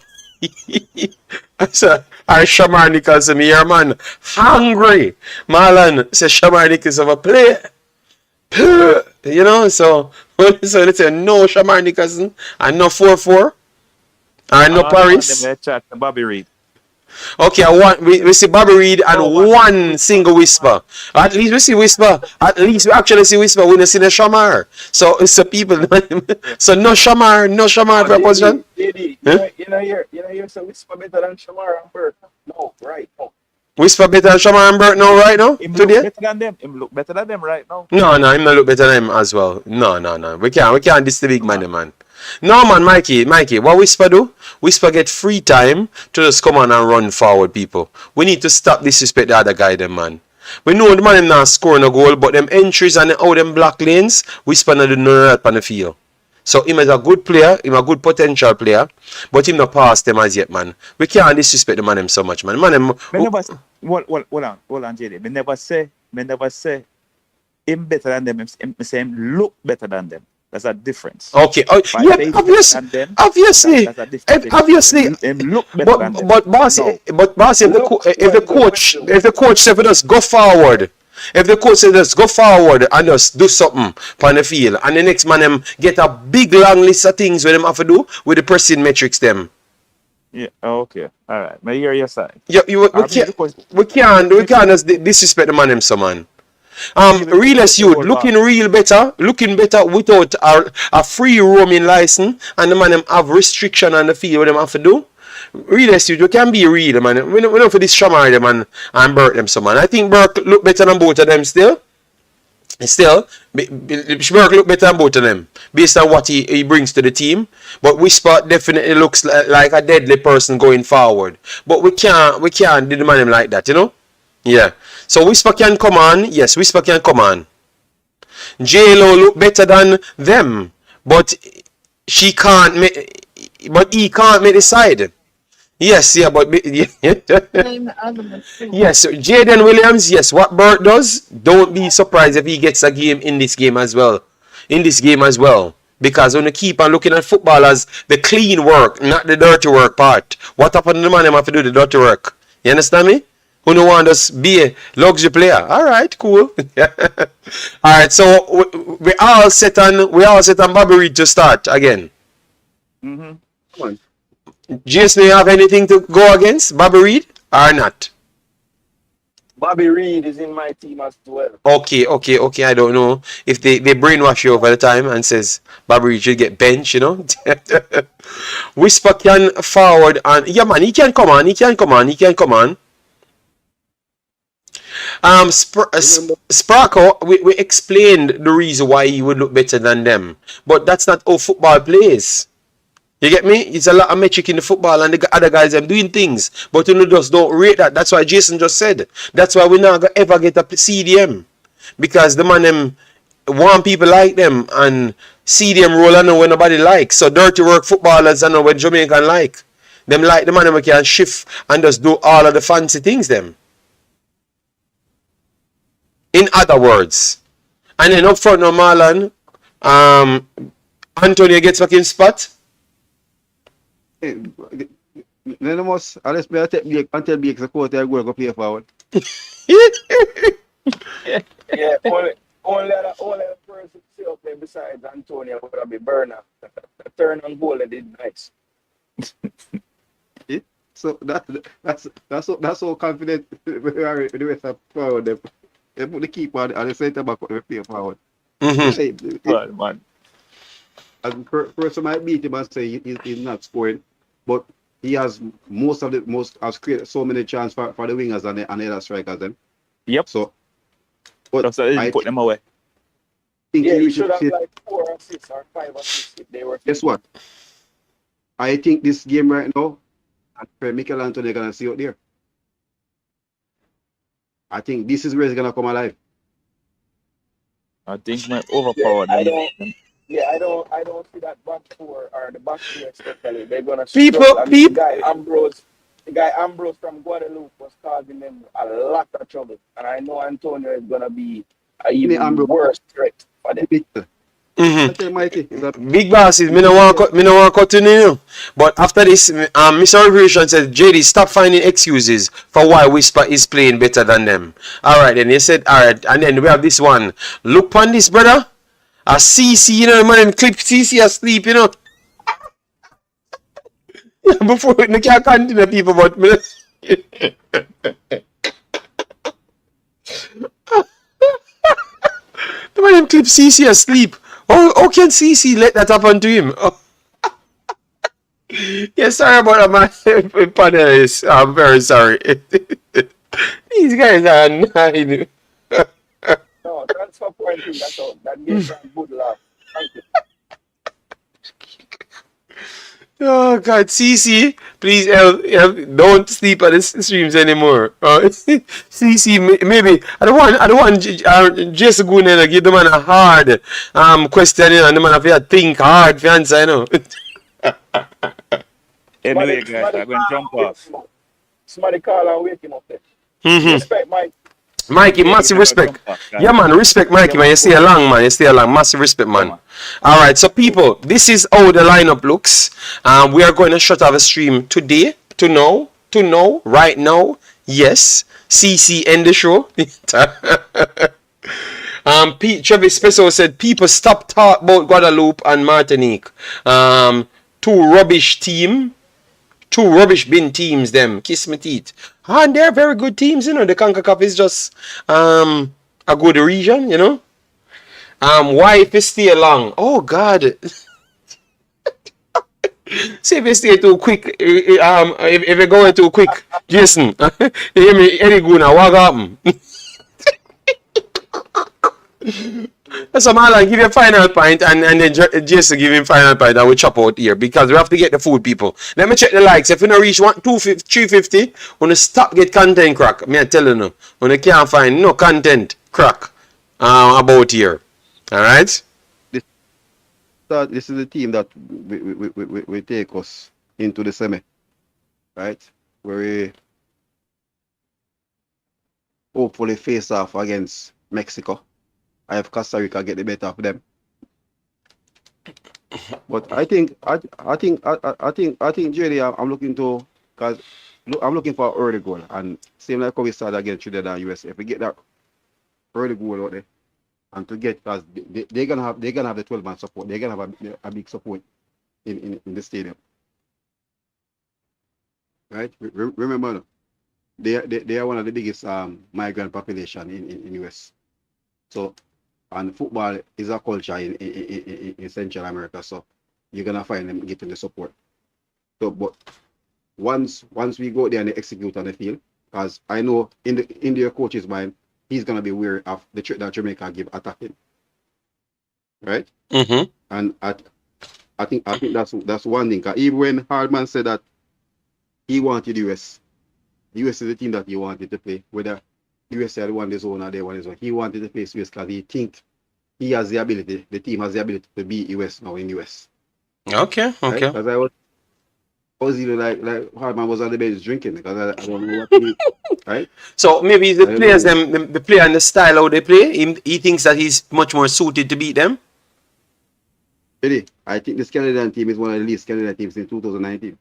I Shamar Nichols say me here man hungry. Marlon say Shamar Nichols have a play. You know, so let's say no Shamar Nicholson and no 4-4 and no Paris. Bobby Reed. Okay, we see Bobby Reed and one single whisper. At least we see whisper. At least we actually see whisper. We don't see the Shamar. So it's the people. So no Shamar proposition. You know you're so whisper better than Shamar and Burke. No, right. No. Whisper better than Shamar and Burke now, right now? Him Today? look better than them. Him look better than them right now. No, him not look better than him as well. No. We can't diss the big man. No man, Mikey, what Whisper do? Whisper get free time to just come on and run forward, people. We need to stop disrespect the other guy, them man. We know the man him not scoring a goal, but them entries and all them black lanes, Whisper not do none of that on the field. So him is a good player, him a good potential player, but him not pass them as yet, man. We can't disrespect the man him so much, man. Hold on, JD. Me never say him better than them. Me say him look better than them. That's a difference. Okay. If I Yeah, say he's better obviously, than them, obviously, that's a different thing. obviously. Him look better than them. But boss, No. if the coach said us go forward, if the coach said us go forward and just do something on the field, and the next man them get a big long list of things where them have to do with the pressing metrics them. Yeah. Okay. All right. Me hear your side. We can't just disrespect the man them, so man. Realest youth looking better without a free roaming license, and the man them have restriction on the field what them have to do. Realest youth, you can be real, man. We know for this Shamar them and Burke them, so man. I think Burke look better than both of them still. Burke look better than both of them based on what he brings to the team. But Whisper definitely looks like a deadly person going forward. But we can't do the man him like that, you know? Yeah. So Whisper can come on. Yes, Whisper can come on. J-Lo look better than them, but he can't make the side. Yes, yeah, but yes, Jaden Williams, yes, what Burt does, don't be surprised if he gets a game in this game as well. Because when you keep on looking at football as the clean work, not the dirty work part. What happened to the man have to do the dirty work? You understand me? Who don't want us be a luxury player? All right, cool. All right, so we all set on Bobby Reed to start again. Mm-hmm. Come on. Jason, you have anything to go against Bobby Reed or not? Bobby Reed is in my team as well. Okay. I don't know if they brainwash you over the time and says Bobby Reed should get benched, you know. Whisper can forward and yeah, man, he can come on. Sparko, we explained the reason why he would look better than them, but that's not how football plays. You get me? It's a lot of metric in the football and the other guys are doing things, but you just don't rate that. That's why Jason just said. That's why we not gonna ever get a CDM, because the man them want people like them and CDM role I know when nobody likes. So dirty work footballers I know when Jamaican like. Them like the man them can shift and just do all of the fancy things them. In other words. And then up front now Marlon, Antonio gets back in spot. Then must unless me take Blake until Blake's a quarter go play forward. Yeah, only other person sit up there besides Antonio would be Burner. Turn on goal and did nice. So that's so confident with the rest of forward. They put the keeper and the centre back on the play forward. Right, man. And person might beat him and say he's not scoring, but he has has created so many chances for the wingers and the other strikers then. Yep. So, but I put them away. He should have like 4 assists or 5 assists if they were. Guess what? I think this game right now, and Mikel Antonio gonna see out there. I think this is where he's gonna come alive. I think my overpowered. I don't see that back four or the back three especially. They're gonna People. The guy Ambrose from Guadalupe was causing them a lot of trouble, and I know Antonio is gonna be a even worse threat for them. Big bosses, me no want to continue. But after this, Mr. Revolution said, JD, stop finding excuses for why Whisper is playing better than them. Alright, then he said, alright, and then we have this one. Look on this, brother. A CC, you know, man, clip CC asleep, you know. Before we can't continue, people, but me. The man clip CC asleep. How can CC let that happen to him? Oh. Yeah, sorry about that, my panelists. I'm very sorry. These guys are nine. No, transfer pointing, that's all. That gives them good laugh. Thank you. Oh God, CC, please don't sleep at the streams anymore. CC, maybe I don't want Jason go in and give the man a hard question, you know, and the man have to think hard for answer, you know. Anyway, guys, I'm going to jump off. Somebody call and wake him up there. Respect Mike. Mikey, Yeah, massive you never respect. jump off, guys. Yeah, man, respect Mikey, man. You stay along, man. You stay along. Massive respect, man. man. All right, so people, this is how the lineup looks. We are going to shut off a stream today. To know, right now. Yes, CC end the show. Pete Travis Peso said, people stop talk about Guadalupe and Martinique. Two rubbish bin teams, them. Kiss me teeth. And they're very good teams, you know. The Concacaf is just a good region, you know. Why if you stay long? Oh God. See if you stay too quick. If you're going too quick, Jason. You hear me? Any good now? What happened? So Marlon, give you a final point, and then Jason give him final point, and we chop out here because we have to get the food, people. Let me check the likes. If you don't reach 350, when you stop get content crack, me I tell you, when you can't find no content crack about here. All right. This is the team that we take us into the semi, right? Where we hopefully face off against Mexico. I have Costa Rica get the better of them. But I think JD, I'm looking to, because I'm looking for an early goal, and same like how we started against Trinidad and USA. If we get that early goal out there, and to get, because they're gonna have the 12-man support. They're gonna have a big support in the stadium, right? Remember, they are one of the biggest migrant population in US. So, and football is a culture in Central America. So you're gonna find them getting the support. So, but once we go there and they execute on the field, because I know in the coach's mind, he's gonna be wary of the trick that Jamaica give attacking, right? Mm-hmm. And I think that's one thing. Cause even when Hardman said that he wanted US is the team that he wanted to play. Whether US had won the zone or they won the zone, he wanted to face US because he think he has the ability. The team has the ability to beat US now in US. Okay. Right? Because I was even like Hardman was on the bench drinking because I don't know what to do. Right? So maybe the players, the player and the style how they play, he thinks that he's much more suited to beat them. Really, I think this Canadian team is one of the least Canadian teams in 2019.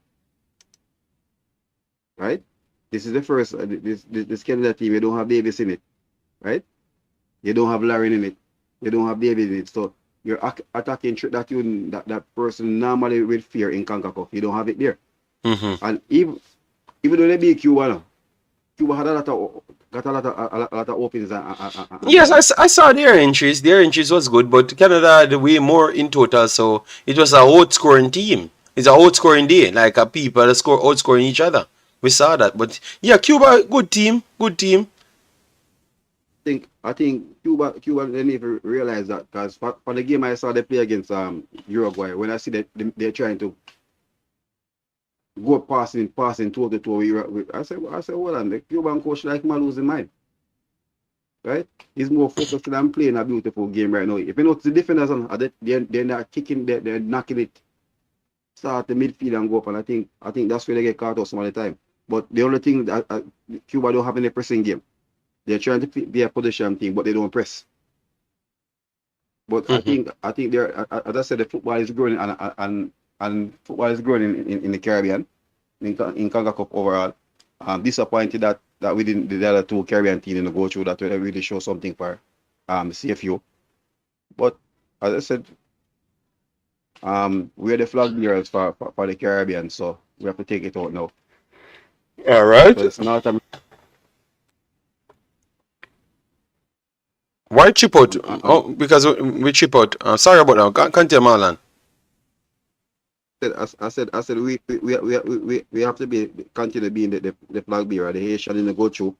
Right? This is the first this Canadian team. You don't have Davis in it, right? You don't have Larry in it. You don't have David in it. So you're attacking that person normally with fear in Concacaf. You don't have it there. Mm-hmm. And even though they beat Cuba, Cuba had got a lot of openings. Yes, I saw their entries. Their entries was good, but Canada had way more in total, so it was a outscoring team. It's a outscoring day, like people that score outscoring each other. We saw that, but yeah, Cuba, good team. I think Cuba didn't even realize that because for the game I saw they play against Uruguay, when I see that they're trying to go passing toe to toe, I said, hold on, the Cuban coach like him losing mind, right? He's more focused on playing a beautiful game right now. If you notice the defenders they're not kicking, they're knocking it, start the midfield and go up, and I think that's where they get caught out some of the time. But the only thing that Cuba don't have any pressing game. They're trying to be a position team, but they don't press. But Mm-hmm. I think they're, as I said, the football is growing and football is growing in the Caribbean, in Concacaf overall. I'm disappointed that we didn't, the other two Caribbean teams go through that. Will really show something for CFU. But as I said, we're the flag bearers for the Caribbean, so we have to take it out now. All right. So it's not Why chip out? Oh, because we chip out. Sorry about that. Continue, Marlon. I said we have to continue being the flag bearer. The Haitian in the go through.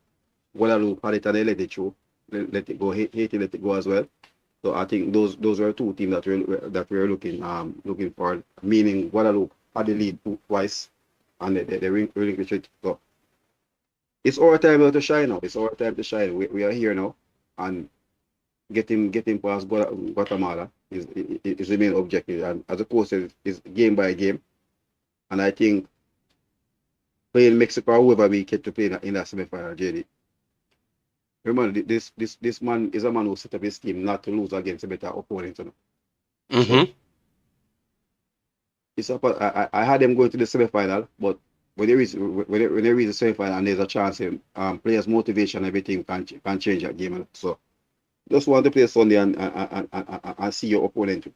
Guadalupe had it and they let it through. Let it go. Haiti let it go as well. So I think those were two teams that we're looking for. Meaning Guadalupe had the lead twice, and they relinquished it. So it's our time to shine now. It's our time to shine. We are here now, and getting past Guatemala is the main objective. And as a coach, is game by game. And I think playing Mexico or whoever we get to play in that semi-final, JD, remember this man is a man who set up his team not to lose against a better opponent. You know? Mm-hmm. So it's I had them going to the semi-final, but when they reach the semi-final and there's a chance, players' motivation, everything can change that game. So just want to play Sunday and see your opponent.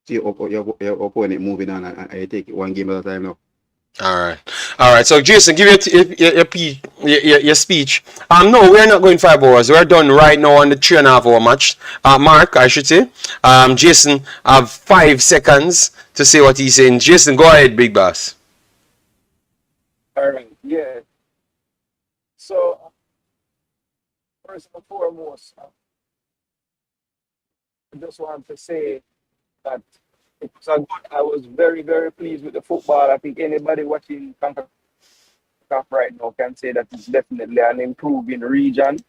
See your opponent moving on and you take it one game at a time now. All right. So Jason, give your speech. No, we're not going 5 hours. We're done right now on the 3.5 hour match. Mark, I should say. Jason, have 5 seconds to say what he's saying. Jason, go ahead, big boss. All right, yeah. So, first and foremost, I just want to say that I was very, very pleased with the football. I think anybody watching Concacaf right now can say that it's definitely an improving region.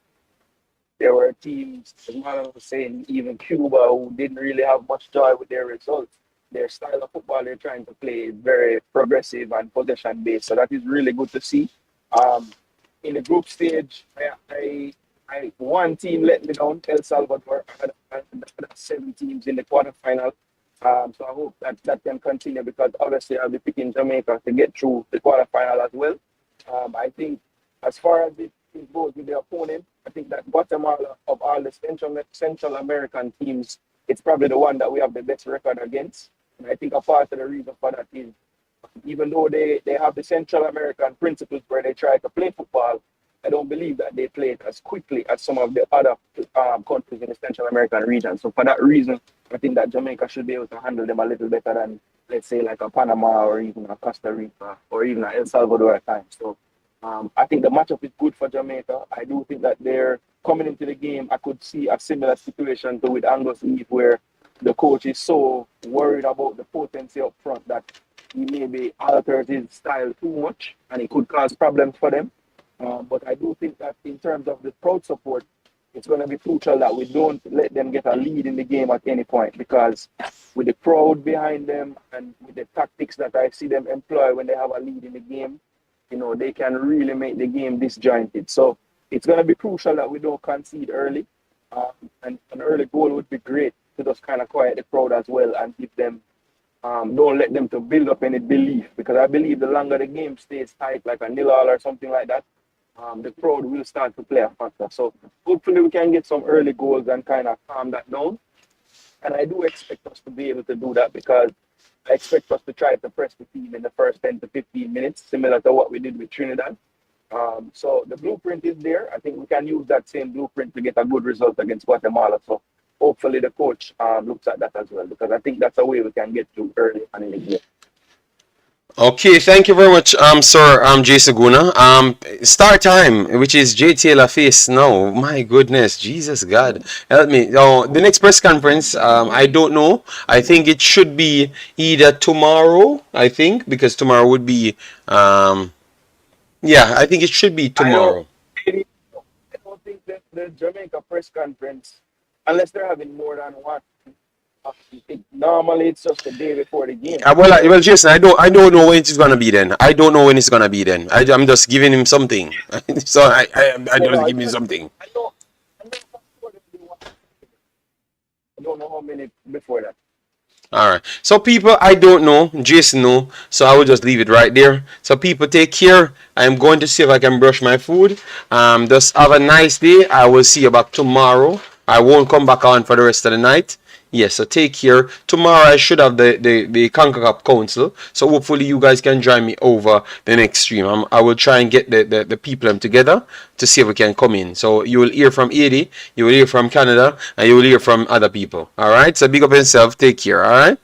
There were teams, as Marlon was saying, even Cuba, who didn't really have much joy with their results. Their style of football they're trying to play is very progressive and possession-based. So that is really good to see. In the group stage, one team let me down, El Salvador, and 7 teams in the quarterfinal. So I hope that can continue because obviously I'll be picking Jamaica to get through the quarterfinal as well. I think as far as it goes with the opponent, I think that Guatemala, of all the Central American teams, it's probably the one that we have the best record against. And I think a part of the reason for that is even though they have the Central American principles where they try to play football, I don't believe that they play it as quickly as some of the other countries in the Central American region. So for that reason, I think that Jamaica should be able to handle them a little better than, let's say, like a Panama or even a Costa Rica or even a El Salvador at times. So I think the matchup is good for Jamaica. I do think that they're coming into the game. I could see a similar situation to with Angus Eve where the coach is so worried about the potency up front that he maybe alters his style too much and it could cause problems for them. But I do think that in terms of the crowd support, it's going to be crucial that we don't let them get a lead in the game at any point because with the crowd behind them and with the tactics that I see them employ when they have a lead in the game, you know, they can really make the game disjointed. So it's going to be crucial that we don't concede early. And an early goal would be great to just kind of quiet the crowd as well and give them, don't let them to build up any belief because I believe the longer the game stays tight, like a 0-0 or something like that, the crowd will start to play a factor. So hopefully we can get some early goals and kind of calm that down. And I do expect us to be able to do that because I expect us to try to press the team in the first 10 to 15 minutes, similar to what we did with Trinidad. So the blueprint is there. I think we can use that same blueprint to get a good result against Guatemala. So hopefully the coach looks at that as well because I think that's a way we can get to early and in the game. Okay, thank you very much, Sir Jason Guna. Start time, which is J Taylor face now. My goodness, Jesus God, help me. The next press conference, I don't know. I think it should be either tomorrow. I think because tomorrow would be, yeah, I think it should be tomorrow. I don't think that the Jamaica press conference, unless they're having more than one. Normally it's just the day before the game. Well, Jason, I don't know when it's gonna be. Then I don't know when it's gonna be. Then I'm just giving him something. So I just give him something. I don't know how many before that. All right. So people, I don't know. Jason know. So I will just leave it right there. So people, take care. I'm going to see if I can brush my food. Just have a nice day. I will see you back tomorrow. I won't come back on for the rest of the night. Yes, so take care. Tomorrow I should have the Concacaf Council. So hopefully you guys can join me over the next stream. I will try and get the people together to see if we can come in. So you will hear from Eddie, you will hear from Canada, and you will hear from other people. Alright? So big up yourself. Take care. Alright?